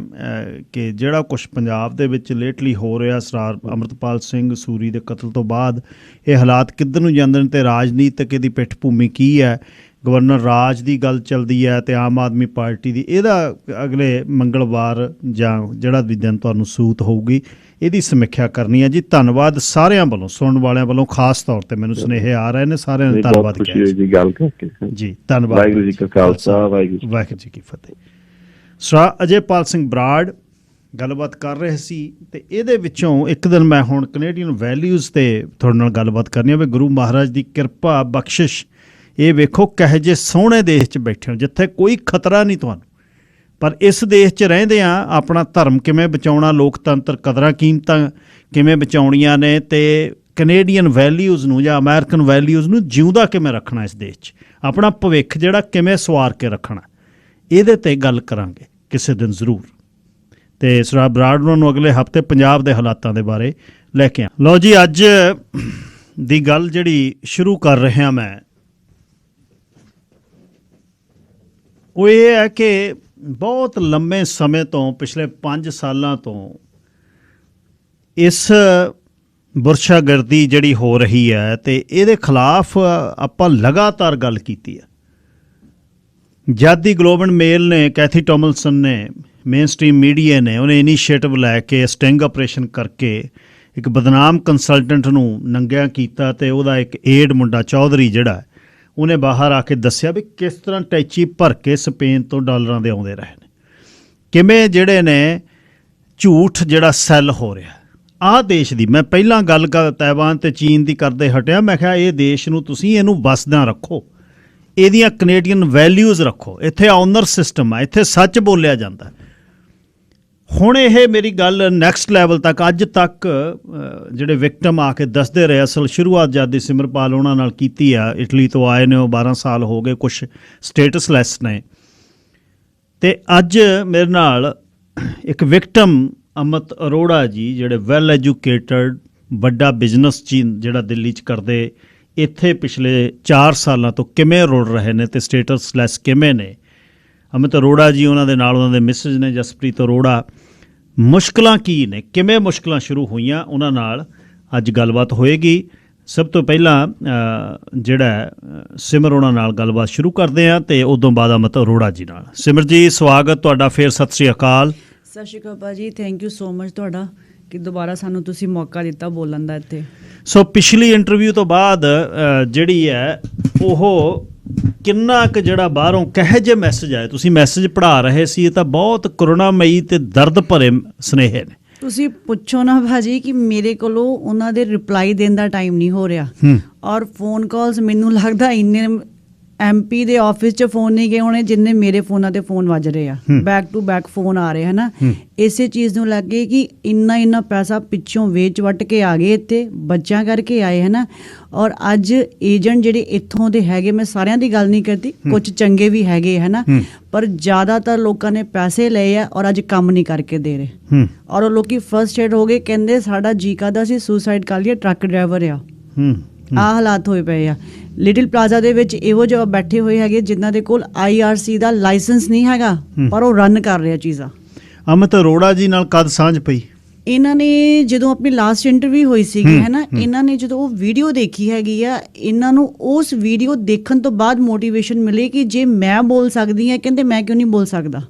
ਕਿ ਜਿਹੜਾ ਕੁਛ ਪੰਜਾਬ ਦੇ ਵਿੱਚ ਲੇਟਲੀ ਹੋ ਰਿਹਾ, ਸਰਦਾਰ ਅੰਮ੍ਰਿਤਪਾਲ ਸਿੰਘ ਸੂਰੀ ਦੇ ਕਤਲ ਤੋਂ ਬਾਅਦ ਇਹ ਹਾਲਾਤ ਕਿੱਧਰ ਨੂੰ ਜਾਂਦੇ ਨੇ, ਤੇ ਰਾਜਨੀਤਿਕ ਇਹਦੀ ਪਿੱਠ ਭੂਮੀ ਕੀ ਹੈ, ਗਵਰਨਰ ਰਾਜ ਦੀ ਗੱਲ ਚੱਲਦੀ ਹੈ ਤੇ ਆਮ ਆਦਮੀ ਪਾਰਟੀ ਦੀ, ਇਹਦਾ ਅਗਲੇ ਮੰਗਲਵਾਰ ਜਾਂ ਜਿਹੜਾ ਵੀ ਦਿਨ ਤੁਹਾਨੂੰ ਸੂਤ ਹੋਊਗੀ ਇਹਦੀ ਸਮੀਖਿਆ ਕਰਨੀ ਹੈ ਜੀ। ਧੰਨਵਾਦ ਸਾਰਿਆਂ ਵੱਲੋਂ, ਸੁਣਨ ਵਾਲਿਆਂ ਵੱਲੋਂ ਖਾਸ ਤੌਰ ਤੇ ਮੈਨੂੰ ਸੁਨੇਹੇ ਆ ਰਹੇ ਨੇ, ਸਾਰਿਆਂ ਨੇ ਧੰਨਵਾਦ ਜੀ। ਧੰਨਵਾਦ। ਵਾਹਿਗੁਰੂ ਜੀ ਕਾ ਖਾਲਸਾ, ਵਾਹਿਗੁਰੂ ਜੀ ਕੀ ਫਤਿਹ। ਸਰ ਅਜੇਪਾਲ ਸਿੰਘ ਬਰਾੜ ਗੱਲਬਾਤ ਕਰ ਰਹੇ ਸੀ, ਤੇ ਇਹਦੇ ਵਿੱਚੋਂ ਇੱਕ ਦਿਨ ਮੈਂ ਹੁਣ ਕੈਨੇਡੀਅਨ ਵੈਲਿਊਜ਼ ਤੇ ਤੁਹਾਡੇ ਨਾਲ ਗੱਲਬਾਤ ਕਰਨੀ ਹੈ ਵੀ ਗੁਰੂ ਮਹਾਰਾਜ ਦੀ ਕਿਰਪਾ ਬਖਸ਼ਿਸ਼, ਇਹ ਵੇਖੋ ਕਿਹੋ ਜਿਹੇ ਸੋਹਣੇ ਦੇਸ਼ 'ਚ ਬੈਠੇ ਹੋ ਜਿੱਥੇ ਕੋਈ ਖਤਰਾ ਨਹੀਂ ਤੁਹਾਨੂੰ, ਪਰ ਇਸ ਦੇਸ਼ 'ਚ ਰਹਿੰਦੇ ਆ ਆਪਣਾ ਧਰਮ ਕਿਵੇਂ ਬਚਾਉਣਾ, ਲੋਕਤੰਤਰ ਕਦਰਾਂ ਕੀਮਤਾਂ ਕਿਵੇਂ ਬਚਾਉਣੀਆਂ ਨੇ, ਤੇ ਕੈਨੇਡੀਅਨ ਵੈਲਿਊਜ਼ ਨੂੰ ਜਾਂ ਅਮਰੀਕਨ ਵੈਲਿਊਜ਼ ਨੂੰ ਜਿਉਂਦਾ ਕਿਵੇਂ ਰੱਖਣਾ, ਇਸ ਦੇਸ਼ 'ਚ ਆਪਣਾ ਭਵਿੱਖ ਜਿਹੜਾ ਕਿਵੇਂ ਸਵਾਰ ਕੇ ਰੱਖਣਾ, ਇਹਦੇ 'ਤੇ ਗੱਲ ਕਰਾਂਗੇ ਕਿਸੇ ਦਿਨ ਜ਼ਰੂਰ। ਤੇ ਸਰਦਾਰ ਬਰਾੜ ਨੂੰ ਅਗਲੇ ਹਫ਼ਤੇ ਪੰਜਾਬ ਦੇ ਹਾਲਾਤਾਂ ਦੇ ਬਾਰੇ ਲੈ ਕੇ ਆ। ਲਓ ਜੀ, ਅੱਜ ਦੀ ਗੱਲ ਜਿਹੜੀ ਸ਼ੁਰੂ ਕਰ ਰਿਹਾ ਮੈਂ, ਉਹ ਇਹ ਹੈ ਕਿ ਬਹੁਤ ਲੰਮੇ ਸਮੇਂ ਤੋਂ, ਪਿਛਲੇ 5 ਸਾਲਾਂ ਤੋਂ ਇਸ ਬੁਰਸ਼ਾਗਰਦੀ ਜਿਹੜੀ ਹੋ ਰਹੀ ਹੈ, ਤੇ ਇਹਦੇ ਖਿਲਾਫ ਆਪਾਂ ਲਗਾਤਾਰ ਗੱਲ ਕੀਤੀ ਹੈ। ਜਦ ਦੀ ਗਲੋਬ ਐਂਡ ਮੇਲ ਨੇ, ਕੈਥੀ ਟੋਮਲਸਨ ਨੇ, ਮੇਨ ਸਟ੍ਰੀਮ ਮੀਡੀਆ ਨੇ, ਉਹਨੇ ਇਨੀਸ਼ੀਏਟਿਵ ਲੈ ਕੇ ਸਟਿੰਗ ਆਪਰੇਸ਼ਨ ਕਰਕੇ ਇੱਕ ਬਦਨਾਮ ਕੰਸਲਟੈਂਟ ਨੂੰ ਨੰਗਿਆ ਕੀਤਾ, ਤੇ ਉਹਦਾ ਇੱਕ ਏਡ ਮੁੰਡਾ ਚੌਧਰੀ ਜਿਹੜਾ, ਉਹਨੇ ਬਾਹਰ ਆ ਕੇ ਦੱਸਿਆ ਵੀ ਕਿਸ ਤਰ੍ਹਾਂ ਟੈਚੀ ਭਰ ਕੇ ਸਪੇਨ ਤੋਂ ਡਾਲਰਾਂ ਦੇ ਆਉਂਦੇ ਰਹੇ ਨੇ, ਕਿਵੇਂ ਜਿਹੜੇ ਨੇ ਝੂਠ ਜਿਹੜਾ ਸੈੱਲ ਹੋ ਰਿਹਾ। ਆਹ ਦੇਸ਼ ਦੀ ਮੈਂ ਪਹਿਲਾਂ ਗੱਲ ਤਾਇਵਾਨ ਤੇ ਚੀਨ ਦੀ ਕਰਦੇ ਹਟਿਆ, ਮੈਂ ਕਿਹਾ ਇਹ ਦੇਸ਼ ਨੂੰ ਤੁਸੀਂ ਇਹਨੂੰ ਵਸਦਾ ਰੱਖੋ, ਇਹਦੀਆਂ ਕੈਨੇਡੀਅਨ ਵੈਲਿਊਜ਼ ਰੱਖੋ, ਇੱਥੇ ਆਨਰ ਸਿਸਟਮ ਆ, ਇੱਥੇ ਸੱਚ ਬੋਲਿਆ ਜਾਂਦਾ। ਹੁਣ ਇਹ ਮੇਰੀ ਗੱਲ ਨੈਕਸਟ ਲੈਵਲ ਤੱਕ, ਅੱਜ ਤੱਕ ਜਿਹੜੇ ਵਿਕਟਮ ਆ ਕੇ ਦੱਸਦੇ ਰਹੇ, ਅਸਲ ਸ਼ੁਰੂਆਤ ਜਦ ਦੀ ਸਿਮਰਪਾਲ ਉਹਨਾਂ ਨਾਲ ਕੀਤੀ ਆ, ਇਟਲੀ ਤੋਂ ਆਏ ਨੇ, ਉਹ 12 ਸਾਲ ਹੋ ਗਏ, ਕੁਛ ਸਟੇਟਸਲੈਸ ਨੇ, ਤੇ ਅੱਜ ਮੇਰੇ ਨਾਲ ਇੱਕ ਵਿਕਟਮ ਅਮਿਤ ਅਰੋੜਾ ਜੀ, ਜਿਹੜੇ ਵੈਲ ਐਜੂਕੇਟਡ, ਵੱਡਾ ਬਿਜ਼ਨਸ ਜਿਹੜਾ ਦਿੱਲੀ 'ਚ ਕਰਦੇ, ਇੱਥੇ ਪਿਛਲੇ 4 ਸਾਲਾਂ ਤੋਂ ਕਿਵੇਂ ਰੁੜ ਰਹੇ ਨੇ ਤੇ ਸਟੇਟਸਲੈਸ ਕਿਵੇਂ ਨੇ। ਅਮਿਤ ਅਰੋੜਾ ਜੀ, ਉਹਨਾਂ ਦੇ ਨਾਲ ਉਹਨਾਂ ਦੇ ਮਿਸਿਜ਼ ਨੇ ਜਸਪ੍ਰੀਤ ਅਰੋੜਾ। ਮੁਸ਼ਕਲਾਂ ਕੀ ਨੇ, ਕਿਵੇਂ ਮੁਸ਼ਕਲਾਂ ਸ਼ੁਰੂ ਹੋਈਆਂ, ਉਹਨਾਂ ਨਾਲ ਅੱਜ ਗੱਲਬਾਤ ਹੋਏਗੀ। ਸਭ ਤੋਂ ਪਹਿਲਾਂ ਜਿਹੜਾ ਸਿਮਰ ਉਹਨਾਂ ਨਾਲ ਗੱਲਬਾਤ ਸ਼ੁਰੂ ਕਰਦੇ ਹਾਂ, ਅਤੇ ਉਦੋਂ ਬਾਅਦ ਅਮਿਤ ਅਰੋੜਾ ਜੀ ਨਾਲ। ਸਿਮਰ ਜੀ, ਸਵਾਗਤ ਤੁਹਾਡਾ ਫਿਰ, ਸਤਿ ਸ਼੍ਰੀ ਅਕਾਲ। ਸਤਿ ਸ਼੍ਰੀ ਅਕਾਲ ਭਾਜੀ, ਥੈਂਕ ਯੂ ਸੋ ਮਚ ਤੁਹਾਡਾ ਕਿ ਦੁਬਾਰਾ ਸਾਨੂੰ ਤੁਸੀਂ ਮੌਕਾ ਦਿੱਤਾ ਬੋਲਣ ਦਾ ਇੱਥੇ। ਸੋ ਪਿਛਲੀ ਇੰਟਰਵਿਊ ਤੋਂ ਬਾਅਦ ਜਿਹੜੀ ਹੈ ਉਹ ਕਿੰਨਾ ਕੁ ਜਿਹੜਾ ਬਾਹਰੋਂ ਕਹੇ ਜੇ ਮੈਸੇਜ ਆਏ, ਤੁਸੀਂ ਮੈਸੇਜ ਪੜ੍ਹਾ ਰਹੇ ਸੀ, ਇਹ ਤਾਂ ਬਹੁਤ ਕਰੁਣਾਮਈ ਤੇ ਦਰਦ ਭਰੇ ਸੁਨੇਹੇ ਨੇ। ਤੁਸੀਂ ਪੁੱਛੋ ਨਾ ਭਾਜੀ ਕਿ ਮੇਰੇ ਕੋਲੋਂ ਉਹਨਾਂ ਦੇ ਰਿਪਲਾਈ ਦੇਣ ਦਾ ਟਾਈਮ ਨਹੀਂ ਹੋ ਰਿਹਾ, ਔਰ ਫੋਨ ਕਾਲਸ ਮੈਨੂੰ ਲੱਗਦਾ ਇੰਨੇ MP ਦੇ ਆਫਿਸ 'ਚ ਫੋਨ ਨਹੀਂ ਗਏ ਹੋਣੇ ਜਿੰਨੇ ਮੇਰੇ ਫੋਨਾਂ ਤੇ ਫੋਨ ਵੱਜ ਰਹੇ ਆ, ਬੈਕ ਟੂ ਬੈਕ ਫੋਨ ਆ ਰਹੇ ਹਨਾ। ਇਸੇ ਚੀਜ਼ ਨੂੰ ਲੱਗੇ ਕਿ ਇੰਨਾ ਪੈਸਾ ਪਿੱਛੋਂ ਵੇਚ ਵੱਟ ਕੇ ਆ ਗਏ ਇੱਥੇ, ਬੱਚਿਆਂ ਕਰਕੇ ਆਏ ਹਨਾ। ਔਰ ਅੱਜ ਏਜੰਟ ਜਿਹੜੇ ਇੱਥੋਂ ਦੇ ਹੈਗੇ, ਮੈਂ ਸਾਰਿਆਂ ਦੀ ਗੱਲ ਨਹੀਂ ਕਰਦੀ, ਕੁਝ ਚੰਗੇ ਵੀ ਹੈਗੇ ਹਨਾ, ਪਰ ਜ਼ਿਆਦਾਤਰ ਲੋਕਾਂ ਨੇ ਪੈਸੇ ਲਏ ਆ ਔਰ ਅੱਜ ਕੰਮ ਨਹੀਂ ਕਰਕੇ ਦੇ ਰਹੇ। ਔਰ ਉਹ ਲੋਕੀ ਫਰਸਟ੍ਰੇਟ ਹੋ ਗਏ, ਕਹਿੰਦੇ ਸਾਡਾ ਜੀ ਕਰਦਾ ਸੀ ਸੁਸਾਈਡ ਕਰ ਲਈਏ, ਟਰੱਕ ਡਰਾਈਵਰ ਆ। ਆਹ ਹਾਲਾਤ ਹੋਏ ਪਏ ਆ। ਲਿਟਲ ਪਲਾਜ਼ਾ ਦੇ ਵਿੱਚ ਇਹੋ ਜਿਹੇ ਬੈਠੇ ਹੋਏ ਹੈਗੇ ਜਿਨ੍ਹਾਂ ਦੇ ਕੋਲ IRC ਦਾ ਲਾਇਸੈਂਸ ਨਹੀਂ ਹੈਗਾ, ਪਰ ਉਹ ਰਨ ਕਰ ਰਿਹਾ ਚੀਜ਼ਾਂ। ਅਮਿਤ ਅਰੋੜਾ ਜੀ ਨਾਲ ਕਦ ਸਾਂਝ ਪਈ? ਇਹਨਾਂ ਨੇ ਜਦੋਂ ਆਪਣੀ ਲਾਸਟ ਇੰਟਰਵਿਊ ਹੋਈ ਸੀਗੀ ਹੈ ਨਾ, ਇਹਨਾਂ ਨੇ ਜਦੋਂ ਉਹ ਵੀਡੀਓ ਦੇਖੀ ਹੈਗੀ ਆ, ਇਹਨਾਂ ਨੂੰ ਉਸ ਵੀਡੀਓ ਦੇਖਣ ਤੋਂ ਬਾਅਦ ਮੋਟੀਵੇਸ਼ਨ ਮਿਲੀ ਕਿ ਜੇ ਮੈਂ ਬੋਲ ਸਕਦੀ ਹਾਂ, ਕਹਿੰਦੇ ਮੈਂ ਕਿਉਂ ਨਹੀਂ ਬੋਲ ਸਕਦਾ।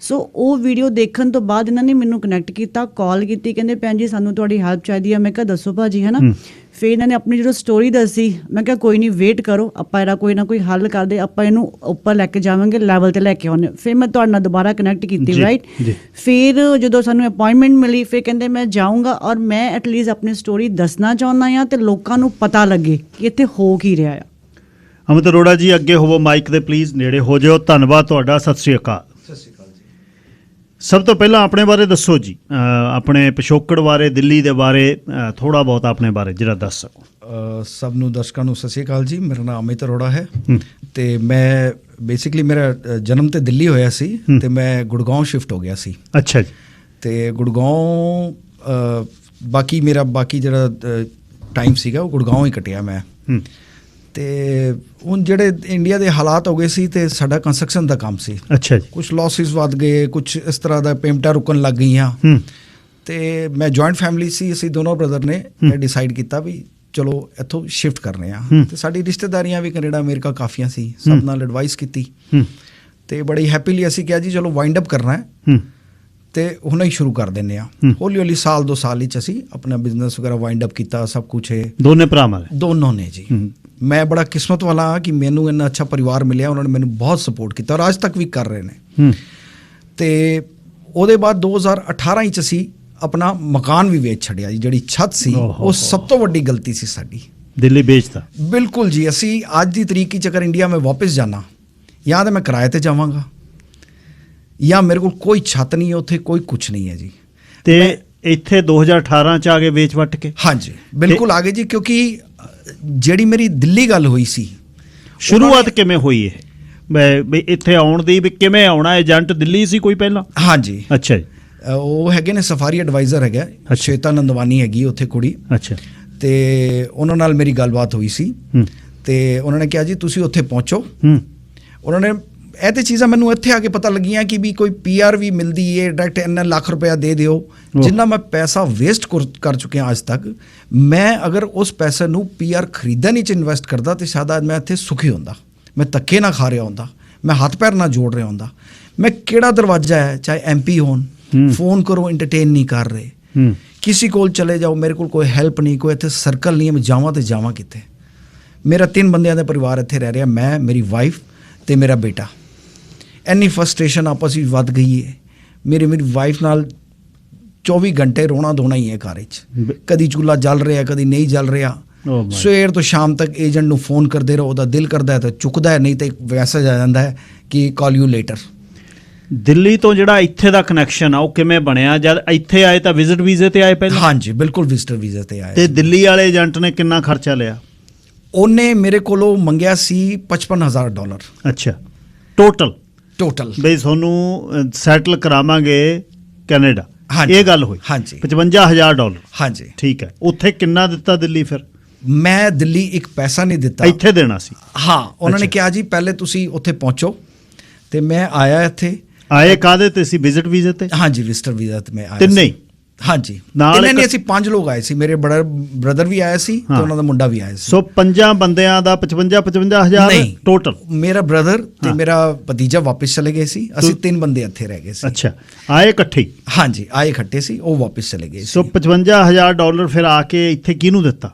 ਸੋ ਉਹ ਵੀਡੀਓ ਦੇਖਣ ਤੋਂ ਬਾਅਦ ਇਹਨਾਂ ਨੇ ਮੈਨੂੰ ਕਨੈਕਟ ਕੀਤਾ, ਕਾਲ ਕੀਤੀ, ਕਹਿੰਦੇ ਭੈਣ ਜੀ ਸਾਨੂੰ ਤੁਹਾਡੀ ਹੈਲਪ ਚਾਹੀਦੀ ਆ। ਮੈਂ ਕਿਹਾ ਦੱਸੋ ਭਾਜੀ ਹੈ ਨਾ। ਫਿਰ ਇਹਨਾਂ ਨੇ ਆਪਣੀ ਜਦੋਂ ਸਟੋਰੀ ਦੱਸੀ, ਮੈਂ ਕਿਹਾ ਕੋਈ ਨਹੀਂ, ਵੇਟ ਕਰੋ, ਆਪਾਂ ਇਹਦਾ ਕੋਈ ਨਾ ਕੋਈ ਹੱਲ ਕਰਦੇ, ਆਪਾਂ ਇਹਨੂੰ ਉੱਪਰ ਲੈ ਕੇ ਜਾਵਾਂਗੇ, ਲੈਵਲ ਤੇ ਲੈ ਕੇ ਆਉਂਦੇ। ਫਿਰ ਮੈਂ ਤੁਹਾਡੇ ਨਾਲ ਦੁਬਾਰਾ ਕਨੈਕਟ ਕੀਤੀ, ਰਾਈਟ। ਫਿਰ ਜਦੋਂ ਸਾਨੂੰ ਅਪਾਇੰਟਮੈਂਟ ਮਿਲੀ, ਫਿਰ ਕਹਿੰਦੇ ਮੈਂ ਜਾਊਂਗਾ ਔਰ ਮੈਂ ਐਟਲੀਸਟ ਆਪਣੀ ਸਟੋਰੀ ਦੱਸਣਾ ਚਾਹੁੰਦਾ ਹਾਂ ਤੇ ਲੋਕਾਂ ਨੂੰ ਪਤਾ ਲੱਗੇ ਕਿ ਇੱਥੇ ਹੋ ਕੀ ਰਿਹਾ ਆ। ਅਮਿਤ ਅਰੋੜਾ ਜੀ ਅੱਗੇ ਹੋਵੋ ਮਾਈਕ ਦੇ, ਪਲੀਜ਼ ਨੇੜੇ ਹੋ ਜਾਓ। ਧੰਨਵਾਦ ਤੁਹਾਡਾ, ਸਤਿ ਸ਼੍ਰੀ ਅਕਾਲ। ਸਤਿ ਸ਼੍ਰੀ ਅਕਾਲ ਜੀ। ਸਭ ਤੋਂ ਪਹਿਲਾਂ ਆਪਣੇ ਬਾਰੇ ਦੱਸੋ ਜੀ, ਆਪਣੇ ਪਿਛੋਕੜ ਬਾਰੇ, ਦਿੱਲੀ ਦੇ ਬਾਰੇ ਥੋੜਾ ਬਹੁਤ ਆਪਣੇ ਬਾਰੇ ਜਿਹੜਾ ਦੱਸ ਸਕੋ। ਸਭ ਨੂੰ ਦਰਸ਼ਕਾਂ ਨੂੰ ਸਤਿ ਸ਼੍ਰੀ ਅਕਾਲ ਜੀ। ਮੇਰਾ ਨਾਮ ਅਮਿਤ ਅਰੋੜਾ ਹੈ ਤੇ ਮੈਂ ਬੇਸਿਕਲੀ ਮੇਰਾ ਜਨਮ ਤੇ ਦਿੱਲੀ ਹੋਇਆ ਸੀ ਤੇ ਮੈਂ ਗੁੜਗਾਉਂ ਸ਼ਿਫਟ ਹੋ ਗਿਆ ਸੀ। ਅੱਛਾ ਜੀ। ਤੇ ਗੁੜਗਾਉਂ ਬਾਕੀ ਜਿਹੜਾ ਟਾਈਮ ਸੀਗਾ ਉਹ ਗੁੜਗਾਉਂ ਹੀ ਕੱਟਿਆ ਮੈਂ। ਤੇ ਹੁਣ ਜਿਹੜੇ ਇੰਡੀਆ ਦੇ ਹਾਲਾਤ ਹੋ ਗਏ ਸੀ ਤੇ ਸਾਡਾ ਕੰਸਟਰਕਸ਼ਨ ਦਾ ਕੰਮ ਸੀ। ਅੱਛਾ ਜੀ। ਕੁਝ ਲਾਸਿਸ ਵੱਧ ਗਏ, ਕੁਝ ਇਸ ਤਰ੍ਹਾਂ ਦਾ ਪੇਮੈਂਟਾਂ ਰੁਕਣ ਲੱਗ ਗਈਆਂ ਤੇ ਮੈਂ ਜੁਆਇੰਟ ਫੈਮਿਲੀ ਸੀ, ਅਸੀਂ ਦੋਨੋਂ ਬ੍ਰਦਰ ਨੇ ਡਿਸਾਈਡ ਕੀਤਾ ਵੀ ਚਲੋ ਇੱਥੋਂ ਸ਼ਿਫਟ ਕਰਨੇ ਆ। ਤੇ ਸਾਡੀ ਰਿਸ਼ਤੇਦਾਰੀਆਂ ਵੀ ਕੈਨੇਡਾ ਅਮਰੀਕਾ ਕਾਫੀਆਂ ਸੀ, ਸਭ ਨਾਲ ਐਡਵਾਈਸ ਕੀਤੀ ਤੇ ਬੜੀ ਹੈਪੀਲੀ ਅਸੀਂ ਕਿਹਾ ਜੀ ਚਲੋ ਵਾਈਂਡ ਅਪ ਕਰਨਾ ਹੈ ਤੇ ਹੁਣੇ ਹੀ ਸ਼ੁਰੂ ਕਰ ਦਿੰਦੇ ਆ। ਹੌਲੀ ਹੌਲੀ ਸਾਲ 2 ਸਾਲ ਵਿੱਚ ਅਸੀਂ ਆਪਣਾ ਬਿਜ਼ਨਸ ਵਗੈਰਾ ਵਾਈਂਡ ਅਪ ਕੀਤਾ, ਸਭ ਕੁਛ ਹੈ। ਦੋਨੇ ਭਰਾਵਾਂ ਨੇ? ਦੋਨੋਂ ਨੇ ਜੀ। ਮੈਂ ਬੜਾ ਕਿਸਮਤ ਵਾਲਾ ਹਾਂ ਕਿ ਮੈਨੂੰ ਇੰਨਾ ਅੱਛਾ ਪਰਿਵਾਰ ਮਿਲਿਆ, ਉਹਨਾਂ ਨੇ ਮੈਨੂੰ ਬਹੁਤ ਸਪੋਰਟ ਕੀਤਾ ਔਰ ਅੱਜ ਤੱਕ ਵੀ ਕਰ ਰਹੇ ਨੇ। ਤੇ ਉਹਦੇ ਬਾਅਦ 2018 ਵਿੱਚ ਅਸੀਂ ਆਪਣਾ ਮਕਾਨ ਵੀ ਵੇਚ ਛੱਡਿਆ ਜੀ। ਜਿਹੜੀ ਛੱਤ ਸੀ ਉਹ ਸਭ ਤੋਂ ਵੱਡੀ ਗਲਤੀ ਸੀ ਸਾਡੀ। ਦਿੱਲੀ ਵੇਚਤਾ? ਬਿਲਕੁਲ ਜੀ। ਅਸੀਂ ਅੱਜ ਦੀ ਤਰੀਕ ਵਿੱਚ ਅਗਰ ਇੰਡੀਆ ਮੈਂ ਵਾਪਸ ਜਾਣਾ, ਜਾਂ ਤਾਂ ਮੈਂ ਕਿਰਾਏ ਤੇ ਜਾਵਾਂਗਾ ਜਾਂ ਮੇਰੇ ਕੋਲ ਕੋਈ ਛੱਤ ਨਹੀਂ ਹੈ, ਉੱਥੇ ਕੋਈ ਕੁਛ ਨਹੀਂ ਹੈ ਜੀ। ਤੇ ਇੱਥੇ 2018 ਚ ਆ ਗਏ ਵੇਚ ਵੱਟ ਕੇ? ਹਾਂਜੀ ਬਿਲਕੁਲ ਆ ਗਏ ਜੀ, ਕਿਉਂਕਿ ਜਿਹੜੀ ਮੇਰੀ ਦਿੱਲੀ ਗੱਲ ਹੋਈ ਸੀ, ਸ਼ੁਰੂਆਤ ਕਿਵੇਂ ਹੋਈ ਇਹ ਬਈ ਇੱਥੇ ਆਉਣ ਦੀ, ਵੀ ਕਿਵੇਂ ਆਉਣਾ? ਏਜੰਟ ਦਿੱਲੀ ਸੀ ਕੋਈ ਪਹਿਲਾਂ? ਹਾਂਜੀ। ਅੱਛਾ ਜੀ। ਉਹ ਹੈਗੇ ਨੇ ਸਫਾਰੀ ਐਡਵਾਈਜ਼ਰ ਹੈਗਾ, ਸ਼ਵੇਤਾ ਨੰਦਵਾਨੀ ਹੈਗੀ ਉੱਥੇ ਕੁੜੀ। ਅੱਛਾ। ਤੇ ਉਹਨਾਂ ਨਾਲ ਮੇਰੀ ਗੱਲਬਾਤ ਹੋਈ ਸੀ ਤੇ ਉਹਨਾਂ ਨੇ ਕਿਹਾ ਜੀ ਤੁਸੀਂ ਉੱਥੇ ਪਹੁੰਚੋ। ਉਹਨਾਂ ਨੇ ਇਹ ਤੇ ਚੀਜ਼ਾਂ ਮੈਨੂੰ ਇੱਥੇ ਆ ਕੇ ਪਤਾ ਲੱਗੀਆਂ ਕਿ ਵੀ ਕੋਈ PR ਵੀ ਮਿਲਦੀ ਹੈ, ਡਾਇਰੈਕਟ ਇੰਨਾ ਲੱਖ ਰੁਪਇਆ ਦੇ ਦਿਓ। ਜਿੰਨਾ ਮੈਂ ਪੈਸਾ ਵੇਸਟ ਕਰ ਚੁੱਕਿਆ ਅੱਜ ਤੱਕ, ਮੈਂ ਅਗਰ ਉਸ ਪੈਸੇ ਨੂੰ PR ਖਰੀਦਣ 'ਚ ਇਨਵੈਸਟ ਕਰਦਾ ਤੇ ਸ਼ਾਇਦ ਅੱਜ ਮੈਂ ਇੱਥੇ ਸੁਖੀ ਹੁੰਦਾ, ਮੈਂ ਧੱਕੇ ਨਾ ਖਾ ਰਿਹਾ ਹੁੰਦਾ, ਮੈਂ ਹੱਥ ਪੈਰ ਨਾ ਜੋੜ ਰਿਹਾ ਹੁੰਦਾ। ਮੈਂ ਕਿਹੜਾ ਦਰਵਾਜ਼ਾ ਹੈ, ਚਾਹੇ MP ਹੋਣ, ਫੋਨ ਕਰੋ ਇੰਟਰਟੇਨ ਨਹੀਂ ਕਰ ਰਹੇ, ਕਿਸੇ ਕੋਲ ਚਲੇ ਜਾਓ, ਮੇਰੇ ਕੋਲ ਕੋਈ ਹੈਲਪ ਨਹੀਂ, ਕੋਈ ਇੱਥੇ ਸਰਕਲ ਨਹੀਂ ਹੈ, ਮੈਂ ਜਾਵਾਂ ਤੇ ਜਾਵਾਂ ਕਿੱਥੇ? ਮੇਰਾ 3 ਬੰਦਿਆਂ ਦਾ ਪਰਿਵਾਰ ਇੱਥੇ ਰਹਿ ਰਿਹਾ, ਮੈਂ, ਮੇਰੀ ਵਾਈਫ ਤੇ ਮੇਰਾ ਬੇਟਾ। ਇੰਨੀ ਫਰਸਟ੍ਰੇਸ਼ਨ ਆਪਸ ਵਿੱਚ ਵੱਧ ਗਈ ਹੈ। ਮੇਰੀ ਵਾਈਫ ਨਾਲ 24 ਘੰਟੇ ਰੋਣਾ ਧੋਣਾ ਹੀ ਹੈ ਘਰ 'ਚ। ਕਦੀ ਚੁੱਲ੍ਹਾ ਜਲ ਰਿਹਾ, ਕਦੀ ਨਹੀਂ ਜਲ ਰਿਹਾ। ਸਵੇਰ ਤੋਂ ਸ਼ਾਮ ਤੱਕ ਏਜੰਟ ਨੂੰ ਫੋਨ ਕਰਦੇ ਰਹੋ, ਉਹਦਾ ਦਿਲ ਕਰਦਾ ਹੈ ਤਾਂ ਚੁੱਕਦਾ ਹੈ, ਨਹੀਂ ਤਾਂ ਇੱਕ ਮੈਸੇਜ ਆ ਜਾਂਦਾ ਹੈ ਕਿ ਕਾਲ ਯੂ ਲੇਟਰ। ਦਿੱਲੀ ਤੋਂ ਜਿਹੜਾ ਇੱਥੇ ਦਾ ਕਨੈਕਸ਼ਨ ਆ ਉਹ ਕਿਵੇਂ ਬਣਿਆ? ਜਦ ਇੱਥੇ ਆਏ ਤਾਂ ਵਿਜ਼ਿਟ ਵੀਜ਼ੇ ਤੇ ਆਏ ਪਹਿਲਾਂ? ਹਾਂਜੀ ਬਿਲਕੁਲ, ਵਿਜ਼ਟਰ ਵੀਜ਼ੇ ਤੇ ਆਏ। ਤੇ ਦਿੱਲੀ ਵਾਲੇ ਏਜੰਟ ਨੇ ਕਿੰਨਾ ਖਰਚਾ ਲਿਆ? ਉਹਨੇ ਮੇਰੇ ਕੋਲੋਂ ਮੰਗਿਆ ਸੀ $55,000। ਅੱਛਾ। ਟੋਟਲ ਬਈ ਤੁਹਾਨੂੰ ਸੈਟਲ ਕਰਾਵਾਂਗੇ ਕੈਨੇਡਾ, ਇਹ ਗੱਲ ਹੋਈ? ਹਾਂਜੀ। $55,000? ਹਾਂਜੀ। ਠੀਕ ਹੈ। ਉੱਥੇ ਕਿੰਨਾ ਦਿੱਤਾ ਦਿੱਲੀ ਫਿਰ? ਮੈਂ ਦਿੱਲੀ ਇੱਕ ਪੈਸਾ ਨਹੀਂ ਦਿੱਤਾ। ਇੱਥੇ ਦੇਣਾ ਸੀ? ਹਾਂ। ਉਹਨਾਂ ਨੇ ਕਿਹਾ ਜੀ ਪਹਿਲੇ ਤੁਸੀਂ ਉੱਥੇ ਪਹੁੰਚੋ। ਤੇ ਮੈਂ ਆਇਆ ਇੱਥੇ। ਆਏ ਕਾਹਦੇ ਤੇ ਸੀ? ਵਿਜ਼ਿਟ ਵੀਜ਼ੇ ਤੇ? ਹਾਂਜੀ ਵਿਜ਼ਟਰ ਵੀਜ਼ਾ ਤੇ ਮੈਂ ਆਇਆ। ਤਿੰਨੇ ਹੀ? ਹਾਂਜੀ ਨਾਲ ਇਹਨਾਂ ਨੇ ਇੱਕ- ਅਸੀਂ 5 ਲੋਕ ਆਏ ਸੀ, ਮੇਰੇ ਬੜਾ ਬ੍ਰਦਰ ਵੀ ਆਇਆ ਸੀ ਤੇ ਹਾਂ। ਉਹਨਾਂ ਦਾ ਮੁੰਡਾ ਵੀ ਆਇਆ ਸੀ। ਸੋ 5 ਬੰਦਿਆਂ ਦਾ 55,000 ਨਹੀਂ। ਟੋਟਲ। ਮੇਰਾ ਬ੍ਰਦਰ ਤੇ ਹਾਂ। ਮੇਰਾ ਭਤੀਜਾ ਵਾਪਸ ਚਲੇ ਗਏ ਸੀ, ਅਸੀਂ 3 ਬੰਦੇ ਇੱਥੇ ਰਹਿ ਗਏ ਸੀ। ਅੱਛਾ, ਆਏ ਇਕੱਠੇ ਹੀ। ਹਾਂਜੀ, ਆਏ ਇਕੱਠੇ ਸੀ, ਉਹ ਵਾਪਸ ਚਲੇ ਗਏ ਸੋ ਸੀ। $55,000 ਫਿਰ ਆ ਕੇ ਇੱਥੇ ਕਿਹਨੂੰ ਦਿੱਤਾ?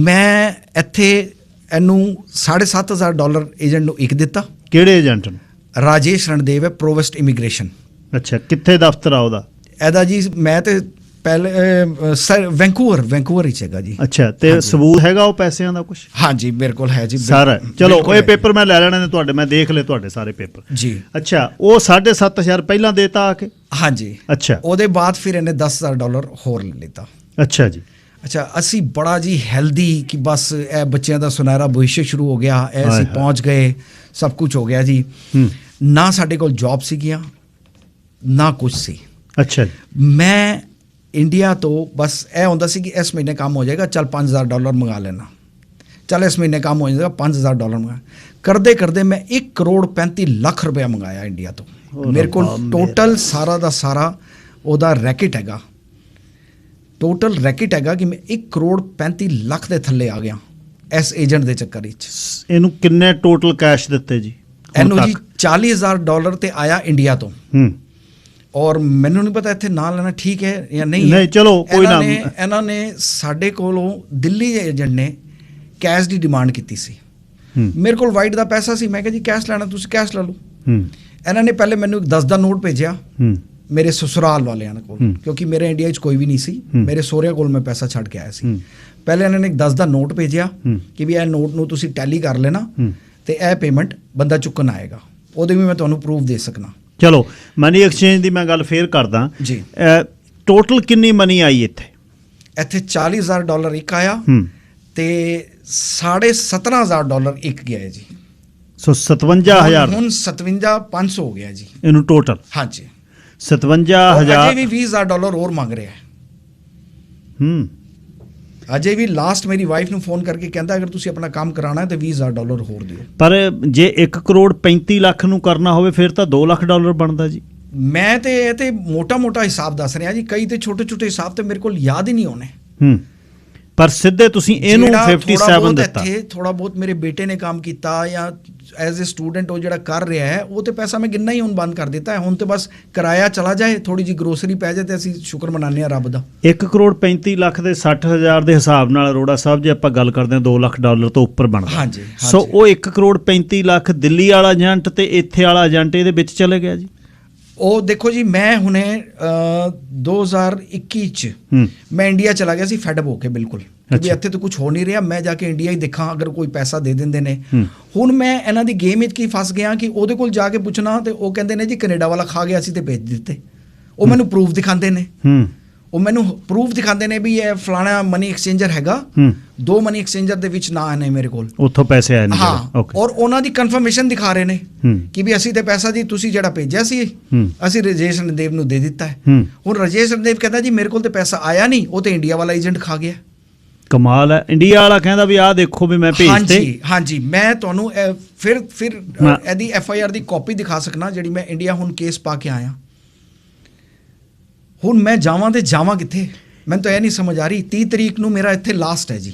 ਮੈਂ ਇੱਥੇ ਇਹਨੂੰ $7,500 ਏਜੰਟ ਨੂੰ ਇੱਕ ਦਿੱਤਾ। ਕਿਹੜੇ ਏਜੰਟ ਨੂੰ? ਰਾਜੇਸ਼ ਰਣਦੇਵ ਹੈ, ਪ੍ਰੋਵੈਸਟ ਇਮੀਗ੍ਰੇਸ਼ਨ। ਅੱਛਾ, ਕਿੱਥੇ ਦਫ਼ਤਰ ਆ ਉਹਦਾ? ਇਹਦਾ ਜੀ ਮੈਂ ਤੇ ਪਹਿਲੇ ਸਰ ਵੈਂਕੂਵਰ ਵਿੱਚ ਹੈਗਾ ਜੀ। ਅੱਛਾ, ਤੇ ਹਾਂਜੀ। ਸਬੂਤ ਹੈਗਾ ਉਹ ਪੈਸਿਆਂ ਦਾ ਕੁਝ? ਹਾਂਜੀ ਮੇਰੇ ਕੋਲ ਹੈ ਜੀ। ਸਾਰਾ। ਚਲੋ ਬਿਲਕੁਲ ਇਹ ਹੈ। ਪੇਪਰ ਮੈਂ ਲੈ ਲੈਣੇ ਨੇ ਤੁਹਾਡੇ, ਮੈਂ ਦੇਖ ਲਏ ਤੁਹਾਡੇ ਸਾਰੇ ਪੇਪਰ। ਜੀ ਅੱਛਾ, ਉਹ 7,500 ਪਹਿਲਾਂ ਦੇਤਾ ਆ ਕੇ? ਹਾਂਜੀ। ਅੱਛਾ ਉਹਦੇ ਬਾਅਦ ਫਿਰ ਇਹਨੇ $10,000 ਹੋਰ ਲੈ ਲਿੱਤਾ। ਅੱਛਾ ਜੀ। ਅੱਛਾ, ਅਸੀਂ ਬੜਾ ਜੀ ਹੈਲਦੀ ਕਿ ਬਸ ਇਹ ਬੱਚਿਆਂ ਦਾ ਸੁਨਹਿਰਾ ਭਵਿੱਖ ਸ਼ੁਰੂ ਹੋ ਗਿਆ, ਇਹ ਅਸੀਂ ਹਾਏ। ਪਹੁੰਚ ਗਏ, ਸਭ ਕੁਝ ਹੋ ਗਿਆ ਜੀ। ਨਾ ਸਾਡੇ ਕੋਲ ਜੌਬ ਸੀਗੀਆਂ ਨਾ ਕੁਝ ਸੀ। ਅੱਛਾ ਜੀ। ਮੈਂ ਇੰਡੀਆ ਤੋਂ ਬਸ ਇਹ ਹੁੰਦਾ ਸੀ ਕਿ ਇਸ ਮਹੀਨੇ ਕੰਮ ਹੋ ਜਾਏਗਾ, ਚੱਲ $5,000 ਮੰਗਾ ਲੈਣਾ, ਚੱਲ ਇਸ ਮਹੀਨੇ ਕੰਮ ਹੋ ਜਾਏਗਾ, $5,000 ਮੰਗਾ। ਕਰਦੇ ਕਰਦੇ ਮੈਂ 1,35,00,000 ਰੁਪਇਆ ਮੰਗਾਇਆ ਇੰਡੀਆ ਤੋਂ। ਮੇਰੇ ਕੋਲ ਟੋਟਲ ਸਾਰਾ ਦਾ ਸਾਰਾ ਉਹਦਾ ਰੈਕਟ ਹੈਗਾ, ਟੋਟਲ ਰੈਕਟ ਹੈਗਾ ਕਿ ਮੈਂ 1,35,00,000 ਦੇ ਥੱਲੇ ਆ ਗਿਆ ਇਸ ਏਜੰਟ ਦੇ ਚੱਕਰ ਵਿੱਚ। ਇਹਨੂੰ ਕਿੰਨੇ ਟੋਟਲ ਕੈਸ਼ ਦਿੱਤੇ ਜੀ ਹੁਣ ਇਹਨੂੰ ਜੀ ਤੱਕ? $40,000 ਤੇ ਆਇਆ ਇੰਡੀਆ ਤੋਂ। ਔਰ ਮੈਨੂੰ ਨਹੀਂ ਪਤਾ ਇੱਥੇ ਨਾਂ ਲੈਣਾ ਠੀਕ ਹੈ ਜਾਂ ਨਹੀਂ ਹੈ। ਨਹੀਂ, ਚਲੋ ਕੋਈ ਨਾ। ਇਹਨਾਂ ਨੇ ਸਾਡੇ ਕੋਲੋਂ ਦਿੱਲੀ ਦੇ ਏਜੰਟ ਨੇ ਕੈਸ਼ ਦੀ ਡਿਮਾਂਡ ਕੀਤੀ ਸੀ। ਮੇਰੇ ਕੋਲ ਵਾਈਟ ਦਾ ਪੈਸਾ ਸੀ, ਮੈਂ ਕਿਹਾ ਜੀ ਕੈਸ਼ ਲੈਣਾ ਤੁਸੀਂ ਕੈਸ਼ ਲੈ ਲਓ। ਇਹਨਾਂ ਨੇ ਪਹਿਲੇ ਮੈਨੂੰ ਇੱਕ 10 ਦਾ ਨੋਟ ਭੇਜਿਆ ਮੇਰੇ ਸਸੁਰਾਲ ਵਾਲਿਆਂ ਕੋਲ, ਕਿਉਂਕਿ ਮੇਰੇ ਇੰਡੀਆ 'ਚ ਕੋਈ ਵੀ ਨਹੀਂ ਸੀ, ਮੇਰੇ ਸਹੁਰਿਆਂ ਕੋਲ ਮੈਂ ਪੈਸਾ ਛੱਡ ਕੇ ਆਇਆ ਸੀ। ਪਹਿਲੇ ਇਹਨਾਂ ਨੇ ਇੱਕ 10 ਦਾ ਨੋਟ ਭੇਜਿਆ ਕਿ ਵੀ ਇਹ ਨੋਟ ਨੂੰ ਤੁਸੀਂ ਟੈਲੀ ਕਰ ਲੈਣਾ ਤੇ ਇਹ ਪੇਮੈਂਟ ਬੰਦਾ ਚੁੱਕਣ ਆਏਗਾ, ਉਹਦੇ ਵੀ ਮੈਂ ਤੁਹਾਨੂੰ ਪ੍ਰੂਫ ਦੇ ਸਕਣਾ। ਚਲੋ, ਮਨੀ ਐਕਸਚੇਂਜ ਦੀ ਮੈਂ ਗੱਲ ਫੇਰ ਕਰਦਾ ਜੀ। ਟੋਟਲ ਕਿੰਨੀ ਮਨੀ ਆਈ ਇੱਥੇ? ਇੱਥੇ $40,000 ਇੱਕ ਆਇਆ ਤੇ $17,500 ਇੱਕ ਗਿਆ ਹੈ ਜੀ। ਸੋ 57,000 ਹੁਣ 57,500 ਹੋ ਗਿਆ ਜੀ ਇਹਨੂੰ ਟੋਟਲ। ਹਾਂਜੀ। 57,000 ਅਜੇ ਵੀ $20,000 ਹੋਰ ਮੰਗ ਰਿਹਾ ਹੈ। ਅਜੇ ਵੀ ਲਾਸਟ ਮੇਰੀ ਵਾਈਫ ਨੂੰ ਫੋਨ ਕਰਕੇ ਕਹਿੰਦਾ ਅਗਰ ਤੁਸੀਂ ਆਪਣਾ ਕੰਮ ਕਰਾਉਣਾ ਹੈ ਤਾਂ $20,000 ਹੋਰ ਦਿਓ। ਪਰ ਜੇ 1,35,00,000 ਨੂੰ ਕਰਨਾ ਹੋਵੇ ਫਿਰ ਤਾਂ $2,00,000 ਬਣਦਾ ਜੀ। ਮੈਂ ਤੇ ਇਹ ਤੇ ਮੋਟਾ ਹਿਸਾਬ ਦੱਸ ਰਿਹਾ ਜੀ, ਕਈ ਤੇ ਛੋਟੇ ਹਿਸਾਬ ਤੇ ਮੇਰੇ ਕੋਲ ਯਾਦ ਹੀ ਨਹੀਂ ਹੋਣੇ। ਪਰ ਸਿੱਧੇ ਤੁਸੀਂ ਇਹਨੂੰ 57 ਦਿੱਤਾ। ਇੱਥੇ ਥੋੜਾ ਬਹੁਤ ਮੇਰੇ ਬੇਟੇ ਨੇ ਕੰਮ ਕੀਤਾ ਜਾਂ ਐਜ਼ ਅ ਸਟੂਡੈਂਟ ਉਹ ਜਿਹੜਾ ਕਰ ਰਿਹਾ ਹੈ, ਉਹ ਤੇ ਪੈਸਾ ਮੈਂ ਗਿਣਨਾ ਹੀ ਹੁਣ ਬੰਦ ਕਰ ਦਿੱਤਾ ਹੈ। ਹੁਣ ਤੇ ਬਸ ਕਿਰਾਇਆ ਚਲਾ ਜਾਏ, ਥੋੜੀ ਜੀ ਗਰੋਸਰੀ ਪੈ ਜਾਏ ਤੇ ਅਸੀਂ ਸ਼ੁਕਰ ਮਨਾਉਂਦੇ ਹਾਂ ਰੱਬ ਦਾ। 1,35,00,000 ਦੇ 60,000 ਦੇ ਹਿਸਾਬ ਨਾਲ ਅਰੋੜਾ ਸਾਹਿਬ ਜੇ ਆਪਾਂ ਗੱਲ ਕਰਦੇ ਹਾਂ $2,00,000 ਤੋਂ ਉੱਪਰ ਬਣਦਾ। ਹਾਂਜੀ। ਸੋ ਉਹ 1,35,00,000 ਦਿੱਲੀ ਵਾਲਾ ਏਜੰਟ ਤੇ ਇੱਥੇ ਵਾਲਾ ਏਜੰਟ ਇਹਦੇ ਵਿੱਚ ਚਲੇ ਗਿਆ ਜੀ। ਉਹ ਦੇਖੋ ਜੀ, ਮੈਂ ਹੁਣੇ 2021 ਚ ਮੈਂ ਇੰਡੀਆ ਚਲਾ ਗਿਆ ਸੀ ਫੈਡ ਅਪ ਹੋ ਕੇ ਬਿਲਕੁਲ, ਕਿਉਂਕਿ ਇੱਥੇ ਤਾਂ ਕੁਝ ਹੋ ਨਹੀਂ ਰਿਹਾ, ਮੈਂ ਜਾ ਕੇ ਇੰਡੀਆ ਹੀ ਦੇਖਾਂ ਅਗਰ ਕੋਈ ਪੈਸਾ ਦੇ ਦਿੰਦੇ ਨੇ। ਹੁਣ ਮੈਂ ਇਹਨਾਂ ਦੀ ਗੇਮ ਵਿੱਚ ਕੀ ਫਸ ਗਿਆ ਕਿ ਉਹਦੇ ਕੋਲ ਜਾ ਕੇ ਪੁੱਛਣਾ ਤੇ ਉਹ ਕਹਿੰਦੇ ਨੇ ਜੀ ਕੈਨੇਡਾ ਵਾਲਾ ਖਾ ਗਿਆ ਸੀ ਤੇ ਭੇਜ ਦਿੱਤੇ। ਉਹ ਮੈਨੂੰ ਪ੍ਰੂਫ ਦਿਖਾਉਂਦੇ ਨੇ, ਉਹ ਮੈਨੂੰ ਪ੍ਰੂਫ ਦਿਖਾਉਂਦੇ ਨੇ ਵੀ ਇਹ ਫਲਾਣਾ ਮਨੀ ਐਕਸਚੇਂਜਰ ਹੈਗਾ, 2 ਮਨੀ ਐਕਸਚੇਂਜਰ ਦੇ ਵਿੱਚ ਨਾਂ ਨੇ ਮੇਰੇ ਕੋਲ, ਉੱਥੋਂ ਪੈਸੇ ਆਏ ਨੇ। ਹਾਂ, ਔਰ ਉਹਨਾਂ ਦੀ ਕਨਫਰਮੇਸ਼ਨ ਦਿਖਾ ਰਹੇ ਨੇ ਕਿ ਵੀ ਅਸੀਂ ਤੇ ਪੈਸਾ ਜੀ ਤੁਸੀਂ ਜਿਹੜਾ ਭੇਜਿਆ ਸੀ ਅਸੀਂ ਰਾਜੇਸ਼ ਰਣਦੇਵ ਨੂੰ ਦੇ ਦਿੱਤਾ ਹੈ। ਹੁਣ ਰਾਜੇਸ਼ ਰਣਦੇਵ ਕਹਿੰਦਾ ਜੀ ਮੇਰੇ ਕੋਲ ਤੇ ਪੈਸਾ ਆਇਆ ਨਹੀਂ, ਉਹ ਤੇ ਇੰਡੀਆ ਵਾਲਾ ਏਜੰਟ ਖਾ ਗਿਆ। ਕਮਾਲ ਹੈ। ਇੰਡੀਆ ਵਾਲਾ ਕਹਿੰਦਾ ਵੀ ਆਹ ਦੇਖੋ ਵੀ ਮੈਂ ਭੇਜਤੇ। ਹਾਂਜੀ, ਮੈਂ ਤੁਹਾਨੂੰ ਫਿਰ ਇਹਦੀ FIR ਦੀ ਕਾਪੀ ਦਿਖਾ ਸਕਣਾ ਜਿਹੜੀ ਮੈਂ ਇੰਡੀਆ ਹੁਣ ਕੇਸ ਪਾ ਕੇ ਆਇਆ। ਹੁਣ ਮੈਂ ਜਾਵਾਂ ਤੇ ਜਾਵਾਂ ਕਿੱਥੇ, ਮੈਨੂੰ ਤਾਂ ਇਹ ਨਹੀਂ ਸਮਝ ਆ ਰਹੀ। 30 ਤਰੀਕ ਨੂੰ ਮੇਰਾ ਇੱਥੇ ਲਾਸਟ ਹੈ ਜੀ।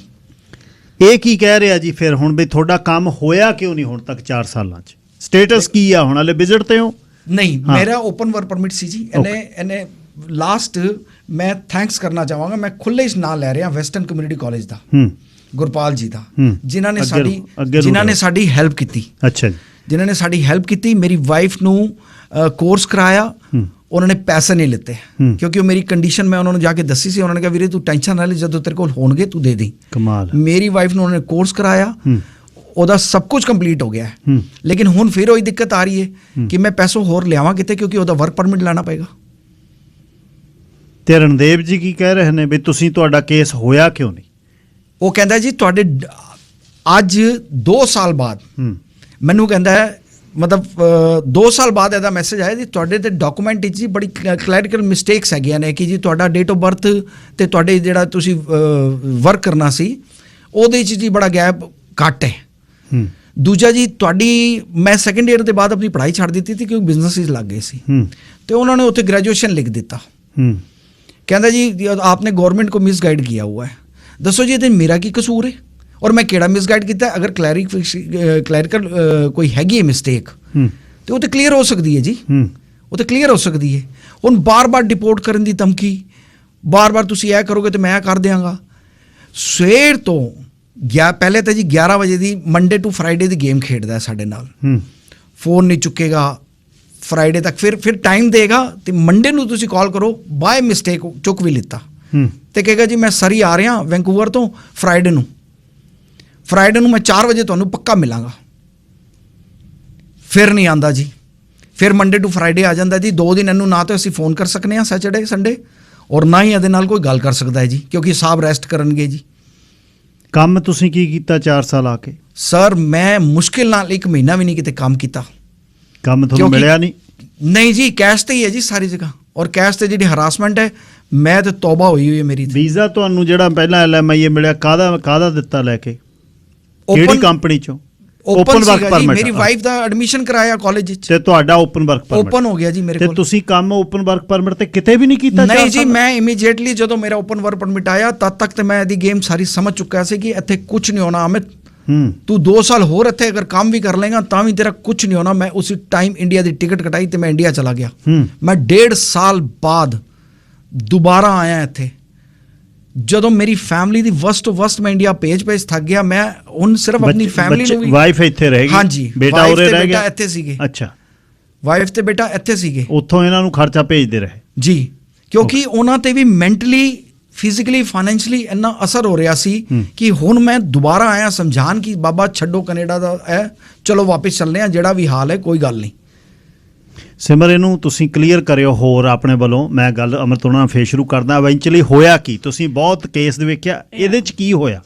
ਇਹ ਕੀ ਕਹਿ ਰਿਹਾ ਜੀ ਫਿਰ ਹੁਣ ਵੀ ਤੁਹਾਡਾ ਕੰਮ ਹੋਇਆ ਕਿਉਂ ਨਹੀਂ ਹੁਣ ਤੱਕ 4 ਸਾਲਾਂ 'ਚ? ਸਟੇਟਸ ਕੀ ਆ ਹੁਣ? ਹਲੇ ਵਿਜ਼ਿਟ ਤੇ ਹੋ? ਨਹੀਂ, ਮੇਰਾ ਓਪਨ ਵਰਕ ਪਰਮਿਟ ਸੀ ਜੀ। ਇਹਨੇ ਲਾਸਟ ਮੈਂ ਥੈਂਕਸ ਕਰਨਾ ਚਾਹਾਂਗਾ, ਮੈਂ ਖੁੱਲੇ ਇਸ ਨਾਂ ਲੈ ਰਿਹਾ ਵੈਸਟਰਨ ਕਮਿਊਨਿਟੀ ਕਾਲਜ ਦਾ, ਗੁਰਪਾਲ ਜੀ ਦਾ, ਜਿਨ੍ਹਾਂ ਨੇ ਸਾਡੀ ਹੈਲਪ ਕੀਤੀ। ਅੱਛਾ ਜੀ। ਜਿਨ੍ਹਾਂ ਨੇ ਸਾਡੀ ਹੈਲਪ ਕੀਤੀ, ਮੇਰੀ ਵਾਈਫ ਨੂੰ ਕੋਰਸ ਕਰਾਇਆ, ਉਹਨਾਂ ਨੇ ਪੈਸੇ ਨਹੀਂ ਲਿੱਤੇ ਕਿਉਂਕਿ ਉਹ ਮੇਰੀ ਕੰਡੀਸ਼ਨ ਮੈਂ ਉਹਨਾਂ ਨੂੰ ਜਾ ਕੇ ਦੱਸੀ ਸੀ। ਉਹਨਾਂ ਨੇ ਕਿਹਾ ਵੀਰੇ ਤੂੰ ਟੈਨਸ਼ਨ ਨਾ ਲੈ, ਜਦੋਂ ਤੇਰੇ ਕੋਲ ਹੋਣਗੇ ਤੂੰ ਦੇ ਦੇ। ਕਮਾਲ। ਮੇਰੀ ਵਾਈਫ ਨੂੰ ਉਹਨਾਂ ਨੇ ਕੋਰਸ ਕਰਾਇਆ, ਉਹਦਾ ਸਭ ਕੁਝ ਕੰਪਲੀਟ ਹੋ ਗਿਆ ਹੈ। ਲੇਕਿਨ ਹੁਣ ਫਿਰ ਉਹੀ ਦਿੱਕਤ ਆ ਰਹੀ ਹੈ ਕਿ ਮੈਂ ਪੈਸੋਂ ਹੋਰ ਲਿਆਵਾਂ ਕਿਤੇ, ਕਿਉਂਕਿ ਉਹਦਾ ਵਰਕ ਪਰਮਿਟ ਲੈਣਾ ਪਏਗਾ। ਤੇ ਰਣਦੇਵ ਜੀ ਕੀ ਕਹਿ ਰਹੇ ਨੇ ਵੀ ਤੁਸੀਂ ਤੁਹਾਡਾ ਕੇਸ ਹੋਇਆ ਕਿਉਂ ਨਹੀਂ? ਉਹ ਕਹਿੰਦਾ ਜੀ ਤੁਹਾਡੇ ਅੱਜ 2 ਸਾਲ ਬਾਅਦ ਮੈਨੂੰ ਕਹਿੰਦਾ ਹੈ, ਮਤਲਬ 2 ਸਾਲ ਬਾਅਦ ਇਹਦਾ ਮੈਸੇਜ ਆਇਆ ਜੀ ਤੁਹਾਡੇ ਤੇ ਡਾਕੂਮੈਂਟ ਵਿੱਚ ਜੀ ਬੜੀ ਕਲੈਰੀਕਲ ਮਿਸਟੇਕਸ ਹੈਗੀਆਂ ਨੇ ਕਿ ਜੀ ਤੁਹਾਡਾ ਡੇਟ ਆਫ ਬਰਥ ਤੇ ਤੁਹਾਡੇ ਜਿਹੜਾ ਤੁਸੀਂ ਵਰਕ ਕਰਨਾ ਸੀ ਉਹਦੇ ਵਿੱਚ ਜੀ ਬੜਾ ਗੈਪ ਘੱਟ ਹੈ। ਦੂਜਾ ਜੀ ਤੁਹਾਡੀ ਮੈਂ ਸੈਕੰਡ ਈਅਰ ਦੇ ਬਾਅਦ ਆਪਣੀ ਪੜ੍ਹਾਈ ਛੱਡ ਦਿੱਤੀ ਸੀ ਕਿਉਂਕਿ ਬਿਜ਼ਨਸ ਵਿੱਚ ਲੱਗ ਗਏ ਸੀ ਤੇ ਉਹਨਾਂ ਨੇ ਉੱਥੇ ਗ੍ਰੈਜੂਏਸ਼ਨ ਲਿਖ ਦਿੱਤਾ। कहता जी आपने गवर्नमेंट को मिसगाइड किया हुआ है, दसो जी ये मेरा की कसूर है और मैं केड़ा मिसगाइड किया। अगर क्लैरिकल कोई हैगी है मिसटेक तो वो तो क्लीयर हो सकती है जी, वो तो क्लीयर हो सकती है। ਹੁਣ ਬਾਰ-ਬਾਰ ਡਿਪੋਰਟ ਕਰਨ ਦੀ ਧਮਕੀ, ਬਾਰ-ਬਾਰ ਤੁਸੀਂ ਇਹ ਕਰੋਗੇ ਤੇ ਮੈਂ ਕਰ ਦਿਆਂਗਾ। ਸਵੇਰ ਤੋਂ ਪਹਿਲੇ ਤਾਂ ਜੀ 11 ਵਜੇ ਦੀ Monday to Friday the game ਖੇਡਦਾ ਸਾਡੇ ਨਾਲ, ਫੋਨ ਨਹੀਂ ਚੁੱਕੇਗਾ ਫਰਾਈਡੇ ਤੱਕ, ਫਿਰ ਟਾਈਮ ਦੇਗਾ ਤੇ ਮੰਡੇ ਨੂੰ ਤੁਸੀਂ ਕਾਲ ਕਰੋ, ਬਾਏ ਮਿਸਟੇਕ ਚੁੱਕ ਵੀ ਲਿੱਤਾ ਤੇ ਕਹੇਗਾ ਜੀ ਮੈਂ ਸਰੀ ਆ ਰਿਹਾ ਵੈਂਕੂਵਰ ਤੋਂ, ਫਰਾਈਡੇ ਨੂੰ ਮੈਂ 4 ਵਜੇ ਤੁਹਾਨੂੰ ਪੱਕਾ ਮਿਲਾਂਗਾ। ਫਿਰ ਨਹੀਂ ਆਂਦਾ ਜੀ, ਫਿਰ ਮੰਡੇ ਟੂ ਫਰਾਈਡੇ ਆ ਜਾਂਦਾ ਜੀ। 2 ਦਿਨ ਇਹਨੂੰ ਨਾ ਤਾਂ ਅਸੀਂ ਫੋਨ ਕਰ ਸਕਨੇ ਹਾਂ ਸੈਟਰਡੇ ਸੰਡੇ, ਔਰ ਨਾ ਹੀ ਇਹਦੇ ਨਾਲ ਕੋਈ ਗੱਲ ਕਰ ਸਕਦਾ ਹੈ ਜੀ, ਕਿਉਂਕਿ ਸਾਹਿਬ ਰੈਸਟ ਕਰਨਗੇ ਜੀ। ਕੰਮ ਤੁਸੀਂ ਕੀ ਕੀਤਾ 4 ਸਾਲ ਆ ਕੇ? ਸਰ ਮੈਂ ਮੁਸ਼ਕਿਲ ਨਾਲ 1 ਮਹੀਨਾ ਵੀ ਨਹੀਂ ਕਿਤੇ ਕੰਮ ਕੀਤਾ। ਕੰਮ ਤੁਹਾਨੂੰ ਮਿਲਿਆ ਨਹੀਂ? ਨਹੀਂ ਜੀ, ਕੈਸ਼ ਤੇ ਹੀ ਹੈ ਜੀ ਸਾਰੀ ਜਗ੍ਹਾ, ਔਰ ਕੈਸ਼ ਤੇ ਜਿਹੜੀ ਹਰਾਸਮੈਂਟ ਹੈ, ਮੈਂ ਤੇ ਤੌਬਾ ਹੋਈ ਹੋਈ ਹੈ ਮੇਰੀ। ਵੀਜ਼ਾ ਤੁਹਾਨੂੰ ਜਿਹੜਾ ਪਹਿਲਾਂ LMIA ਮਿਲਿਆ ਕਾਹਦਾ ਦਿੱਤਾ ਲੈ ਕੇ, ਕਿਹੜੀ ਕੰਪਨੀ ਚੋਂ? Open work permit. ਮੇਰੀ ਵਾਈਫ ਦਾ ਐਡਮਿਸ਼ਨ ਕਰਾਇਆ ਕਾਲਜ ਵਿੱਚ ਤੇ ਤੁਹਾਡਾ ਓਪਨ ਵਰਕ ਪਰਮਿਟ ਓਪਨ ਹੋ ਗਿਆ ਜੀ ਮੇਰੇ ਕੋਲ। ਤੇ ਤੁਸੀਂ ਕੰਮ ਓਪਨ ਵਰਕ ਪਰਮਿਟ ਤੇ ਕਿਤੇ ਵੀ ਨਹੀਂ ਕੀਤਾ? ਨਹੀਂ ਜੀ, ਮੈਂ ਇਮੀਡੀਏਟਲੀ ਜਦੋਂ ਮੇਰਾ ਓਪਨ ਵਰਕ ਪਰਮਿਟ ਆਇਆ ਤਦ ਤੱਕ ਤੇ ਮੈਂ ਇਹਦੀ ਗੇਮ ਸਾਰੀ ਸਮਝ ਚੁੱਕਿਆ ਸੀ ਕਿ ਇੱਥੇ ਕੁਝ ਨਹੀਂ ਹੋਣਾ ਅਮਿਤ, ਤੂੰ 2 ਸਾਲ ਹੋਰ ਇੱਥੇ ਅਗਰ ਕੰਮ ਵੀ ਕਰ ਲੇਗਾ ਤਾਂ ਵੀ ਤੇਰਾ ਕੁਝ ਨਹੀਂ ਹੋਣਾ। ਮੈਂ ਉਸੇ ਟਾਈਮ ਇੰਡੀਆ ਦੀ ਟਿਕਟ ਕਟਾਈ ਤੇ ਮੈਂ ਇੰਡੀਆ ਚਲਾ ਗਿਆ। ਮੈਂ 1.5 ਸਾਲ ਬਾਅਦ ਦੁਬਾਰਾ ਆਇਆ ਇੱਥੇ, ਜਦੋਂ ਮੇਰੀ ਫੈਮਿਲੀ ਦੀ ਵਸਟ ਤੋਂ ਵਸਟ ਮੈਂ ਇੰਡੀਆ ਭੇਜ ਥੱਕ ਗਿਆ। ਮੈਂ ਹੁਣ ਸਿਰਫ ਆਪਣੀ ਫੈਮਿਲੀ ਨੂੰ ਵੀ, ਵਾਈਫ ਇੱਥੇ ਰਹਿ ਗਈ? ਹਾਂਜੀ, ਬੇਟਾ ਉਰੇ ਰਹਿ ਗਿਆ? ਬੇਟਾ ਇੱਥੇ ਸੀਗੇ। ਅੱਛਾ, ਵਾਈਫ ਤੇ ਬੇਟਾ ਇੱਥੇ ਸੀਗੇ, ਉੱਥੋਂ ਇਹਨਾਂ ਨੂੰ ਖਰਚਾ ਭੇਜਦੇ ਰਹੇ ਜੀ, ਕਿਉਂਕਿ ਉਹਨਾਂ ਤੇ ਵੀ ਮੈਂਟਲੀ, ਫਿਜ਼ੀਕਲੀ, ਫਾਈਨੈਂਸ਼ਲੀ ਇੰਨਾ ਅਸਰ ਹੋ ਰਿਹਾ ਸੀ ਕਿ ਹੁਣ ਮੈਂ ਦੁਬਾਰਾ ਆਇਆ ਸਮਝਾਣ ਕਿ ਬਾਬਾ ਛੱਡੋ ਕੈਨੇਡਾ ਦਾ ਹੈ, ਚਲੋ ਵਾਪਸ ਚੱਲਦੇ ਹਾਂ, ਜਿਹੜਾ ਵੀ ਹਾਲ ਹੈ ਕੋਈ ਗੱਲ ਨਹੀਂ। ਸਿਮਰ, ਇਹਨੂੰ ਤੁਸੀਂ ਕਲੀਅਰ ਕਰਿਓ ਹੋਰ ਆਪਣੇ ਵੱਲੋਂ। ਮੈਂ ਗੱਲ ਅਮਰਤ ਉਹਨਾਂ ਨਾਲ ਫੇਰ ਸ਼ੁਰੂ ਕਰਦਾ। ਇਵੈਂਚੁਅਲੀ ਹੋਇਆ ਕੀ? ਤੁਸੀਂ ਬਹੁਤ ਕੇਸ ਦੇ ਵੇਖਿਆ, ਇਹਦੇ 'ਚ ਕੀ ਹੋਇਆ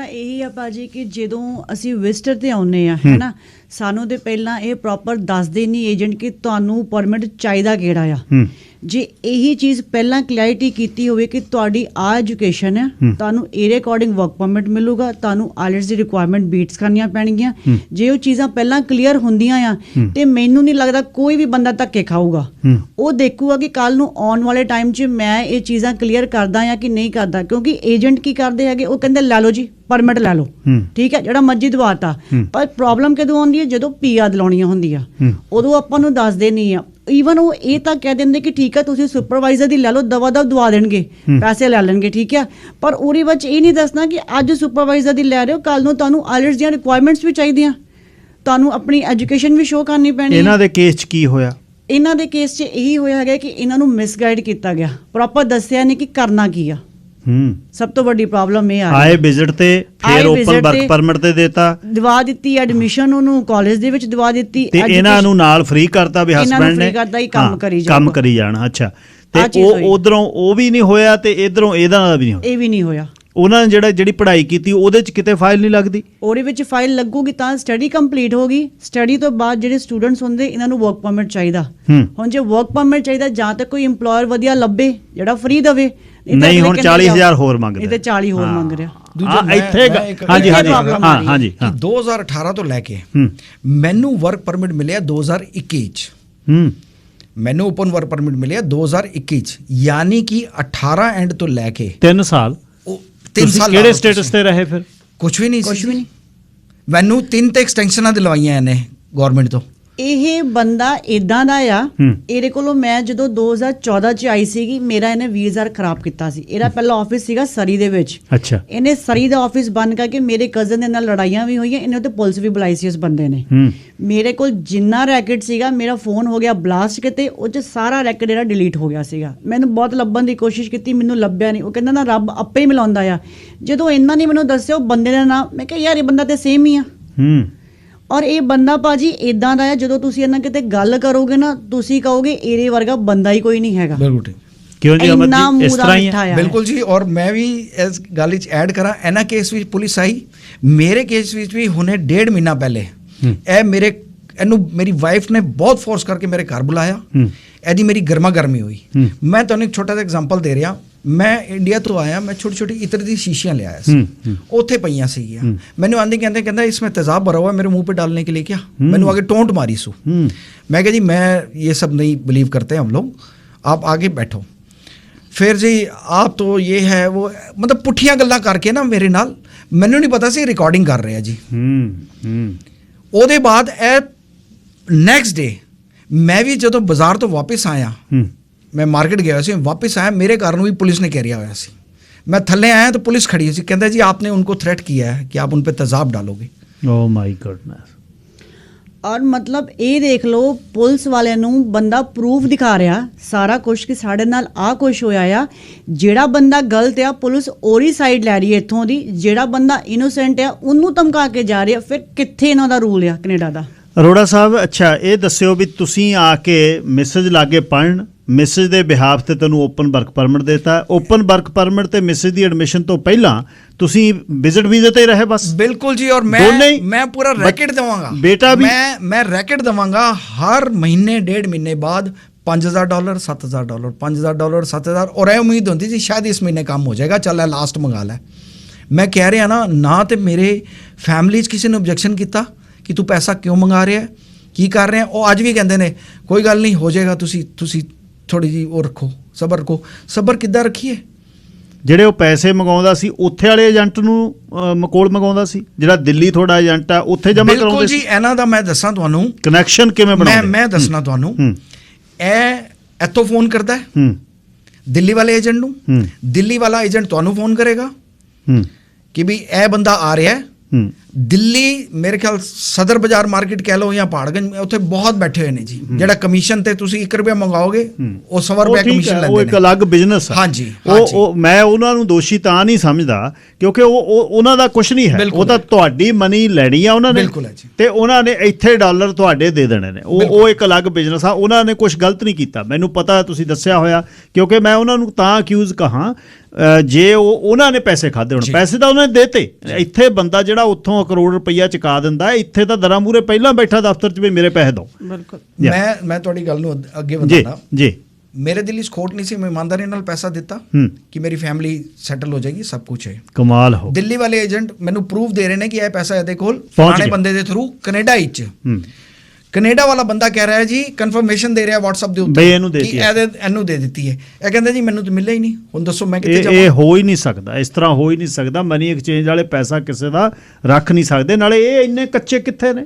ਇਹੀ ਆ ਭਾਜੀ ਕਿ ਜਦੋਂ ਅਸੀਂ ਵਿਜ਼ਟਰ ਤੇ ਆਉਂਦੇ ਆ ਹੈ ਨਾ, ਸਾਨੂੰ ਤੇ ਪਹਿਲਾਂ ਇਹ ਪ੍ਰੋਪਰ ਦੱਸਦੇ ਨਹੀਂ ਏਜੰਟ ਕਿ ਤੁਹਾਨੂੰ ਪਰਮਿਟ ਚਾਹੀਦਾ ਕਿਹੜਾ ਆ। ਜੇ ਇਹੀ ਚੀਜ਼ ਪਹਿਲਾਂ ਕਲੈਰਿਟੀ ਕੀਤੀ ਹੋਵੇ ਕਿ ਤੁਹਾਡੀ ਆ ਐਜੂਕੇਸ਼ਨ ਹੈ, ਤੁਹਾਨੂੰ ਇਹਦੇ ਅਕੋਰਡਿੰਗ ਵਰਕ ਪਰਮਿਟ ਮਿਲੂਗਾ, ਤੁਹਾਨੂੰ ਆਇਲਟਸ ਦੀ ਰਿਕੁਆਇਰਮੈਂਟ ਬੀਟਸ ਕਰਨੀਆਂ ਪੈਣਗੀਆਂ, ਜੇ ਉਹ ਚੀਜ਼ਾਂ ਪਹਿਲਾਂ ਕਲੀਅਰ ਹੁੰਦੀਆਂ ਆ ਤੇ ਮੈਨੂੰ ਨਹੀਂ ਲੱਗਦਾ ਕੋਈ ਵੀ ਬੰਦਾ ਧੱਕੇ ਖਾਊਗਾ। ਉਹ ਦੇਖੂਗਾ ਕਿ ਕੱਲ ਨੂੰ ਆਉਣ ਵਾਲੇ ਟਾਈਮ 'ਚ ਮੈਂ ਇਹ ਚੀਜ਼ਾਂ ਕਲੀਅਰ ਕਰਦਾ ਜਾਂ ਕਿ ਨਹੀਂ ਕਰਦਾ, ਕਿਉਂਕਿ ਏਜੰਟ ਕੀ ਕਰਦੇ ਹੈਗੇ, ਉਹ ਕਹਿੰਦੇ ਲੈ ਲਓ ਜੀ ਪਰਮਿਟ ਲੈ ਲਓ, ਠੀਕ ਹੈ, ਜਿਹੜਾ ਮਰਜ਼ੀ ਦਵਾਤਾ। ਪਰ ਪ੍ਰੋਬਲਮ ਕਦੋਂ ਆਉਂਦੀ ਹੈ? ਜਦੋਂ PR ਦਿਲਾਉਣੀਆਂ ਹੁੰਦੀਆਂ, ਉਦੋਂ ਆਪਾਂ ਨੂੰ ਦੱਸਦੇ ਨਹੀਂ ਆ। ਈਵਨ ਉਹ ਇਹ ਤਾਂ ਕਹਿ ਦਿੰਦੇ ਕਿ ਠੀਕ ਹੈ ਤੁਸੀਂ ਸੁਪਰਵਾਈਜ਼ਰ ਦੀ ਲੈ ਲਓ, ਦਵਾ ਦਵਾ ਦੇਣਗੇ, ਪੈਸੇ ਲੈ ਲੈਣਗੇ, ਠੀਕ ਹੈ, ਪਰ ਉਹਦੇ ਵਿੱਚ ਇਹ ਨਹੀਂ ਦੱਸਣਾ ਕਿ ਅੱਜ ਸੁਪਰਵਾਈਜ਼ਰ ਦੀ ਲੈ ਰਹੇ ਹੋ, ਕੱਲ ਨੂੰ ਤੁਹਾਨੂੰ ਆਇਲਟਸ ਦੀਆਂ ਰਿਕੁਆਇਰਮੈਂਟਸ ਵੀ ਚਾਹੀਦੀਆਂ, ਤੁਹਾਨੂੰ ਆਪਣੀ ਐਜੂਕੇਸ਼ਨ ਵੀ ਸ਼ੋਅ ਕਰਨੀ ਪੈਣੀ। ਇਹਨਾਂ ਦੇ ਕੇਸ 'ਚ ਕੀ ਹੋਇਆ? ਇਹਨਾਂ ਦੇ ਕੇਸ 'ਚ ਇਹੀ ਹੋਇਆ ਹੈਗਾ ਕਿ ਇਹਨਾਂ ਨੂੰ ਮਿਸਗਾਈਡ ਕੀਤਾ ਗਿਆ, ਪ੍ਰੋਪਰ ਦੱਸਿਆ ਨਹੀਂ ਕਿ ਕਰਨਾ ਕੀ ਆ। ਸਭ ਤੋਂ ਵੱਡੀ ਪ੍ਰੋਬਲਮ ਇਹ ਆਏ ਵਿਜ਼ਿਟ ਤੇ ਫਿਰ ਓਪਨ ਵਰਕ ਪਰਮਿਟ ਤੇ ਦੇਤਾ, ਦਵਾ ਦਿੱਤੀ ਐਡਮਿਸ਼ਨ, ਉਹਨੂੰ ਕਾਲਜ ਦੇ ਵਿੱਚ ਦਵਾ ਦਿੱਤੀ ਤੇ ਇਹਨਾਂ ਨੂੰ ਨਾਲ ਫ੍ਰੀ ਕਰਤਾ ਵੀ ਹਸਬੈਂਡ ਨੇ ਕੰਮ ਕਰੀ ਜਾਣਾ। ਅੱਛਾ, ਤੇ ਉਹ ਉਧਰੋਂ ਉਹ ਵੀ ਨਹੀਂ ਹੋਇਆ ਤੇ ਇਧਰੋਂ ਇਹਦਾ ਵੀ ਨਹੀਂ ਹੋਇਆ। ਇਹ ਵੀ ਨਹੀਂ ਹੋਇਆ। ਉਹਨਾਂ ਨੇ ਜਿਹੜੀ ਪੜ੍ਹਾਈ ਕੀਤੀ ਉਹਦੇ 'ਚ ਕਿਤੇ ਫਾਈਲ ਨਹੀਂ ਲੱਗਦੀ? ਉਹਦੇ ਵਿੱਚ ਫਾਈਲ ਲੱਗੂਗੀ ਤਾਂ ਸਟੱਡੀ ਕੰਪਲੀਟ ਹੋ ਗਈ। ਸਟੱਡੀ ਤੋਂ ਬਾਅਦ ਜਿਹੜੇ ਸਟੂਡੈਂਟਸ ਹੁੰਦੇ ਇਹਨਾਂ ਨੂੰ ਵਰਕ ਪਰਮਿਟ ਚਾਹੀਦਾ। ਹੁਣ ਜੇ ਵਰਕ ਪਰਮਿਟ ਚਾਹੀਦਾ, ਜਾਂ ਤਾਂ ਕੋਈ EMPLOYER ਵਧੀਆ ਲੱਭੇ ਜਿਹੜਾ ਫ੍ਰੀ ਦੇਵੇ, ਨਹੀਂ ਹੁਣ 40,000 ਹੋਰ ਮੰਗਦੇ, ਇਹ ਤੇ 40 ਹੋਰ ਮੰਗ ਰਿਹਾ। ਇੱਥੇ ਹਾਂਜੀ 2018 ਤੋਂ ਲੈ ਕੇ ਮੈਨੂੰ ਵਰਕ ਪਰਮਿਟ ਮਿਲਿਆ 2021 ਚ, ਮੈਨੂੰ ਓਪਨ ਵਰਕ ਪਰਮਿਟ ਮਿਲਿਆ 2021 ਚ, ਯਾਨੀ ਕਿ 18 ਐਂਡ ਤੋਂ ਲੈ ਕੇ 3 ਸਾਲ। 3 ਸਾਲ ਕਿਹੜੇ ਸਟੇਟਸ ਤੇ ਰਹੇ ਫਿਰ? ਕੁਝ ਵੀ ਨਹੀਂ। ਮੈਨੂੰ 3 ਤੇ ਐਕਸਟੈਂਸ਼ਨਾਂ ਦਿਲਵਾਈਆਂ ਇਹਨੇ ਗਵਰਨਮੈਂਟ ਤੋਂ। ਇਹ ਬੰਦਾ ਇਦਾਂ ਦਾ ਆ, ਇਹਦੇ ਕੋਲੋਂ ਮੈਂ ਜਦੋਂ 2014 ਚ ਆਈ ਸੀਗੀ, ਮੇਰਾ ਇਹਨੇ ਵੀਜ਼ਾ ਖਰਾਬ ਕੀਤਾ ਸੀ। ਇਹਦਾ ਪਹਿਲਾ ਆਫਿਸ ਸੀਗਾ ਸਰੀ ਦੇ ਵਿੱਚ। ਅੱਛਾ, ਇਹਨੇ ਸਰੀ ਦਾ ਆਫਿਸ ਬੰਦ ਕਰਕੇ ਮੇਰੇ ਕਜ਼ਨ ਦੇ ਨਾਲ ਲੜਾਈਆਂ ਵੀ ਹੋਈਆਂ, ਇਹਨੇ ਉੱਤੇ ਪੁਲਿਸ ਵੀ ਬੁਲਾਈ ਸੀ ਉਸ ਬੰਦੇ ਨੇ। ਮੇਰੇ ਕੋਲ ਜਿੰਨਾ ਰੈਕਟ ਸੀਗਾ, ਮੇਰਾ ਫੋਨ ਹੋ ਗਿਆ ਬਲਾਸਟ, ਕਿਤੇ ਉਹ 'ਚ ਸਾਰਾ ਰੈਕਟ ਜਿਹੜਾ ਡਿਲੀਟ ਹੋ ਗਿਆ ਸੀਗਾ। ਮੈਨੂੰ ਬਹੁਤ ਲੱਭਣ ਦੀ ਕੋਸ਼ਿਸ਼ ਕੀਤੀ, ਮੈਨੂੰ ਲੱਭਿਆ ਨਹੀਂ। ਉਹ ਕਹਿੰਦਾ ਨਾ ਰੱਬ ਆਪੇ ਹੀ ਮਿਲਾਉਂਦਾ ਆ। ਜਦੋਂ ਇਹਨਾਂ ਨੇ ਮੈਨੂੰ ਦੱਸਿਆ ਉਹ ਬੰਦੇ ਦਾ ਨਾਮ, ਮੈਂ ਕਿਹਾ ਯਾਰ ਇਹ ਬੰਦਾ ਤੇ ਸੇਮ ਹੀ ਆ। ਔਰ ਇਹ ਬੰਦਾ ਭਾਜੀ ਇਦਾਂ ਦਾ ਆ, ਜਦੋਂ ਤੁਸੀਂ ਇਹਨਾਂ ਕਿਤੇ ਗੱਲ ਕਰੋਗੇ ਨਾ, ਤੁਸੀਂ ਕਹੋਗੇ ਇਹਦੇ ਵਰਗਾ ਬੰਦਾ ਹੀ ਕੋਈ ਨਹੀਂ ਹੈਗਾ। ਬਿਲਕੁਲ। ਕਿਉਂ ਜੀ ਅਮਰ ਜੀ, ਇਸ ਤਰ੍ਹਾਂ ਹੀ ਹੈ? ਬਿਲਕੁਲ ਜੀ। ਔਰ ਮੈਂ ਵੀ ਇਸ ਗੱਲ ਵਿੱਚ ਐਡ ਕਰਾਂ, ਇਹਨਾਂ ਕੇਸ ਵਿੱਚ ਪੁਲਿਸ ਆਈ, ਮੇਰੇ ਕੇਸ ਵਿੱਚ ਵੀ ਹੁਣੇ 1.5 ਮਹੀਨਾ ਪਹਿਲੇ ਇਹਨੂੰ ਮੇਰੀ ਵਾਈਫ ਨੇ ਬਹੁਤ ਫੋਰਸ ਕਰਕੇ ਮੇਰੇ ਘਰ ਬੁਲਾਇਆ। ਇਹਦੀ ਮੇਰੀ ਗਰਮਾ ਗਰਮੀ ਹੋਈ। ਮੈਂ ਤੁਹਾਨੂੰ ਇੱਕ ਛੋਟਾ ਜਿਹਾ ਐਗਜ਼ਾਮਪਲ ਦੇ ਰਿਹਾ। ਮੈਂ ਇੰਡੀਆ ਤੋਂ ਆਇਆ, ਮੈਂ ਛੋਟੀ ਛੋਟੀ ਇਤਰ ਦੀ ਸ਼ੀਸ਼ੀਆਂ ले आया ਸੀ, ਉੱਥੇ ਪਈਆਂ ਸੀਗੀਆਂ। ਮੈਨੂੰ ਆਂਦੇ ਕਹਿੰਦਾ इसमें तेजाब भरा हुआ है, मेरे मुंह पे डालने के लिए क्या? मैंने आगे टोंट मारी सू। मैं कहा जी मैं ये सब नहीं बिलीव करते हम लोग, आप आगे बैठो। ਫਿਰ ਜੀ ਆਪ ਤੋਂ ਇਹ ਹੈ ਉਹ ਮਤਲਬ ਪੁੱਠੀਆਂ ਗੱਲਾਂ ਕਰਕੇ ਨਾ ਮੇਰੇ ਨਾਲ, ਮੈਨੂੰ ਨਹੀਂ ਪਤਾ ਸੀ ਰਿਕਾਰਡਿੰਗ ਕਰ ਰਿਹਾ ਜੀ। ਉਹਦੇ ਬਾਅਦ ਇਹ ਨੈਕਸਟ ਡੇ ਮੈਂ ਵੀ ਜਦੋਂ ਬਾਜ਼ਾਰ ਤੋਂ ਵਾਪਸ ਆਇਆ, ਮੈਂ ਮਾਰਕੀਟ ਗਿਆ ਸੀ, ਵਾਪਸ ਆਇਆ, ਮੇਰੇ ਘਰ ਨੂੰ ਵੀ ਪੁਲਿਸ ਨੇ ਘੇਰਿਆ ਹੋਇਆ ਸੀ। मैं थल्ले आया तो पुलिस खड़ी थी, कहता जी आपने उनको थ्रेट किया है कि आप उन पे तेजाब डालोगे। Oh my goodness. ਔਰ ਮਤਲਬ ਇਹ ਦੇਖ ਲਓ ਪੁਲਿਸ ਵਾਲਿਆਂ ਨੂੰ ਬੰਦਾ ਪ੍ਰੂਫ ਦਿਖਾ ਰਿਹਾ ਸਾਰਾ ਕੁਝ ਕਿ ਸਾਡੇ ਨਾਲ ਆਹ ਕੁਝ ਹੋਇਆ ਆ। ਜਿਹੜਾ ਬੰਦਾ ਗਲਤ ਆ ਪੁਲਿਸ ਉਹਦੀ ਸਾਈਡ ਲੈ ਰਹੀ ਹੈ ਇੱਥੋਂ ਦੀ, ਜਿਹੜਾ ਬੰਦਾ ਇਨੋਸੈਂਟ ਆ ਉਹਨੂੰ ਧਮਕਾ ਕੇ ਜਾ ਰਹੀ ਆ। ਫਿਰ ਕਿੱਥੇ ਇਹਨਾਂ ਦਾ ਰੂਲ ਆ ਕੈਨੇਡਾ ਦਾ? ਅਰੋੜਾ ਸਾਹਿਬ, ਅੱਛਾ ਇਹ ਦੱਸਿਓ ਵੀ ਤੁਸੀਂ ਆ ਕੇ ਮੈਸੇਜ ਲਾਗੇ ਪੜ੍ਹਨ, ਮੈਸੇਜ ਦੇ ਬਿਹਾਫ ਤੇ ਤੈਨੂੰ ਓਪਨ ਵਰਕ ਪਰਮਿਟ ਦਿੱਤਾ। ਓਪਨ ਵਰਕ ਪਰਮਿਟ ਤੇ ਮੈਸੇਜ ਦੀ ਐਡਮਿਸ਼ਨ ਤੋਂ ਪਹਿਲਾਂ ਤੁਸੀਂ ਵਿਜ਼ਿਟ ਵੀਜ਼ੇ ਤੇ ਹੀ ਰਹੇ ਬਸ? बिल्कुल जी। और मैं पूरा रैकेट दवांगा बेटा भी मैं रैकेट दवांगा हर महीने 1.5 महीने बाद $5,000 $7,000 $5,000 $7,000। और यह उम्मीद होती थी शायद इस महीने काम हो जाएगा, चल लास्ट मंगा लै। मैं कह रहा ना तो मेरे फैमिली किसी ने ऑब्जेक्शन किया कि तू पैसा क्यों मंगा रहा है, की कर रहे हैं। वो अज भी कहते हैं कोई गल नहीं हो जाएगा, तुसी थोड़ी जी वो रखो, सबर रखो। सबर किद्दां रखीए? ਜਿਹੜੇ ਉਹ ਪੈਸੇ ਮੰਗਾਉਂਦਾ ਸੀ ਉੱਥੇ ਵਾਲੇ ਏਜੰਟ ਨੂੰ ਕੋਲ ਮੰਗਾਉਂਦਾ ਸੀ, ਜਿਹੜਾ ਦਿੱਲੀ ਤੁਹਾਡਾ ਏਜੰਟ ਆ ਉੱਥੇ ਜਮ੍ਹਾਂ ਕਰਾਉਂਦੇ ਸੀ? ਬਿਲਕੁਲ ਜੀ। ਇਹਨਾਂ ਦਾ ਮੈਂ ਦੱਸਾਂ ਤੁਹਾਨੂੰ ਕਨੈਕਸ਼ਨ ਕਿਵੇਂ ਬਣਾਉਂਦੇ? ਮੈਂ ਦੱਸਣਾ ਤੁਹਾਨੂੰ। ਇਹ ਇੱਥੋਂ ਫੋਨ ਕਰਦਾ ਹੈ ਦਿੱਲੀ ਵਾਲੇ ਏਜੰਟ ਨੂੰ, ਦਿੱਲੀ ਵਾਲਾ ਏਜੰਟ ਤੁਹਾਨੂੰ ਫੋਨ ਕਰੇਗਾ ਕਿ ਵੀ ਇਹ ਬੰਦਾ ਆ ਰਿਹਾ ਹੈ। ਦਿੱਲੀ ਮੇਰੇ ਖਿਆਲ ਸਦਰ ਬਾਜ਼ਾਰ ਮਾਰਕੀਟ ਕਹਿ ਲਓ ਜਾਂ ਪਹਾੜਗੰਜ, ਉੱਥੇ ਬਹੁਤ ਬੈਠੇ ਹੋਏ ਨੇ ਜੀ, ਜਿਹੜਾ ਕਮਿਸ਼ਨ ਤੇ ਤੁਸੀਂ 1 ਰੁਪਿਆ ਮੰਗਾਓਗੇ ਉਹ 100 ਰੁਪਏ ਕਮਿਸ਼ਨ ਲੈਂਦੇ ਨੇ। ਉਹ ਇੱਕ ਅਲੱਗ ਬਿਜ਼ਨਸ ਹੈ। ਹਾਂਜੀ। ਉਹ ਮੈਂ ਉਹਨਾਂ ਨੂੰ ਦੋਸ਼ੀ ਤਾਂ ਨਹੀਂ ਸਮਝਦਾ ਕਿਉਂਕਿ ਉਹ ਉਹਨਾਂ ਦਾ ਕੁਝ ਨਹੀਂ ਹੈ, ਉਹ ਤਾਂ ਤੁਹਾਡੀ ਮਨੀ ਲੈਣੀ ਆ ਉਹਨਾਂ ਨੇ ਤੇ ਉਹਨਾਂ ਨੇ ਇੱਥੇ ਡਾਲਰ ਤੁਹਾਡੇ ਦੇ ਦੇਣੇ ਨੇ। ਉਹ ਇੱਕ ਅਲੱਗ ਬਿਜ਼ਨਸ ਆ, ਉਹਨਾਂ ਨੇ ਕੁਝ ਗਲਤ ਨਹੀਂ ਕੀਤਾ, ਮੈਨੂੰ ਪਤਾ ਤੁਸੀਂ ਦੱਸਿਆ ਹੋਇਆ। ਕਿਉਂਕਿ ਮੈਂ ਉਹਨਾਂ ਨੂੰ ਤਾਂ ਅਕਿਊਜ਼ ਕਹਾਂ ਜੇ ਉਹਨਾਂ ਨੇ ਪੈਸੇ ਖਾਦੇ ਹੋਣ, ਪੈਸੇ ਤਾਂ ਉਹਨਾਂ ਨੇ ਦੇਤੇ। ਇੱਥੇ ਬੰਦਾ ਜਿਹੜਾ ਉੱਥੋਂ ਕਰੋੜ ਰੁਪਈਆ ਚੁਕਾ ਦਿੰਦਾ, ਇੱਥੇ ਤਾਂ ਦਰਾਂ ਮੂਹਰੇ ਪਹਿਲਾਂ ਬੈਠਾ ਦਫ਼ਤਰ 'ਚ ਵੀ ਮੇਰੇ ਪੈਸੇ ਦਿਓ। ਬਿਲਕੁਲ। ਮੈਂ ਤੁਹਾਡੀ ਗੱਲ ਨੂੰ ਅੱਗੇ ਵਧਾਉਣਾ ਜੀ। ਮੇਰੇ ਦਿਲ 'ਚ ਖੋਟ ਨਹੀਂ ਸੀ, ਮੈਂ ਇਮਾਨਦਾਰੀ ਨਾਲ ਪੈਸਾ ਦਿੱਤਾ ਕਿ ਮੇਰੀ ਫੈਮਿਲੀ ਸੈਟਲ ਹੋ ਜਾਏਗੀ, ਸਭ ਕੁਝ ਹੈ। ਕਮਾਲ ਹੋ। ਦਿੱਲੀ ਵਾਲੇ ਏਜੰਟ ਮੈਨੂੰ ਪ੍ਰੂਫ ਦੇ ਰਹੇ ਨੇ ਕਿ ਇਹ ਪੈਸਾ ਇਹਦੇ ਕੋਲ ਪੁਰਾਣੇ ਬੰਦੇ ਦੇ ਥਰੂ ਕੈਨੇਡਾ ਵਿੱਚ। ਕੈਨੇਡਾ ਵਾਲਾ ਬੰਦਾ ਕਹਿ ਰਿਹਾ ਜੀ, ਕਨਫਰਮੇਸ਼ਨ ਦੇ ਰਿਹਾ WhatsApp ਦੇ ਉੱਤੇ ਕਿ ਇਹਨੂੰ ਦੇ ਦਿੱਤੀ ਹੈ। ਇਹ ਕਹਿੰਦਾ ਜੀ ਮੈਨੂੰ ਤਾਂ ਮਿਲਿਆ ਹੀ ਨਹੀਂ, ਹੁਣ ਦੱਸੋ ਮੈਂ ਕਿੱਥੇ ਜਾਵਾਂ? ਇਹ ਹੋ ਹੀ ਨਹੀਂ ਸਕਦਾ, ਇਸ ਤਰ੍ਹਾਂ ਹੋ ਹੀ ਨਹੀਂ ਸਕਦਾ। ਮਨੀ ਐਕਸਚੇਂਜ ਵਾਲੇ ਪੈਸਾ ਕਿਸੇ ਦਾ ਰੱਖ ਨਹੀਂ ਸਕਦੇ। ਨਾਲੇ ਇਹ ਇੰਨੇ ਕੱਚੇ ਕਿੱਥੇ ਨੇ,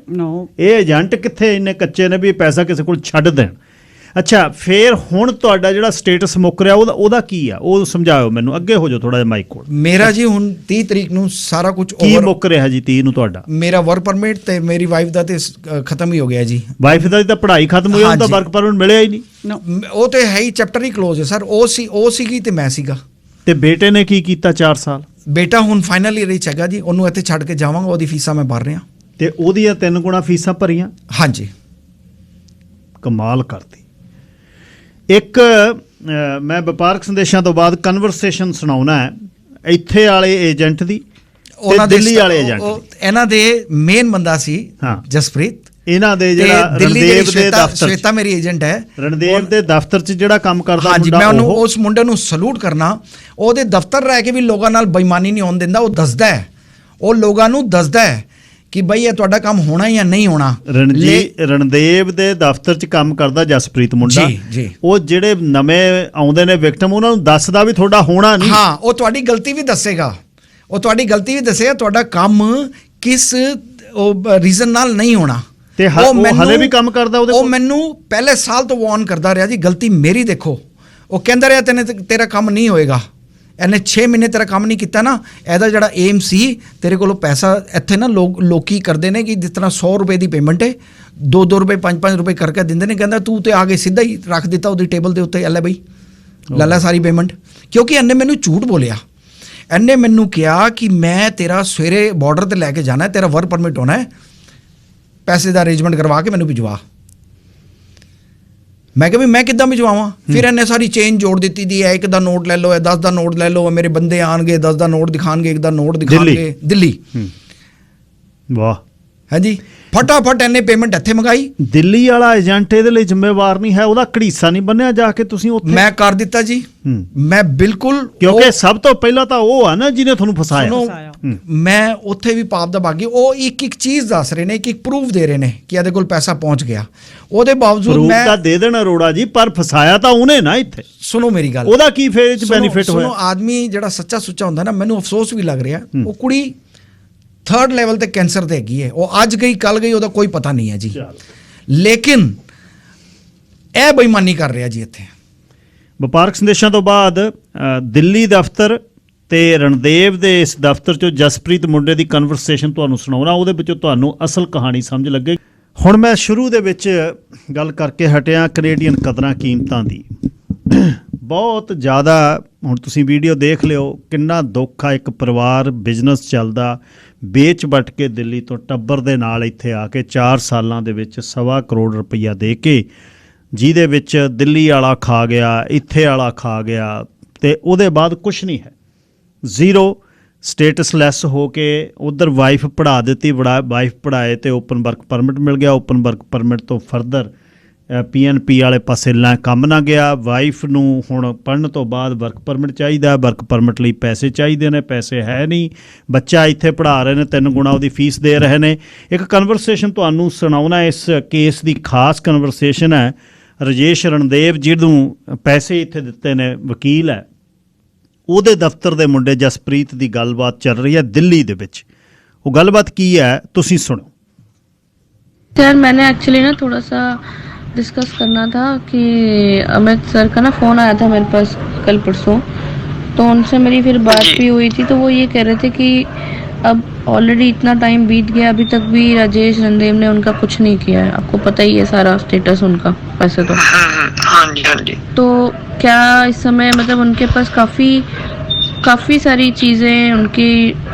ਇਹ ਏਜੰਟ ਕਿੱਥੇ ਇੰਨੇ ਕੱਚੇ ਨੇ ਵੀ ਪੈਸਾ ਕਿਸੇ ਕੋਲ ਛੱਡ ਦੇਣ। ਅੱਛਾ, ਫਿਰ ਹੁਣ ਤੁਹਾਡਾ ਜਿਹੜਾ ਸਟੇਟਸ ਮੁੱਕ ਰਿਹਾ ਉਹਦਾ ਕੀ ਆ, ਉਹ ਸਮਝਾਓ ਮੈਨੂੰ। ਅੱਗੇ ਹੋ ਜਾਓ ਥੋੜਾ ਜਿਹਾ ਮਾਈਕ ਕੋਲ। ਮੇਰਾ ਜੀ ਹੁਣ 30 ਤਰੀਕ ਨੂੰ ਸਾਰਾ ਕੁਝ ਕੀ ਮੁੱਕ ਰਿਹਾ ਜੀ 30 ਨੂੰ ਤੁਹਾਡਾ? ਮੇਰਾ ਵਰਕ ਪਰਮਿਟ ਤੇ ਮੇਰੀ ਵਾਈਫ ਦਾ ਤੇ ਖਤਮ ਹੀ ਹੋ ਗਿਆ ਜੀ। ਵਾਈਫ ਦਾ ਤਾਂ ਪੜ੍ਹਾਈ ਖਤਮ ਹੋਈ, ਉਹਦਾ ਵਰਕ ਪਰਮਿਟ ਮਿਲਿਆ ਹੀ ਨਹੀਂ। ਉਹ ਤੇ ਹੈ ਹੀ, ਚੈਪਟਰ ਹੀ ਕਲੋਜ਼ ਹੈ ਸਰ। ਉਹ ਸੀਗੀ ਤੇ ਮੈਂ ਸੀਗਾ। ਤੇ ਬੇਟੇ ਨੇ ਕੀ ਕੀਤਾ 4 ਸਾਲ? ਬੇਟਾ ਹੁਣ ਫਾਈਨਲ ਈਅਰ ਵਿੱਚ ਹੈਗਾ ਜੀ, ਉਹਨੂੰ ਇੱਥੇ ਛੱਡ ਕੇ ਜਾਵਾਂਗਾ, ਉਹਦੀ ਫੀਸਾਂ ਮੈਂ ਭਰ ਰਿਹਾ। ਤੇ ਉਹਦੀਆਂ 3 ਗੁਣਾ ਫੀਸਾਂ ਭਰੀਆਂ? ਹਾਂਜੀ। ਕਮਾਲ ਕਰਦੀ। ਇੱਕ ਮੈਂ ਵਪਾਰਕ ਸੰਦੇਸ਼ਾਂ ਤੋਂ ਬਾਅਦ ਕਨਵਰਸੇਸ਼ਨ ਸੁਣਾਉਣਾ ਹੈ ਇੱਥੇ ਵਾਲੇ ਏਜੰਟ ਦੀ ਤੇ ਦਿੱਲੀ ਵਾਲੇ ਏਜੰਟ ਦੀ। ਇਹਨਾਂ ਦੇ ਮੇਨ ਬੰਦਾ ਸੀ ਜਸਪ੍ਰੀਤ, ਇਹਨਾਂ ਦੇ ਜਿਹੜਾ ਰਣਦੇਵ ਦੇ ਦਫ਼ਤਰ, ਸ਼ਵੇਤਾ ਮੇਰੀ ਏਜੰਟ ਹੈ, ਰਣਦੇਵ ਦੇ ਦਫ਼ਤਰ 'ਚ ਜਿਹੜਾ ਕੰਮ ਕਰਦਾ ਹਾਂਜੀ। ਮੈਂ ਉਹਨੂੰ, ਉਸ ਮੁੰਡੇ ਨੂੰ ਸਲੂਟ ਕਰਨਾ। ਉਹਦੇ ਦਫ਼ਤਰ ਰਹਿ ਕੇ ਵੀ ਲੋਕਾਂ ਨਾਲ ਬੇਈਮਾਨੀ ਨਹੀਂ ਹੋਣ ਦਿੰਦਾ। ਉਹ ਦੱਸਦਾ ਹੈ, ਉਹ ਲੋਕਾਂ ਨੂੰ ਦੱਸਦਾ ਹੈ ਕਿ ਬਈ ਇਹ ਤੁਹਾਡਾ ਕੰਮ ਹੋਣਾ ਜਾਂ ਨਹੀਂ ਹੋਣਾ। ਰਣਦੇਵ ਦੇ ਦਫ਼ਤਰ 'ਚ ਕੰਮ ਕਰਦਾ ਜਸਪ੍ਰੀਤ ਮੁੰਡਾ, ਉਹ ਜਿਹੜੇ ਨਵੇਂ ਆਉਂਦੇ ਨੇ ਵਿਕਟਮ ਉਹਨਾਂ ਨੂੰ ਦੱਸਦਾ ਵੀ ਤੁਹਾਡਾ ਹੋਣਾ ਨਹੀਂ। ਹਾਂ, ਉਹ ਤੁਹਾਡੀ ਗਲਤੀ ਵੀ ਦੱਸੇਗਾ, ਉਹ ਤੁਹਾਡੀ ਗਲਤੀ ਵੀ ਦੱਸੇਗਾ, ਤੁਹਾਡਾ ਕੰਮ ਕਿਸ ਰੀਜ਼ਨ ਨਾਲ ਨਹੀਂ ਹੋਣਾ। ਤੇ ਉਹ ਹਲੇ ਵੀ ਕੰਮ ਕਰਦਾ ਉਹਦੇ ਕੋਲ। ਉਹ ਮੈਨੂੰ ਪਹਿਲੇ ਸਾਲ ਤੋਂ ਵਾਰਨ ਕਰਦਾ ਰਿਹਾ ਜੀ, ਗਲਤੀ ਮੇਰੀ ਦੇਖੋ। ਉਹ ਕਹਿੰਦਾ ਰਿਹਾ ਤੇਰਾ ਕੰਮ ਨਹੀਂ ਹੋਏਗਾ। ਇਹਨੇ 6 ਮਹੀਨੇ ਤੇਰਾ ਕੰਮ ਨਹੀਂ ਕੀਤਾ ਨਾ। ਇਹਦਾ ਜਿਹੜਾ ਏਮ ਸੀ, ਤੇਰੇ ਕੋਲੋਂ ਪੈਸਾ ਇੱਥੇ ਨਾ ਲੋਕੀ ਕਰਦੇ ਨੇ ਕਿ ਜਿਸ ਤਰ੍ਹਾਂ 100 ਰੁਪਏ ਦੀ ਪੇਮੈਂਟ ਹੈ, 2-2 ਰੁਪਏ 5-5 ਰੁਪਏ ਕਰਕੇ ਦਿੰਦੇ ਨੇ। ਕਹਿੰਦਾ ਤੂੰ ਤੇ ਆ ਕੇ ਸਿੱਧਾ ਹੀ ਰੱਖ ਦਿੱਤਾ ਉਹਦੀ ਟੇਬਲ ਦੇ ਉੱਤੇ, ਲੈ ਬਈ ਲੈ ਲੈ ਸਾਰੀ ਪੇਮੈਂਟ। ਕਿਉਂਕਿ ਇਹਨੇ ਮੈਨੂੰ ਝੂਠ ਬੋਲਿਆ। ਇਹਨੇ ਮੈਨੂੰ ਕਿਹਾ ਕਿ ਮੈਂ ਤੇਰਾ ਸਵੇਰੇ ਬਾਰਡਰ ਤੇ ਲੈ ਕੇ ਜਾਣਾ, ਤੇਰਾ ਵਰਕ ਪਰਮਿਟ ਹੋਣਾ ਹੈ, ਪੈਸੇ ਦਾ ਅਰੇਂਜਮੈਂਟ ਕਰਵਾ ਕੇ ਮੈਨੂੰ ਭਿਜਵਾ। ਮੈਂ ਕਿਹਾ ਵੀ ਮੈਂ ਕਿੱਦਾਂ ਭਿਜਵਾਵਾਂ? ਫਿਰ ਇਹਨੇ ਸਾਰੀ ਚੇਨ ਜੋੜ ਦਿੱਤੀ ਦੀ ਹੈ, 1 ਦਾ ਨੋਟ ਲੈ ਲਓ, 10 ਦਾ ਨੋਟ ਲੈ ਲਓ, ਮੇਰੇ ਬੰਦੇ ਆਣਗੇ 10 ਦਾ ਨੋਟ ਦਿਖਾਣਗੇ, 1 ਦਾ ਨੋਟ ਦਿਖਾਣਗੇ। ਦਿੱਲੀ। ਵਾਹ। ਹਾਂਜੀ ਫਟਾਫਟ ਇਹਨੇ ਪੇਮੈਂਟ ਇੱਥੇ ਮੰਗਾਈ। ਦਿੱਲੀ ਵਾਲਾ ਏਜੰਟ ਇਹਦੇ ਲਈ ਜ਼ਿੰਮੇਵਾਰ ਨਹੀਂ ਹੈ, ਉਹਦਾ ਘੜੀਸਾ ਨਹੀਂ ਬੰਨਿਆ ਜਾ ਕੇ ਤੁਸੀਂ ਉੱਥੇ? ਮੈਂ ਕਰ ਦਿੱਤਾ ਜੀ, ਮੈਂ ਬਿਲਕੁਲ, ਕਿਉਂਕਿ ਸਭ ਤੋਂ ਪਹਿਲਾਂ ਤਾਂ ਉਹ ਆ ਨਾ ਜਿਹਨੇ ਤੁਹਾਨੂੰ ਫਸਾਇਆ। ਸੁਣੋ, ਮੈਂ ਉੱਥੇ ਵੀ ਪਾਪ ਦਾ ਬਾਗੀ, ਉਹ ਇੱਕ ਇੱਕ ਚੀਜ਼ ਦੱਸ ਰਹੇ ਨੇ, ਇੱਕ ਇੱਕ ਪ੍ਰੂਫ ਦੇ ਰਹੇ ਨੇ ਕਿ ਇਹਦੇ ਕੋਲ ਪੈਸਾ ਪਹੁੰਚ ਗਿਆ, ਉਹਦੇ ਬਾਵਜੂਦ ਮੈਂ ਤਾਂ ਦੇ ਦੇਣਾ ਅਰੋੜਾ ਜੀ, ਪਰ ਫਸਾਇਆ ਤਾਂ ਉਹਨੇ ਨਾ ਇੱਥੇ। ਸੁਣੋ ਮੇਰੀ ਗੱਲ, ਉਹਦਾ ਕੀ ਫੇਰ ਚ ਬੈਨੀਫਿਟ ਹੋਇਆ? ਸੁਣੋ, ਆਦਮੀ ਜਿਹੜਾ ਸੱਚਾ ਸੁੱਚਾ ਹੁੰਦਾ ਨਾ, ਮੈਨੂੰ ਅਫਸੋਸ ਵੀ ਲੱਗ ਰਿਹਾ, ਉਹ ਕੁੜੀ 3rd ਲੈਵਲ ਤੇ ਕੈਂਸਰ ਤੇ ਹੈਗੀ ਹੈ, ਉਹ ਅੱਜ ਗਈ ਕੱਲ ਗਈ, ਉਹਦਾ ਕੋਈ ਪਤਾ ਨਹੀਂ ਹੈ ਜੀ, ਲੇਕਿਨ ਇਹ ਬੇਈਮਾਨੀ ਕਰ ਰਿਹਾ ਜੀ ਇੱਥੇ। ਵਪਾਰਕ ਸੰਦੇਸ਼ਾਂ ਤੋਂ ਬਾਅਦ ਦਿੱਲੀ ਦਫ਼ਤਰ ਤੇ ਰਣਦੇਵ ਦੇ ਇਸ ਦਫ਼ਤਰ ਚੋਂ ਜਸਪ੍ਰੀਤ ਮੁੰਡੇ ਦੀ ਕਨਵਰਸੇਸ਼ਨ ਤੁਹਾਨੂੰ ਸੁਣਾਉਣਾ, ਉਹਦੇ ਵਿੱਚੋਂ ਤੁਹਾਨੂੰ ਅਸਲ ਕਹਾਣੀ ਸਮਝ ਲੱਗੇ। ਹੁਣ ਮੈਂ ਸ਼ੁਰੂ ਦੇ ਵਿੱਚ ਗੱਲ ਕਰਕੇ ਹਟਿਆ ਕੈਨੇਡੀਅਨ ਕਦਰਾਂ ਕੀਮਤਾਂ ਦੀ। ਬਹੁਤ ਜ਼ਿਆਦਾ, ਹੁਣ ਤੁਸੀਂ ਵੀਡੀਓ ਦੇਖ ਲਿਓ, ਕਿੰਨਾ ਦੁੱਖ ਆ, ਇੱਕ ਪਰਿਵਾਰ ਬਿਜ਼ਨਸ ਚੱਲਦਾ ਵੇਚ ਵੱਟ ਕੇ ਦਿੱਲੀ ਤੋਂ ਟੱਬਰ ਦੇ ਨਾਲ ਇੱਥੇ ਆ ਕੇ 4 ਸਾਲਾਂ ਦੇ ਵਿੱਚ 1.25 ਕਰੋੜ ਰੁਪਈਆ ਦੇ ਕੇ, ਜਿਹਦੇ ਵਿੱਚ ਦਿੱਲੀ ਵਾਲਾ ਖਾ ਗਿਆ, ਇੱਥੇ ਵਾਲਾ ਖਾ ਗਿਆ, ਤੇ ਉਹਦੇ ਬਾਅਦ ਕੁਛ ਨਹੀਂ ਹੈ, ਜ਼ੀਰੋ, ਸਟੇਟਸ ਲੈਸ ਹੋ ਕੇ ਉਧਰ ਵਾਈਫ ਪੜ੍ਹਾ ਦਿੱਤੀ, ਵਾਈਫ ਪੜ੍ਹਾਏ ਤੇ ਓਪਨ ਵਰਕ ਪਰਮਿਟ ਮਿਲ ਗਿਆ, ਓਪਨ ਵਰਕ ਪਰਮਿਟ ਤੋਂ ਫਰਦਰ PNP ਵਾਲੇ ਪਾਸੇ ਕੰਮ ਨਾ ਗਿਆ। ਵਾਈਫ ਨੂੰ ਹੁਣ ਪੜ੍ਹਨ ਤੋਂ ਬਾਅਦ ਵਰਕ ਪਰਮਿਟ ਚਾਹੀਦਾ, ਵਰਕ ਪਰਮਿਟ ਲਈ ਪੈਸੇ ਚਾਹੀਦੇ ਨੇ, ਪੈਸੇ ਹੈ ਨਹੀਂ, ਬੱਚਾ ਇੱਥੇ ਪੜ੍ਹਾ ਰਹੇ ਨੇ, 3 ਗੁਣਾ ਉਹਦੀ ਫੀਸ ਦੇ ਰਹੇ ਨੇ। ਇੱਕ ਕਨਵਰਸੇਸ਼ਨ ਤੁਹਾਨੂੰ ਸੁਣਾਉਣਾ, ਇਸ ਕੇਸ ਦੀ ਖਾਸ ਕਨਵਰਸੇਸ਼ਨ ਹੈ। ਰਾਜੇਸ਼ ਰਣਦੇਵ ਜਿਹਨੂੰ ਪੈਸੇ ਇੱਥੇ ਦਿੱਤੇ ਨੇ, ਵਕੀਲ ਹੈ, ਉਹਦੇ ਦਫ਼ਤਰ ਦੇ ਮੁੰਡੇ ਜਸਪ੍ਰੀਤ ਦੀ ਗੱਲਬਾਤ ਚੱਲ ਰਹੀ ਹੈ ਦਿੱਲੀ ਦੇ ਵਿੱਚ। ਉਹ ਗੱਲਬਾਤ ਕੀ है ਤੁਸੀਂ सुनो। सर मैंने एक्चुअली ना थोड़ा सा डिस्कस करना था कि अमित सर का ना फ़ोन आया था मेरे पास कल परसों, तो उनसे मेरी फिर बात भी हुई थी, तो वो ये कह रहे थे कि अब ऑलरेडी इतना टाइम बीत गया, अभी तक भी राजेश रणदेव ने उनका कुछ नहीं किया है। आपको पता ही है सारा स्टेटस उनका वैसे तो। हाँ जी। तो क्या इस समय मतलब उनके पास काफ़ी सारी चीज़ें उनकी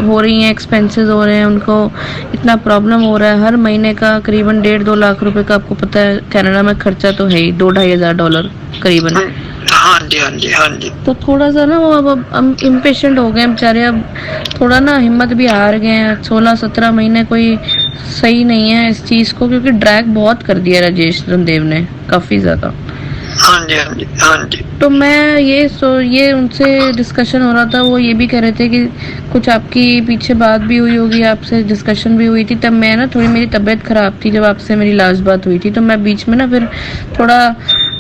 हो रही हैं, एक्सपेंसेस हो रहे हैं, उनको इतना प्रॉब्लम हो रहा है, हर महीने का करीबन 1.5-2 लाख रुपए का आपको पता है कनाडा में खर्चा तो है ही, $2,500 करीबन। हाँ जी। तो थोड़ा सा ना वो अब इम्पेशेंट हो गए बेचारे, अब थोड़ा ना हिम्मत भी हार गए हैं। 16-17 महीने कोई सही नहीं है इस चीज़ को, क्योंकि ड्रैग बहुत कर दिया राजेश रणदेव ने, काफ़ी ज़्यादा। हाँ जी। तो मैं ये उनसे डिस्कशन हो रहा था, वो ये भी कह रहे थे कि कुछ आपकी पीछे बात भी हुई होगी, आपसे डिस्कशन भी हुई थी। तब मैं ना थोड़ी, मेरी तबीयत ख़राब थी जब आपसे मेरी लास्ट बात हुई थी, तो मैं बीच में ना फिर थोड़ा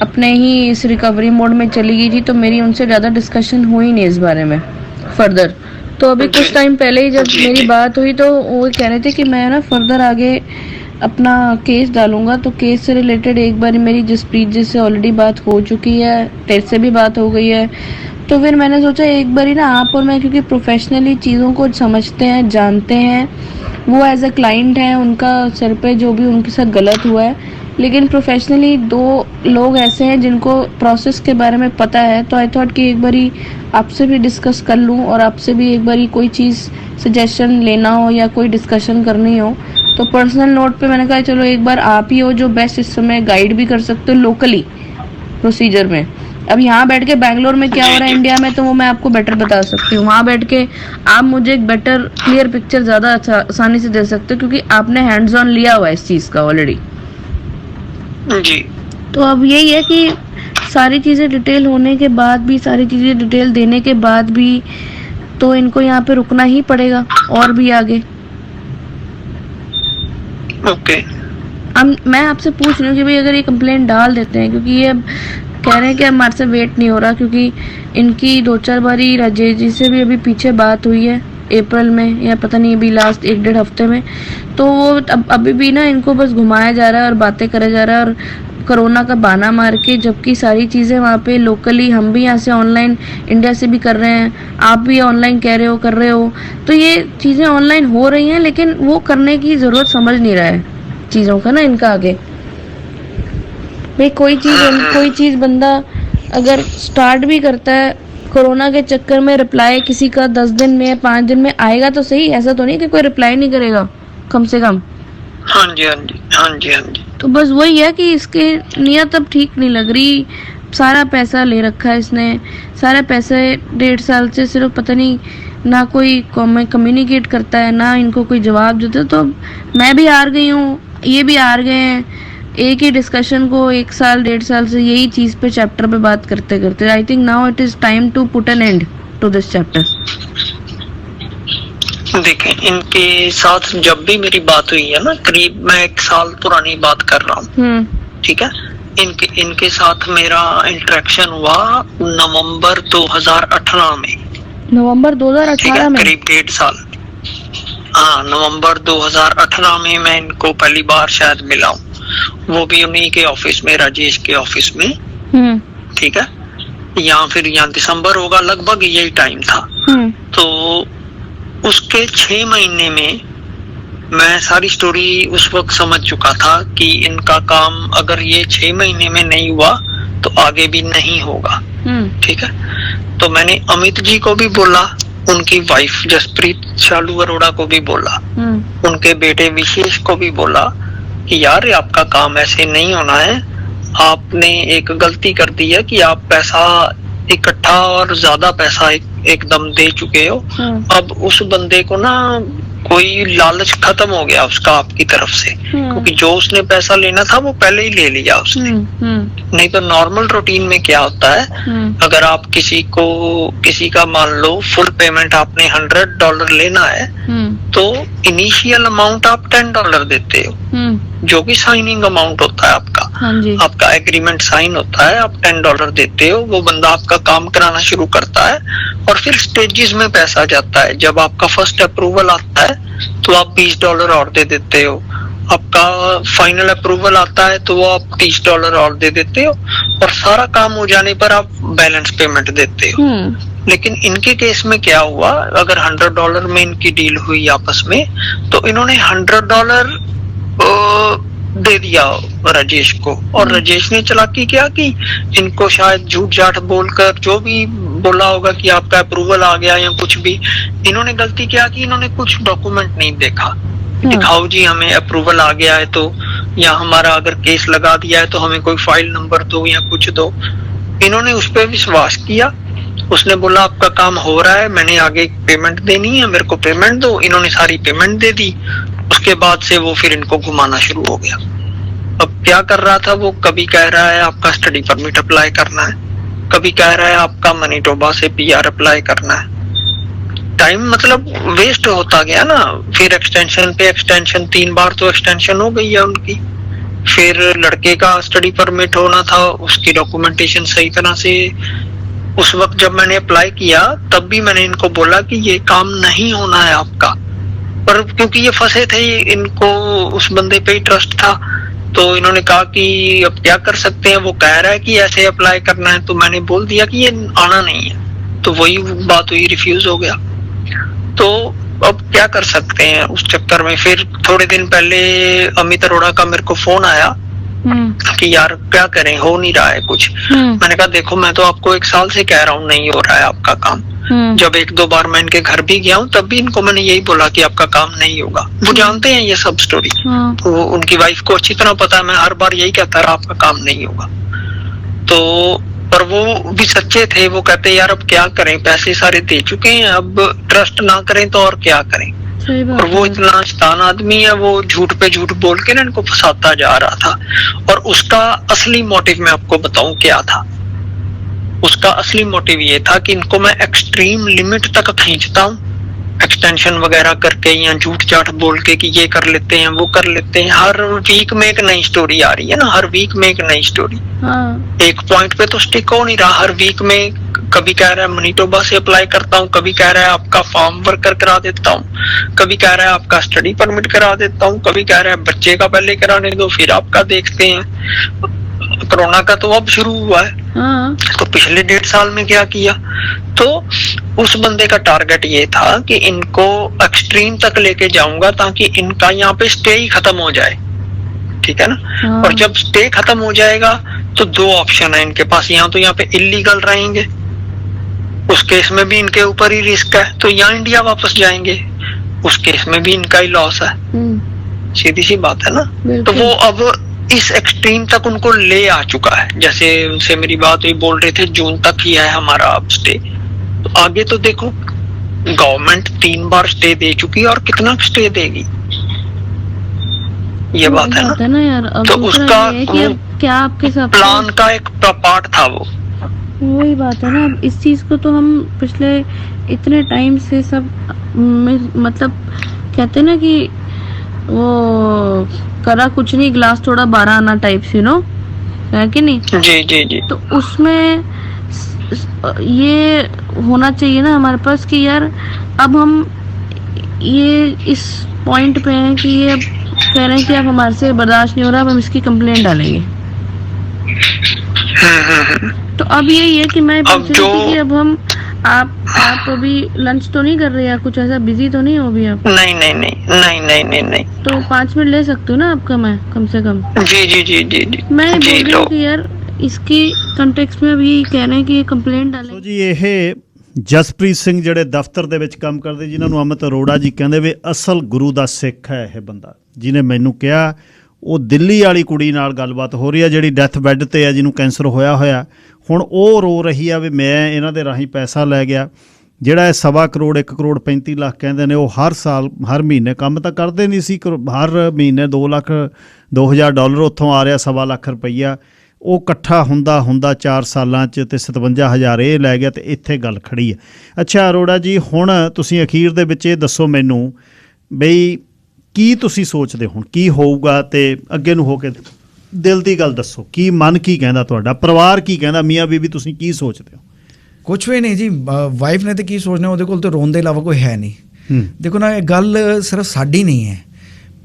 अपने ही इस रिकवरी मोड में चली गई थी, तो मेरी उनसे ज़्यादा डिस्कशन हुई नहीं इस बारे में फर्दर। तो अभी कुछ टाइम पहले ही जब मेरी बात हुई तो वो कह रहे थे कि मैं ना फर्दर आगे अपना केस डालूंगा। तो केस से रिलेटेड एक बार मेरी जसप्रीत जी से ऑलरेडी बात हो चुकी है, तेरे से भी बात हो गई है, तो फिर मैंने सोचा एक बार ही ना आप और मैं, क्योंकि प्रोफेशनली चीज़ों को समझते हैं, जानते हैं, वो एज अ क्लाइंट हैं, उनका सर पे जो भी उनके साथ गलत हुआ है, लेकिन प्रोफेशनली 2 लोग ऐसे हैं जिनको प्रोसेस के बारे में पता है, तो आई थॉट कि एक बारी आपसे भी डिस्कस कर लूँ और आपसे भी एक बारी कोई चीज़ सजेशन लेना हो या कोई डिस्कशन करनी हो, तो पर्सनल नोट पे मैंने कहा चलो एक बार आप ही हो जो बेस्ट इस समय गाइड भी कर सकते हो लोकली प्रोसीजर में। अब यहाँ बैठ के बैंगलोर में क्या हो रहा है इंडिया में, तो वो मैं आपको बेटर बता सकती हूँ, वहाँ बैठ के आप मुझे एक बेटर क्लियर पिक्चर ज़्यादा आसानी से दे सकते हो, क्योंकि आपने हैंड्स ऑन लिया हुआ है इस चीज़ का ऑलरेडी जी। तो अब यही है कि सारी चीज़ें डिटेल होने के बाद भी, सारी चीज़ें डिटेल देने के बाद भी, तो इनको यहाँ पे रुकना ही पड़ेगा और भी आगे। ओके। अब मैं आपसे पूछ रही हूँ कि भाई अगर ये कंप्लेंट डाल देते हैं, क्योंकि ये अब कह रहे हैं कि हमारे से वेट नहीं हो रहा, क्योंकि इनकी 2-4 बारी राजेश जी से भी अभी पीछे बात हुई है अप्रैल में, या पता नहीं अभी लास्ट 1-1.5 हफ्ते में, तो वो अभी भी ना इनको बस घुमाया जा रहा है और बातें करा जा रहा है, और कोरोना का बहाना मार के, जबकि सारी चीज़ें वहाँ पे लोकली हम भी यहाँ से ऑनलाइन इंडिया से भी कर रहे हैं, आप भी ऑनलाइन कर रहे हो, तो ये चीज़ें ऑनलाइन हो रही हैं, लेकिन वो करने की ज़रूरत समझ नहीं रहा है चीज़ों का ना इनका आगे। भाई कोई चीज़ बंदा अगर स्टार्ट भी करता है, कोरोना के चक्कर में रिप्लाई किसी का 10 दिन में 5 दिन में आएगा तो सही, ऐसा तो नहीं कि कोई रिप्लाई नहीं करेगा कम से कम। हाँ जी। तो बस वही है कि इसके नियत अब ठीक नहीं लग रही, सारा पैसा ले रखा है इसने, सारे पैसे 1.5 साल से सिर्फ पता नहीं ना कोई कम्युनिकेट करता है, ना इनको कोई जवाब देता। तो मैं भी हार गई हूँ, ये भी हार गए हैं। एक ही डिस्कशन को 1 साल 1.5 साल से यही चीज पे चैप्टर पे बात करते करते I think now it is time to put an end to this chapter. देखें, इनके साथ जब भी मेरी बात हुई है ना, करीब मैं 1 साल पुरानी बात कर रहा हूँ, ठीक है। इनके साथ मेरा इंटरेक्शन हुआ नवंबर 2018 में। नवंबर 2018 में? करीब 1.5 साल। हाँ, नवंबर 2018 में मैं इनको पहली बार शायद मिला हूँ, वो भी उन्हीं के ऑफिस में, राजेश के ऑफिस में, ठीक है। या फिर यहाँ दिसंबर होगा, लगभग यही टाइम था। तो उसके 6 महीने में मैं सारी स्टोरी उस वक्त समझ चुका था कि इनका काम अगर ये 6 महीने में नहीं हुआ तो आगे भी नहीं होगा, ठीक है। तो मैंने अमित जी को भी बोला, उनकी वाइफ जसप्रीत शालू अरोड़ा को भी बोला, उनके बेटे विशेष को भी बोला कि यार आपका काम ऐसे नहीं होना है, आपने एक गलती कर दी है कि आप पैसा इकट्ठा और ज्यादा पैसा एकदम दे चुके हो। अब उस बंदे को ना कोई लालच खत्म हो गया उसका आपकी तरफ से, क्योंकि जो उसने पैसा लेना था वो पहले ही ले लिया उसने। नहीं तो नॉर्मल रूटीन में क्या होता है, अगर आप किसी का मान लो फुल पेमेंट आपने $100 लेना है, तो इनिशियल अमाउंट आप $10 देते हो, जो कि साइनिंग अमाउंट होता है आपका। आपका एग्रीमेंट साइन होता है, आप $10 देते हो, वो बंदा आपका काम कराना शुरू करता है, और फिर स्टेजेस में पैसा जाता है। जब आपका फर्स्ट अप्रूवल आता है तो आप $20 और दे देते हो, आपका फाइनल अप्रूवल आता है तो वो आप $30 और दे देते हो, और सारा काम हो जाने पर आप बैलेंस पेमेंट देते हो। लेकिन इनके केस में क्या हुआ, अगर $100 में इनकी डील हुई आपस में, तो इन्होंने $100 दे दिया राजेश को, और राजेश ने चालाकी क्या कि इनको शायद झूठ जाट बोलकर जो भी बोला होगा कि आपका अप्रूवल आ गया या कुछ भी, इन्होंने गलती क्या कि इन्होंने कुछ डॉक्यूमेंट नहीं देखा। दिखाओ जी हमें अप्रूवल आ गया है तो, या हमारा अगर केस लगा दिया है तो हमें कोई फाइल नंबर दो या कुछ दो। इन्होंने उस पर विश्वास किया, उसने बोला आपका काम हो रहा है, मैंने आगे पेमेंट देनी है, मेरे को पेमेंट दो। इन्होंने सारी पेमेंट दे दी। उसके बाद से वो फिर इनको घुमाना शुरू हो गया। अब क्या कर रहा था वो, कभी कह रहा है आपका स्टडी परमिट अप्लाई करना है, कभी कह रहा है आपका मैनिटोबा से PR अप्लाई करना है। टाइम मतलब वेस्ट होता गया ना। फिर एक्सटेंशन पे एक्सटेंशन, 3 बार तो एक्सटेंशन हो गई है उनकी। फिर लड़के का स्टडी परमिट होना था, उसकी डॉक्यूमेंटेशन सही तरह से, उस वक्त जब मैंने अप्लाई किया तब भी मैंने इनको बोला कि ये काम नहीं होना है आपका, पर क्योंकि ये फंसे थे, इनको उस बंदे पे ही ट्रस्ट था, तो इन्होंने कहा कि अब क्या कर सकते हैं, वो कह रहा है कि ऐसे अप्लाई करना है, तो मैंने बोल दिया कि ये आना नहीं है। तो वही बात हुई, रिफ्यूज हो गया। तो अब क्या कर सकते हैं उस चक्कर में। फिर थोड़े दिन पहले अमित अरोड़ा का मेरे को फोन आया कि यार क्या करें, हो नहीं रहा है कुछ। मैंने कहा देखो मैं तो आपको 1 साल से कह रहा हूँ नहीं हो रहा है आपका काम। जब 1-2 बार मैं इनके घर भी गया हूँ तब भी इनको मैंने यही बोला कि आपका काम नहीं होगा। वो जानते हैं ये सब स्टोरी, तो उनकी वाइफ को अच्छी तरह पता है, मैं हर बार यही कहता रहा आपका काम नहीं होगा। तो पर वो भी सच्चे थे, वो कहते यार अब क्या करें, पैसे सारे दे चुके हैं, अब ट्रस्ट ना करें तो और क्या करें। और वो इतना शैतान आदमी है, वो झूठ पे झूठ बोल के ना इनको फंसाता जा रहा था। और उसका असली मोटिव मैं आपको बताऊं क्या था। उसका असली मोटिव ये था कि इनको मैं एक्सट्रीम लिमिट तक खींचता हूँ, एक्सटेंशन वगैरह करके या झूठ जाट बोल के कि ये कर लेते हैं वो कर लेते हैं। हर वीक में एक नई स्टोरी आ रही है ना, हर वीक में एक नई स्टोरी। एक पॉइंट पे तो स्टिक हो नहीं रहा। हर वीक में कभी कह रहा है मैनिटोबा से अप्लाई करता हूँ, कभी कह रहा है आपका फार्म वर्कर करा देता हूँ, कभी कह रहा है आपका स्टडी परमिट करा देता हूँ, कभी कह रहा है बच्चे का पहले कराने दो फिर आपका देखते हैं। कोरोना का तो अब शुरू हुआ है। तो पिछले 1.5 साल में क्या किया, तो उस बंदे का टारगेट ये था कि इनको एक्सट्रीम तक लेके जाऊंगा ताकि इनका यहाँ पे स्टे ही खत्म हो जाए, ठीक है ना। और जब स्टे खत्म हो जाएगा तो 2 ऑप्शन है इनके पास, यहाँ तो यहाँ पे इलीगल रहेंगे, उस केस में भी इनके ऊपर ही रिस्क है, तो यहाँ इंडिया वापस जाएंगे, उस केस में भी इनका ही लॉस है। सीधी सी बात है ना। तो वो अब इस एक्सट्रीम तक उनको ले आ चुका है। जैसे उनसे मेरी बात हुई, बोल रहे थे जून तक ही है हमारा अब स्टे, तो आगे तो देखो गवर्नमेंट 3 बार स्टे दे चुकी है और कितना स्टे देगी, ये बात है ना यार। अब तो दूसरा उसका ये है कि अब क्या आपके साथ प्लान का एक पार्ट था वो। वही बात है ना, अब इस चीज को तो हम पिछले इतने टाइम से सब मतलब कहते हैं ना कि वो करा कुछ नहीं, ग्लास थोड़ा 12 आना टाइप से, नो है कि नहीं? जी जी जी। तो उसमें ये होना चाहिए ना हमारे पास कि यार अब हम ये इस पॉइंट पे हैं कि ये अब कह रहे हैं कि अब हमारे से बर्दाश्त नहीं हो रहा, अब हम इसकी कंप्लेंट डालेंगे। तो अब यही है कि मैं पूछ रही थी कि अब हम आप अभी लंच तो नहीं कर रहे या कुछ ऐसा, बिजी तो नहीं हो अभी आप? नहीं नहीं नहीं नहीं नहीं नहीं नहीं। तो 5 मिनट ले सकती हूँ ना आपका मैं, कम से कम? जी जी जी जी जी। मैं बोल रही हूँ कि यार इसकी ਕੰਟੈਕਸਟ में भी कह रहे हैं कि ये ਕੰਪਲੇਂਟ डालें। ਸੋ ਜੀ ਇਹ ਜਸਪ੍ਰੀਤ ਸਿੰਘ ਜਿਹੜੇ ਦਫ਼ਤਰ ਦੇ ਵਿੱਚ ਕੰਮ ਕਰਦੇ, ਜਿਨ੍ਹਾਂ ਨੂੰ ਅਮਿਤ ਅਰੋੜਾ ਜੀ ਕਹਿੰਦੇ ਵੀ ਅਸਲ ਗੁਰੂ ਦਾ ਸਿੱਖ ਹੈ ਇਹ ਬੰਦਾ, ਜਿਹਨੇ ਮੈਨੂੰ ਕਿਹਾ ਉਹ ਦਿੱਲੀ ਵਾਲੀ ਕੁੜੀ ਨਾਲ ਗੱਲਬਾਤ ਹੋ ਰਹੀ ਆ ਜਿਹੜੀ ਡੈਥ ਬੈੱਡ ਤੇ ਆ, ਜਿਹਨੂੰ ਕੈਂਸਰ ਹੋਇਆ ਹੁਣ ਉਹ ਰੋ ਰਹੀ ਆ ਵੀ ਮੈਂ ਇਹਨਾਂ ਦੇ ਰਾਹੀਂ ਪੈਸਾ ਲੈ ਗਿਆ, ਜਿਹੜਾ ਇਹ 1.25 ਕਰੋੜ 1 ਕਰੋੜ 35 ਲੱਖ ਕਹਿੰਦੇ ਨੇ, ਉਹ ਹਰ ਸਾਲ ਹਰ ਮਹੀਨੇ ਕੰਮ ਤਾਂ ਕਰਦੇ ਨਹੀਂ ਸੀ, ਹਰ ਮਹੀਨੇ $2,000 ਉੱਥੋਂ ਆ ਰਿਹਾ, 1.25 ਲੱਖ ਰੁਪਈਆ ਉਹ ਇਕੱਠਾ ਹੁੰਦਾ 4 ਸਾਲਾਂ 'ਚ ਤੇ 57,000 ਇਹ ਲੈ ਗਿਆ ਤੇ ਇੱਥੇ ਗੱਲ ਖੜੀ ਹੈ। ਅੱਛਾ ਅਰੋੜਾ ਜੀ, ਹੁਣ ਤੁਸੀਂ ਅਖੀਰ ਦੇ ਵਿੱਚ ਇਹ ਦੱਸੋ ਮੈਨੂੰ ਬਈ ਕੀ ਤੁਸੀਂ ਸੋਚਦੇ ਹੁਣ ਕੀ ਹੋਊਗਾ, ਤੇ ਅੱਗੇ ਨੂੰ ਹੋ ਕੇ ਦਿਲ ਦੀ ਗੱਲ ਦੱਸੋ, ਕੀ ਮਨ ਕੀ ਕਹਿੰਦਾ ਤੁਹਾਡਾ, ਪਰਿਵਾਰ ਕੀ ਕਹਿੰਦਾ, ਮੀਆਂ ਬੀਬੀ ਤੁਸੀਂ ਕੀ ਸੋਚਦੇ ਹੋ? ਕੁਛ ਵੀ ਨਹੀਂ ਜੀ, ਵਾਈਫ ਨੇ ਤਾਂ ਕੀ ਸੋਚਣਾ, ਉਹਦੇ ਕੋਲ ਤਾਂ ਰੋਣ ਦੇ ਇਲਾਵਾ ਕੋਈ ਹੈ ਨਹੀਂ। ਦੇਖੋ ਨਾ, ਇਹ ਗੱਲ ਸਿਰਫ ਸਾਡੀ ਨਹੀਂ ਹੈ,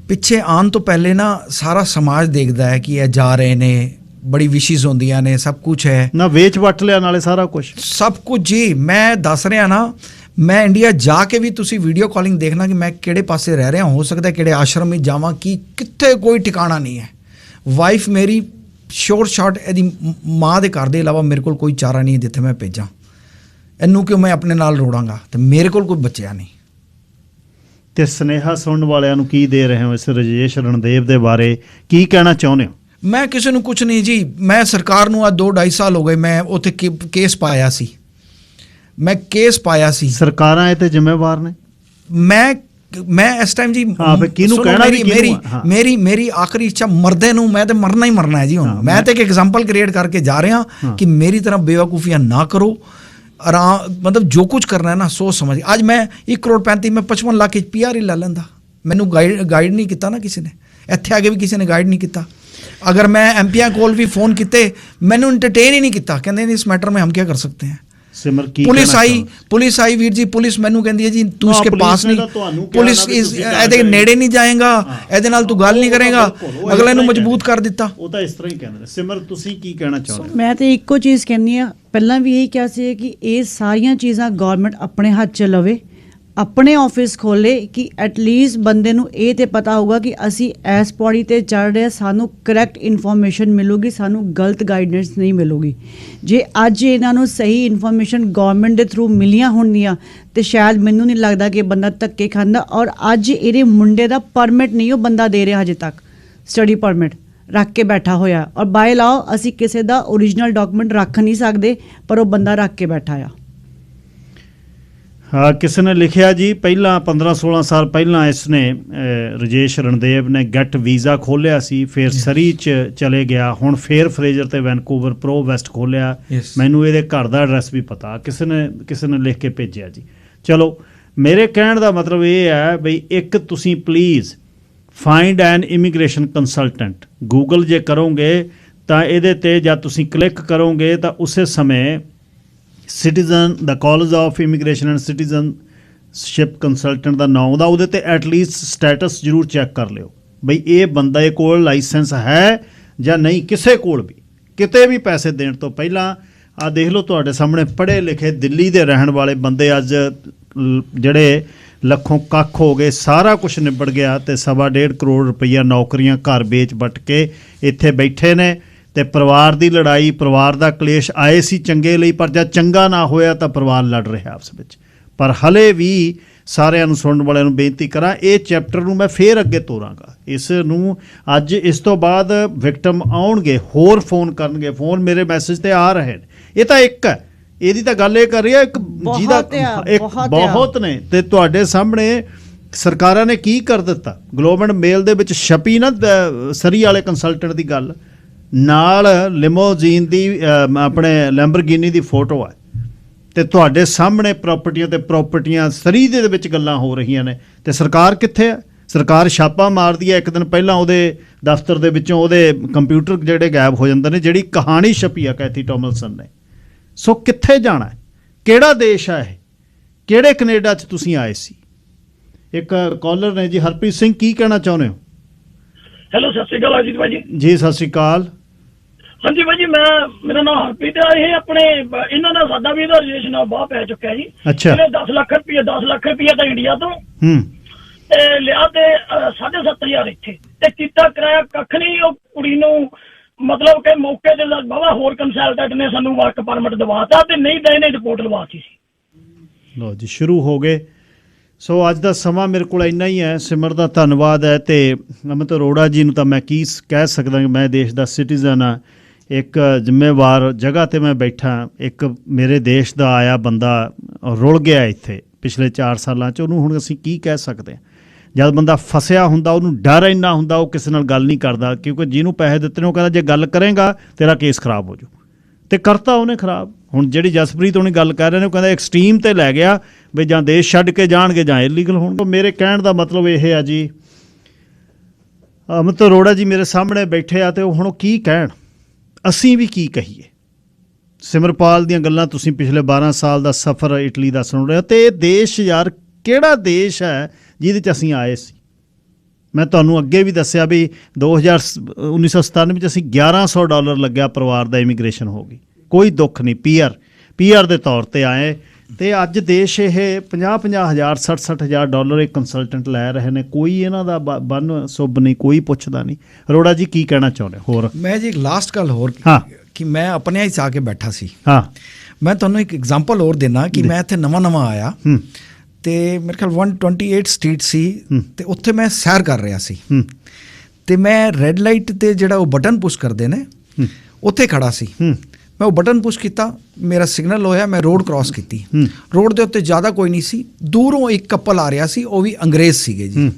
ਪਿੱਛੇ ਆਉਣ ਤੋਂ ਪਹਿਲੇ ਨਾ ਸਾਰਾ ਸਮਾਜ ਦੇਖਦਾ ਹੈ ਕਿ ਇਹ ਜਾ ਰਹੇ ਨੇ, ਬੜੀ ਵਿਸ਼ਿਸ ਹੁੰਦੀਆਂ ਨੇ, ਸਭ ਕੁਛ ਹੈ ਨਾ, ਵੇਚ ਵੱਟ ਲਿਆ ਨਾਲੇ ਸਾਰਾ ਕੁਝ ਸਭ ਕੁਝ ਜੀ। ਮੈਂ ਦੱਸ ਰਿਹਾ ਨਾ, ਮੈਂ ਇੰਡੀਆ ਜਾ ਕੇ ਵੀ ਤੁਸੀਂ ਵੀਡੀਓ ਕਾਲਿੰਗ ਦੇਖਣਾ ਕਿ ਮੈਂ ਕਿਹੜੇ ਪਾਸੇ ਰਹਿ ਰਿਹਾ, ਹੋ ਸਕਦਾ ਕਿਹੜੇ ਆਸ਼ਰਮ ਵਿੱਚ ਜਾਵਾਂ, ਕਿ ਕਿੱਥੇ ਕੋਈ ਠਿਕਾਣਾ ਨਹੀਂ ਹੈ। ਵਾਈਫ ਮੇਰੀ ਸ਼ਾਰਟ ਇਹਦੀ ਮਾਂ ਦੇ ਘਰ ਦੇ ਇਲਾਵਾ ਮੇਰੇ ਕੋਲ ਕੋਈ ਚਾਰਾ ਨਹੀਂ ਜਿੱਥੇ ਮੈਂ ਭੇਜਾਂ ਇਹਨੂੰ, ਕਿ ਮੈਂ ਆਪਣੇ ਨਾਲ ਰੋੜਾਂਗਾ, ਤੇ ਮੇਰੇ ਕੋਲ ਕੋਈ ਬਚਿਆ ਨਹੀਂ। ਤੇ ਸੁਨੇਹਾ ਸੁਣਨ ਵਾਲਿਆਂ ਨੂੰ ਕੀ ਦੇ ਰਹੇ ਹੋ ਇਸ ਰਜੇਸ਼ ਰਣਦੇਵ ਦੇ ਬਾਰੇ, ਕੀ ਕਹਿਣਾ ਚਾਹੁੰਦੇ ਹੋ? ਮੈਂ ਕਿਸੇ ਨੂੰ ਕੁਛ ਨਹੀਂ ਜੀ, ਮੈਂ ਸਰਕਾਰ ਨੂੰ ਅੱਜ 2-2.5 ਸਾਲ ਹੋ ਗਏ, ਮੈਂ ਉੱਥੇ ਕੇਸ ਪਾਇਆ ਸੀ, ਸਰਕਾਰਾਂ ਇਹ ਤੇ ਜ਼ਿੰਮੇਵਾਰ ਨੇ। ਮੈਂ ਇਸ ਟਾਈਮ ਜੀ ਕਿਹਨੂੰ ਕਹਿਣਾ, ਮੇਰੀ ਆਖਰੀ ਇੱਛਾ ਮਰਦੇ ਨੂੰ, ਮੈਂ ਤੇ ਮਰਨਾ ਹੀ ਮਰਨਾ ਹੈ ਜੀ ਹੁਣ। ਮੈਂ ਤੇ ਇੱਕ ਐਗਜ਼ਾਮਪਲ ਕ੍ਰੀਏਟ ਕਰਕੇ ਜਾ ਰਿਹਾ ਕਿ ਮੇਰੀ ਤਰ੍ਹਾਂ ਬੇਵਕੂਫੀਆਂ ਨਾ ਕਰੋ, ਆਰਾਮ ਮਤਲਬ ਜੋ ਕੁਝ ਕਰਨਾ ਹੈ ਨਾ ਸੋਚ ਸਮਝ। ਅੱਜ ਮੈਂ 1 ਕਰੋੜ 35 ਮੈਂ 55 ਲੱਖ PR ਹੀ ਲੈ ਲੈਂਦਾ, ਮੈਨੂੰ ਗਾਈਡ ਨਹੀਂ ਕੀਤਾ ਨਾ ਕਿਸੇ ਨੇ, ਇੱਥੇ ਆ ਕੇ ਵੀ ਕਿਸੇ ਨੇ ਗਾਈਡ ਨਹੀਂ ਕੀਤਾ। अगर मैं MPਆਂ ਕੋਲ ਵੀ ਫੋਨ ਕੀਤੇ, ਮੈਨੂੰ ਇੰਟਰਟੇਨ ਹੀ ਨਹੀਂ ਕੀਤਾ, ਕਹਿੰਦੇ ਇਸ ਮੈਟਰ में हम क्या कर सकते हैं। ਸਿਮਰ ਕੀ ਪੁਲਿਸ ਆਈ ਵੀਰ ਜੀ, ਪੁਲਿਸ ਮੈਨੂੰ ਕਹਿੰਦੀ ਹੈ ਜੀ ਤੂੰ ਇਸਕੇ ਪਾਸ ਨਹੀਂ, ਪੁਲਿਸ ਇਹਦੇ ਨੇੜੇ ਨਹੀਂ ਜਾਏਗਾ, ਇਹਦੇ ਨਾਲ ਤੂੰ ਗੱਲ ਨਹੀਂ ਕਰੇਗਾ, ਅਗਲੇ ਨੂੰ ਮਜ਼ਬੂਤ ਕਰ ਦਿੱਤਾ। ਉਹ ਤਾਂ ਇਸ ਤਰ੍ਹਾਂ ਹੀ ਕਹਿੰਦੇ ਨੇ। ਸਿਮਰ ਤੁਸੀਂ ਕੀ ਕਹਿਣਾ ਚਾਹੁੰਦੇ ਹੋ? ਮੈਂ ਤੇ ਇੱਕੋ ਚੀਜ਼ ਕਹਿੰਦੀ ਆ, ਪਹਿਲਾਂ ਵੀ ਇਹੀ ਕਿਹਾ ਸੀ ਕਿ ਇਹ ਸਾਰੀਆਂ ਚੀਜ਼ਾਂ ਗਵਰਨਮੈਂਟ ਆਪਣੇ ਹੱਥ 'ਚ ਲਵੇ, ਆਪਣੇ ਆਫਿਸ ਖੋਲੇ, ਕਿ ਐਟਲੀਸਟ ਬੰਦੇ ਨੂੰ ਇਹ ਤੇ ਪਤਾ ਹੋਊਗਾ ਕਿ ਅਸੀਂ ਇਸ ਪੌੜੀ ਤੇ ਚੜ ਰਹੇ, ਸਾਨੂੰ ਕਰੈਕਟ ਇਨਫੋਰਮੇਸ਼ਨ ਮਿਲੂਗੀ, ਸਾਨੂੰ ਗਲਤ ਗਾਈਡੈਂਸ ਨਹੀਂ ਮਿਲੂਗੀ। ਜੇ ਅੱਜ ਇਹਨਾਂ ਨੂੰ ਸਹੀ ਇਨਫੋਰਮੇਸ਼ਨ ਗਵਰਨਮੈਂਟ ਦੇ ਥਰੂ ਮਿਲੀਆਂ ਹੁੰਦੀਆਂ ਤੇ ਸ਼ਾਇਦ ਮੈਨੂੰ ਨਹੀਂ ਲੱਗਦਾ ਕਿ ਬੰਦਾ ਧੱਕੇ ਖਾਂਦਾ। ਔਰ ਅੱਜ ਇਹਦੇ ਮੁੰਡੇ ਦਾ ਪਰਮਿਟ ਨਹੀਂ ਉਹ ਬੰਦਾ ਦੇ ਰਿਹਾ, ਹਜੇ ਤੱਕ ਸਟੱਡੀ ਪਰਮਿਟ ਰੱਖ ਕੇ ਬੈਠਾ ਹੋਇਆ, ਔਰ ਬਾਏ ਲਾਅ ਅਸੀਂ ਕਿਸੇ ਦਾ ਓਰੀਜਨਲ ਡਾਕੂਮੈਂਟ ਰੱਖ ਨਹੀਂ ਸਕਦੇ, ਪਰ ਉਹ ਬੰਦਾ ਰੱਖ ਕੇ ਬੈਠਾ ਆ। ਹਾਂ, ਕਿਸੇ ਨੇ ਲਿਖਿਆ ਜੀ ਪਹਿਲਾਂ 15-16 ਸਾਲ ਪਹਿਲਾਂ ਇਸਨੇ ਰਜੇਸ਼ ਰਣਦੇਵ ਨੇ ਗੈਟ ਵੀਜ਼ਾ ਖੋਲ੍ਹਿਆ ਸੀ, ਫਿਰ ਸਰੀ 'ਚ ਚਲੇ ਗਿਆ, ਹੁਣ ਫਿਰ ਫਰੇਜ਼ਰ ਤੇ ਵੈਨਕੂਵਰ ਪ੍ਰੋ ਵੈਸਟ ਖੋਲ੍ਹਿਆ। ਮੈਨੂੰ ਇਹਦੇ ਘਰ ਦਾ ਐਡਰੈਸ ਵੀ ਪਤਾ, ਕਿਸੇ ਨੇ ਲਿਖ ਕੇ ਭੇਜਿਆ ਜੀ। ਚਲੋ, ਮੇਰੇ ਕਹਿਣ ਦਾ ਮਤਲਬ ਇਹ ਹੈ ਬਈ ਇੱਕ ਤੁਸੀਂ please find N immigration consultant Google ਜੇ ਕਰੋਗੇ ਤਾਂ ਇਹਦੇ 'ਤੇ ਜਦ ਤੁਸੀਂ ਕਲਿੱਕ ਕਰੋਗੇ ਤਾਂ ਉਸੇ ਸਮੇਂ ਸਿਟੀਜ਼ਨ ਦਾ college of immigration and citizenship consultant ਦਾ ਨਾਂ ਆਉਂਦਾ, ਉਹਦੇ 'ਤੇ ਐਟਲੀਸਟ ਸਟੇਟਸ ਜ਼ਰੂਰ ਚੈੱਕ ਕਰ ਲਿਓ ਬਈ ਇਹ ਬੰਦੇ ਕੋਲ ਲਾਇਸੈਂਸ ਹੈ ਜਾਂ ਨਹੀਂ। ਕਿਸੇ ਕੋਲ ਵੀ ਕਿਤੇ ਵੀ ਪੈਸੇ ਦੇਣ ਤੋਂ ਪਹਿਲਾਂ ਆਹ ਦੇਖ ਲਓ, ਤੁਹਾਡੇ ਸਾਹਮਣੇ ਪੜ੍ਹੇ ਲਿਖੇ ਦਿੱਲੀ ਦੇ ਰਹਿਣ ਵਾਲੇ ਬੰਦੇ ਅੱਜ ਜਿਹੜੇ ਲੱਖੋਂ ਕੱਖ ਹੋ ਗਏ, ਸਾਰਾ ਕੁਝ ਨਿਬੜ ਗਿਆ ਤੇ 1.25 ਕਰੋੜ ਰੁਪਈਆ ਨੌਕਰੀਆਂ ਘਰ ਵੇਚ ਵੱਟ ਕੇ ਇੱਥੇ ਬੈਠੇ ਨੇ। ਤੇ ਪਰਿਵਾਰ ਦੀ ਲੜਾਈ, ਪਰਿਵਾਰ ਦਾ ਕਲੇਸ਼, ਆਏ ਸੀ ਚੰਗੇ ਲਈ, ਪਰ ਜਦ ਚੰਗਾ ਨਾ ਹੋਇਆ ਤਾਂ ਪਰਿਵਾਰ ਲੜ ਰਿਹਾ ਆਪਸ ਵਿੱਚ। ਪਰ ਹਲੇ ਵੀ ਸਾਰਿਆਂ ਨੂੰ ਸੁਣਨ ਵਾਲਿਆਂ ਨੂੰ ਬੇਨਤੀ ਕਰਾਂ, ਇਹ ਚੈਪਟਰ ਨੂੰ ਮੈਂ ਫੇਰ ਅੱਗੇ ਤੋਰਾਂਗਾ। ਇਸ ਨੂੰ ਅੱਜ ਇਸ ਤੋਂ ਬਾਅਦ ਵਿਕਟਮ ਆਉਣਗੇ, ਹੋਰ ਫੋਨ ਕਰਨਗੇ, ਫੋਨ ਮੇਰੇ ਮੈਸੇਜ 'ਤੇ ਆ ਰਹੇ ਨੇ। ਇਹ ਤਾਂ ਇੱਕ ਹੈ, ਇਹਦੀ ਤਾਂ ਗੱਲ ਇਹ ਕਰ ਰਹੀ ਹੈ ਇੱਕ ਜਿਹਦਾ ਬਹੁਤ ਨੇ ਤੇ ਤੁਹਾਡੇ ਸਾਹਮਣੇ ਸਰਕਾਰਾਂ ਨੇ ਕੀ ਕਰ ਦਿੱਤਾ। ਗਲੋਬ ਐਂਡ ਮੇਲ ਦੇ ਵਿੱਚ ਛਪੀ ਨਾ ਸਰੀ ਵਾਲੇ ਕੰਸਲਟੈਂਟ ਦੀ ਗੱਲ, ਨਾਲ ਲਿਮੋਜ਼ੀਨ ਦੀ ਆਪਣੇ ਲੈਂਬਰਗਿਨੀ ਦੀ ਫੋਟੋ ਹੈ ਤੇ ਤੁਹਾਡੇ ਸਾਹਮਣੇ ਪ੍ਰਾਪਰਟੀਆਂ ਸਰੀ ਦੇ ਵਿੱਚ ਗੱਲਾਂ ਹੋ ਰਹੀਆਂ ਨੇ ਤੇ ਸਰਕਾਰ ਕਿੱਥੇ ਹੈ? ਸਰਕਾਰ ਛਾਪਾ ਮਾਰਦੀ ਹੈ, ਇੱਕ ਦਿਨ ਪਹਿਲਾਂ ਉਹਦੇ ਦਫ਼ਤਰ ਦੇ ਵਿੱਚੋਂ ਉਹਦੇ ਕੰਪਿਊਟਰ ਜਿਹੜੇ ਗਾਇਬ ਹੋ ਜਾਂਦੇ ਨੇ, ਜਿਹੜੀ ਕਹਾਣੀ ਛਪੀ ਆ ਕੈਥੀ ਟੋਮਲਸਨ ਨੇ। ਸੋ ਕਿੱਥੇ ਜਾਣਾ ਹੈ? ਕਿਹੜਾ ਦੇਸ਼ ਹੈ ਇਹ? ਕਿਹੜੇ ਕੈਨੇਡਾ 'ਚ ਤੁਸੀਂ ਆਏ ਸੀ? ਇੱਕ ਕਾਲਰ ਨੇ ਜੀ, ਹਰਪ੍ਰੀਤ ਸਿੰਘ, ਕੀ ਕਹਿਣਾ ਚਾਹੁੰਦੇ ਹੋ? ਹੈਲੋ, ਸਤਿ ਸ਼੍ਰੀ ਅਕਾਲ ਅਜੀਤ ਭਾਜੀ। ਜੀ ਸਤਿ ਸ਼੍ਰੀ ਅਕਾਲ। ਹਾਂਜੀ ਭਾਜੀ, ਮੇਰਾ ਨਾਮ ਹਰਪ੍ਰੀਤ ਹੈ। ਇਹ ਆਪਣੇ ਇਹਨਾਂ ਦਾ ਸਾਡਾ ਵੀ ਇਹਦਾ ਰਜਿਸਟ੍ਰੇਸ਼ਨ ਬਾਹਰ ਪੈ ਚੁੱਕਿਆ ਜੀ। ਅੱਛਾ। ਇਹਨੇ 10 ਲੱਖ ਰੁਪਏ ਤਾਂ ਇੰਡੀਆ ਤੋਂ ਤੇ ਲਿਆ ਤੇ 7,500 ਇੱਥੇ ਤੇ ਕੀਤਾ ਕਿਰਾਇਆ ਕੱਖ ਨਹੀਂ। ਉਹ ਕੁੜੀ ਨੂੰ ਮਤਲਬ ਕਿ ਮੌਕੇ ਤੇ ਬਾਬਾ ਹੋਰ ਕੰਸਲਟੈਂਟ ਨੇ ਸਾਨੂੰ ਵਰਕ ਪਰਮਿਟ ਦਵਾਤਾ ਤੇ ਨਹੀਂ ਤਾਂ ਇਹਨੇ ਰਿਪੋਰਟ ਲਵਾਤੀ ਸੀ। ਲਓ ਜੀ, ਸ਼ੁਰੂ ਹੋ ਗਏ। ਸੋ ਅੱਜ ਦਾ ਸਮਾਂ ਮੇਰੇ ਕੋਲ ਇੰਨਾ ਹੀ ਹੈ। ਸਿਮਰ ਦਾ ਧੰਨਵਾਦ ਹੈ ਤੇ ਅਮਿਤ ਅਰੋੜਾ ਜੀ ਨੂੰ ਤਾਂ ਮੈਂ ਕੀ ਕਹਿ ਸਕਦਾ ਕਿ ਮੈਂ ਦੇਸ਼ ਦਾ ਸਿਟੀਜ਼ਨ ਹਾਂ, ਇੱਕ ਜ਼ਿੰਮੇਵਾਰ ਜਗ੍ਹਾ 'ਤੇ ਮੈਂ ਬੈਠਾ। ਇੱਕ ਮੇਰੇ ਦੇਸ਼ ਦਾ ਆਇਆ ਬੰਦਾ ਰੁਲ ਗਿਆ ਇੱਥੇ ਪਿਛਲੇ 4 ਸਾਲਾਂ 'ਚ, ਉਹਨੂੰ ਹੁਣ ਅਸੀਂ ਕੀ ਕਹਿ ਸਕਦੇ ਹਾਂ? ਜਦ ਬੰਦਾ ਫਸਿਆ ਹੁੰਦਾ ਉਹਨੂੰ ਡਰ ਇੰਨਾ ਹੁੰਦਾ, ਉਹ ਕਿਸੇ ਨਾਲ ਗੱਲ ਨਹੀਂ ਕਰਦਾ, ਕਿਉਂਕਿ ਜਿਹਨੂੰ ਪੈਸੇ ਦਿੱਤੇ ਨੇ ਉਹ ਕਹਿੰਦਾ ਜੇ ਗੱਲ ਕਰੇਗਾ ਤੇਰਾ ਕੇਸ ਖਰਾਬ ਹੋ ਜਾਊ, ਤੇ ਕਰਤਾ ਉਹਨੇ ਖਰਾਬ। ਹੁਣ ਜਿਹੜੀ ਜਸਪ੍ਰੀਤ ਉਹਨੇ ਗੱਲ ਕਰ ਰਹੇ ਨੇ, ਉਹ ਕਹਿੰਦਾ ਐਕਸਟ੍ਰੀਮ ਤੇ ਲੈ ਗਿਆ ਵੀ ਜਾਂ ਦੇਸ਼ ਛੱਡ ਕੇ ਜਾਣਗੇ ਜਾਂ ਇਲੀਗਲ ਹੋਣਗੇ। ਮੇਰੇ ਕਹਿਣ ਦਾ ਮਤਲਬ ਇਹ ਆ ਜੀ, ਅਮਿਤ ਅਰੋੜਾ ਜੀ ਮੇਰੇ ਸਾਹਮਣੇ ਬੈਠੇ ਆ ਤੇ ਉਹ ਹੁਣ ਕੀ ਕਹਿਣ, ਅਸੀਂ ਵੀ ਕੀ ਕਹੀਏ? ਸਿਮਰਪਾਲ ਦੀਆਂ ਗੱਲਾਂ ਤੁਸੀਂ ਪਿਛਲੇ 12 ਸਾਲ ਦਾ ਸਫ਼ਰ ਇਟਲੀ ਦਾ ਸੁਣ ਰਹੇ ਹੋ, ਤੇ ਇਹ ਦੇਸ਼ ਯਾਰ ਕਿਹੜਾ ਦੇਸ਼ ਹੈ ਜਿਹਦੇ 'ਚ ਅਸੀਂ ਆਏ ਸੀ? ਮੈਂ ਤੁਹਾਨੂੰ ਅੱਗੇ ਵੀ ਦੱਸਿਆ ਵੀ 1997 ਵਿੱਚ ਅਸੀਂ $1100 ਲੱਗਿਆ ਪਰਿਵਾਰ ਦਾ, ਇਮੀਗ੍ਰੇਸ਼ਨ ਹੋ ਗਈ, ਕੋਈ ਦੁੱਖ ਨਹੀਂ। ਪੀਆਰ ਦੇ ਤੌਰ ਤੇ ਆਏ ਤੇ ਅੱਜ ਦੇਸ਼ ਇਹ 50-50 ਹਜ਼ਾਰ $60,000 ਇੱਕ ਕੰਸਲਟੈਂਟ ਲੈ ਰਹੇ ਨੇ। ਕੋਈ ਇਹਨਾਂ ਦਾ ਬੰਨ ਸੁੱਭ ਨਹੀਂ, ਕੋਈ ਪੁੱਛਦਾ ਨਹੀਂ। ਅਰੋੜਾ ਜੀ ਕੀ ਕਹਿਣਾ ਚਾਹੁੰਦੇ ਹੋਰ? ਮੈਂ ਜੀ ਇੱਕ ਲਾਸਟ ਗੱਲ ਹੋਰ ਕਿ ਮੈਂ ਆਪਣੇ ਹੀ ਆ ਕੇ ਬੈਠਾ ਸੀ। ਹਾਂ, ਮੈਂ ਤੁਹਾਨੂੰ ਇੱਕ ਐਗਜ਼ਾਮਪਲ ਹੋਰ ਦੇਣਾ ਕਿ ਮੈਂ ਇੱਥੇ ਨਵਾਂ ਆਇਆ ਤੇ ਮੇਰੇ ਖਿਆਲ 128 ਸਟਰੀਟ ਸੀ ਤੇ ਉੱਥੇ ਮੈਂ ਸੈਰ ਕਰ ਰਿਹਾ ਸੀ ਤੇ ਮੈਂ ਰੈੱਡ ਲਾਈਟ ਤੇ ਜਿਹੜਾ ਉਹ ਬਟਨ ਪੁਸ਼ ਕਰਦੇ ਨੇ ਉੱਥੇ ਖੜਾ ਸੀ। ਮੈਂ ਉਹ ਬਟਨ ਪੁਸ਼ ਕੀਤਾ, ਮੇਰਾ ਸਿਗਨਲ ਹੋਇਆ, ਮੈਂ ਰੋਡ ਕ੍ਰਾਸ ਕੀਤੀ। ਰੋਡ ਦੇ ਉੱਤੇ ਜ਼ਿਆਦਾ ਕੋਈ ਨਹੀਂ ਸੀ, ਦੂਰੋਂ ਇੱਕ ਕਪਲ ਆ ਰਿਹਾ ਸੀ, ਉਹ ਵੀ ਅੰਗਰੇਜ਼ ਸੀਗੇ ਜੀ।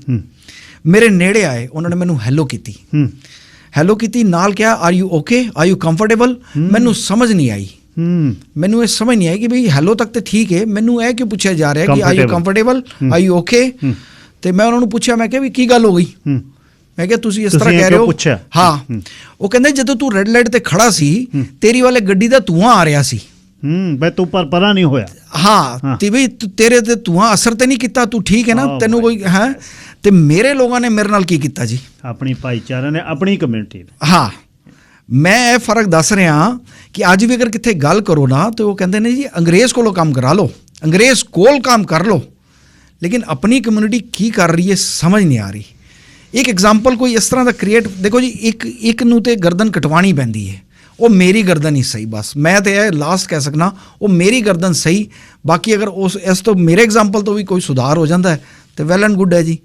ਮੇਰੇ ਨੇੜੇ ਆਏ, ਉਹਨਾਂ ਨੇ ਮੈਨੂੰ ਹੈਲੋ ਕੀਤੀ, ਨਾਲ ਕਿਹਾ are you okay, are you comfortable. ਮੈਨੂੰ ਸਮਝ ਨਹੀਂ ਆਈ, ਮੈਨੂੰ ਇਹ ਸਮਝ ਨਹੀਂ ਆਈ ਕਿ ਬਈ ਹੈਲੋ ਤੱਕ ਤੇ ਠੀਕ ਹੈ, ਮੈਨੂੰ ਇਹ ਕਿਉਂ ਪੁੱਛਿਆ ਜਾ ਰਿਹਾ ਕਿ are you comfortable, are you okay. ਤੇ ਮੈਂ ਉਹਨਾਂ ਨੂੰ ਪੁੱਛਿਆ, ਮੈਂ ਕਿਹਾ ਵੀ ਕੀ ਗੱਲ ਹੋ ਗਈ? ਮੈਂ ਕਿਹਾ ਤੁਸੀਂ ਇਸ ਤਰ੍ਹਾਂ ਕਹਿ ਰਹੇ ਹੋ? ਹਾਂ। ਉਹ ਕਹਿੰਦੇ ਜਦੋਂ ਤੂੰ ਰੈੱਡ ਲਾਈਟ ਤੇ ਖੜਾ ਸੀ ਤੇਰੀ ਵਾਲੇ ਗੱਡੀ ਦਾ ਧੂੰਆਂ ਆ ਰਿਹਾ ਸੀ। ਬਈ ਤੂੰ ਪਰਾਂ ਨਹੀਂ ਹੋਇਆ। ਹਾਂ, ਤੇ ਵੀ ਤੇਰੇ ਤੇ ਧੂੰਆਂ ਅਸਰ ਤੇ ਨਹੀਂ ਕੀਤਾ, ਤੂੰ ਠੀਕ ਹੈ ਨਾ, ਤੈਨੂੰ ਕੋਈ ਹੈ? ਤੇ ਮੇਰੇ ਲੋਕਾਂ ਨੇ ਮੇਰੇ ਨਾਲ ਕੀ ਕੀਤਾ ਜੀ? ਆਪਣੀ ਭਾਈਚਾਰੇ ਨੇ, ਆਪਣੀ ਕਮਿਊਨਿਟੀ ਨੇ। ਹਾਂ, ਮੈਂ ਇਹ ਫਰਕ ਦੱਸ ਰਿਹਾ ਕਿ ਅੱਜ ਵੀ ਅਗਰ ਕਿੱਥੇ ਗੱਲ ਕਰੋ ਨਾ ਤੇ ਉਹ ਕਹਿੰਦੇ ਨੇ ਜੀ ਅੰਗਰੇਜ਼ ਕੋਲੋਂ ਕੰਮ ਕਰਾ ਲਓ, ਅੰਗਰੇਜ਼ ਕੋਲ ਕੰਮ ਕਰ ਲਓ, ਲੇਕਿਨ ਆਪਣੀ ਕਮਿਊਨਿਟੀ ਕੀ ਕਰ ਰਹੀ ਹੈ ਸਮਝ ਨਹੀਂ ਆ ਰਹੀ। ਇੱਕ ਐਗਜ਼ਾਮਪਲ ਕੋਈ ਇਸ ਤਰ੍ਹਾਂ ਦਾ ਕ੍ਰੀਏਟ, ਦੇਖੋ ਜੀ, ਇੱਕ ਨੂੰ ਤੇ ਗਰਦਨ ਕਟਵਾਉਣੀ ਪੈਂਦੀ ਹੈ, ਉਹ ਮੇਰੀ ਗਰਦਨ ਹੀ ਸਹੀ, ਬਸ ਮੈਂ ਤੇ ਇਹ ਲਾਸਟ ਕਹਿ ਸਕਣਾ, ਉਹ ਮੇਰੀ ਗਰਦਨ ਸਹੀ। ਬਾਕੀ ਅਗਰ ਇਸ ਤੋਂ ਮੇਰੇ ਐਗਜ਼ਾਮਪਲ ਤੋਂ ਵੀ ਕੋਈ ਸੁਧਾਰ ਹੋ ਜਾਂਦਾ ਹੈ ਤੇ ਵੈਲ ਐਂਡ ਗੁੱਡ ਹੈ ਜੀ,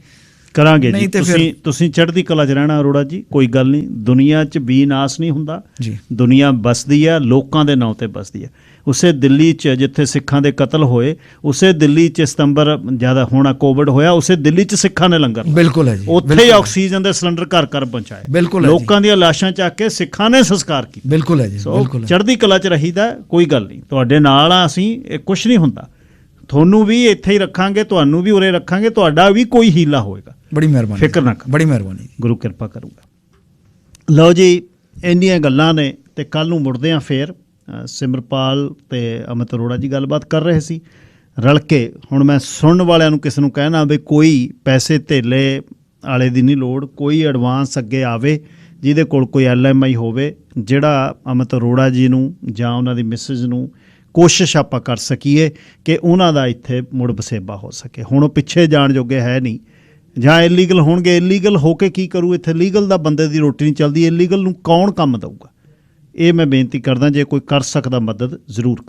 ਕਰਾਂਗੇ ਜੀ। ਤੁਸੀਂ ਚੜ੍ਹਦੀ ਕਲਾ 'ਚ ਰਹਿਣਾ ਅਰੋੜਾ ਜੀ, ਕੋਈ ਗੱਲ ਨਹੀਂ। ਦੁਨੀਆ 'ਚ ਵਿਨਾਸ਼ ਨਹੀਂ ਹੁੰਦਾ ਜੀ, ਦੁਨੀਆ ਬਸਦੀ ਆ, ਲੋਕਾਂ ਦੇ ਨਾਂ ਤੇ ਬਸਦੀ ਆ। ਉਸੇ ਦਿੱਲੀ 'ਚ ਜਿੱਥੇ ਸਿੱਖਾਂ ਦੇ ਕਤਲ ਹੋਏ, ਉਸੇ ਦਿੱਲੀ 'ਚ ਸਤੰਬਰ ਜ਼ਿਆਦਾ ਹੋਣਾ ਕੋਵਿਡ ਹੋਇਆ, ਉਸੇ ਦਿੱਲੀ 'ਚ ਸਿੱਖਾਂ ਨੇ ਲੰਗਰ, ਬਿਲਕੁਲ ਹੈ ਜੀ, ਉੱਥੇ ਹੀ ਆਕਸੀਜਨ ਦੇ ਸਿਲੰਡਰ ਘਰ ਘਰ ਪਹੁੰਚਾਏ, ਬਿਲਕੁਲ, ਲੋਕਾਂ ਦੀਆਂ ਲਾਸ਼ਾਂ ਚੱਕ ਕੇ ਸਿੱਖਾਂ ਨੇ ਸੰਸਕਾਰ ਕੀਤਾ, ਬਿਲਕੁਲ ਹੈ ਜੀ, ਬਿਲਕੁਲ। ਚੜ੍ਹਦੀ ਕਲਾ 'ਚ ਰਹੀਦਾ, ਕੋਈ ਗੱਲ ਨਹੀਂ, ਤੁਹਾਡੇ ਨਾਲ ਆ ਅਸੀਂ, ਇਹ ਕੁਛ ਨਹੀਂ ਹੁੰਦਾ। ਤੁਹਾਨੂੰ ਵੀ ਇੱਥੇ ਹੀ ਰੱਖਾਂਗੇ, ਤੁਹਾਨੂੰ ਵੀ ਉਰੇ ਰੱਖਾਂਗੇ, ਤੁਹਾਡਾ ਵੀ ਕੋਈ ਹੀਲਾ ਹੋਏਗਾ। ਬੜੀ ਮਿਹਰਬਾਨੀ, ਫਿਕਰ ਨਾ ਕਰੋ, ਬੜੀ ਮਿਹਰਬਾਨੀ, ਗੁਰੂ ਕਿਰਪਾ ਕਰੂਗਾ। ਲਓ ਜੀ, ਇੰਨੀਆਂ ਗੱਲਾਂ ਨੇ ਤੇ ਕੱਲ ਨੂੰ ਮੁੜਦੇ ਆ ਫੇਰ। ਸਿਮਰਪਾਲ ਤੇ ਅਮਿਤ ਅਰੋੜਾ ਜੀ ਗੱਲਬਾਤ ਕਰ ਰਹੇ ਸੀ ਰਲ ਕੇ। ਹੁਣ ਮੈਂ ਸੁਣਨ ਵਾਲਿਆਂ ਨੂੰ ਕਿਸੇ ਨੂੰ ਕਹਿਣਾ ਵੀ ਕੋਈ ਪੈਸੇ ਧੇਲੇ ਵਾਲੇ ਦੀ ਨਹੀਂ ਲੋੜ, ਕੋਈ ਐਡਵਾਂਸ ਅੱਗੇ ਆਵੇ ਜਿਹਦੇ ਕੋਲ ਕੋਈ LMI ਹੋਵੇ, ਜਿਹੜਾ ਅਮਿਤ ਅਰੋੜਾ ਜੀ ਨੂੰ ਜਾਂ ਉਹਨਾਂ ਦੀ ਮਿਸਿਜ਼ ਨੂੰ ਕੋਸ਼ਿਸ਼ ਆਪਾਂ ਕਰ ਸਕੀਏ ਕਿ ਉਹਨਾਂ ਦਾ ਇੱਥੇ ਮੁੜ ਵਸੇਬਾ ਹੋ ਸਕੇ। ਹੁਣ ਉਹ ਪਿੱਛੇ ਜਾਣ ਜੋਗੇ ਹੈ ਨਹੀਂ, ਜਾਂ ਇਲੀਗਲ ਹੋਣਗੇ। ਇਲੀਗਲ ਹੋ ਕੇ ਕੀ ਕਰੂ ਇੱਥੇ? ਲੀਗਲ ਦਾ ਬੰਦੇ ਦੀ ਰੋਟੀ ਨਹੀਂ ਚੱਲਦੀ, ਇਲੀਗਲ ਨੂੰ ਕੌਣ ਕੰਮ ਦਊਗਾ? ਇਹ ਮੈਂ ਬੇਨਤੀ ਕਰਦਾ, ਜੇ ਕੋਈ ਕਰ ਸਕਦਾ ਮਦਦ ਜ਼ਰੂਰ